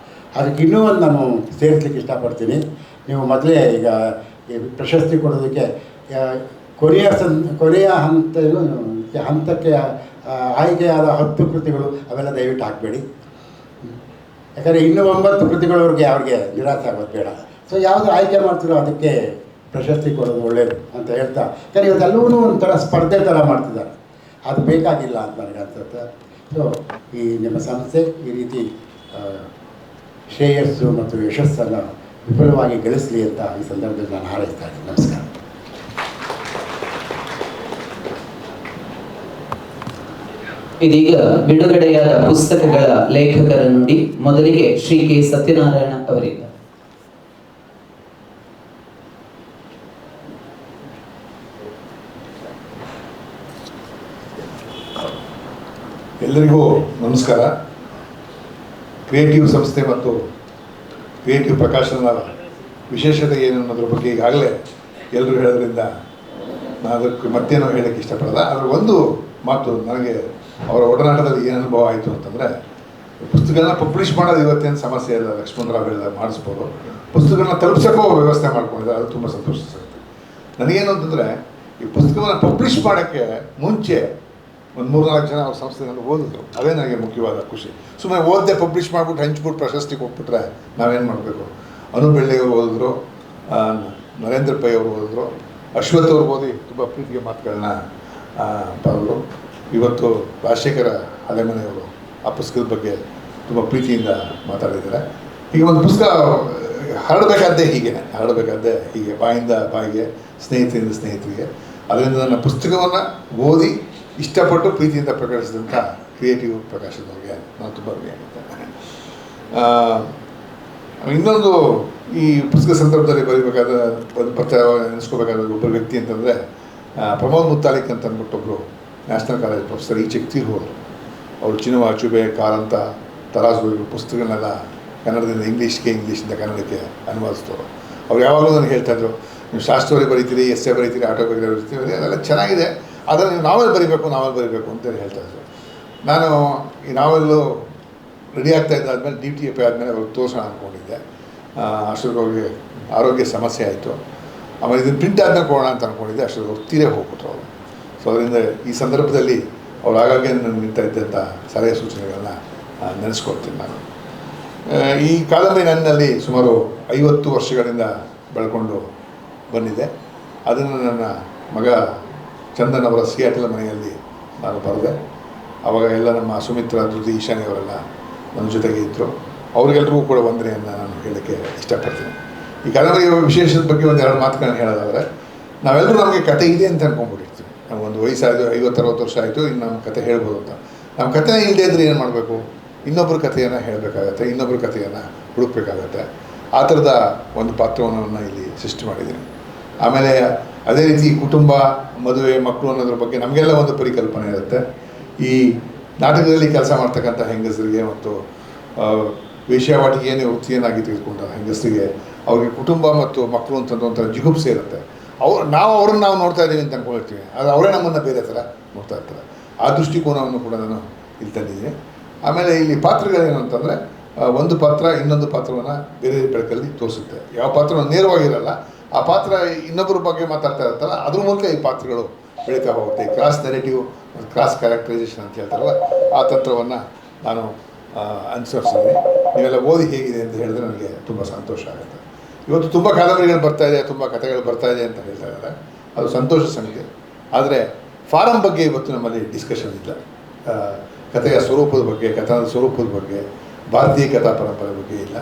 ಅದಕ್ಕೆ ಇನ್ನೂ ಒಂದು ನಾನು ಸೇರಿಸ್ಲಿಕ್ಕೆ ಇಷ್ಟಪಡ್ತೀನಿ. ನೀವು ಮೊದಲೇ ಈಗ ಈ ಪ್ರಶಸ್ತಿ ಕೊಡೋದಕ್ಕೆ ಕೊನೆಯ ಹಂತಕ್ಕೆ ಆಯ್ಕೆಯಾದ 10 ಕೃತಿಗಳು ಅವೆಲ್ಲ ದಯವಿಟ್ಟು ಹಾಕಬೇಡಿ. ಯಾಕಂದರೆ ಇನ್ನೂ 9 ಕೃತಿಗಳವ್ರಿಗೆ ಅವ್ರಿಗೆ ನಿರಾಸೆ ಆಗೋದು ಬೇಡ. ಸೊ ಯಾವುದು ಆಯ್ಕೆ ಮಾಡ್ತೀರೋ ಅದಕ್ಕೆ ಪ್ರಶಸ್ತಿ ಕೊಡೋದು ಒಳ್ಳೆಯದು ಅಂತ ಹೇಳ್ತಾ, ಯಾಕಂದರೆ ಇವತ್ತೆಲ್ಲವೂ ಒಂಥರ ಸ್ಪರ್ಧೆ ಥರ ಮಾಡ್ತಿದ್ದಾರೆ, ಅದು ಬೇಕಾಗಿಲ್ಲ ಅಂತ ನನಗೆ ಅನ್ಸುತ್ತೆ. ಸೊ ಈ ನಿಮ್ಮ ಸಂಸ್ಥೆ ಈ ರೀತಿ ಶ್ರೇಯಸ್ಸು ಮತ್ತು ಯಶಸ್ಸನ್ನು ವಿಪುಲವಾಗಿ ಗಳಿಸಲಿ ಅಂತ ಈ ಸಂದರ್ಭದಲ್ಲಿ ನಾನು ಹಾರೈಸ್ತಾ ಇದ್ದೀನಿ. ನಮಸ್ಕಾರ. ಇದೀಗ ಬಿಡುಗಡೆಯಾದ ಪುಸ್ತಕಗಳ ಲೇಖಕರ ನುಡಿ. ಮೊದಲಿಗೆ ಶ್ರೀ ಕೆ. ಸತ್ಯನಾರಾಯಣ ಅವರಿಂದ. ಎಲ್ಲರಿಗೂ ನಮಸ್ಕಾರ. ಕ್ರಿಯೇಟಿವ್ ಸಂಸ್ಥೆ ಮತ್ತು ಕ್ರಿಯೇಟಿವ್ ಪ್ರಕಾಶನದ ವಿಶೇಷತೆ ಏನು ಅನ್ನೋದ್ರ ಬಗ್ಗೆ ಈಗಾಗಲೇ ಎಲ್ಲರೂ ಹೇಳೋದ್ರಿಂದ ನಾನು ಅದಕ್ಕೆ ಮತ್ತೇನೋ ಹೇಳೋಕ್ಕೆ ಇಷ್ಟಪಡಲ್ಲ. ಅದರ ಒಂದು ಮಾತು ನನಗೆ ಅವರ ಒಡನಾಟದಲ್ಲಿ ಏನು ಅನುಭವ ಆಯಿತು ಅಂತಂದರೆ, ಪುಸ್ತಕಗಳನ್ನ ಪಬ್ಲಿಷ್ ಮಾಡೋದು ಇವತ್ತೇನು ಸಮಸ್ಯೆ ಇಲ್ಲ, ಲಕ್ಷ್ಮಣರಾವ್ ಹೇಳಿದಾಗ ಮಾಡಿಸ್ಬೋದು. ಪುಸ್ತಕಗಳನ್ನ ತಲುಪಿಸೋಕ್ಕೂ ವ್ಯವಸ್ಥೆ ಮಾಡ್ಕೊಂಡಿದ್ದಾರೆ, ಅದು ತುಂಬ ಸಂತೋಷ ಸಿಗುತ್ತೆ. ನನಗೇನು ಅಂತಂದರೆ, ಈ ಪುಸ್ತಕವನ್ನು ಪಬ್ಲಿಷ್ ಮಾಡೋಕ್ಕೆ ಮುಂಚೆ ಒಂದು 3-4 ಜನ ಅವ್ರ ಸಂಸ್ಥೆನಲ್ಲಿ ಓದಿದ್ರು. ಅದೇ ನನಗೆ ಮುಖ್ಯವಾದ ಖುಷಿ. ಸುಮ್ಮನೆ ಓದದೆ ಪಬ್ಲಿಷ್ ಮಾಡಿಬಿಟ್ಟು ಹಂಚ್ಬಿಟ್ಟು ಪ್ರಶಸ್ತಿ ಕೊಟ್ಬಿಟ್ರೆ ನಾವೇನು ಮಾಡಬೇಕು? ಅನು ಬೆಳ್ಳಿಯವರು ಓದಿದ್ರು, ನರೇಂದ್ರ ಪೈ ಅವರು ಓದಿದ್ರು, ಅಶ್ವಥ್ ಅವ್ರು ಓದಿ ತುಂಬ ಪ್ರೀತಿಗೆ ಮಾತುಗಳನ್ನ ಬರೆದ್ರು. ಇವತ್ತು ರಾಜಶೇಖರ ಹಳೆಮನೆಯವರು ಆ ಪುಸ್ತಕದ ಬಗ್ಗೆ ತುಂಬ ಪ್ರೀತಿಯಿಂದ ಮಾತಾಡಿದ್ದಾರೆ. ಈಗ ಒಂದು ಪುಸ್ತಕ ಹರಡಬೇಕಾದ್ದೇ ಹೀಗೆ ಬಾಯಿಂದ ಬಾಯಿಗೆ, ಸ್ನೇಹಿತರಿಂದ ಸ್ನೇಹಿತರಿಗೆ. ಅದರಿಂದ ನನ್ನ ಪುಸ್ತಕವನ್ನು ಓದಿ ಇಷ್ಟಪಟ್ಟು ಪ್ರೀತಿಯಿಂದ ಪ್ರಕಟಿಸಿದಂಥ ಕ್ರಿಯೇಟಿವ್ ಪ್ರಕಾಶನದವ್ರಿಗೆ ನಾನು ತುಂಬ ಋಣಿಯಾಗಿದ್ದೇನೆ. ಇನ್ನೊಂದು, ಈ ಪುಸ್ತಕ ಸಂದರ್ಭದಲ್ಲಿ ಬರೀಬೇಕಾದ ಒಂದು ಪರಿಚಯ ನೆನೆಸ್ಕೋಬೇಕಾದ ಒಬ್ಬರು ವ್ಯಕ್ತಿ ಅಂತಂದರೆ ಪ್ರಮೋದ್ ಮುತಾಲಿಕ್ ಅಂತ ಅಂದ್ಬಿಟ್ಟೊಬ್ಬರು ನ್ಯಾಷನಲ್ ಕಾಲೇಜ್ ಪ್ರೊಫೆಸರ್, ಈಚೆಗೆ ತೀರು ಹೋದರು. ಅವರು ಚಿನುವ ಅಚುಬೆ, ಕಾರಂತ, ತರಾಸು ಪುಸ್ತಕಗಳನ್ನೆಲ್ಲ ಕನ್ನಡದಿಂದ ಇಂಗ್ಲೀಷಿಂದ ಕನ್ನಡಕ್ಕೆ ಅನುವಾದಿಸಿದವರು. ಅವ್ರು ಯಾವಾಗಲೂ ನನಗೆ ಹೇಳ್ತಾಯಿದ್ರು, ನೀವು ಶಾಸ್ತ್ರವೇ ಬರೀತೀರಿ, ಎಸ್ಸೆ ಬರೀತೀರಿ, ಆಟೋಬಯೋಗ್ರಫಿ ಬರೀತೀರಿ, ಅದೆಲ್ಲ ಚೆನ್ನಾಗಿದೆ, ಆದರೆ ನೀವು ನಾವೆಲ್ ಬರೀಬೇಕು ಅಂತೇಳಿ ಹೇಳ್ತಾಯಿದ್ರು. ನಾನು ಈ ನಾವೆಲ್ಲು ರೆಡಿ ಆಗ್ತಾಯಿದ್ದಾದ್ಮೇಲೆ DTFI ಆದಮೇಲೆ ಅವ್ರಿಗೆ ತೋರಿಸೋಣ ಅಂದ್ಕೊಂಡಿದ್ದೆ. ಅಷ್ಟೊತ್ತಿಗೆ ಅವ್ರಿಗೆ ಆರೋಗ್ಯ ಸಮಸ್ಯೆ ಆಯಿತು. ಆಮೇಲೆ ಇದನ್ನು ಪ್ರಿಂಟ್ ಆದಮೇಲೆ ಕೊಡೋಣ ಅಂತ ಅಂದ್ಕೊಂಡಿದ್ದೆ. ಅಷ್ಟೊತ್ತಿಗೆ ಅವ್ರು ತೀರೇ ಹೋಗ್ಬಿಟ್ರು ಅವರು. ಸೊ ಅದರಿಂದ ಈ ಸಂದರ್ಭದಲ್ಲಿ ಅವ್ರು ಆಗಾಗ್ಗೆ ನನಗೆ ನಿಂತ ಇದ್ದಂಥ ಸಲಹೆ ಸೂಚನೆಗಳನ್ನ ನೆನೆಸ್ಕೊಳ್ತೀನಿ ನಾನು. ಈ ಕಾದಂಬರಿ ನನ್ನಲ್ಲಿ ಸುಮಾರು 50 ವರ್ಷಗಳಿಂದ ಬೆಳ್ಕೊಂಡು ಬಂದಿದೆ. ಅದನ್ನು ನನ್ನ ಮಗ ಚಂದನ್ ಅವರ ಸಿಯಾಟಲ್ ಮನೆಯಲ್ಲಿ ನಾನು ಬರೆದೆ. ಆವಾಗ ಎಲ್ಲ ನಮ್ಮ ಸುಮಿತ್ರ, ಧೃತಿ, ಈಶಾನಿ ಅವರೆಲ್ಲ ನನ್ನ ಜೊತೆಗೆ ಇದ್ದರು. ಅವ್ರಿಗೆಲ್ರಿಗೂ ಕೂಡ ವಂದನೆಯನ್ನು ನಾನು ಹೇಳೋಕ್ಕೆ ಇಷ್ಟಪಡ್ತೀನಿ. ಈ ಕಾದಂಬರಿಯ ವಿಶೇಷದ ಬಗ್ಗೆ ಒಂದು 2 ಮಾತುಗಳನ್ನ ಹೇಳೋದಾದರೆ, ನಾವೆಲ್ಲರೂ ನಮಗೆ ಕತೆ ಇದೆ ಅಂತ ಅಂದ್ಕೊಂಡ್ಬಿಟ್ಟಿರ್ತೀವಿ. ನಾವು ಒಂದು ವಯಸ್ಸಾಯಿತು, 50-60 ವರ್ಷ ಆಯಿತು, ಇನ್ನು ನಮ್ಮ ಕತೆ ಹೇಳ್ಬೋದು ಅಂತ. ನಮ್ಮ ಕತೆ ಇಲ್ಲದೇ ಇದ್ದರೆ ಏನು ಮಾಡಬೇಕು? ಇನ್ನೊಬ್ಬರ ಕಥೆಯನ್ನು ಹೇಳಬೇಕಾಗತ್ತೆ, ಇನ್ನೊಬ್ಬರ ಕಥೆಯನ್ನು ಹುಡುಕಬೇಕಾಗತ್ತೆ. ಆ ಥರದ ಒಂದು ಪಾತ್ರವನ್ನು ಇಲ್ಲಿ ಸೃಷ್ಟಿ ಮಾಡಿದ್ದೀನಿ. ಆಮೇಲೆ ಅದೇ ರೀತಿ ಕುಟುಂಬ, ಮದುವೆ, ಮಕ್ಕಳು ಅನ್ನೋದ್ರ ಬಗ್ಗೆ ನಮಗೆಲ್ಲ ಒಂದು ಪರಿಕಲ್ಪನೆ ಇರುತ್ತೆ. ಈ ನಾಟಕದಲ್ಲಿ ಕೆಲಸ ಮಾಡ್ತಕ್ಕಂಥ ಹೆಂಗಸರಿಗೆ ಮತ್ತು ವೇಶ್ಯಾವಾಟಿಕೆಯನ್ನೇ ವೃತ್ತಿಯನ್ನಾಗಿ ತೆಗೆದುಕೊಂಡ ಹೆಂಗಸರಿಗೆ, ಅವ್ರಿಗೆ ಕುಟುಂಬ ಮತ್ತು ಮಕ್ಕಳು ಅಂತಂದು ಒಂಥರ ಜಿಗುಪ್ಸೆ ಇರುತ್ತೆ. ನಾವು ಅವ್ರನ್ನ ನೋಡ್ತಾ ಇದ್ದೀವಿ ಅಂತ ಅಂದ್ಕೊಂಡಿರ್ತೀವಿ, ಅದು ಅವರೇ ನಮ್ಮನ್ನು ಬೇರೆ ಥರ ನೋಡ್ತಾ ಇರ್ತಾರೆ. ಆ ದೃಷ್ಟಿಕೋನವನ್ನು ಕೂಡ ನಾನು ಇಲ್ಲಿ ತಂದಿದ್ದೀನಿ. ಆಮೇಲೆ ಇಲ್ಲಿ ಪಾತ್ರಗಳೇನು ಅಂತಂದರೆ, ಒಂದು ಪಾತ್ರ ಇನ್ನೊಂದು ಪಾತ್ರವನ್ನು ಬೇರೆ ಬೆಳಕಲ್ಲಿ ತೋರಿಸುತ್ತೆ. ಯಾವ ಪಾತ್ರ ನೇರವಾಗಿರಲ್ಲ, ಆ ಪಾತ್ರ ಇನ್ನೊಬ್ಬರ ಬಗ್ಗೆ ಮಾತಾಡ್ತಾ ಇರ್ತಾರಲ್ಲ, ಅದ್ರ ಮೂಲಕ ಈ ಪಾತ್ರಗಳು ಬೆಳೀತಾ ಹೋಗುತ್ತೆ. ಕ್ರಾಸ್ ನೆರೇಟಿವ್, ಕ್ರಾಸ್ ಕ್ಯಾರೆಕ್ಟರೈಸೇಷನ್ ಅಂತ ಹೇಳ್ತಾರಲ್ಲ, ಆ ತಂತ್ರವನ್ನು ನಾನು ಅನುಸರಿಸಿದ್ದೀನಿ. ನೀವೆಲ್ಲ ಓದಿ ಹೇಗಿದೆ ಅಂತ ಹೇಳಿದ್ರೆ ನನಗೆ ತುಂಬ ಸಂತೋಷ ಆಗುತ್ತೆ. ಇವತ್ತು ತುಂಬ ಕಾದಂಬರಿಗಳು ಬರ್ತಾಯಿದೆ, ತುಂಬ ಕಥೆಗಳು ಬರ್ತಾಯಿದೆ ಅಂತ ಹೇಳ್ತಾ ಇದ್ದಾರೆ, ಅದು ಸಂತೋಷ ಸಂಗತಿ. ಆದರೆ ಫಾರಮ್ ಬಗ್ಗೆ ಇವತ್ತು ನಮ್ಮಲ್ಲಿ ಡಿಸ್ಕಷನ್ ಇಲ್ಲ. ಕಥೆಯ ಸ್ವರೂಪದ ಬಗ್ಗೆ, ಕಥನದ ಸ್ವರೂಪದ ಬಗ್ಗೆ, ಭಾರತೀಯ ಕಥಾ ಪರಂಪರೆ ಬಗ್ಗೆ ಇಲ್ಲ.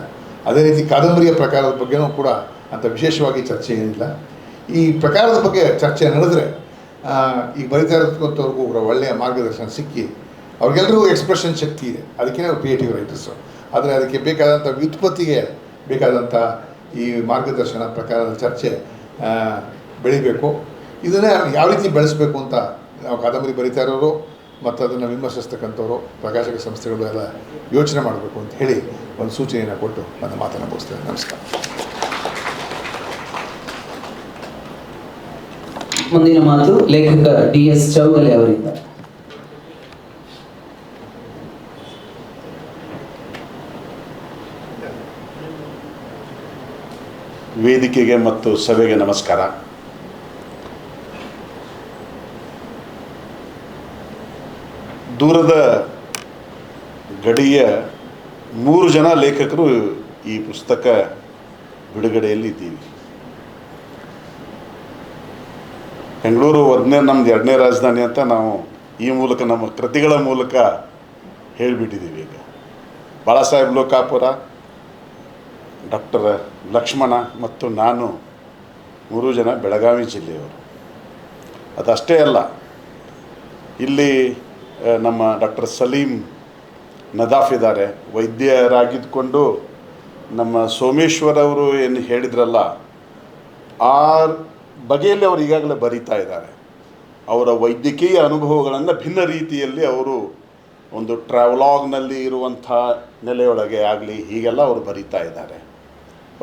ಅದೇ ರೀತಿ ಕಾದಂಬರಿಯ ಪ್ರಕಾರದ ಬಗ್ಗೆನೂ ಕೂಡ ಅಂತ ವಿಶೇಷವಾಗಿ ಚರ್ಚೆ ಏನಿಲ್ಲ. ಈ ಪ್ರಕಾರದ ಬಗ್ಗೆ ಚರ್ಚೆ ನಡೆದರೆ ಈಗ ಬರಿತಾ ಇರೋದಕ್ಕಂಥವ್ರಿಗೂ ಒಳ್ಳೆಯ ಮಾರ್ಗದರ್ಶನ ಸಿಕ್ಕಿ ಅವ್ರಿಗೆಲ್ಲರಿಗೂ ಎಕ್ಸ್ಪ್ರೆಷನ್ ಶಕ್ತಿ ಇದೆ. ಅದಕ್ಕೆ ನಾವು ಕ್ರಿಯೇಟಿವ್ ರೈಟರ್ಸು. ಆದರೆ ಅದಕ್ಕೆ ಬೇಕಾದಂಥ ವ್ಯುತ್ಪತ್ತಿಗೆ ಬೇಕಾದಂಥ ಈ ಮಾರ್ಗದರ್ಶನ, ಪ್ರಕಾರದ ಚರ್ಚೆ ಬೆಳಿಬೇಕು. ಇದನ್ನೇ ಯಾವ ರೀತಿ ಬೆಳೆಸಬೇಕು ಅಂತ ನಾವು ಕಾದಂಬರಿ ಬರಿತಾ ಇರೋರು ಮತ್ತು ಅದನ್ನು ವಿಮರ್ಶಿಸ್ತಕ್ಕಂಥವ್ರು, ಪ್ರಕಾಶಕ ಸಂಸ್ಥೆಗಳು ಎಲ್ಲ ಯೋಚನೆ ಮಾಡಬೇಕು ಅಂತ ಹೇಳಿ ಒಂದು ಸೂಚನೆಯನ್ನು ಕೊಟ್ಟು ನನ್ನ ಮಾತನ್ನು ಮುಗಿಸ್ತೇನೆ. ನಮಸ್ಕಾರ. ಮುಂದಿನ ಮಾತು ಲೇಖಕ DS ಚೌಗಲೆ ಅವರಿಂದ. ವೇದಿಕೆಗೆ ಮತ್ತು ಸಭೆಗೆ ನಮಸ್ಕಾರ. ದೂರದ ಗಡಿಯ 3 ಜನ ಲೇಖಕರು ಈ ಪುಸ್ತಕ ಬಿಡುಗಡೆಯಲ್ಲಿ ಇದ್ದೀವಿ. ಬೆಂಗಳೂರು ನಮ್ಮದು 2ನೇ ರಾಜಧಾನಿ ಅಂತ ನಾವು ಈ ಮೂಲಕ ನಮ್ಮ ಕೃತಿಗಳ ಮೂಲಕ ಹೇಳಿಬಿಟ್ಟಿದ್ದೀವಿ. ಈಗ ಬಾಳಾಸಾಹೇಬ್ ಲೋಕಾಪುರ, ಡಾಕ್ಟರ್ ಲಕ್ಷ್ಮಣ ಮತ್ತು ನಾನು 3 ಜನ ಬೆಳಗಾವಿ ಜಿಲ್ಲೆಯವರು. ಅದಷ್ಟೇ ಅಲ್ಲ, ಇಲ್ಲಿ ನಮ್ಮ ಡಾಕ್ಟರ್ ಸಲೀಂ ನದಾಫ್ ಇದ್ದಾರೆ. ವೈದ್ಯರಾಗಿದ್ದುಕೊಂಡು ನಮ್ಮ ಸೋಮೇಶ್ವರ್ ಅವರು ಏನು ಹೇಳಿದ್ರಲ್ಲ, ಆ ಬಗೆಯಲ್ಲಿ ಅವರು ಈಗಾಗಲೇ ಬರೀತಾ ಇದ್ದಾರೆ. ಅವರ ವೈದ್ಯಕೀಯ ಅನುಭವಗಳನ್ನು ಭಿನ್ನ ರೀತಿಯಲ್ಲಿ ಅವರು ಒಂದು ಟ್ರಾವಲಾಗ್ನಲ್ಲಿ ಇರುವಂಥ ನೆಲೆಯೊಳಗೆ ಆಗಲಿ ಹೀಗೆಲ್ಲ ಅವರು ಬರೀತಾ ಇದ್ದಾರೆ.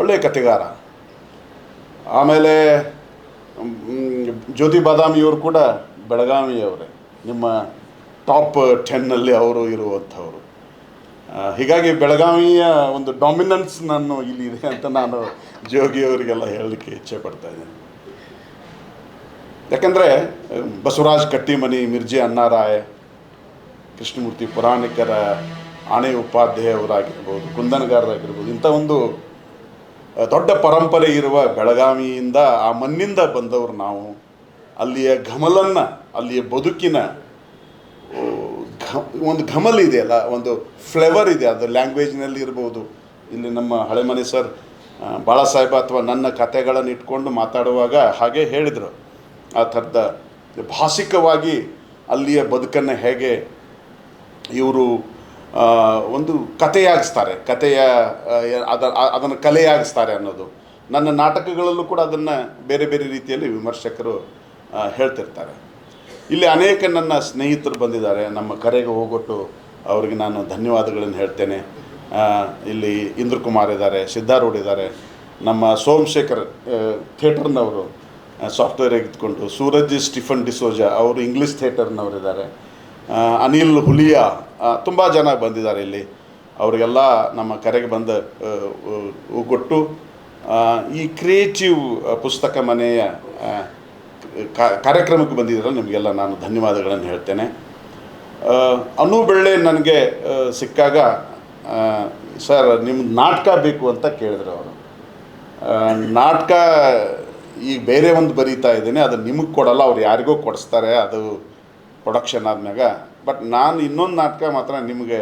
ಒಳ್ಳೆಯ ಕಥೆಗಾರ. ಆಮೇಲೆ ಜ್ಯೋತಿ ಬಾದಾಮಿಯವರು ಕೂಡ ಬೆಳಗಾವಿಯವರೇ, ನಿಮ್ಮ ಟಾಪ್ 10ನಲ್ಲಿ ಅವರು ಇರುವಂಥವರು. ಹೀಗಾಗಿ ಬೆಳಗಾವಿಯ ಒಂದು ಡಾಮಿನೆನ್ಸ್ ನಾನು ಇಲ್ಲಿ ಇದೆ ಅಂತ ನಾನು ಜೋಗಿಯವರಿಗೆಲ್ಲ ಹೇಳಲಿಕ್ಕೆ ಇಚ್ಛೆ ಪಡ್ತಾ ಇದ್ದೇನೆ. ಯಾಕಂದರೆ ಬಸವರಾಜ್ ಕಟ್ಟಿಮನಿ, ಮಿರ್ಜೆ ಅಣ್ಣಾರಾಯ್, ಕೃಷ್ಣಮೂರ್ತಿ ಪುರಾಣಿಕರ, ಆಣೆ ಉಪಾಧ್ಯಾಯವರಾಗಿರ್ಬೋದು, ಕುಂದನಗಾರರಾಗಿರ್ಬೋದು, ಇಂಥ ಒಂದು ದೊಡ್ಡ ಪರಂಪರೆ ಇರುವ ಬೆಳಗಾವಿಯಿಂದ, ಆ ಮಣ್ಣಿಂದ ಬಂದವರು ನಾವು. ಅಲ್ಲಿಯ ಘಮಲನ್ನು, ಅಲ್ಲಿಯ ಬದುಕಿನ ಒಂದು ಘಮಲ್ ಇದೆಯಲ್ಲ, ಒಂದು ಫ್ಲೇವರ್ ಇದೆ, ಅದು ಲ್ಯಾಂಗ್ವೇಜ್ನಲ್ಲಿ ಇರ್ಬೋದು. ಇಲ್ಲಿ ನಮ್ಮ ಹಳೆಮನೆ ಸರ್ ಬಾಳಾಸಾಹೇಬ ಅಥವಾ ನನ್ನ ಕಥೆಗಳನ್ನು ಇಟ್ಕೊಂಡು ಮಾತಾಡುವಾಗ ಹಾಗೆ ಹೇಳಿದರು. ಆ ಥರದ ಭಾಷಿಕವಾಗಿ ಅಲ್ಲಿಯ ಬದುಕನ್ನು ಹೇಗೆ ಇವರು ಒಂದು ಕಥೆಯಾಗಿಸ್ತಾರೆ, ಅದನ್ನು ಕಲೆಯಾಗಿಸ್ತಾರೆ ಅನ್ನೋದು. ನನ್ನ ನಾಟಕಗಳಲ್ಲೂ ಕೂಡ ಅದನ್ನು ಬೇರೆ ಬೇರೆ ರೀತಿಯಲ್ಲಿ ವಿಮರ್ಶಕರು ಹೇಳ್ತಿರ್ತಾರೆ. ಇಲ್ಲಿ ಅನೇಕ ನನ್ನ ಸ್ನೇಹಿತರು ಬಂದಿದ್ದಾರೆ. ನಮ್ಮ ಕರೆಗೆ ಹೋಗೊಟ್ಟು ಅವರಿಗೆ ನಾನು ಧನ್ಯವಾದಗಳನ್ನು ಹೇಳ್ತೇನೆ. ಇಲ್ಲಿ ಇಂದ್ರಕುಮಾರ್ ಇದ್ದಾರೆ, ಸಿದ್ಧಾರೂಢ್ ಇದ್ದಾರೆ, ನಮ್ಮ ಸೋಮಶೇಖರ್ ಥಿಯೇಟರ್ನವರು ಸಾಫ್ಟ್ವೇರ್ ಇದ್ಕೊಂಡು, ಸೂರಜ್ ಸ್ಟಿಫನ್ ಡಿಸೋಜಾ ಅವರು ಇಂಗ್ಲೀಷ್ ಥಿಯೇಟರ್ನವರಿದ್ದಾರೆ, ಅನಿಲ್ ಹುಲಿಯಾ, ತುಂಬ ಜನ ಬಂದಿದ್ದಾರೆ ಇಲ್ಲಿ. ಅವರಿಗೆಲ್ಲ ನಮ್ಮ ಕರೆಗೆ ಬಂದ ಒಗ್ಗೊಟ್ಟು ಈ ಕ್ರಿಯೇಟಿವ್ ಪುಸ್ತಕ ಮನೆಯ ಕಾರ್ಯಕ್ರಮಕ್ಕೆ ಬಂದಿದ್ದರಲ್ಲ, ನಿಮಗೆಲ್ಲ ನಾನು ಧನ್ಯವಾದಗಳನ್ನು ಹೇಳ್ತೇನೆ. ಅನು ಬೆಳ್ಳೆ ನನಗೆ ಸಿಕ್ಕಾಗ, ಸರ್ ನಿಮ್ಗೆ ನಾಟಕ ಬೇಕು ಅಂತ ಕೇಳಿದ್ರು ಅವರು. ನಾಟಕ ಈಗ ಬೇರೆ ಒಂದು ಬರೀತಾ ಇದ್ದೀನಿ, ಅದು ನಿಮಗೆ ಕೊಡಲ್ಲ, ಅವ್ರು ಯಾರಿಗೋ ಕೊಡಿಸ್ತಾರೆ, ಅದು ಪ್ರೊಡಕ್ಷನ್ ಆದ್ಮ್ಯಾಗ. ಬಟ್ ನಾನು ಇನ್ನೊಂದು ನಾಟಕ ಮಾತ್ರ ನಿಮಗೆ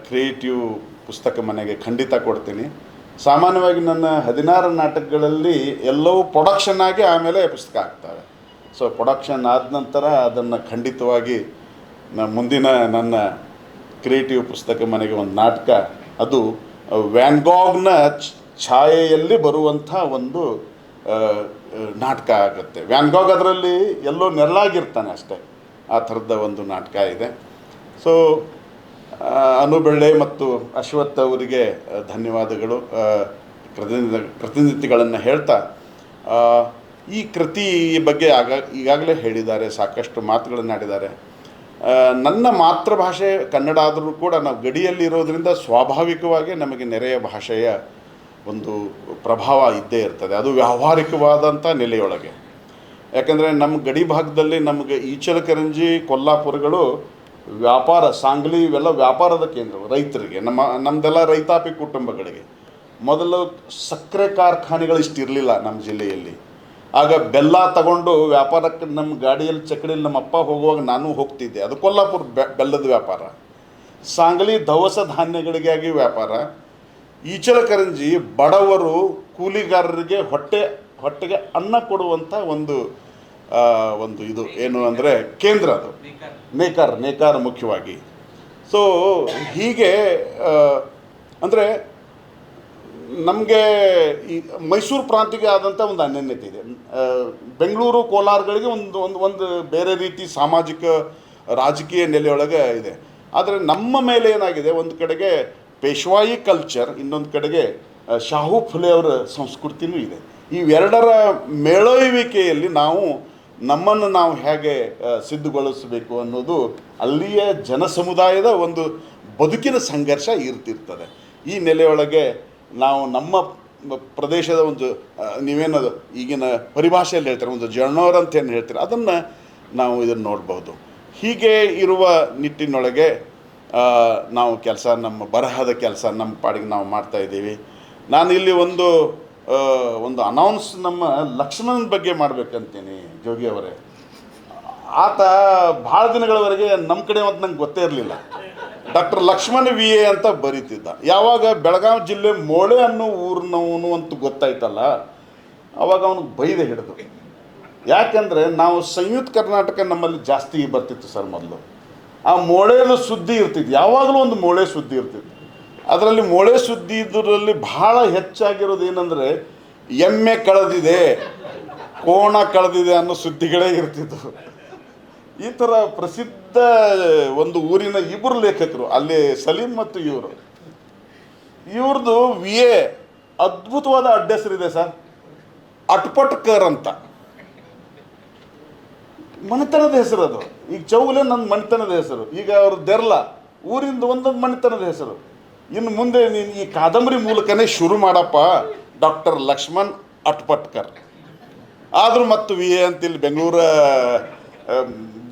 ಕ್ರಿಯೇಟಿವ್ ಪುಸ್ತಕ ಮನೆಗೆ ಖಂಡಿತ ಕೊಡ್ತೀನಿ. ಸಾಮಾನ್ಯವಾಗಿ ನನ್ನ 16 ನಾಟಕಗಳಲ್ಲಿ ಎಲ್ಲವೂ ಪ್ರೊಡಕ್ಷನ್ ಆಗಿ ಆಮೇಲೆ ಪುಸ್ತಕ ಆಗ್ತವೆ. ಸೊ ಪ್ರೊಡಕ್ಷನ್ ಆದ ನಂತರ ಅದನ್ನು ಖಂಡಿತವಾಗಿ ಮುಂದಿನ ನನ್ನ ಕ್ರಿಯೇಟಿವ್ ಪುಸ್ತಕ ಮನೆಗೆ ಒಂದು ನಾಟಕ, ಅದು ವ್ಯಾನ್ ಗಾಗ್ನ ಛಾಯೆಯಲ್ಲಿ ಬರುವಂಥ ಒಂದು ನಾಟಕ ಆಗುತ್ತೆ. ವ್ಯಾನ್ ಗಾಗ್ ಅದರಲ್ಲಿ ಎಲ್ಲೋ ನೆರಳಾಗಿರ್ತಾನೆ ಅಷ್ಟೇ, ಆ ಥರದ ಒಂದು ನಾಟಕ ಇದೆ. ಸೊ ಅನು ಬೆಳ್ಳೆ ಮತ್ತು ಅಶ್ವಥ್ ಅವರಿಗೆ ಧನ್ಯವಾದಗಳು, ಪ್ರತಿನಿಧಿಗಳನ್ನು ಹೇಳ್ತಾ, ಈ ಕೃತಿ ಬಗ್ಗೆ ಈಗಾಗಲೇ ಹೇಳಿದ್ದಾರೆ, ಸಾಕಷ್ಟು ಮಾತುಗಳನ್ನು ಆಡಿದ್ದಾರೆ. ನನ್ನ ಮಾತೃಭಾಷೆ ಕನ್ನಡ ಆದರೂ ಕೂಡ ನಾವು ಗಡಿಯಲ್ಲಿ ಇರೋದರಿಂದ ಸ್ವಾಭಾವಿಕವಾಗಿ ನಮಗೆ ನೆರೆಯ ಭಾಷೆಯ ಒಂದು ಪ್ರಭಾವ ಇದ್ದೇ ಇರ್ತದೆ, ಅದು ವ್ಯಾವಹಾರಿಕವಾದಂಥ ನೆಲೆಯೊಳಗೆ. ಯಾಕಂದರೆ ನಮ್ಮ ಗಡಿ ಭಾಗದಲ್ಲಿ ನಮಗೆ ಈಚಲಕರಂಜಿ, ಕೊಲ್ಲಾಪುರಗಳು ವ್ಯಾಪಾರ, ಸಾಂಗ್ಲಿ ಇವೆಲ್ಲ ವ್ಯಾಪಾರದ ಕೇಂದ್ರಗಳು ರೈತರಿಗೆ. ನಮ್ಮದೆಲ್ಲ ರೈತಾಪಿ ಕುಟುಂಬಗಳಿಗೆ. ಮೊದಲು ಸಕ್ಕರೆ ಕಾರ್ಖಾನೆಗಳು ಇಷ್ಟಿರಲಿಲ್ಲ ನಮ್ಮ ಜಿಲ್ಲೆಯಲ್ಲಿ. ಆಗ ಬೆಲ್ಲ ತಗೊಂಡು ವ್ಯಾಪಾರಕ್ಕೆ ನಮ್ಮ ಗಾಡಿಯಲ್ಲಿ ಚಕಡಿಯಲ್ಲಿ ನಮ್ಮ ಅಪ್ಪ ಹೋಗುವಾಗ ನಾನು ಹೋಗ್ತಿದ್ದೆ. ಅದು ಕೊಲ್ಲಾಪುರ ಬೆಲ್ಲದ ವ್ಯಾಪಾರ. ಸಾಂಗ್ಲಿ ದವಸ ಧಾನ್ಯಗಳಿಗಾಗಿ ವ್ಯಾಪಾರ. ಈಚಲಕರಂಜಿ ಬಡವರು, ಕೂಲಿಗಾರರಿಗೆ ಹೊಟ್ಟೆಗೆ ಅನ್ನ ಕೊಡುವಂಥ ಒಂದು ಇದು ಏನು ಅಂದರೆ ಕೇಂದ್ರ, ಅದು ನೇಕಾರ ಮುಖ್ಯವಾಗಿ. ಸೊ ಹೀಗೆ ಅಂದರೆ ನಮಗೆ ಈ ಮೈಸೂರು ಪ್ರಾಂತ್ಯಕ್ಕೆ ಆದಂಥ ಒಂದು ಅನನ್ಯತೆ ಇದೆ. ಬೆಂಗಳೂರು, ಕೋಲಾರಗಳಿಗೆ ಒಂದು ಬೇರೆ ರೀತಿ ಸಾಮಾಜಿಕ ರಾಜಕೀಯ ನೆಲೆಯೊಳಗೆ ಇದೆ. ಆದರೆ ನಮ್ಮ ಮೇಲೆ ಏನಾಗಿದೆ, ಒಂದು ಕಡೆಗೆ ಪೇಶ್ವಾಯಿ ಕಲ್ಚರ್, ಇನ್ನೊಂದು ಕಡೆಗೆ ಶಾಹು ಫುಲೆ ಅವರ ಸಂಸ್ಕೃತಿನೂ ಇದೆ. ಇವೆರಡರ ಮೇಳೈವಿಕೆಯಲ್ಲಿ ನಮ್ಮನ್ನು ನಾವು ಹೇಗೆ ಸಿದ್ಧಗೊಳಿಸಬೇಕು ಅನ್ನೋದು ಅಲ್ಲಿಯ ಜನಸಮುದಾಯದ ಒಂದು ಬದುಕಿನ ಸಂಘರ್ಷ ಇರ್ತಿರ್ತದೆ. ಈ ನೆಲೆಯೊಳಗೆ ನಾವು ನಮ್ಮ ಪ್ರದೇಶದ ಒಂದು ನೀವೇನದು ಈಗಿನ ಪರಿಭಾಷೆಯಲ್ಲಿ ಹೇಳ್ತಾರೆ, ಒಂದು ಜರ್ನೋರ್ ಅಂತ ಏನು ಹೇಳ್ತೀರ, ಅದನ್ನು ನಾವು ಇದನ್ನು ನೋಡ್ಬೋದು. ಹೀಗೆ ಇರುವ ನಿಟ್ಟಿನೊಳಗೆ ನಾವು ಕೆಲಸ, ನಮ್ಮ ಬರಹದ ಕೆಲಸ ನಮ್ಮ ಪಾಡಿಗೆ ನಾವು ಮಾಡ್ತಾಯಿದ್ದೀವಿ. ನಾನು ಇಲ್ಲಿ ಒಂದು ಅನೌನ್ಸ್ ನಮ್ಮ ಲಕ್ಷ್ಮಣನ ಬಗ್ಗೆ ಮಾಡಬೇಕಂತೀನಿ. ಜೋಗಿ ಅವರೇ, ಆತ ಭಾಳ ದಿನಗಳವರೆಗೆ ನಮ್ಮ ಕಡೆ ಮತ್ತು ನಂಗೆ ಗೊತ್ತೇ ಇರಲಿಲ್ಲ. ಡಾಕ್ಟರ್ ಲಕ್ಷ್ಮಣ ವಿ ಎ ಅಂತ ಬರೀತಿದ್ದ. ಯಾವಾಗ ಬೆಳಗಾವಿ ಜಿಲ್ಲೆ ಮೋಳೆ ಅನ್ನೋ ಊರಿನವನು ಅಂತ ಗೊತ್ತಾಯ್ತಲ್ಲ, ಆವಾಗ ಅವನಿಗೆ ಬೈದೆ ಹಿಡಿದು. ಯಾಕೆಂದರೆ ನಾವು ಸಂಯುಕ್ತ ಕರ್ನಾಟಕ ನಮ್ಮಲ್ಲಿ ಜಾಸ್ತಿ ಬರ್ತಿತ್ತು ಸರ್. ಮೊದಲು ಆ ಮೋಳೆದು ಸುದ್ದಿ ಇರ್ತಿತ್ತು, ಯಾವಾಗಲೂ ಒಂದು ಮೋಳೆ ಸುದ್ದಿ ಇರ್ತಿತ್ತು. ಅದರಲ್ಲಿ ಮೋಳೆ ಸುದ್ದಿ ಇದರಲ್ಲಿ ಭಾಳ ಹೆಚ್ಚಾಗಿರೋದು ಏನಂದರೆ ಎಮ್ಮೆ ಕಳೆದಿದೆ, ಕೋಣ ಕಳೆದಿದೆ ಅನ್ನೋ ಸುದ್ದಿಗಳೇ ಇರ್ತಿತ್ತು. ಈ ಥರ ಪ್ರಸಿದ್ಧ ಒಂದು ಊರಿನ ಇಬ್ಬರು ಲೇಖಕರು, ಅಲ್ಲಿ ಸಲೀಂ ಮತ್ತು ಇವ್ರದ್ದು VA ಅದ್ಭುತವಾದ ಅಡ್ಡೆಸರಿದೆ ಸರ್, ಅಟ್ಪಟ್ಕರ್ ಅಂತ. ಮನೆತನದ ಹೆಸರು ಅದು. ಈಗ ಚೌಲೆ ನನ್ನ ಮನೆತನದ ಹೆಸರು, ಈಗ ಅವ್ರ ದೆರ್ಲ ಊರಿಂದ ಒಂದೊಂದು ಮನೆತನದ ಹೆಸರು. ಇನ್ನು ಮುಂದೆ ನೀನು ಈ ಕಾದಂಬರಿ ಮೂಲಕನೇ ಶುರು ಮಾಡಪ್ಪ, ಡಾಕ್ಟರ್ ಲಕ್ಷ್ಮಣ್ ಅಟ್ಪಟ್ಕರ್. ಆದರೂ ಮತ್ತು VA ಅಂತ ಇಲ್ಲಿ ಬೆಂಗಳೂರ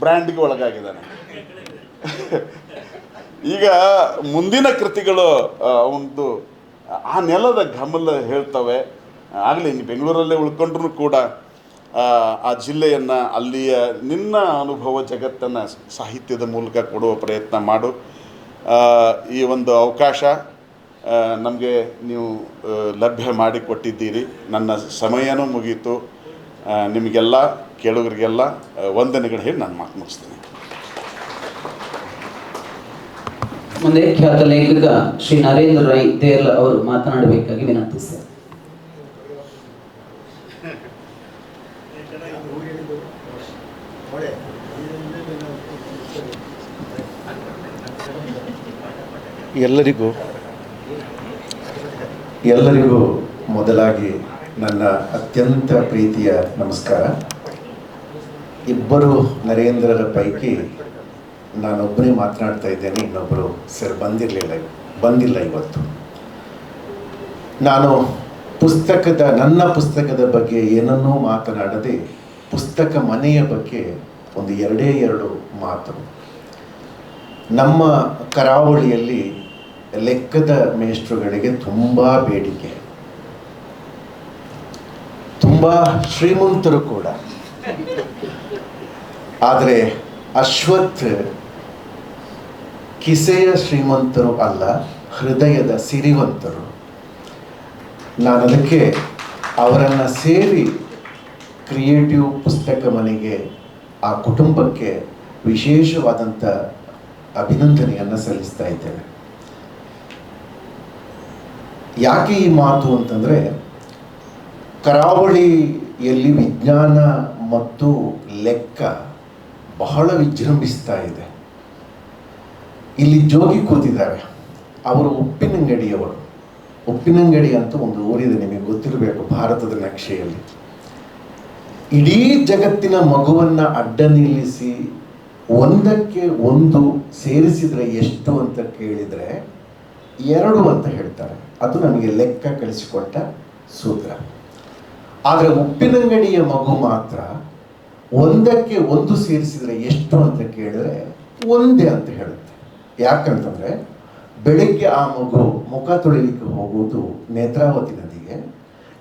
ಬ್ರ್ಯಾಂಡ್ಗೆ ಒಳಗಾಗಿದ್ದಾನೆ. ಈಗ ಮುಂದಿನ ಕೃತಿಗಳು ಒಂದು ಆ ನೆಲದ ಘಮಲ ಹೇಳ್ತವೆ. ಆಗಲಿ ನೀನು ಬೆಂಗಳೂರಲ್ಲೇ ಉಳ್ಕೊಂಡ್ರೂ ಕೂಡ ಆ ಜಿಲ್ಲೆಯನ್ನು, ಅಲ್ಲಿಯ ನಿನ್ನ ಅನುಭವ ಜಗತ್ತನ್ನು ಸಾಹಿತ್ಯದ ಮೂಲಕ ಕೊಡುವ ಪ್ರಯತ್ನ ಮಾಡು. ಈ ಒಂದು ಅವಕಾಶ ನಮಗೆ ನೀವು ಲಭ್ಯ ಮಾಡಿಕೊಟ್ಟಿದ್ದೀರಿ. ನನ್ನ ಸಮಯನೂ ಮುಗೀತು. ನಿಮಗೆಲ್ಲ ಕೇಳುಗರಿಗೆಲ್ಲ ವಂದನೆಗಳು ಹೇಳಿ ನಾನು ಮಾತು ಮುಗಿಸ್ತೀನಿ. ಮುಂದೆ ಖ್ಯಾತ ಲೇಖಕ ಶ್ರೀ ನರೇಂದ್ರ ರೈ ದೇರ್ಲ ಅವರು ಮಾತನಾಡಬೇಕಾಗಿ ವಿನಂತಿಸಿದ್ದಾರೆ. ಎಲ್ಲರಿಗೂ ಮೊದಲಾಗಿ ನನ್ನ ಅತ್ಯಂತ ಪ್ರೀತಿಯ ನಮಸ್ಕಾರ. ಇಬ್ಬರು ನರೇಂದ್ರರ ಪೈಕಿ ನಾನೊಬ್ಬನೇ ಮಾತನಾಡ್ತಾ ಇದ್ದೇನೆ, ಇನ್ನೊಬ್ಬರು ಬಂದಿಲ್ಲ ಇವತ್ತು. ನಾನು ನನ್ನ ಪುಸ್ತಕದ ಬಗ್ಗೆ ಏನನ್ನೂ ಮಾತನಾಡದೆ ಪುಸ್ತಕ ಮನೆಯ ಬಗ್ಗೆ ಒಂದು ಎರಡು ಮಾತು. ನಮ್ಮ ಕರಾವಳಿಯಲ್ಲಿ ಲೆಕ್ಕದ ಮೇಷ್ಟ್ರುಗಳಿಗೆ ತುಂಬ ಬೇಡಿಕೆ, ತುಂಬ ಶ್ರೀಮಂತರು ಕೂಡ. ಆದರೆ ಅಶ್ವಥ್ ಕಿಸೆಯ ಶ್ರೀಮಂತರು ಅಲ್ಲ, ಹೃದಯದ ಸಿರಿವಂತರು. ನಾನು ಅದಕ್ಕೆ ಅವರನ್ನು ಸೇರಿ ಕ್ರಿಯೇಟಿವ್ ಪುಸ್ತಕ ಮನೆಗೆ, ಆ ಕುಟುಂಬಕ್ಕೆ ವಿಶೇಷವಾದಂಥ ಅಭಿನಂದನೆಯನ್ನು ಸಲ್ಲಿಸ್ತಾ ಇದ್ದೇನೆ. ಯಾಕೆ ಈ ಮಾತು ಅಂತಂದರೆ, ಕರಾವಳಿಯಲ್ಲಿ ವಿಜ್ಞಾನ ಮತ್ತು ಲೆಕ್ಕ ಬಹಳ ವಿಜೃಂಭಿಸ್ತಾ ಇದೆ. ಇಲ್ಲಿ ಜೋಗಿ ಕೂತಿದ್ದಾರೆ, ಅವರು ಉಪ್ಪಿನಂಗಡಿಯವರು. ಉಪ್ಪಿನಂಗಡಿ ಅಂತ ಒಂದು ಊರಿದೆ, ನಿಮಗೆ ಗೊತ್ತಿರಬೇಕು, ಭಾರತದ ನಕ್ಷೆಯಲ್ಲಿ. ಇಡೀ ಜಗತ್ತಿನ ಮಗುವನ್ನು ಅಡ್ಡ ನಿಲ್ಲಿಸಿ ಒಂದಕ್ಕೆ ಒಂದು ಸೇರಿಸಿದರೆ ಎಷ್ಟು ಅಂತ ಕೇಳಿದರೆ 2 ಅಂತ ಹೇಳ್ತಾರೆ. ಅದು ನಮಗೆ ಲೆಕ್ಕ ಕಳಿಸಿಕೊಟ್ಟ ಸೂತ್ರ. ಆದರೆ ಉಪ್ಪಿನಂಗಡಿಯ ಮಗು ಮಾತ್ರ ಒಂದಕ್ಕೆ ಒಂದು ಸೇರಿಸಿದರೆ ಎಷ್ಟು ಅಂತ ಕೇಳಿದ್ರೆ 1 ಅಂತ ಹೇಳುತ್ತೆ. ಯಾಕಂತಂದರೆ ಬೆಳಿಗ್ಗೆ ಆ ಮಗು ಮುಖ ತೊಳಿಲಿಕ್ಕೆ ಹೋಗುವುದು ನೇತ್ರಾವತಿ ನದಿಗೆ.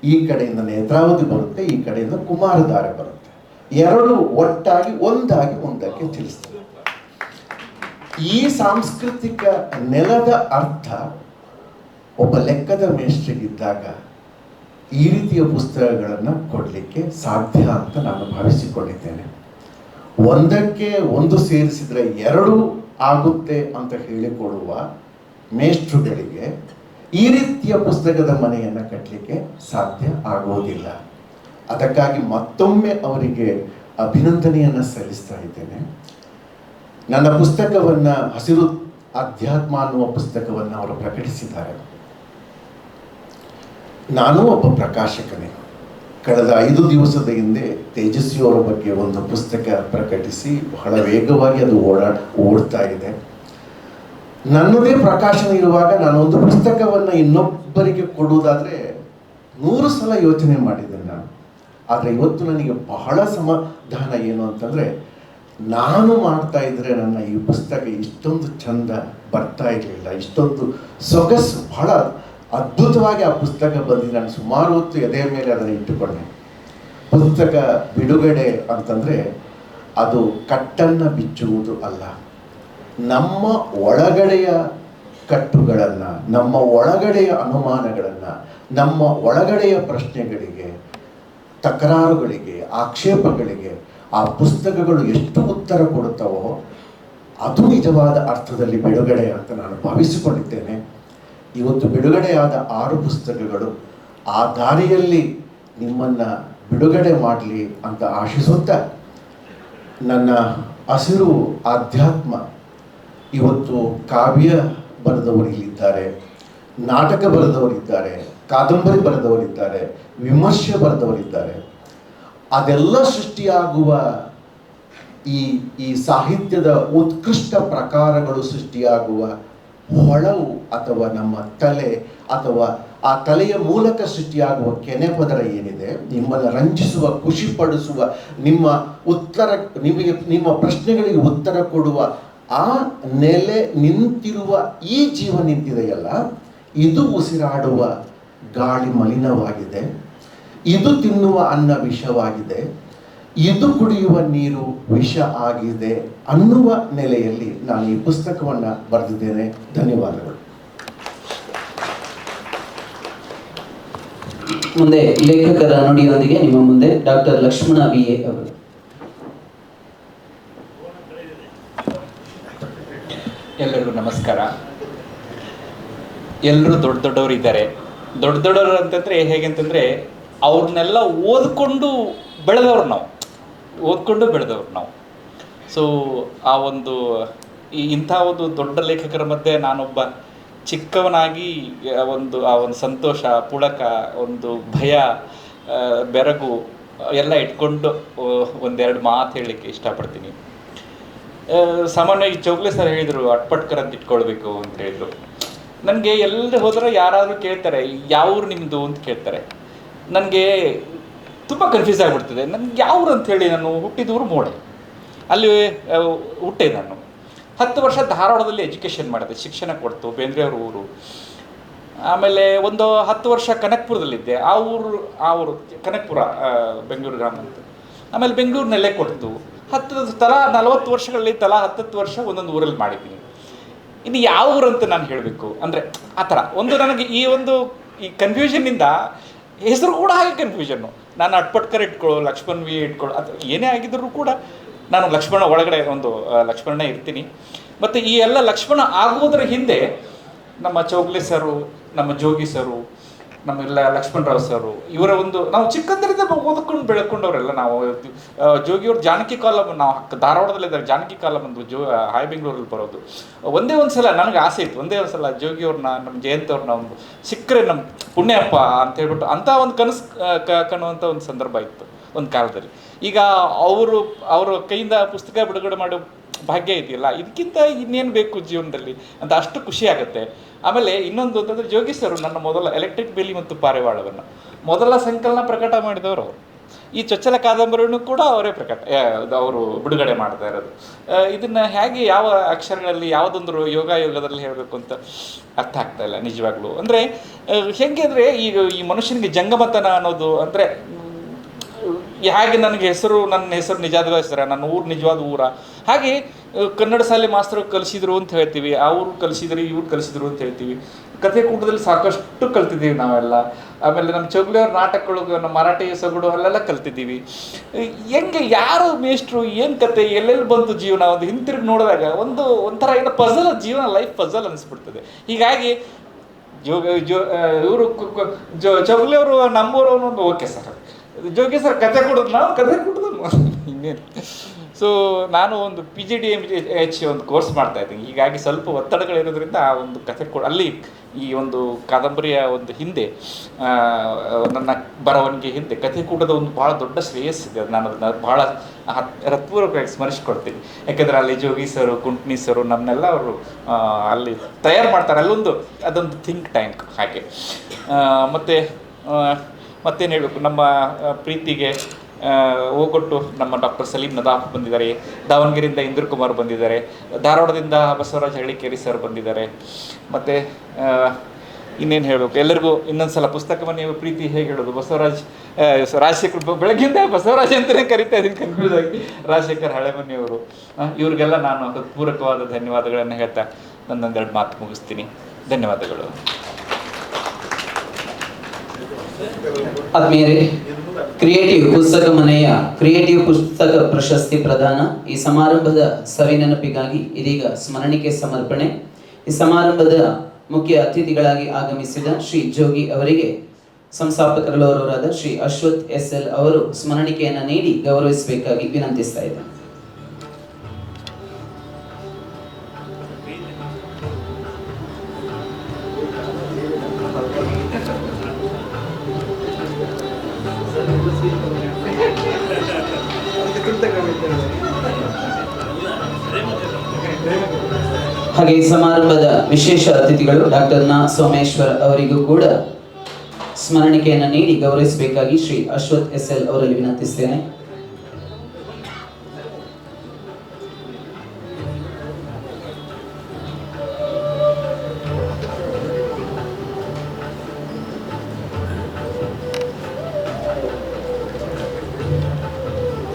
ಈ ಕಡೆಯಿಂದ ನೇತ್ರಾವತಿ ಬರುತ್ತೆ, ಈ ಕಡೆಯಿಂದ ಕುಮಾರಧಾರೆ ಬರುತ್ತೆ. 2 ಒಟ್ಟಾಗಿ ಒಂದಾಗಿ ಮುಂದಕ್ಕೆ ತಿಳಿಸ್ತದೆ. ಈ ಸಾಂಸ್ಕೃತಿಕ ನೆಲದ ಅರ್ಥ ಒಬ್ಬ ಲೆಕ್ಕದ ಮೇಷ್ಟ್ರಿಗಿದ್ದಾಗ ಈ ರೀತಿಯ ಪುಸ್ತಕಗಳನ್ನು ಕೊಡಲಿಕ್ಕೆ ಸಾಧ್ಯ ಅಂತ ನಾನು ಭಾವಿಸಿಕೊಂಡಿದ್ದೇನೆ. ಒಂದಕ್ಕೆ ಒಂದು ಸೇರಿಸಿದರೆ 2 ಆಗುತ್ತೆ ಅಂತ ಹೇಳಿಕೊಡುವ ಮೇಷ್ಟ್ರುಗಳಿಗೆ ಈ ರೀತಿಯ ಪುಸ್ತಕದ ಮನೆಯನ್ನು ಕಟ್ಟಲಿಕ್ಕೆ ಸಾಧ್ಯ ಆಗೋದಿಲ್ಲ. ಅದಕ್ಕಾಗಿ ಮತ್ತೊಮ್ಮೆ ಅವರಿಗೆ ಅಭಿನಂದನೆಯನ್ನು ಸಲ್ಲಿಸ್ತಾ ಇದ್ದೇನೆ. ನನ್ನ ಪುಸ್ತಕವನ್ನು, ಹಸಿರು ಅಧ್ಯಾತ್ಮ ಅನ್ನುವ ಪುಸ್ತಕವನ್ನು ಅವರು ಪ್ರಕಟಿಸಿದ್ದಾರೆ. ನಾನು ಒಬ್ಬ ಪ್ರಕಾಶಕನೇ. ಕಳೆದ 5 ದಿವಸದ ಹಿಂದೆ ತೇಜಸ್ವಿಯವರ ಬಗ್ಗೆ ಒಂದು ಪುಸ್ತಕ ಪ್ರಕಟಿಸಿ ಬಹಳ ವೇಗವಾಗಿ ಅದು ಓಡ್ತಾ ಇದೆ. ನನ್ನದೇ ಪ್ರಕಾಶನ ಇರುವಾಗ ನಾನೊಂದು ಪುಸ್ತಕವನ್ನು ಇನ್ನೊಬ್ಬರಿಗೆ ಕೊಡುವುದಾದರೆ 100 ಸಲ ಯೋಚನೆ ಮಾಡಿದ್ದೇನೆ ನಾನು. ಆದರೆ ಇವತ್ತು ನನಗೆ ಬಹಳ ಸಮಾಧಾನ ಏನು ಅಂತಂದರೆ, ನಾನು ಮಾಡ್ತಾ ಇದ್ದರೆ ನನ್ನ ಈ ಪುಸ್ತಕ ಇಷ್ಟೊಂದು ಚಂದ ಬರ್ತಾ ಇರಲಿಲ್ಲ, ಇಷ್ಟೊಂದು ಸೊಗಸು, ಬಹಳ ಅದ್ಭುತವಾಗಿ ಆ ಪುಸ್ತಕ ಬಂದು ನಾನು ಸುಮಾರು ಹೊತ್ತು ಎದೆಯ ಮೇಲೆ ಅದನ್ನು ಇಟ್ಟುಕೊಂಡೆ. ಪುಸ್ತಕ ಬಿಡುಗಡೆ ಅಂತಂದರೆ ಅದು ಕಟ್ಟನ್ನು ಬಿಚ್ಚುವುದು ಅಲ್ಲ, ನಮ್ಮ ಒಳಗಡೆಯ ಕಟ್ಟುಗಳನ್ನು, ನಮ್ಮ ಒಳಗಡೆಯ ಅನುಮಾನಗಳನ್ನು, ನಮ್ಮ ಒಳಗಡೆಯ ಪ್ರಶ್ನೆಗಳಿಗೆ, ತಕರಾರುಗಳಿಗೆ, ಆಕ್ಷೇಪಗಳಿಗೆ ಆ ಪುಸ್ತಕಗಳು ಎಷ್ಟು ಉತ್ತರ ಕೊಡುತ್ತವೋ ಅದು ನಿಜವಾದ ಅರ್ಥದಲ್ಲಿ ಬಿಡುಗಡೆ ಅಂತ ನಾನು ಭಾವಿಸಿಕೊಂಡಿದ್ದೇನೆ. ಇವತ್ತು ಬಿಡುಗಡೆಯಾದ 6 ಪುಸ್ತಕಗಳು ಆ ದಾರಿಯಲ್ಲಿ ನಿಮ್ಮನ್ನು ಬಿಡುಗಡೆ ಮಾಡಲಿ ಅಂತ ಆಶಿಸುತ್ತಾ, ನನ್ನ ಹಸಿರು ಆಧ್ಯಾತ್ಮ. ಇವತ್ತು ಕಾವ್ಯ ಬರೆದವರು ಇಲ್ಲಿದ್ದಾರೆ, ನಾಟಕ ಬರೆದವರಿದ್ದಾರೆ, ಕಾದಂಬರಿ ಬರೆದವರಿದ್ದಾರೆ, ವಿಮರ್ಶೆ ಬರೆದವರಿದ್ದಾರೆ. ಅದೆಲ್ಲ ಸೃಷ್ಟಿಯಾಗುವ ಈ ಸಾಹಿತ್ಯದ ಉತ್ಕೃಷ್ಟ ಪ್ರಕಾರಗಳು ಸೃಷ್ಟಿಯಾಗುವ ಹೊಳವು ಅಥವಾ ನಮ್ಮ ತಲೆ ಅಥವಾ ಆ ತಲೆಯ ಮೂಲಕ ಸೃಷ್ಟಿಯಾಗುವ ಕೆನೆಪದರ ಏನಿದೆ, ನಿಮ್ಮನ್ನು ರಂಜಿಸುವ, ಖುಷಿಪಡಿಸುವ, ನಿಮ್ಮ ಪ್ರಶ್ನೆಗಳಿಗೆ ಉತ್ತರ ಕೊಡುವ ಆ ನೆಲೆ ನಿಂತಿರುವ ಈ ಜೀವ ನಿಂತಿದೆಯಲ್ಲ, ಇದು ಉಸಿರಾಡುವ ಗಾಳಿ ಮಲಿನವಾಗಿದೆ, ಇದು ತಿನ್ನುವ ಅನ್ನ ವಿಷವಾಗಿದೆ, ಇದು ಕುಡಿಯುವ ನೀರು ವಿಷ ಆಗಿದೆ ಅನ್ನುವ ನೆಲೆಯಲ್ಲಿ ನಾನು ಈ ಪುಸ್ತಕವನ್ನು ಬರೆದಿದ್ದೇನೆ. ಧನ್ಯವಾದಗಳು. ಮುಂದೆ ಲೇಖಕರ ನುಡಿಯೊಂದಿಗೆ ನಿಮ್ಮ ಮುಂದೆ ಡಾಕ್ಟರ್ ಲಕ್ಷ್ಮಣ BA ಅವರು. ಎಲ್ಲರಿಗೂ ನಮಸ್ಕಾರ. ಎಲ್ಲರೂ ದೊಡ್ಡ ದೊಡ್ಡವರು ಇದ್ದಾರೆ. ದೊಡ್ಡ ದೊಡ್ಡವರು ಅಂತಂದರೆ ಹೇಗೆ ಅಂತಂದರೆ ಅವ್ರನ್ನೆಲ್ಲ ಓದ್ಕೊಂಡು ಬೆಳೆದವ್ರು ನಾವು. ಸೊ ಆ ಒಂದು ಇಂಥ ಒಂದು ದೊಡ್ಡ ಲೇಖಕರ ಮಧ್ಯೆ ನಾನೊಬ್ಬ ಚಿಕ್ಕವನಾಗಿ ಆ ಒಂದು ಸಂತೋಷ, ಪುಳಕ, ಒಂದು ಭಯ, ಬೆರಗು ಎಲ್ಲ ಇಟ್ಕೊಂಡು ಒಂದೆರಡು ಮಾತು ಹೇಳಲಿಕ್ಕೆ ಇಷ್ಟಪಡ್ತೀನಿ. ಸಾಮಾನ್ಯವಾಗಿ ಚೌಗ್ಲೆ ಸರ್ ಹೇಳಿದರು ಅಟ್ಪಟ್ಕರ್ ಅಂತ ಇಟ್ಕೊಳ್ಬೇಕು ಅಂತ ಹೇಳಿದರು. ನನಗೆ ಎಲ್ಲರೂ ಹೋದರೆ ಯಾರಾದರೂ ಕೇಳ್ತಾರೆ ಯಾವ ಊರು ನಿಮ್ಮದು ಅಂತ ಕೇಳ್ತಾರೆ. ನನಗೆ ತುಂಬ ಕನ್ಫ್ಯೂಸ್ ಆಗಿಬಿಡ್ತದೆ. ನನಗೆ ಯಾವ ಊರು ಅಂಥೇಳಿ, ನಾನು ಹುಟ್ಟಿದೂರು ಮೋಡೆ, ಅಲ್ಲಿ ಹುಟ್ಟೆ ನಾನು. 10 ವರ್ಷ ಧಾರವಾಡದಲ್ಲಿ ಎಜುಕೇಷನ್ ಮಾಡಿದೆ, ಶಿಕ್ಷಣ ಕೊಡ್ತು, ಬೇಂದ್ರೆಯವ್ರ ಊರು. ಆಮೇಲೆ ಒಂದು 10 ವರ್ಷ ಕನಕಪುರದಲ್ಲಿದ್ದೆ. ಆ ಊರು ಕನಕಪುರ, ಬೆಂಗಳೂರು ಗ್ರಾಮ ಅಂತ. ಆಮೇಲೆ ಬೆಂಗಳೂರು ನೆಲೆ ಕೊಡ್ತು. 40 ವರ್ಷಗಳಲ್ಲಿ ತಲಾ 10 ವರ್ಷ ಒಂದೊಂದು ಊರಲ್ಲಿ ಮಾಡಿದ್ದೀನಿ. ಇನ್ನು ಯಾವ ಊರು ಅಂತ ನಾನು ಹೇಳಬೇಕು ಅಂದರೆ ಆ ಥರ ಒಂದು ನನಗೆ ಈ ಕನ್ಫ್ಯೂಷನ್ನಿಂದ ಹೆಸರು ಕೂಡ ಹಾಗೆ ಕನ್ಫ್ಯೂಷನ್ನು. ನಾನು ಅಟ್ಪಟ್ಕರ್ ಇಟ್ಕೊಳ್ಳೋ, ಲಕ್ಷ್ಮಣ್ ವಿ ಇಟ್ಕೊಳ್ಳೋ, ಅಥವಾ ಏನೇ ಆಗಿದ್ದರೂ ಕೂಡ ನಾನು ಲಕ್ಷ್ಮಣ ಒಳಗಡೆ ಒಂದು ಲಕ್ಷ್ಮಣನೇ ಇರ್ತೀನಿ. ಮತ್ತು ಈ ಎಲ್ಲ ಲಕ್ಷ್ಮಣ ಆಗೋದ್ರ ಹಿಂದೆ ನಮ್ಮ ಚೌಗ್ಲೆ ಸರು, ನಮ್ಮ ಜೋಗಿ ಸರು, ನಮ್ಮೆಲ್ಲ ಲಕ್ಷ್ಮಣರಾವ್ ಸರು, ಇವರ ನಾವು ಚಿಕ್ಕಂದರಿಂದ ಓದ್ಕೊಂಡು ಬೆಳ್ಕೊಂಡವರೆಲ್ಲ ನಾವು. ಜೋಗಿಯವ್ರ ಜಾನಕಿ ಕಾಲಮ್, ನಾವು ಧಾರವಾಡದಲ್ಲಿದ್ದಾಗ ಜಾನಕಿ ಕಾಲಮ್ ಒಂದು ಹಾಯ್ ಬೆಂಗಳೂರಲ್ಲಿ ಬರೋದು. ಒಂದೇ ಒಂದು ಸಲ ನನಗೆ ಆಸೆ ಇತ್ತು, ಒಂದೇ ಒಂದು ಸಲ ಜೋಗಿಯವ್ರನ್ನ, ನಮ್ಮ ಜಯಂತವ್ರನ್ನ ಒಂದು ಸಿಕ್ಕರೆ ನಮ್ಮ ಪುಣ್ಯಪ್ಪ ಅಂತ ಹೇಳ್ಬಿಟ್ಟು ಅಂಥ ಒಂದು ಕನಸು ಕಾಣುವಂಥ ಒಂದು ಸಂದರ್ಭ ಇತ್ತು ಒಂದು ಕಾಲದಲ್ಲಿ. ಈಗ ಅವರ ಕೈಯಿಂದ ಪುಸ್ತಕ ಬಿಡುಗಡೆ ಮಾಡೋ ಭಾಗ್ಯ ಇದೆಯಲ್ಲ, ಇದಕ್ಕಿಂತ ಇನ್ನೇನು ಬೇಕು ಜೀವನದಲ್ಲಿ ಅಂತ ಅಷ್ಟು ಖುಷಿ ಆಗುತ್ತೆ. ಆಮೇಲೆ ಇನ್ನೊಂದು ಅಂತಂದರೆ ಜೋಗಿ ಸರು ನನ್ನ ಮೊದಲ ಎಲೆಕ್ಟ್ರಿಕ್ ಬೇಲಿ ಮತ್ತು ಪಾರಿವಾಳವನ್ನು ಮೊದಲ ಸಂಕಲನ ಪ್ರಕಟ ಮಾಡಿದವರು ಅವರು. ಈ ಚೊಚ್ಚಲ ಕಾದಂಬರಿಯನ್ನು ಕೂಡ ಅವರೇ ಅವರು ಬಿಡುಗಡೆ ಮಾಡ್ತಾ ಇರೋದು. ಇದನ್ನು ಹೇಗೆ ಯಾವ ಅಕ್ಷರಗಳಲ್ಲಿ ಯಾವುದೊಂದು ಯೋಗದಲ್ಲಿ ಹೇಳಬೇಕು ಅಂತ ಅರ್ಥ ಆಗ್ತಾ ಇಲ್ಲ ನಿಜವಾಗ್ಲೂ. ಅಂದರೆ ಹೇಗೆ ಅಂದರೆ ಈಗ ಈ ಮನುಷ್ಯನಿಗೆ ಜಂಗಮತನ ಅನ್ನೋದು ಅಂದರೆ ಹಾಗೆ ನನ್ನ ಹೆಸರು ನಿಜವಾದ ಹೆಸರ, ನನ್ನ ಊರು ನಿಜವಾದ ಊರ, ಹಾಗೆ ಕನ್ನಡ ಶಾಲೆ ಮಾಸ್ತರು ಕಲಿಸಿದ್ರು ಅಂತ ಹೇಳ್ತೀವಿ, ಆ ಊರು ಕಲಿಸಿದ್ರು, ಇವ್ರು ಕಲಿಸಿದ್ರು ಅಂತ ಹೇಳ್ತೀವಿ. ಕಥೆ ಕೂಟದಲ್ಲಿ ಸಾಕಷ್ಟು ಕಲ್ತಿದ್ದೀವಿ ನಾವೆಲ್ಲ. ಆಮೇಲೆ ನಮ್ಮ ಚೌಗ್ಲೆಯವ್ರ ನಾಟಕಗಳು, ನಮ್ಮ ಮರಾಠಿ ಸೊಗಡು ಅಲ್ಲೆಲ್ಲ ಕಲ್ತಿದ್ದೀವಿ. ಹೆಂಗೆ ಯಾರು ಮೇಷ್ಟ್ರು, ಏನು ಕತೆ, ಎಲ್ಲೆಲ್ಲಿ ಬಂತು ಜೀವನ, ಒಂದು ಹಿಂತಿರುಗಿ ನೋಡಿದಾಗ ಒಂಥರ ಏನೋ ಪಜಲ್, ಜೀವನ ಲೈಫ್ ಪಜಲ್ ಅನಿಸ್ಬಿಡ್ತದೆ. ಹೀಗಾಗಿ ಇವರು ಚೌಗ್ಲೆಯವರು ನಮ್ಮೂರು ಒಂದು ಓಕೆ ಸರ್, ಜೋಗಿ ಸರ್ ಕತೆ ಕೊಡೋದು, ನಾವು ಕತೆ ಕೊಡೋದು ಇನ್ನೇನು. ಸೊ ನಾನು ಒಂದು PGDMH ಒಂದು ಕೋರ್ಸ್ ಮಾಡ್ತಾಯಿದ್ದೀನಿ. ಹೀಗಾಗಿ ಸ್ವಲ್ಪ ಒತ್ತಡಗಳಿರೋದ್ರಿಂದ ಆ ಒಂದು ಕತೆ ಅಲ್ಲಿ ಈ ಒಂದು ಕಾದಂಬರಿಯ ಒಂದು ಹಿಂದೆ, ನನ್ನ ಬರವಣಿಗೆ ಹಿಂದೆ ಕಥೆಕೂಟದ ಒಂದು ಭಾಳ ದೊಡ್ಡ ಶ್ರೇಯಸ್ಸಿದೆ. ನಾನು ಅದನ್ನು ಭಾಳ ಹೃತ್ಪೂರ್ವಕವಾಗಿ ಸ್ಮರಿಸ್ಕೊಡ್ತೀನಿ. ಯಾಕೆಂದರೆ ಅಲ್ಲಿ ಜೋಗಿ ಸರು, ಕುಂಟ್ನಿ ಸರು ನಮ್ಮನ್ನೆಲ್ಲ ಅವರು ಅಲ್ಲಿ ತಯಾರು ಮಾಡ್ತಾರೆ. ಅದೊಂದು ಥಿಂಕ್ ಟ್ಯಾಂಕ್ ಹಾಗೆ. ಮತ್ತೇನು ಹೇಳಬೇಕು, ನಮ್ಮ ಪ್ರೀತಿಗೆ ಹೋಗೊಟ್ಟು ನಮ್ಮ ಡಾಕ್ಟರ್ ಸಲೀಂ ನದಾಫ್ ಬಂದಿದ್ದಾರೆ, ದಾವಣಗೆರೆಯಿಂದ ಇಂದ್ರ ಕುಮಾರ್ ಬಂದಿದ್ದಾರೆ, ಧಾರವಾಡದಿಂದ ಬಸವರಾಜ್ ಹಳ್ಳಿಕೇರಿ ಸರ್ ಬಂದಿದ್ದಾರೆ. ಮತ್ತು ಇನ್ನೇನು ಹೇಳಬೇಕು, ಎಲ್ಲರಿಗೂ ಇನ್ನೊಂದು ಸಲ ಪುಸ್ತಕವನ್ನು ನೀವು ಪ್ರೀತಿ ಹೇಗೆ ಹೇಳೋದು, ರಾಜಶೇಖರ್, ಬೆಳಗ್ಗಿಂದ ಬಸವರಾಜ್ ಅಂತಲೇ ಕರಿತಾ ಇದ್ದೀನಿ ಕನ್ಫ್ಯೂಸ್ ಆಗಿ, ರಾಜಶೇಖರ್ ಹಳೆಮನಿಯವರು, ಇವರಿಗೆಲ್ಲ ನಾನು ಹೃತ್ಪೂರ್ವಕವಾದ ಧನ್ಯವಾದಗಳನ್ನು ಹೇಳ್ತಾ ನನ್ನೊಂದೆರಡು ಮಾತು ಮುಗಿಸ್ತೀನಿ. ಧನ್ಯವಾದಗಳು. ಆತ್ಮೀಯರೇ, ಕ್ರಿಯೇಟಿವ್ ಪುಸ್ತಕ ಮನೆಯ ಕ್ರಿಯೇಟಿವ್ ಪುಸ್ತಕ ಪ್ರಶಸ್ತಿ ಪ್ರದಾನ, ಈ ಸಮಾರಂಭದ ಸವಿನೆನಪಿಗಾಗಿ ಇದೀಗ ಸ್ಮರಣಿಕೆ ಸಮರ್ಪಣೆ. ಈ ಸಮಾರಂಭದ ಮುಖ್ಯ ಅತಿಥಿಗಳಾಗಿ ಆಗಮಿಸಿದ ಶ್ರೀ ಜೋಗಿ ಅವರಿಗೆ ಸಂಸ್ಥಾಪಕರಲ್ಲವರಾದ ಶ್ರೀ ಅಶ್ವಥ್ SL ಅವರು ಸ್ಮರಣಿಕೆಯನ್ನು ನೀಡಿ ಗೌರವಿಸಬೇಕಾಗಿ ವಿನಂತಿಸ್ತಾ ಇದ್ದಾರೆ. ಹಾಗೆ ಸಮಾರಂಭದ ವಿಶೇಷ ಅತಿಥಿಗಳು ಡಾಕ್ಟರ್ ನ ಸೋಮೇಶ್ವರ್ ಅವರಿಗೂ ಕೂಡ ಸ್ಮರಣಿಕೆಯನ್ನು ನೀಡಿ ಗೌರವಿಸಬೇಕಾಗಿ ಶ್ರೀ ಅಶ್ವಥ್ SL ಅವರಲ್ಲಿ ವಿನಂತಿಸ್ತೇನೆ.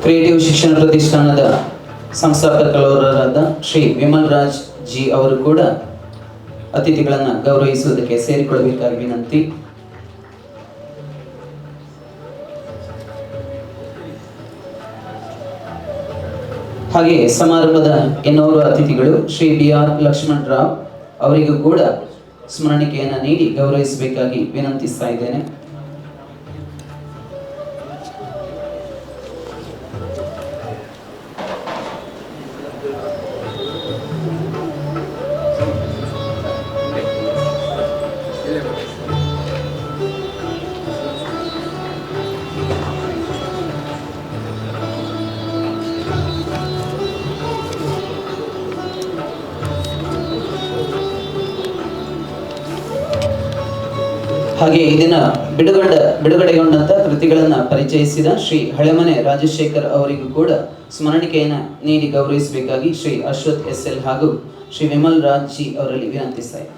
ಕ್ರಿಯೇಟಿವ್ ಶಿಕ್ಷಣ ಪ್ರತಿಷ್ಠಾನದ ಸಂಸ್ಥಾಪಕರಾದ ಶ್ರೀ ವಿಮಲ್ ರಾಜ್ ಜಿ ಅವರು ಕೂಡ ಅತಿಥಿಗಳನ್ನು ಗೌರವಿಸುವುದಕ್ಕೆ ಸೇರಿಕೊಳ್ಳಬೇಕಾಗಿ ವಿನಂತಿ. ಹಾಗೆ ಸಮಾರಂಭದ ಇನ್ನೋರ್ವ ಅತಿಥಿಗಳು ಶ್ರೀ BR ಲಕ್ಷ್ಮಣ್ ರಾವ್ ಅವರಿಗೂ ಕೂಡ ಸ್ಮರಣಿಕೆಯನ್ನು ನೀಡಿ ಗೌರವಿಸಬೇಕಾಗಿ ವಿನಂತಿಸ್ತಾ ಇದ್ದೇನೆ. ಹಾಗೆ ಈ ದಿನ ಬಿಡುಗಡೆಗೊಂಡಂತ ಕೃತಿಗಳನ್ನು ಪರಿಚಯಿಸಿದ ಶ್ರೀ ಹಳೆಮನೆ ರಾಜಶೇಖರ್ ಅವರಿಗೂ ಕೂಡ ಸ್ಮರಣಿಕೆಯನ್ನು ನೀಡಿ ಗೌರವಿಸಬೇಕಾಗಿ ಶ್ರೀ ಅಶ್ವಥ್ SL ಹಾಗೂ ಶ್ರೀ ವಿಮಲ್ ರಾಜ್ ಜಿ ಅವರಲ್ಲಿ ವಿನಂತಿಸ್ತಾ ಇದ್ದಾರೆ.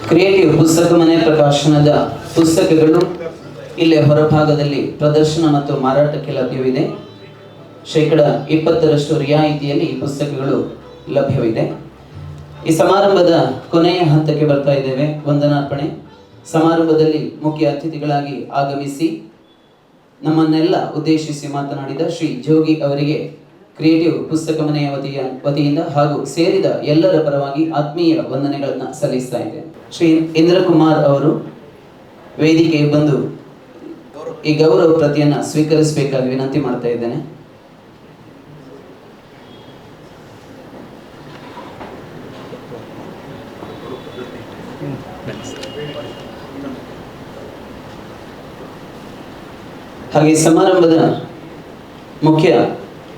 ಕ್ರಿಯೇಟಿವ್ ಪುಸ್ತಕ ಮನೆ ಪ್ರಕಾಶನದ ಪುಸ್ತಕಗಳು ಇಲ್ಲೇ ಹೊರಭಾಗದಲ್ಲಿ ಪ್ರದರ್ಶನ ಮತ್ತು ಮಾರಾಟಕ್ಕೆ ಲಭ್ಯವಿದೆ. 20% ರಿಯಾಯಿತಿಯಲ್ಲಿ ಈ ಪುಸ್ತಕಗಳು ಲಭ್ಯವಿದೆ. ಈ ಸಮಾರಂಭದ ಕೊನೆಯ ಹಂತಕ್ಕೆ ಬರ್ತಾ ಇದ್ದೇವೆ. ವಂದನಾರ್ಪಣೆ ಸಮಾರಂಭದಲ್ಲಿ ಮುಖ್ಯ ಅತಿಥಿಗಳಾಗಿ ಆಗಮಿಸಿ ನಮ್ಮನ್ನೆಲ್ಲ ಉದ್ದೇಶಿಸಿ ಮಾತನಾಡಿದ ಶ್ರೀ ಜೋಗಿ ಅವರಿಗೆ ಕ್ರಿಯೇಟಿವ್ ಪುಸ್ತಕ ಮನೆಯ ವತಿಯಿಂದ ಹಾಗೂ ಸೇರಿದ ಎಲ್ಲರ ಪರವಾಗಿ ಆತ್ಮೀಯ ವಂದನೆಗಳನ್ನು ಸಲ್ಲಿಸ್ತಾ ಇದ್ದೇನೆ. ಶ್ರೀ ಇಂದ್ರಕುಮಾರ್ ಅವರು ವೇದಿಕೆಗೆ ಬಂದು ಈ ಗೌರವ ಪ್ರತಿಯನ್ನು ಸ್ವೀಕರಿಸಬೇಕಾಗಿ ವಿನಂತಿ ಮಾಡ್ತಾ ಇದ್ದೇನೆ. ಹಾಗೆ ಸಮಾರಂಭದ ಮುಖ್ಯ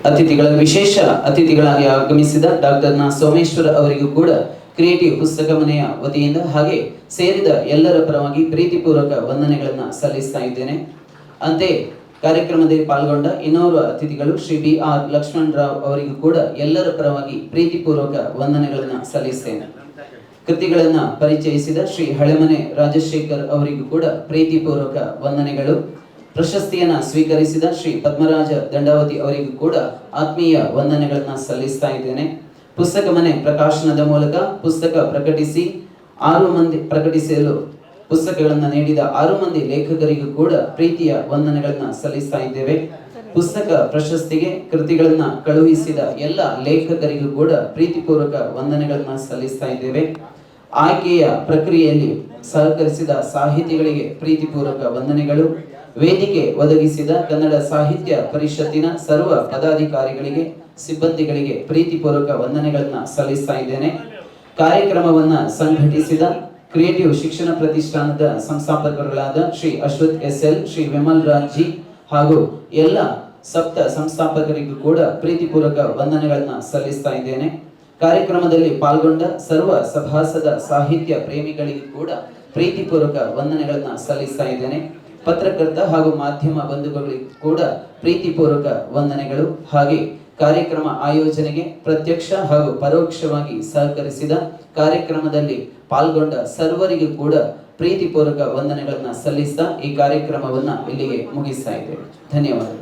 ಅತಿಥಿಗಳ ವಿಶೇಷ ಅತಿಥಿಗಳಾಗಿ ಆಗಮಿಸಿದ ಡಾಕ್ಟರ್ ನ ಸೋಮೇಶ್ವರ ಅವರಿಗೂ ಕೂಡ ಕ್ರಿಯೇಟಿವ್ ಪುಸ್ತಕ ಮನೆಯ ವತಿಯಿಂದ ಹಾಗೆ ಸೇರಿದ ಎಲ್ಲರ ಪರವಾಗಿ ಪ್ರೀತಿಪೂರ್ವಕ ವಂದನೆಗಳನ್ನು ಸಲ್ಲಿಸ್ತಾ ಇದ್ದೇನೆ. ಅಂತೆಯೇ ಕಾರ್ಯಕ್ರಮದಲ್ಲಿ ಪಾಲ್ಗೊಂಡ ಇನ್ನೋರ್ವ ಅತಿಥಿಗಳು ಶ್ರೀ BR ಲಕ್ಷ್ಮಣ್ ರಾವ್ ಅವರಿಗೂ ಕೂಡ ಎಲ್ಲರ ಪರವಾಗಿ ಪ್ರೀತಿಪೂರ್ವಕ ವಂದನೆಗಳನ್ನು ಸಲ್ಲಿಸ್ತೇನೆ. ಕೃತಿಗಳನ್ನು ಪರಿಚಯಿಸಿದ ಶ್ರೀ ಹಳೆಮನೆ ರಾಜಶೇಖರ್ ಅವರಿಗೂ ಕೂಡ ಪ್ರೀತಿಪೂರ್ವಕ ವಂದನೆಗಳು. ಪ್ರಶಸ್ತಿಯನ್ನು ಸ್ವೀಕರಿಸಿದ ಶ್ರೀ ಪದ್ಮರಾಜ ದಂಡಾವತಿ ಅವರಿಗೂ ಕೂಡ ಆತ್ಮೀಯ ವಂದನೆಗಳನ್ನು ಸಲ್ಲಿಸ್ತಾ ಇದ್ದೇನೆ. ಪುಸ್ತಕ ಮನೆ ಪ್ರಕಾಶನದ ಮೂಲಕ ಪುಸ್ತಕ ಪ್ರಕಟಿಸಲು ಪುಸ್ತಕಗಳನ್ನು ನೀಡಿದ 6 ಮಂದಿ ಲೇಖಕರಿಗೂ ಕೂಡ ಪ್ರೀತಿಯ ವಂದನೆಗಳನ್ನು ಸಲ್ಲಿಸ್ತಾ ಇದ್ದೇವೆ. ಪುಸ್ತಕ ಪ್ರಶಸ್ತಿಗೆ ಕೃತಿಗಳನ್ನು ಕಳುಹಿಸಿದ ಎಲ್ಲ ಲೇಖಕರಿಗೂ ಕೂಡ ಪ್ರೀತಿಪೂರ್ವಕ ವಂದನೆಗಳನ್ನು ಸಲ್ಲಿಸ್ತಾ ಇದ್ದೇವೆ. ಆಯ್ಕೆಯ ಪ್ರಕ್ರಿಯೆಯಲ್ಲಿ ಸಹಕರಿಸಿದ ಸಾಹಿತಿಗಳಿಗೆ ಪ್ರೀತಿಪೂರ್ವಕ ವಂದನೆಗಳು. ವೇದಿಕೆ ಒದಗಿಸಿದ ಕನ್ನಡ ಸಾಹಿತ್ಯ ಪರಿಷತ್ತಿನ ಸರ್ವ ಪದಾಧಿಕಾರಿಗಳಿಗೆ ಸಿಬ್ಬಂದಿಗಳಿಗೆ ಪ್ರೀತಿಪೂರ್ವಕ ವಂದನೆಗಳನ್ನು ಸಲ್ಲಿಸ್ತಾ ಇದ್ದೇನೆ. ಕಾರ್ಯಕ್ರಮವನ್ನು ಸಂಘಟಿಸಿದ ಕ್ರಿಯೇಟಿವ್ ಶಿಕ್ಷಣ ಪ್ರತಿಷ್ಠಾನದ ಸಂಸ್ಥಾಪಕರುಗಳಾದ ಶ್ರೀ ಅಶ್ವಥ್ SL, ಶ್ರೀ ವಿಮಲ್ ರಾಜ್ ಜಿ ಹಾಗೂ ಎಲ್ಲ ಸಪ್ತ ಸಂಸ್ಥಾಪಕರಿಗೂ ಕೂಡ ಪ್ರೀತಿಪೂರ್ವಕ ವಂದನೆಗಳನ್ನು ಸಲ್ಲಿಸ್ತಾ ಇದ್ದೇನೆ. ಕಾರ್ಯಕ್ರಮದಲ್ಲಿ ಪಾಲ್ಗೊಂಡ ಸರ್ವ ಸಭಾಸದ ಸಾಹಿತ್ಯ ಪ್ರೇಮಿಗಳಿಗೂ ಕೂಡ ಪ್ರೀತಿಪೂರ್ವಕ ವಂದನೆಗಳನ್ನು ಸಲ್ಲಿಸ್ತಾ ಇದ್ದೇನೆ. ಪತ್ರಕರ್ತ ಹಾಗೂ ಮಾಧ್ಯಮ ಬಂಧುಗಳಿಗೂ ಕೂಡ ಪ್ರೀತಿಪೂರ್ವಕ ವಂದನೆಗಳು. ಹಾಗೆ ಕಾರ್ಯಕ್ರಮ ಆಯೋಜನೆಗೆ ಪ್ರತ್ಯಕ್ಷ ಹಾಗೂ ಪರೋಕ್ಷವಾಗಿ ಸಹಕರಿಸಿದ ಕಾರ್ಯಕ್ರಮದಲ್ಲಿ ಪಾಲ್ಗೊಂಡ ಸರ್ವರಿಗೂ ಕೂಡ ಪ್ರೀತಿಪೂರ್ವಕ ವಂದನೆಗಳನ್ನು ಸಲ್ಲಿಸ್ತಾ ಈ ಕಾರ್ಯಕ್ರಮವನ್ನು ಇಲ್ಲಿಗೆ ಮುಗಿಸ್ತಾ ಇದ್ದೇವೆ. ಧನ್ಯವಾದ.